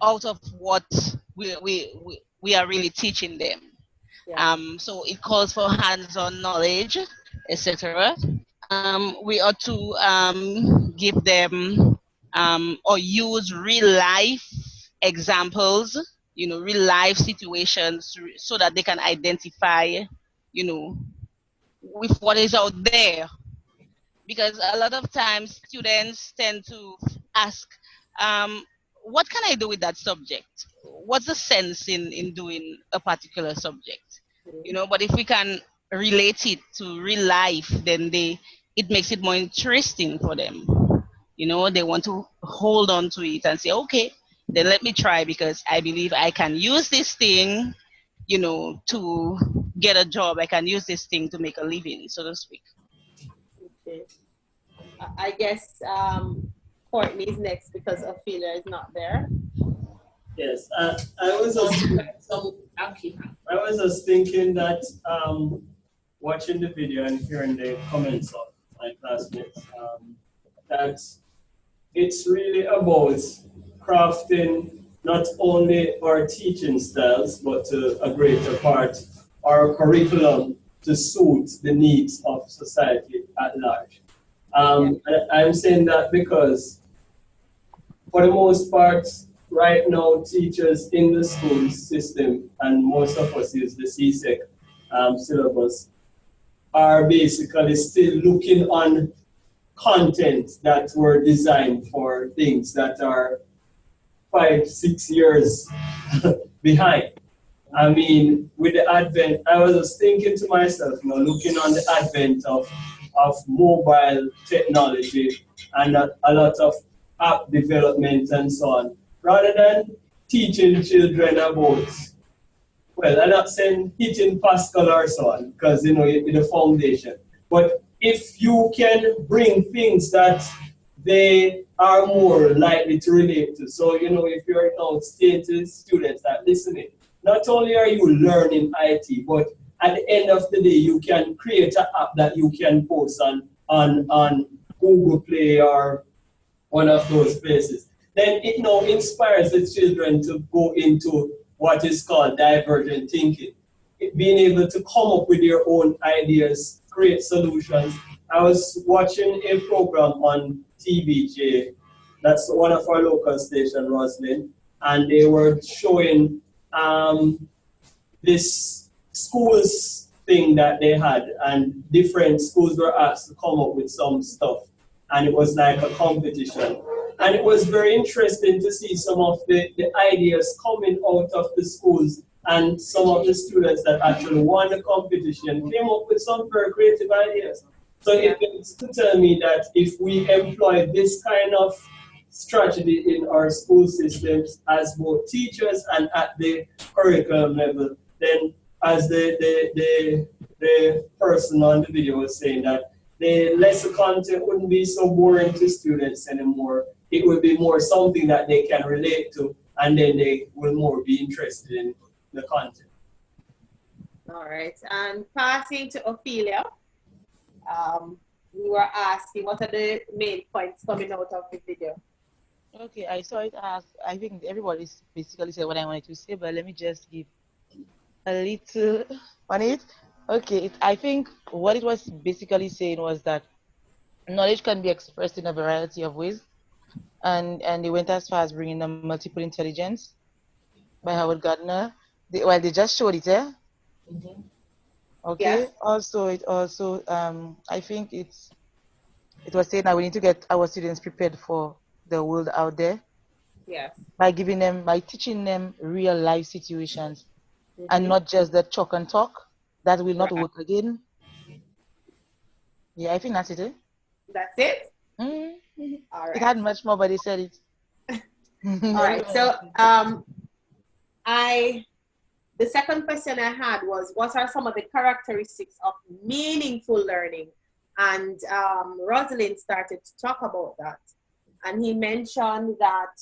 out of what we are really teaching them. Yeah. So it calls for hands-on knowledge, etc. We ought to give them or use real life examples, real life situations, so that they can identify, with what is out there. Because a lot of times students tend to ask, what can I do with that subject? What's the sense in doing a particular subject? But if we can relate it to real life, then it makes it more interesting for them. They want to hold on to it and say, okay, then let me try, because I believe I can use this thing, to get a job. I can use this thing to make a living, so to speak. Okay. I guess Courtney's next because Ophelia is not there. Yes, I was just thinking that watching the video and hearing the comments of my classmates, that it's really about crafting not only our teaching styles, but to a greater part our curriculum to suit the needs of society at large. I'm saying that because for the most part, right now, teachers in the school system, and most of us use the CSEC syllabus, are basically still looking on content that were designed for things that are 5-6 years behind. I mean, with the advent, I was just thinking to myself, looking on the advent of mobile technology and a lot of app development and so on, rather than teaching children about, well, I'm not saying teaching Pascal or so on, because, in the foundation, but if you can bring things that they are more likely to relate to. So, if you're now saying to students that, listening, not only are you learning IT, but at the end of the day, you can create an app that you can post on Google Play or one of those places. Then it now inspires the children to go into what is called divergent thinking. Being able to come up with your own ideas, create solutions. I was watching a program on TVJ, that's one of our local stations, Roslyn, and they were showing this schools thing that they had, and different schools were asked to come up with some stuff, and it was like a competition. And it was very interesting to see some of the ideas coming out of the schools, and some of the students that actually won the competition came up with some very creative ideas. So it means to tell me that if we employ this kind of strategy in our school systems as both teachers and at the curriculum level, then as the person on the video was saying, that the lesson content wouldn't be so boring to students anymore. It would be more something that they can relate to, and then they will more be interested in the content. All right, and passing to Ophelia. we were asking what are the main points coming out of the video. Okay, I saw it as, I think everybody's basically said what I wanted to say, but let me just give a little on it. Okay, I think what it was basically saying was that knowledge can be expressed in a variety of ways, and they went as far as bringing the multiple intelligence by Howard Gardner. They just showed it, yeah. Mm-hmm. Okay. Yes. Also, I think it was saying that we need to get our students prepared for the world out there. Yes. By teaching them real life situations, and not just the chalk and talk that will not work again. Yeah, I think that's it. Eh? That's it? Mm-hmm. All right. It had much more, but they said it. All right. So the second question I had was, what are some of the characteristics of meaningful learning? And Rosalind started to talk about that. And he mentioned that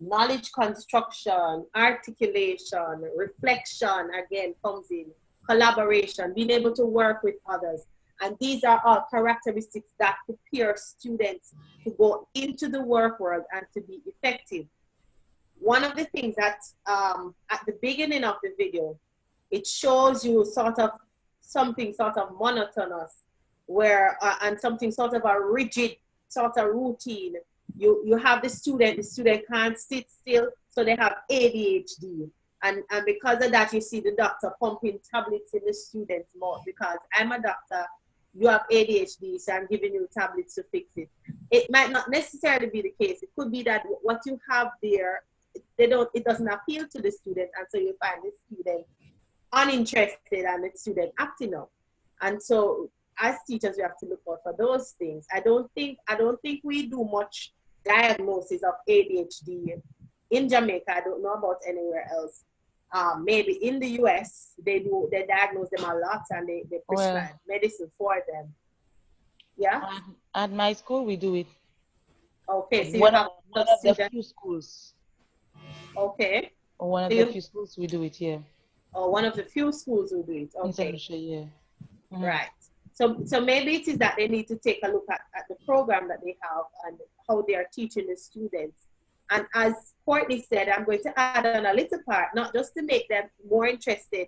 knowledge construction, articulation, reflection, again, comes in, collaboration, being able to work with others. And these are all characteristics that prepare students to go into the work world and to be effective. One of the things that at the beginning of the video, it shows you something sort of monotonous, where and something sort of a rigid sort of routine. You have the student can't sit still, so they have ADHD. And because of that, you see the doctor pumping tablets in the student's mouth. Because I'm a doctor, you have ADHD, so I'm giving you tablets to fix it. It might not necessarily be the case. It could be that what you have there, it doesn't appeal to the student, and so you find the student uninterested and the student acting up. And so as teachers, we have to look out for those things. I don't think we do much diagnosis of ADHD in Jamaica. I don't know about anywhere else. Maybe in the US, they diagnose them a lot, and they prescribe medicine for them. Yeah? At my school, we do it. Okay, so one of the few schools. Okay. One of the few schools we do it here. Oh, one of the few schools who do it. Okay. Yeah. Mm-hmm. Right. So maybe it is that they need to take a look at the program that they have and how they are teaching the students. And as Courtney said, I'm going to add on a little part, not just to make them more interested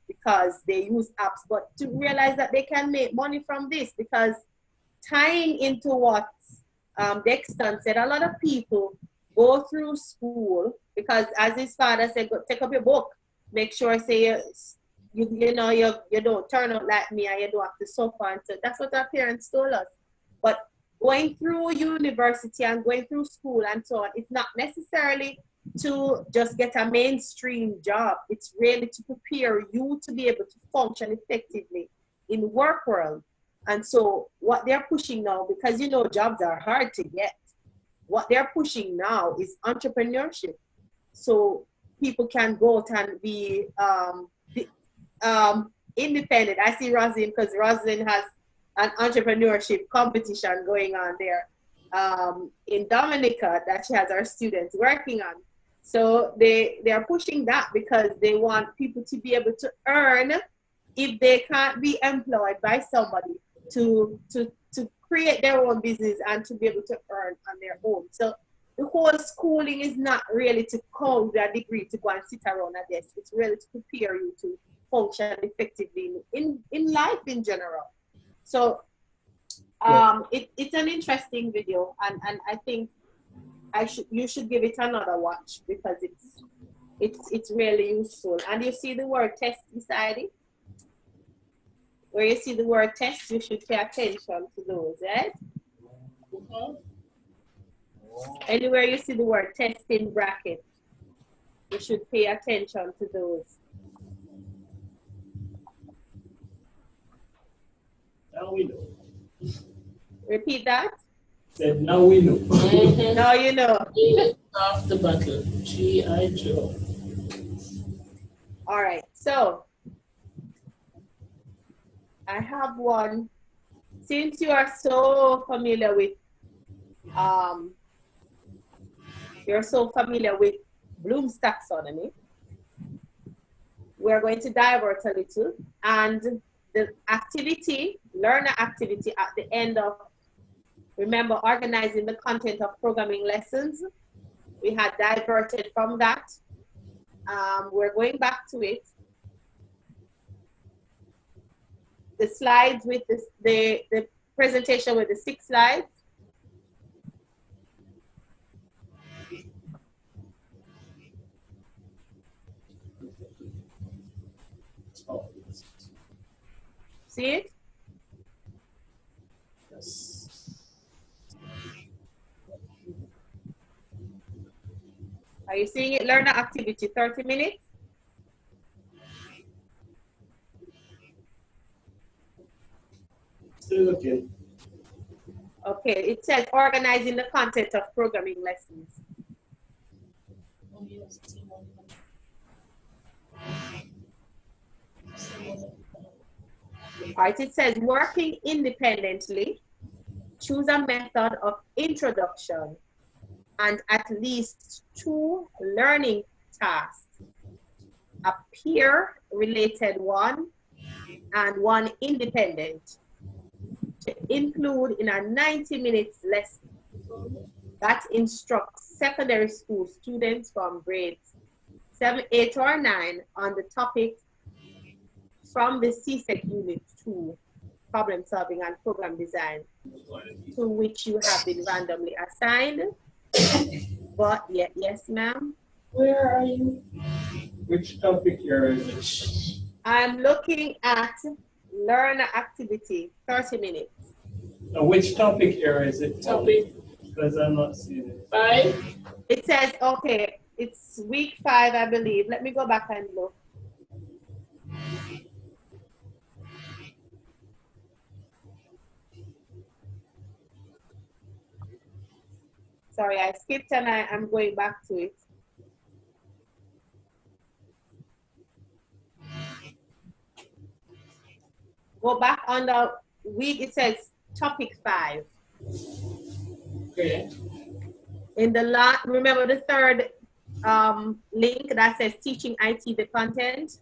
because they use apps, but to realize that they can make money from this. Because tying into what Dexton said, a lot of people go through school because, as his father said, go take up your book. Make sure, say, you don't turn out like me and you don't have to suffer. And so that's what our parents told us. But going through university and going through school and so on, it's not necessarily to just get a mainstream job. It's really to prepare you to be able to function effectively in the work world. And so what they're pushing now, because jobs are hard to get, what they're pushing now is entrepreneurship. So people can go out and be independent. I see Rosalind, because Rosalind has an entrepreneurship competition going on there in Dominica that she has our students working on. So they are pushing that because they want people to be able to earn if they can't be employed by somebody, to create their own business and to be able to earn on their own. So the whole schooling is not really to come with a degree to go and sit around a desk. It's really to prepare you to function effectively in life in general. So it's an interesting video, and I think you should give it another watch because it's really useful. And you see the word test beside it. Where you see the word test, you should pay attention to those, right? Mm-hmm. Anywhere you see the word test in bracket, you should pay attention to those. Now we know. Repeat that. Said now we know. Now you know. Off the battle, G.I. Joe. All right, so I have one. Since you are so familiar with Bloom's taxonomy, we're going to divert a little, and the activity, learner activity at the end of, remember, organizing the content of programming lessons. We had diverted from that. We're going back to it. The slides with this, the presentation with the 6 slides. See it? Yes. Are you seeing it? Learner activity, 30 minutes. Still looking. Okay, it says organizing the content of programming lessons. All right, it says working independently, choose a method of introduction and at least 2 learning tasks, a peer-related one and one independent, to include in a 90-minute lesson that instructs secondary school students from grades 7, 8, or 9 on the topic from the CSEC Unit 2, Problem Solving and Program Design, to which you have been randomly assigned. But yeah, yes, ma'am. Where are you? Which topic area is it? I'm looking at learner activity, 30 minutes. Now, which topic area is it? Topic Because I'm not seeing it. 5. It says, okay, it's week 5, I believe. Let me go back and look. Sorry, I skipped and I'm going back to it. Go back on the week, it says topic 5. Okay. In the last, remember the third link that says teaching IT the content?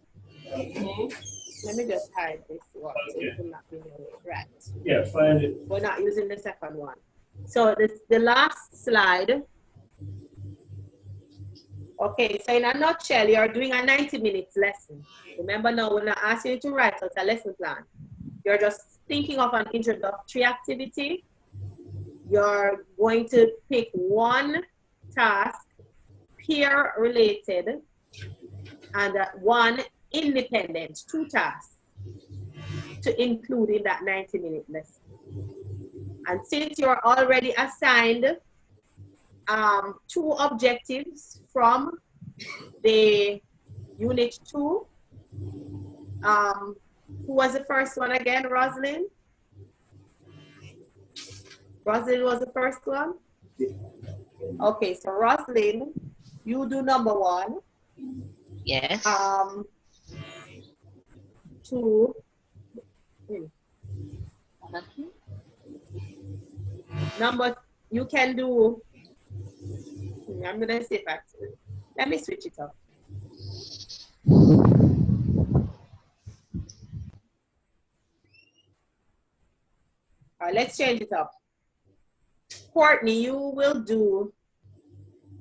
Let me just hide this one so it will not be right. Yeah, find it. We're not using the second one. So the last slide. Okay, so in a nutshell, you're doing a 90-minute lesson. Remember now, we're not asking you to write out a lesson plan. You're just thinking of an introductory activity. You're going to pick one task, peer-related, and one independent, 2 tasks to include in that 90-minute lesson. And since you're already assigned 2 objectives from the Unit 2, who was the first one again, Rosalind? Rosalind was the first one? Okay, so Rosalind, you do number 1. Yes. 2. Number, you can do, I'm gonna say back. Let me switch it up. All right, let's change it up. Courtney, you will do,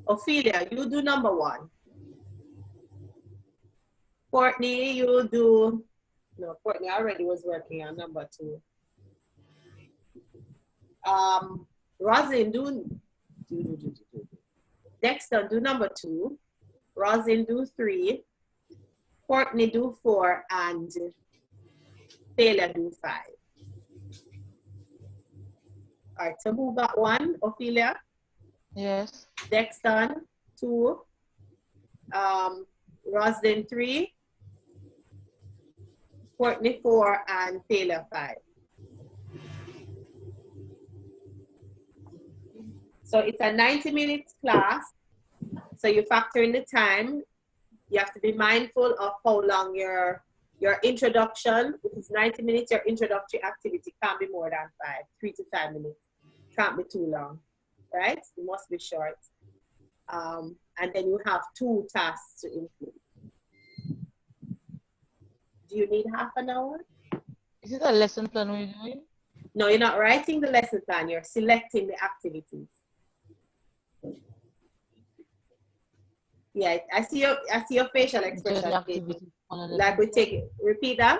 Ophelia, you do number 1. Courtney, you will do, no, Courtney already was working on number 2. Rosalind, do. Dexter, do number 2. Rosalind, do 3. Courtney, do 4. And Taylor, do 5. All right, so who got 1? Ophelia? Yes. Dexter, 2. Rosalind, 3. Courtney, 4. And Taylor, 5. So it's a 90-minute class. So you factor in the time. You have to be mindful of how long your introduction, if it's 90 minutes, your introductory activity can't be more than 3 to 5 minutes. Can't be too long, right? It must be short. And then you have 2 tasks to include. Do you need half an hour? Is it a lesson plan we're doing? No, you're not writing the lesson plan. You're selecting the activities. Yeah, I see your facial expression. Like we take it. Repeat that.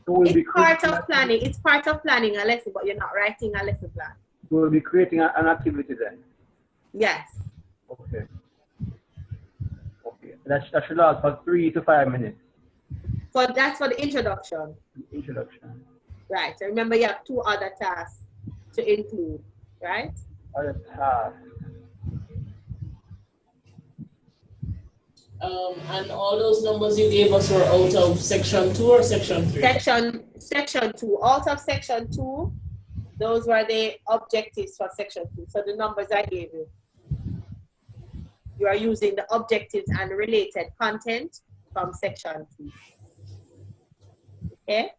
It's part of planning. It's part of planning a lesson, but you're not writing a lesson plan. So we'll be creating an activity then. Yes. Okay. Okay. That should last for 3 to 5 minutes. So that's for the introduction. Introduction. Right. So remember, you have 2 other tasks to include, right? Other tasks. And all those numbers you gave us were out of section 2 or section 3? Section 2. Out of section 2, those were the objectives for section 2. So the numbers I gave you. You are using the objectives and related content from section 2. Okay?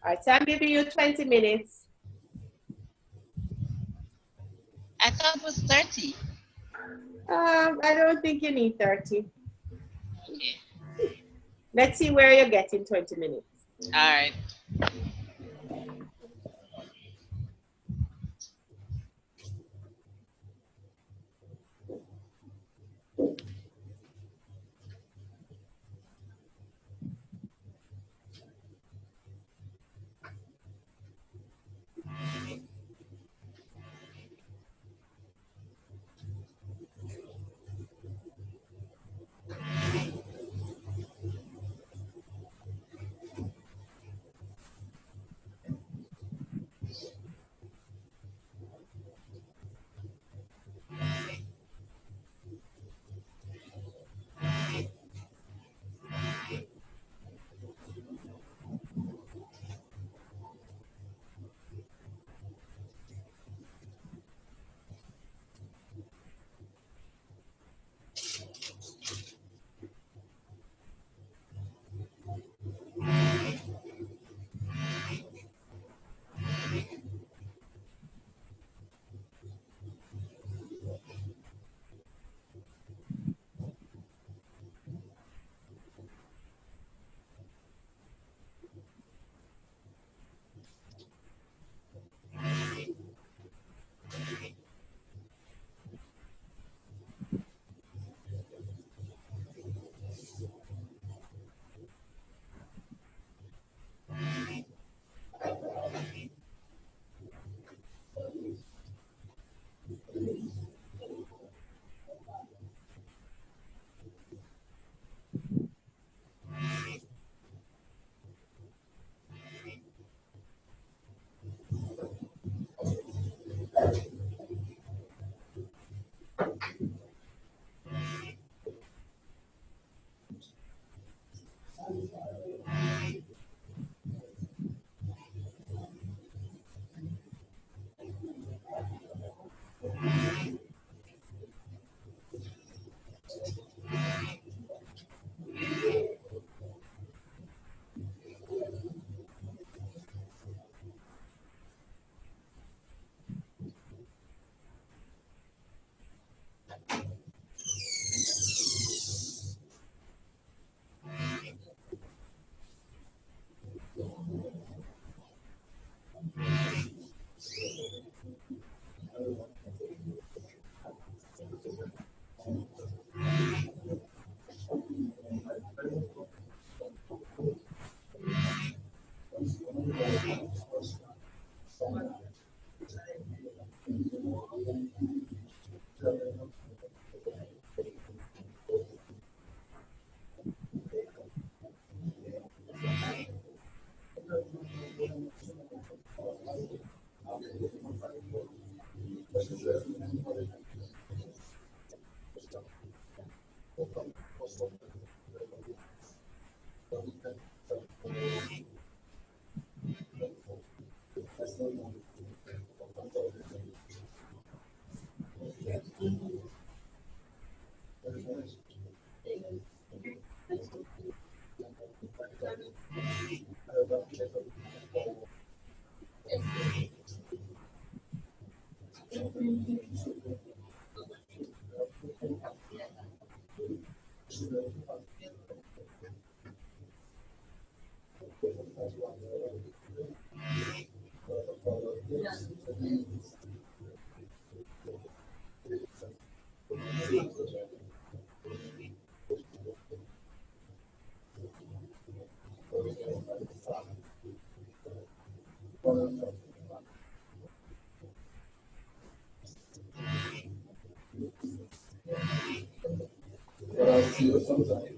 All right, so I'm giving you 20 minutes. I thought it was 30. I don't think you need 30. Okay. Let's see where you're getting 20 minutes. All right. But I'll see you sometime.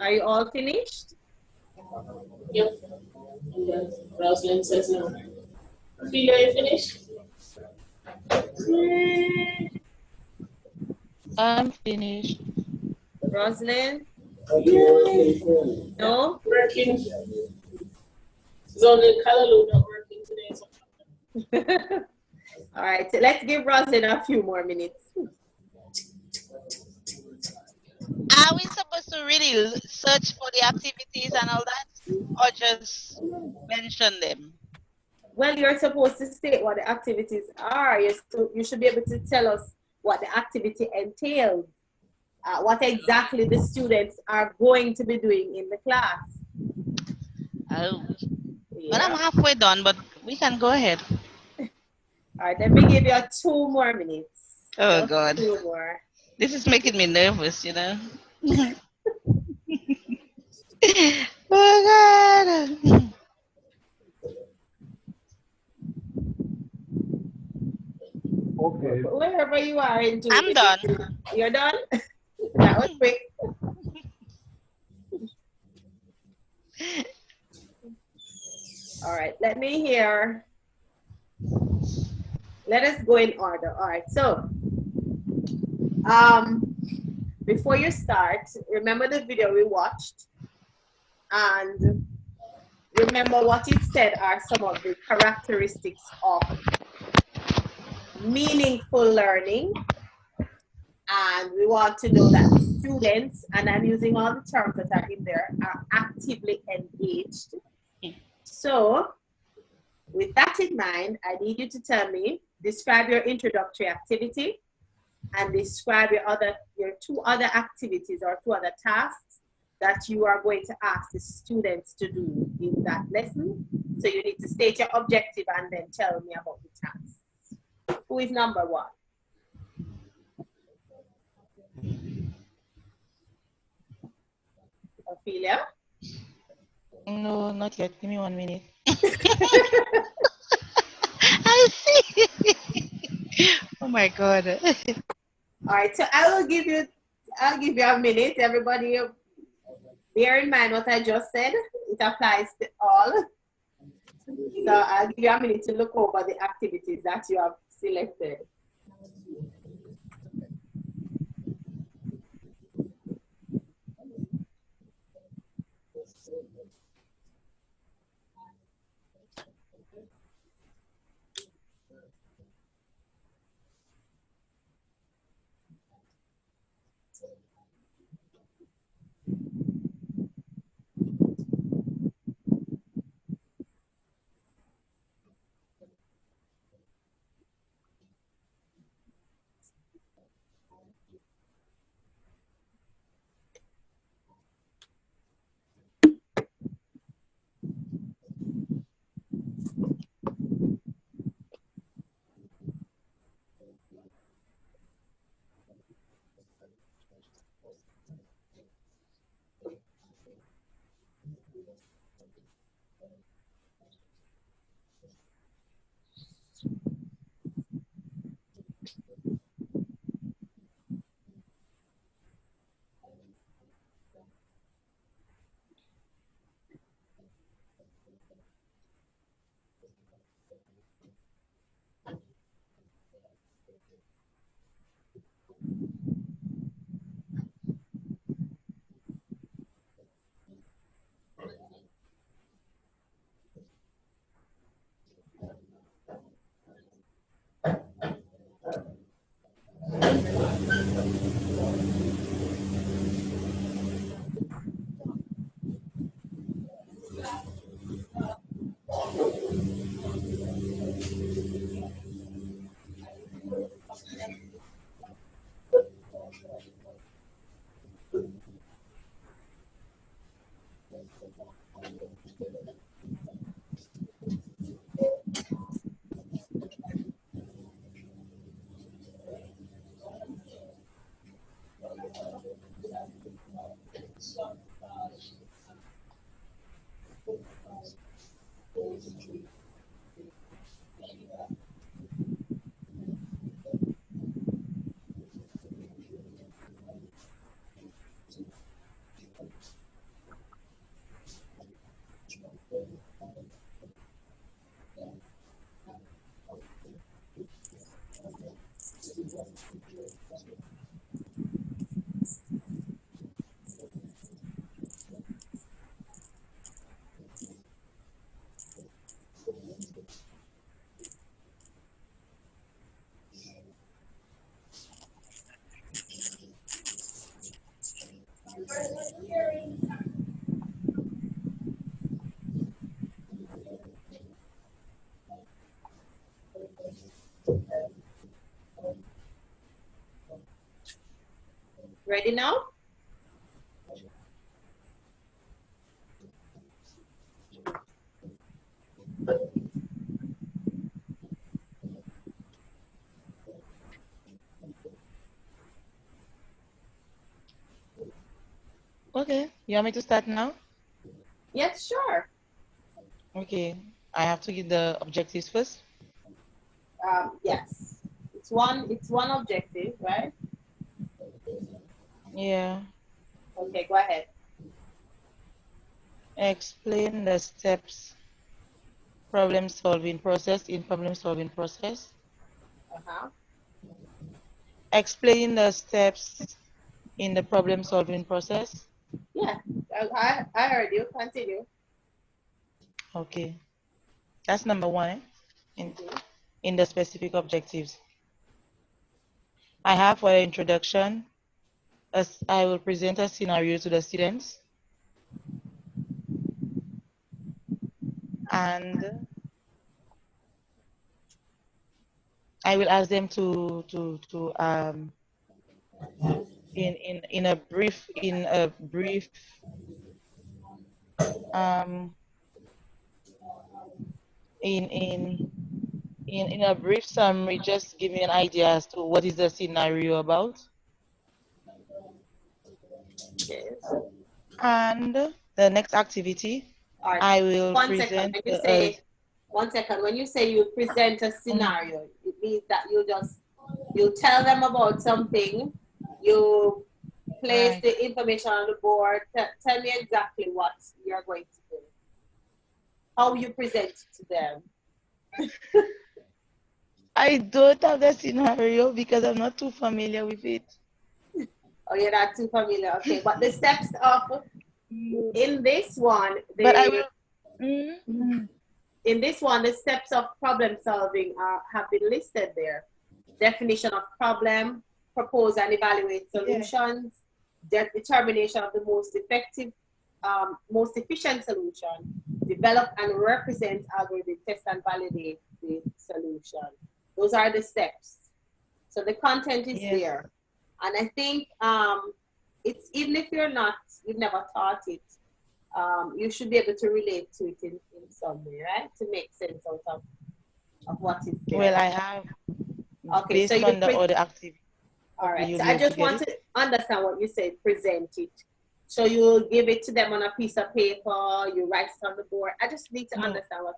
Are you all finished? Yep. Yes. Rosalind says no. Ophelia, you finished? I'm finished. Rosalind? No? Working. It's only Kalaloo not working today. So. All right, so let's give Rosalind a few more minutes. Are we supposed to really search for the activities and all that, or just mention them? Well, you're supposed to state what the activities are. You should be able to tell us what the activity entails, what exactly the students are going to be doing in the class. Oh, yeah. Well, I'm halfway done, but we can go ahead. All right, let me give you 2 more minutes. Oh, Just God. 2 more. This is making me nervous, you know. Oh, God. Okay. Wherever you are in June. I'm done. You're done? That was quick. All right, let me hear. Let us go in order. All right, so before you start, remember the video we watched and remember what it said are some of the characteristics of meaningful learning. And we want to know that the students, and I'm using all the terms that are in there, are actively engaged. So with that in mind, I need you to tell me, describe your introductory activity and describe your two other activities or two other tasks that you are going to ask the students to do in that lesson. So you need to state your objective and then tell me about the tasks. Who is number one? Ophelia? No, not yet. Give me 1 minute. I see. Oh my God. All right, so I'll give you a minute. Everybody, bear in mind what I just said. It applies to all. So I'll give you a minute to look over the activities that you have selected. Ready now? Okay. You want me to start now? Yes, sure. Okay. I have to give the objectives first. Yes. It's one objective, right? Yeah. Okay, go ahead. Explain the steps problem solving process in problem solving process. Uh-huh. Explain the steps in the problem solving process. Yeah, I heard you. Continue. Okay. That's number one in the specific objectives. I have for the introduction, as I will present a scenario to the students. And I will ask them to in a brief um in a brief summary, just give me an idea as to what is the scenario about. Yes. And the next activity, All right. I will One present. second. When you say 1 second, when you say you present a scenario, it means that you tell them about something, you place Right. the information on the board. Tell me exactly what you're going to do. How you present it to them. I don't have the scenario because I'm not too familiar with it. Oh, you're not too familiar. Okay, but the steps of in this one, But I will. In this one, the steps of problem solving have been listed there. Definition of problem, propose and evaluate solutions, determination of the most effective, most efficient solution, develop and represent algorithm, test and validate the solution. Those are the steps. So the content is there. And I think it's, even if you've never taught it, you should be able to relate to it in some way, right? To make sense out of what is there. Well, I have. Okay, based so on the other activity. All right, so I just want to understand what you said, present it. So you give it to them on a piece of paper, you write it on the board. I just need to understand what.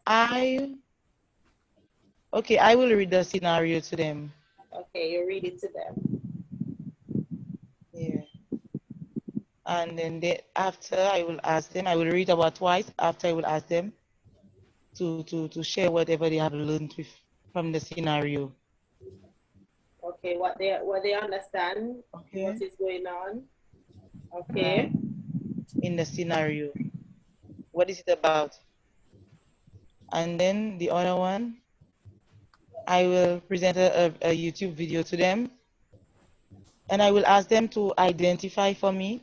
Okay, I will read the scenario to them. Okay, you read it to them. Yeah. And then after I will ask them, I will read about twice. After I will ask them to share whatever they have learned from the scenario. Okay, what they understand, what is going on. Okay. In the scenario. What is it about? And then the other one, I will present a YouTube video to them. And I will ask them to identify for me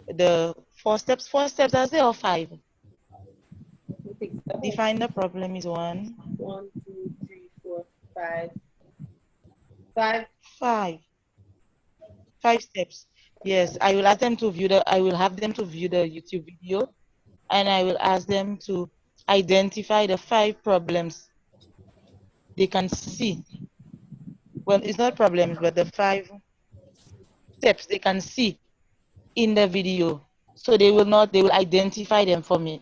the 4 steps. 4 steps, are there, or 5? Define the problem is 1. 1, 2, 3, 4, 5. 5. 5 steps. Yes, I will ask them to view I will have them to view the YouTube video, and I will ask them to identify the 5 problems they can see. Well, it's not problems, but the 5 steps they can see in the video. So they will identify them for me.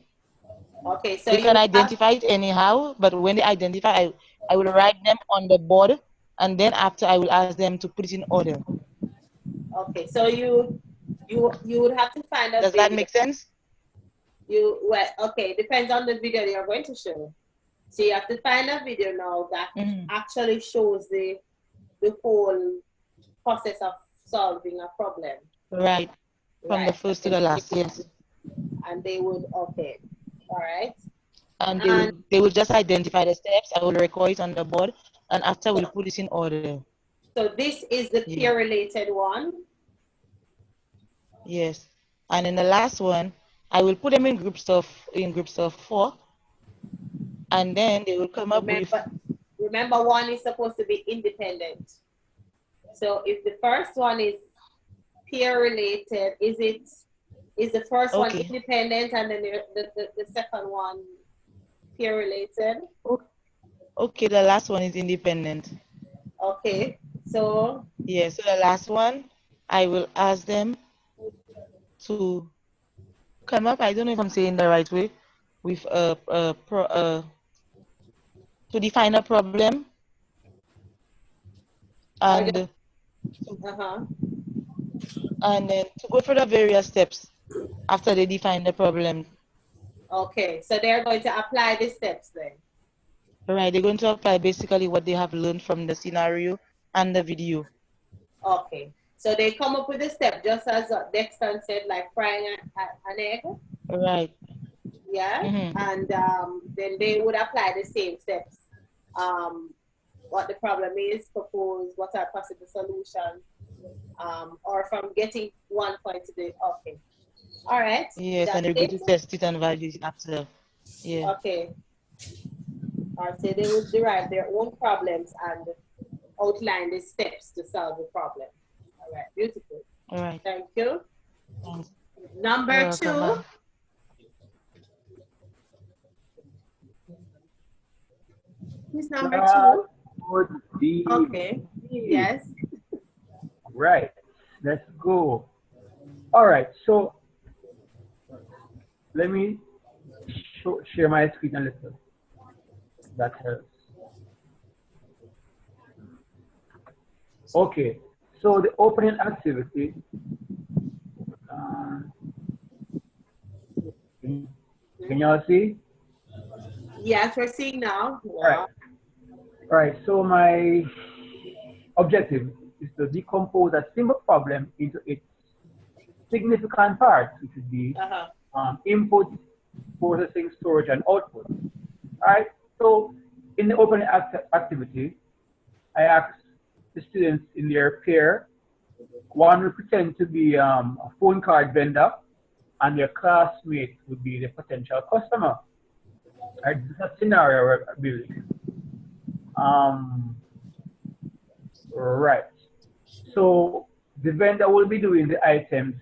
Okay, so they can identify it anyhow, but when they identify, I will write them on the board, and then after I will ask them to put it in order. Okay, so you would have to find a Does video. that make sense? Well, okay, depends on the video you're going to show. So you have to find a video now that actually shows the whole process of solving a problem. Right. From the first to the last, yes. And they would, okay, all right. And they will just identify the steps. I will record it on the board, and after we'll put it in order. So this is the peer-related one? Yes. And in the last one, I will put them in groups of 4, and then they will come up with. Remember, one is supposed to be independent. So if the first one is peer-related, is the first one independent, and then the second one peer-related? Okay, the last one is independent. Okay, so. Yeah, so the last one, I will ask them to come up, I don't know if I'm saying the right way, with to define a problem, and and then to go through the various steps after they define the problem. Okay, so they're going to apply the steps then. Right, they're going to apply basically what they have learned from the scenario and the video. Okay, so they come up with a step, just as Dexter said, like frying an egg. Right. Yeah, and then they would apply the same steps. what the problem is, propose what are possible solutions, or from getting one point to the okay. All right. Yes, That's and they're going to it. test it and validate it after. Yeah. Okay. All right. So they will derive their own problems and outline the steps to solve the problem. All right. Beautiful. All right. Thank you. Thanks. Number You're welcome, 2. ma'am. Who's number 2? Would be Okay. Yes. right. Let's go. All right. So let me share my screen a little. That helps. Okay. So the opening activity. Can y'all see? Yes, we're seeing now. Right. All right. So my objective is to decompose a single problem into its significant parts, which would be input, processing, storage, and output. All right. So in the opening activity, I asked the students in their pair. One would pretend to be a phone card vendor, and their classmate would be the potential customer. Right? This is a scenario we're building. Right. So the vendor will be doing the items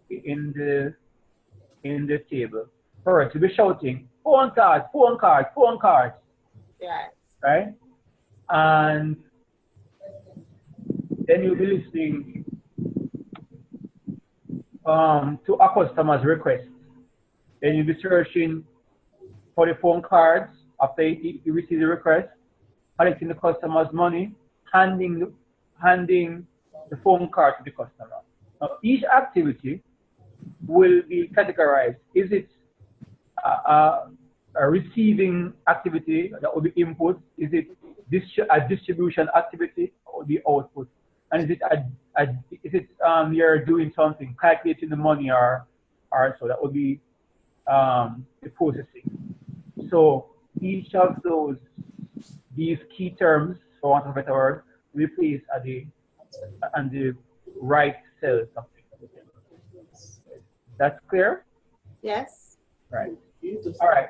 in the table. For us to be shouting, phone cards, phone cards, phone cards. Yes. Right? And then you'll be listening to a customer's request. Then you'll be searching for the phone cards after you receive the request, collecting the customer's money, handing the phone card to the customer. Now, each activity will be categorized. Is it a receiving activity that will be input? Is it a distribution activity or the output? And is it you're doing something, calculating the money or so that will be the processing. So each of these key terms, for want of a better word, we place at the right cell something. That's clear? Yes. Right. All right.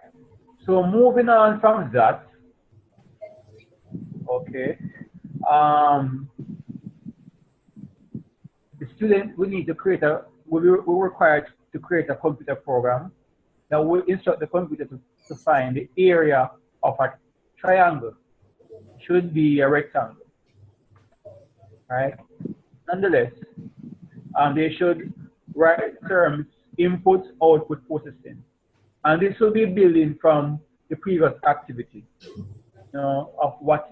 So moving on from that, okay. The student will need to we're required to create a computer program that will instruct the computer to find the area of a triangle. Should be a rectangle. Right? Nonetheless, they should write terms input, output, processing. And this will be building from the previous activity, of what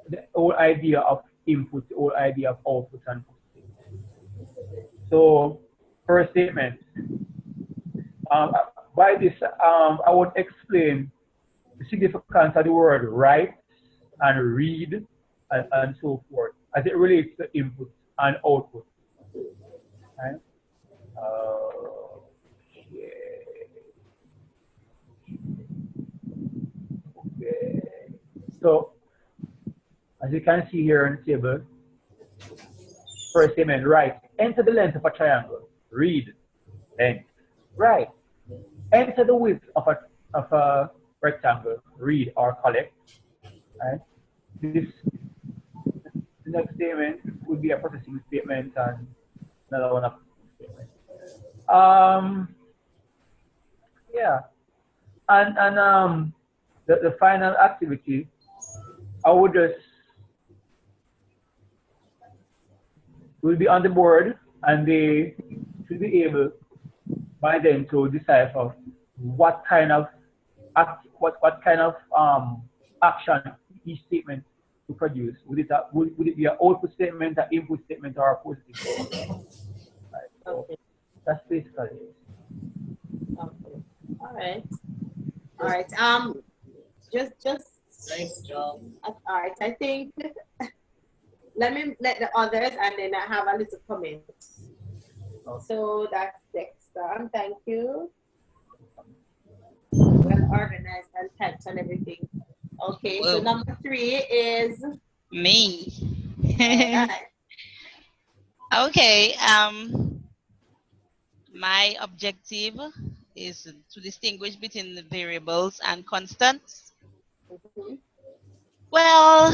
the whole idea of input, the whole idea of output and processing. So, first statement. By this, I would explain the significance of the word write and read and so forth as it relates to input and output. Right? Okay. So, as you can see here on the table, first statement, write. Enter the length of a triangle. Read. Length. Write. Enter the width of a rectangle. Read or collect. Right? The next statement would be a processing statement and another one a processing statement. Yeah. And the final activity, I would just will be on the board, and they should be able by then to decipher what kind of action each statement to produce. Would it be an output statement, an input statement, or a processing statement? Right. So Okay. that's basically it. Okay. All right. All right. Just. Nice job. All right. I think let me let the others, and then I have a little comment. Okay. So that's Dexter. Thank you. Well organized and typed and everything. Okay, Whoa. so number 3 is Me. alright. Okay. My objective is to distinguish between the variables and constants. Mhm. Well,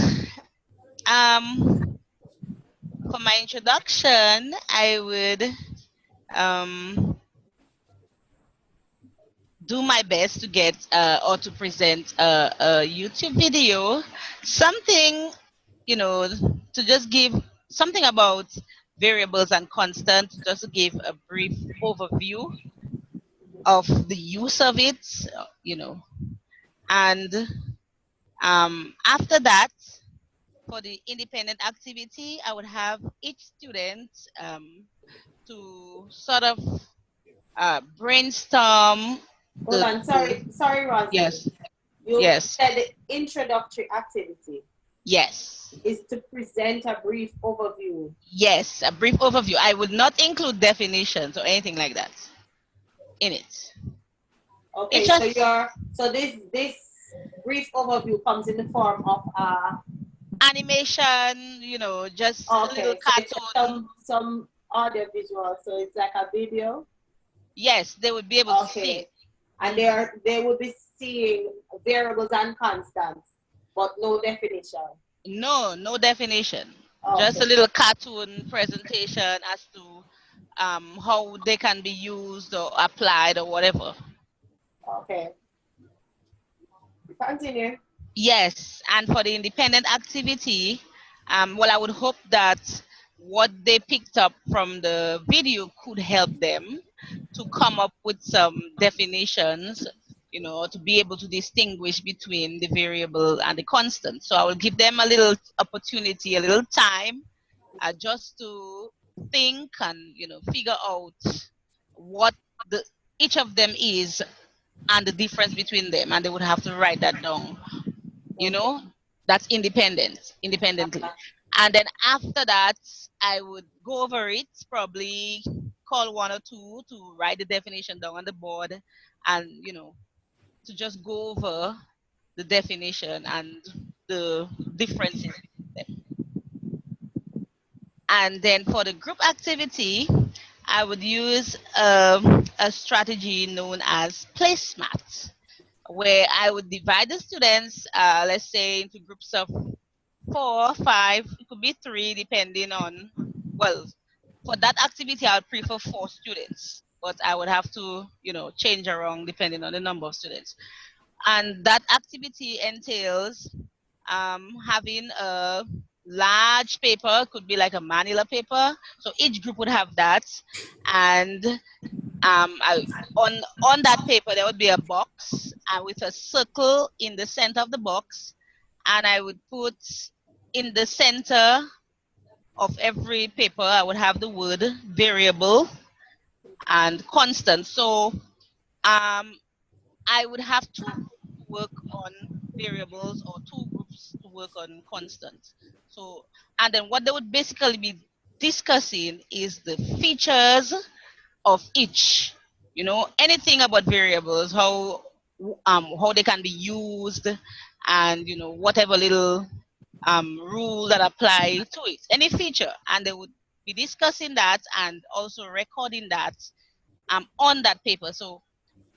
for my introduction, I would do my best to get or to present a YouTube video, something, to just give something about variables and constants, just to give a brief overview of the use of it, and after that, for the independent activity, I would have each student to sort of brainstorm Hold on, sorry, Rosie. yes, You yes, said the introductory activity yes, is to present a brief overview. yes, a brief overview. I would not include definitions or anything like that in it. Okay, It so just this brief overview comes in the form of animation, just a little okay, so it's cartoon. some audio visual, so it's like a video. Yes, they would be able to see Okay, it. and they will be seeing variables and constants, but no definition. No definition. Just Okay, a little cartoon presentation as to how they can be used or applied or whatever. okay. Continue. Yes, and for the independent activity, well, I would hope that what they picked up from the video could help them to come up with some definitions, to be able to distinguish between the variable and the constant. So I will give them a little opportunity, a little time, just to think and figure out what the each of them is and the difference between them, and they would have to write that down. Okay. That's independently. And then after that, I would go over it, probably call one or two to write the definition down on the board, and to just go over the definition and the differences between them. And then for the group activity, I would use a strategy known as placemat, where I would divide the students, let's say, into groups of 4, 5, it could be 3, depending on, well, for that activity, I would prefer 4 students, but I would have to, change around depending on the number of students. And that activity entails having a large paper, could be like a manila paper. So each group would have that. And on that paper, there would be a box with a circle in the center of the box. And I would put in the center of every paper, I would have the word variable and constant. So I would have 2 groups to work on variables or 2 groups to work on constants. So, and then what they would basically be discussing is the features of each. Anything about variables, how they can be used, and whatever little rule that apply to it, any feature, and they would be discussing that and also recording that on that paper. So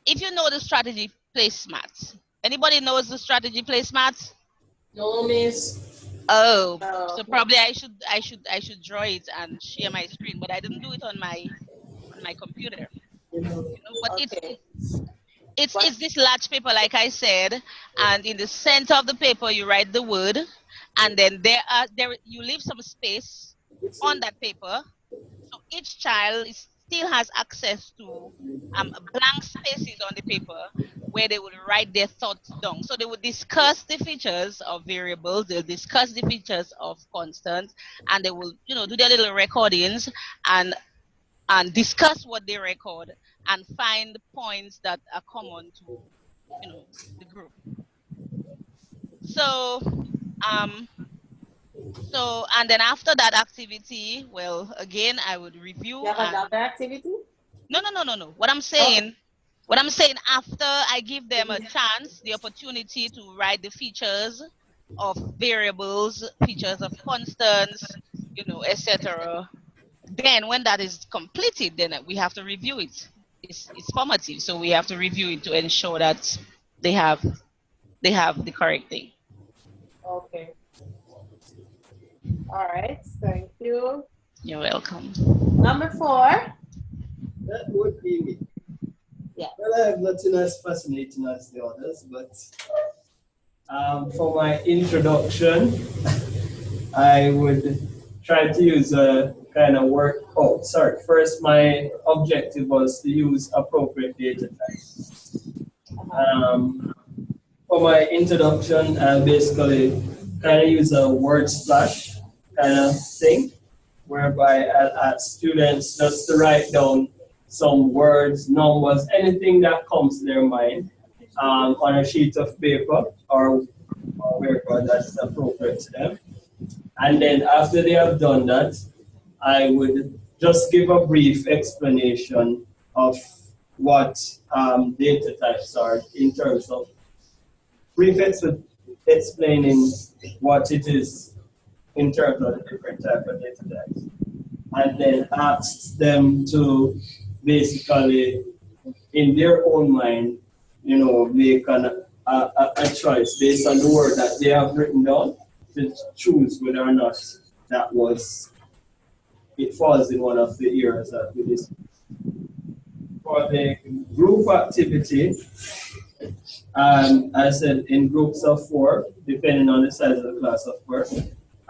if you know the strategy placemat, anybody knows the strategy placemat? No, miss. Oh, Oh, so probably I should draw it and share my screen, but I didn't do it on my computer. But okay. it's this large paper, like I said, and in the center of the paper you write the word, and then there you leave some space on that paper. So each child still has access to blank spaces on the paper where they would write their thoughts down. So they would discuss the features of variables, they'll discuss the features of constants, and they will, do their little recordings and discuss what they record and find points that are common to, the group. So, and then after that activity, well, again, I would review. You have another activity? No. What I'm saying, What I'm saying, after I give them a chance, the opportunity to write the features of variables, features of constants, you know, etc. Then when that is completed, then we have to review it. It's formative, so we have to review it to ensure that they have the correct thing. Okay. All right. Thank you. You're welcome. Number 4. That would be me. Yeah. Well, I have nothing as fascinating as the others, but for my introduction, I would try to use a kind of work. Oh, sorry. First, my objective was to use appropriate data types. For my introduction, I basically kind of use a word splash kind of thing, whereby I'll ask students just to write down some words, numbers, anything that comes to their mind on a sheet of paper or wherever that's appropriate to them. And then after they have done that, I would just give a brief explanation of what data types are in terms of brief explaining what it is in terms of the different type of data types. And then ask them to basically, in their own mind, you know, make a choice based on the word that they have written down to choose whether or not it falls in one of the areas that we discussed. For the group activity, I said in groups of 4, depending on the size of the class, of course,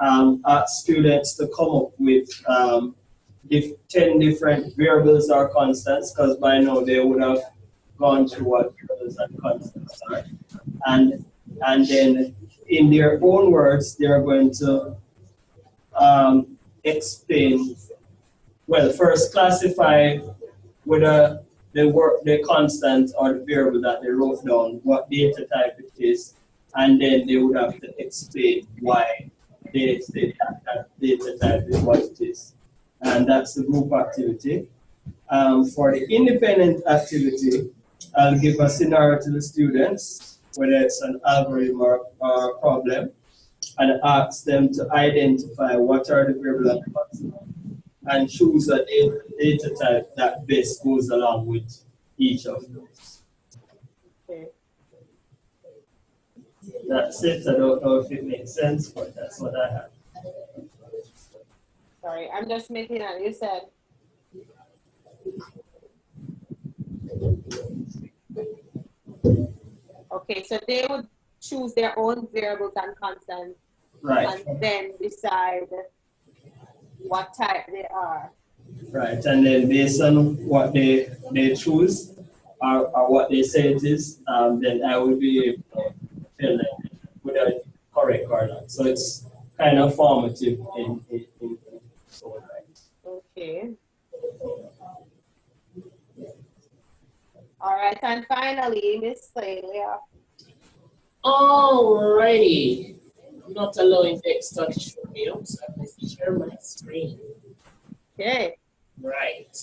ask students to come up with 10 different variables or constants, because by now they would have gone through what variables and constants are. And then in their own words, they are going to explain, well, first classify whether the constant or the variable that they wrote down, what data type it is, and then they would have to explain why they say that data type is what it is. And that's the group activity. For the independent activity, I'll give a scenario to the students, whether it's an algorithm or a problem, and ask them to identify what are the variables and choose a data type that best goes along with each of those. Okay. That's it. I don't know if it makes sense, but that's what I have. Sorry, I'm just making it. You said. Okay, so they would choose their own variables and constants, right, and then decide what type they are. Right, and then based on what they choose or what they say it is, then I will be able to tell them whether it's correct or not. So it's kind of formative in Okay. All right, and finally, Miss Celia. Alrighty. I'm not allowing Dexter to show me up, so I have to share my screen. Okay. Right.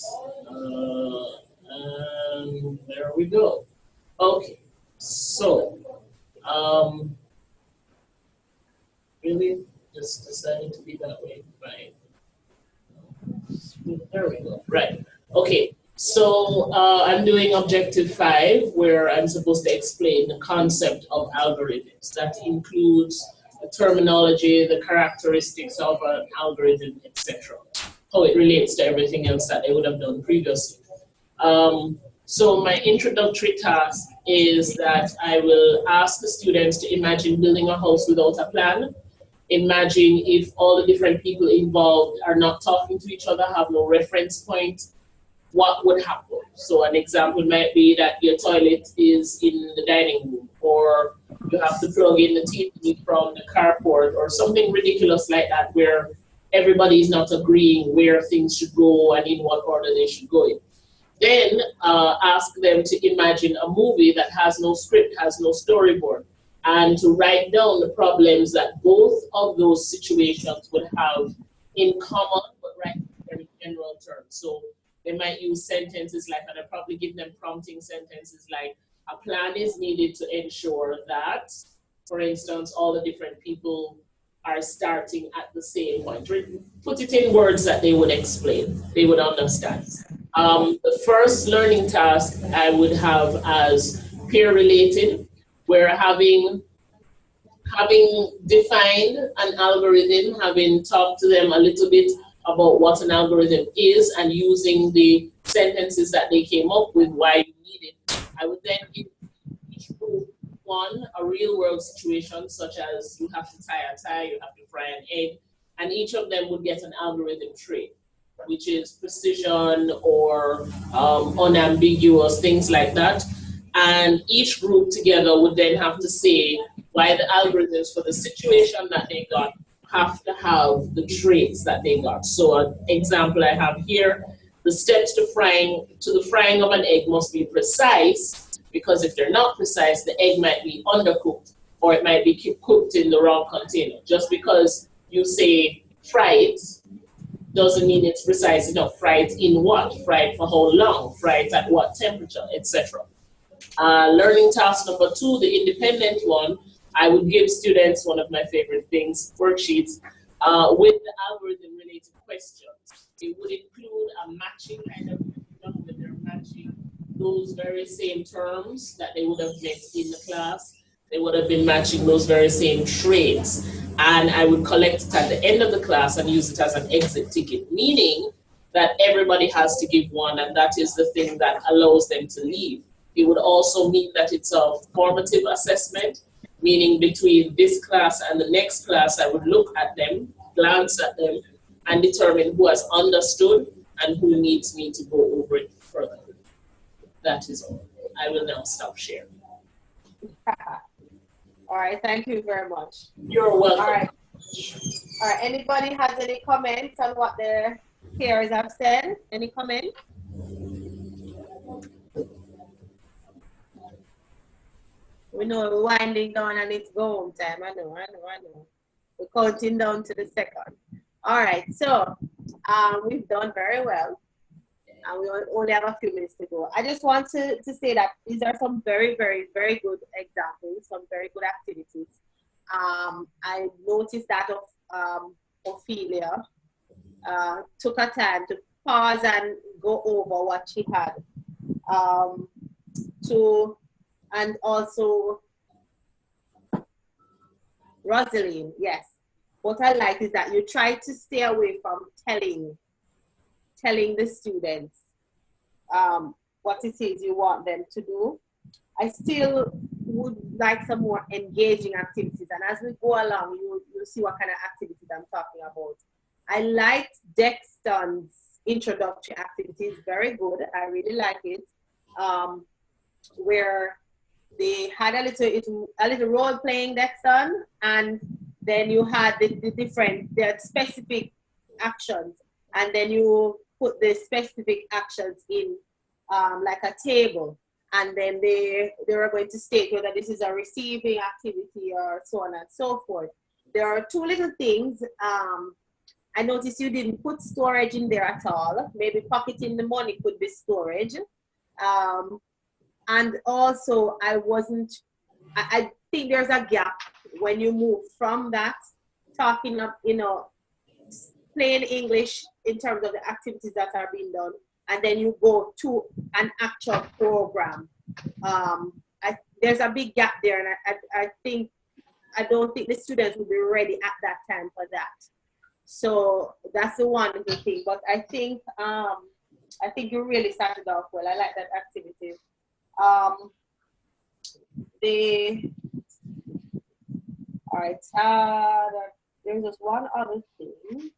And there we go. Okay. So, really, just decided to be that way. Fine. There we go. Right. Okay. So I'm doing objective 5, where I'm supposed to explain the concept of algorithms. That includes the terminology, the characteristics of an algorithm, etc. How it relates to everything else that they would have done previously. So my introductory task is that I will ask the students to imagine building a house without a plan. Imagine if all the different people involved are not talking to each other, have no reference point, what would happen? So an example might be that your toilet is in the dining room, or you have to plug in the TV from the carport, or something ridiculous like that, where everybody is not agreeing where things should go and in what order they should go in. Then ask them to imagine a movie that has no script, has no storyboard, and to write down the problems that both of those situations would have in common, but write in very general terms. So They might use sentences like, and I probably give them prompting sentences like, a plan is needed to ensure that, for instance, all the different people are starting at the same point. Put it in words that they would explain, they would understand. The first learning task I would have as peer related, where having defined an algorithm, having talked to them a little bit about what an algorithm is and using the sentences that they came up with, why you need it, I would then give each group one, a real world situation, such as you have to tie a tie, you have to fry an egg, and each of them would get an algorithm trait, which is precision or unambiguous, things like that. And each group together would then have to say why the algorithms for the situation that they got have to have the traits that they got. So an example I have here, the steps to the frying of an egg must be precise, because if they're not precise, the egg might be undercooked or it might be cooked in the wrong container. Just because you say fry it doesn't mean it's precise enough. Fry it in what? Fry it for how long? Fry it at what temperature, etc. Learning task number 2, the independent one, I would give students one of my favorite things, worksheets, with the algorithm related questions. It would include a matching kind of curriculum where they're matching those very same terms that they would have met in the class. They would have been matching those very same traits. And I would collect it at the end of the class and use it as an exit ticket, meaning that everybody has to give one, and that is the thing that allows them to leave. It would also mean that it's a formative assessment, meaning between this class and the next class, I would look at them, glance at them, and determine who has understood and who needs me to go over it further. That is all. I will now stop sharing. All right, thank you very much. You're welcome. All right. All right, anybody has any comments on what the peers have said? Any comments? We know we're winding down and it's go home time. I know. We're counting down to the second. All right, so we've done very well. And we only have a few minutes to go. I just want to say that these are some very, very, very good examples, some very good activities. I noticed that Ophelia took her time to pause and go over what she had. And also Rosalind, yes. What I like is that you try to stay away from telling the students what it is you want them to do. I still would like some more engaging activities, and as we go along, you'll see what kind of activities I'm talking about. I liked Dexton's introductory activities, very good. I really like it, where they had a little role playing Dexton, and then you had the specific actions, and then you put the specific actions in like a table, and then they were going to state whether this is a receiving activity or so on and so forth. There are 2 little things. I noticed you didn't put storage in there at all. Maybe pocketing the money could be storage. And also I think there's a gap when you move from that, talking of, plain English in terms of the activities that are being done, and then you go to an actual program. There's a big gap there, and I don't think the students will be ready at that time for that. So that's the one little thing. But I think you really started off well. I like that activity. All right. There's just one other thing.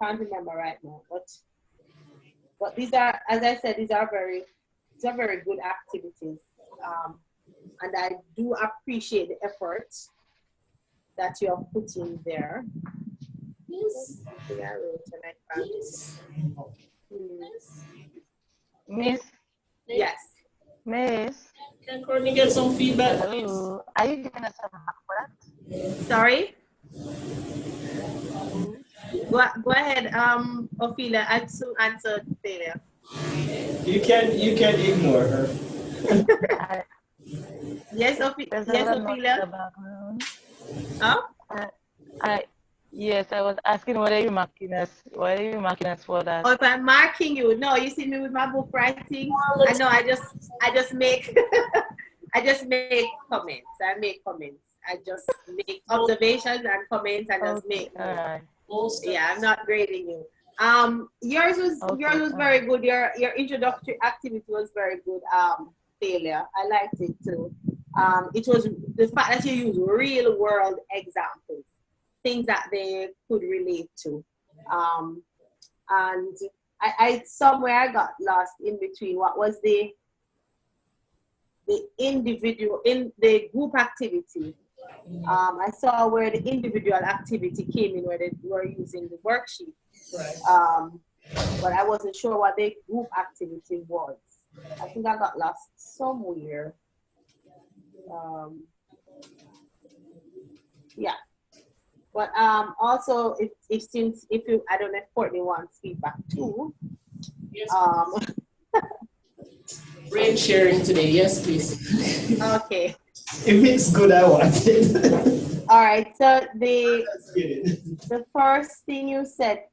Can't remember right now, but these are, as I said, these are very good activities, and I do appreciate the effort that you have put in there. Yes. Miss. Yes. Miss. Can Courtney get some feedback? Hello. Are you giving us some back for that? Sorry? Go ahead, Ophelia. I soon answer Taylor. You can ignore her. Yes, Ophelia. Huh? Yes, I was asking what are you marking us? Why are you marking us for that? Or if I'm marking you, no, you see me with my book writing. I know. I just make I just make comments. I make comments. I just make observations and comments and just make. Yeah, I'm not grading you. Yours was very good. Your introductory activity was very good. Failure. I liked it too. It was the fact that you use real world examples, things that they could relate to. And I somewhere I got lost in between. What was the individual in the group activity? I saw where the individual activity came in, where they were using the worksheet. Right. But I wasn't sure what the group activity was. I think I got lost somewhere. Yeah. But also, if you, I don't know if Courtney wants feedback too. Yes. Brain sharing today, yes, please. Okay. If it's good, I want it. All right. So the first thing you said,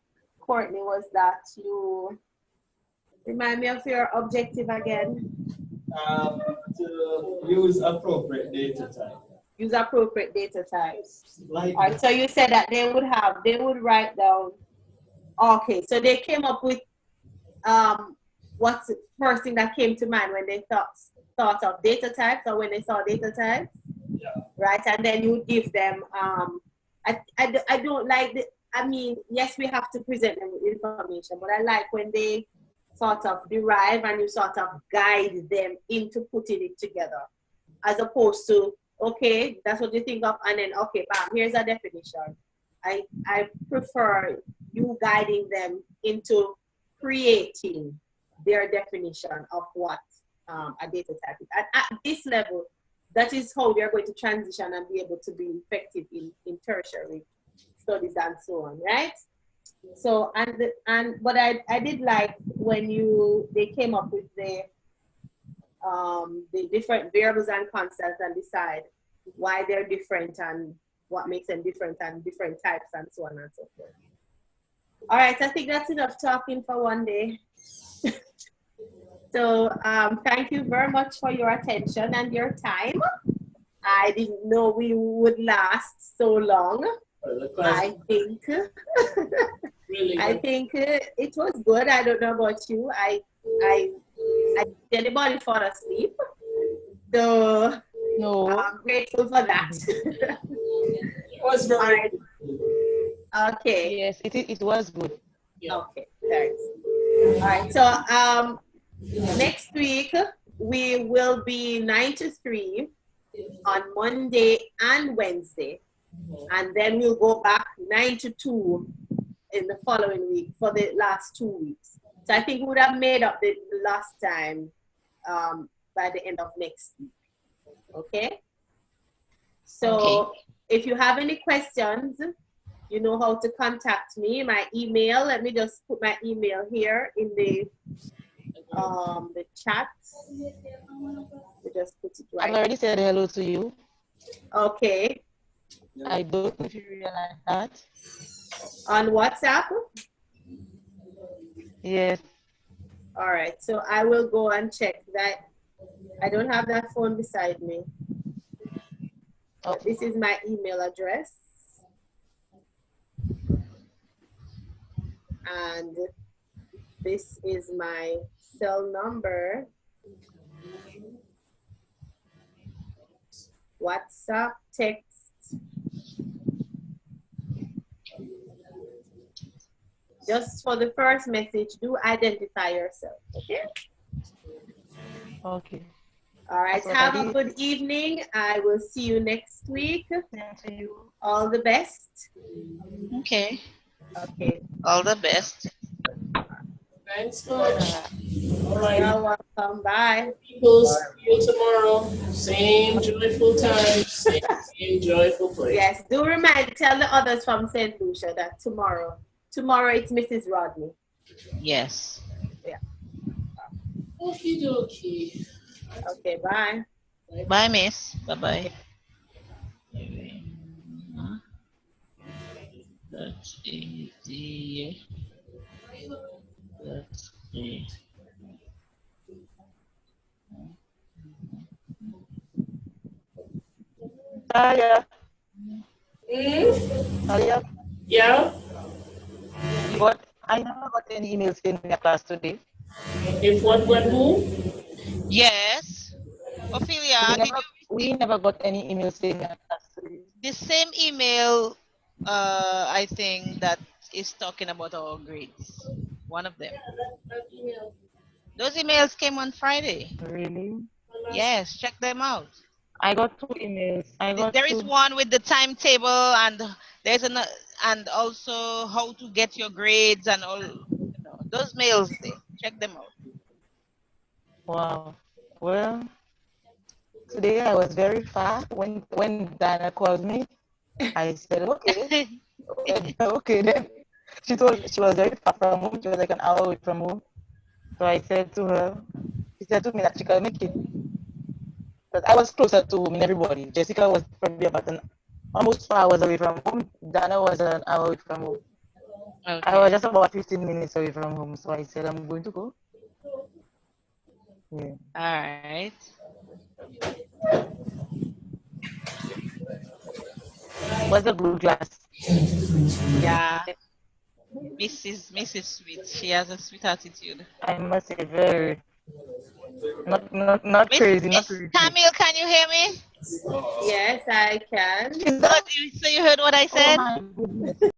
Courtney, was that you remind me of your objective again. To use appropriate data type. Use appropriate data types. Like all right. So you said that they would write down. Okay. So they came up with what's the first thing that came to mind when they thought of data types, or when they saw data types? Yeah. Right. And then you give them. I don't like the. I mean, yes, we have to present them with information, but I like when they sort of derive and you sort of guide them into putting it together, as opposed to, okay, that's what you think of, and then, okay, bam, here's a definition. I prefer you guiding them into creating their definition of what a data type is. At this level, that is how they're going to transition and be able to be effective in tertiary studies and so on, right? So, but I did like when they came up with the different variables and constants and decide why they're different and what makes them different and different types and so on and so forth. All right, I think that's enough talking for one day. So thank you very much for your attention and your time. I didn't know we would last so long. I think really I think it was good. I don't know about you. I anybody fall asleep. So no, I'm grateful for that. It was very right. Okay. Yes, it was good. Yeah. Okay, thanks. All right. So next week we will be 9 to 3 on Monday and Wednesday. And then we'll go back 9 to 2 in the following week for the last 2 weeks. So I think we would have made up the last time by the end of next week. Okay? So if you have any questions, you know how to contact me. My email, let me just put my email here in the chat. We just put it right. I already said hello to you. Okay. I don't know if you realize that. On WhatsApp? Yes. All right, so I will go and check that. I don't have that phone beside me. But this is my email address. And this is my cell number. WhatsApp, text. Just for the first message, do identify yourself, okay? Okay. All right, have a good evening. I will see you next week. Thank you. All the best. Okay. Okay. All the best. Thanks much. All right. You're welcome. Bye. People, see you tomorrow. Same joyful time, same joyful place. Yes, do tell the others from St. Lucia that tomorrow Tomorrow it's Mrs. Rodney. Yes. Yeah. Okie dokie. Okay, bye. Bye, Miss. Bye-bye. That's easy. That's easy. Talia, Hmm? Talia, Yeah? but I never got any emails in your class today. If what went who? Yes. Ophelia, did you We never got any emails in your class today. the same email I think that is talking about our grades? One of them. Those emails came on Friday. Really? Yes, check them out. I got 2 emails. There is one with the timetable and there's an and also how to get your grades and all, those mails there. Check them out. Wow. Well, today I was very far. When Dana called me, I said, okay, okay then. She was very far from home. She was like an hour away from home. So I said to her, she said to me that she can make it. But I was closer to everybody. Jessica was probably about almost 4 hours away from home. Dana was an hour away from home. Okay. I was just about 15 minutes away from home. So I said, I'm going to go. Yeah. All right. Was a good class. Yeah. Mrs. Sweet. She has a sweet attitude. I must say, very not crazy, not crazy. Camille, can you hear me? Yes, I can. So you heard what I said? Oh my goodness.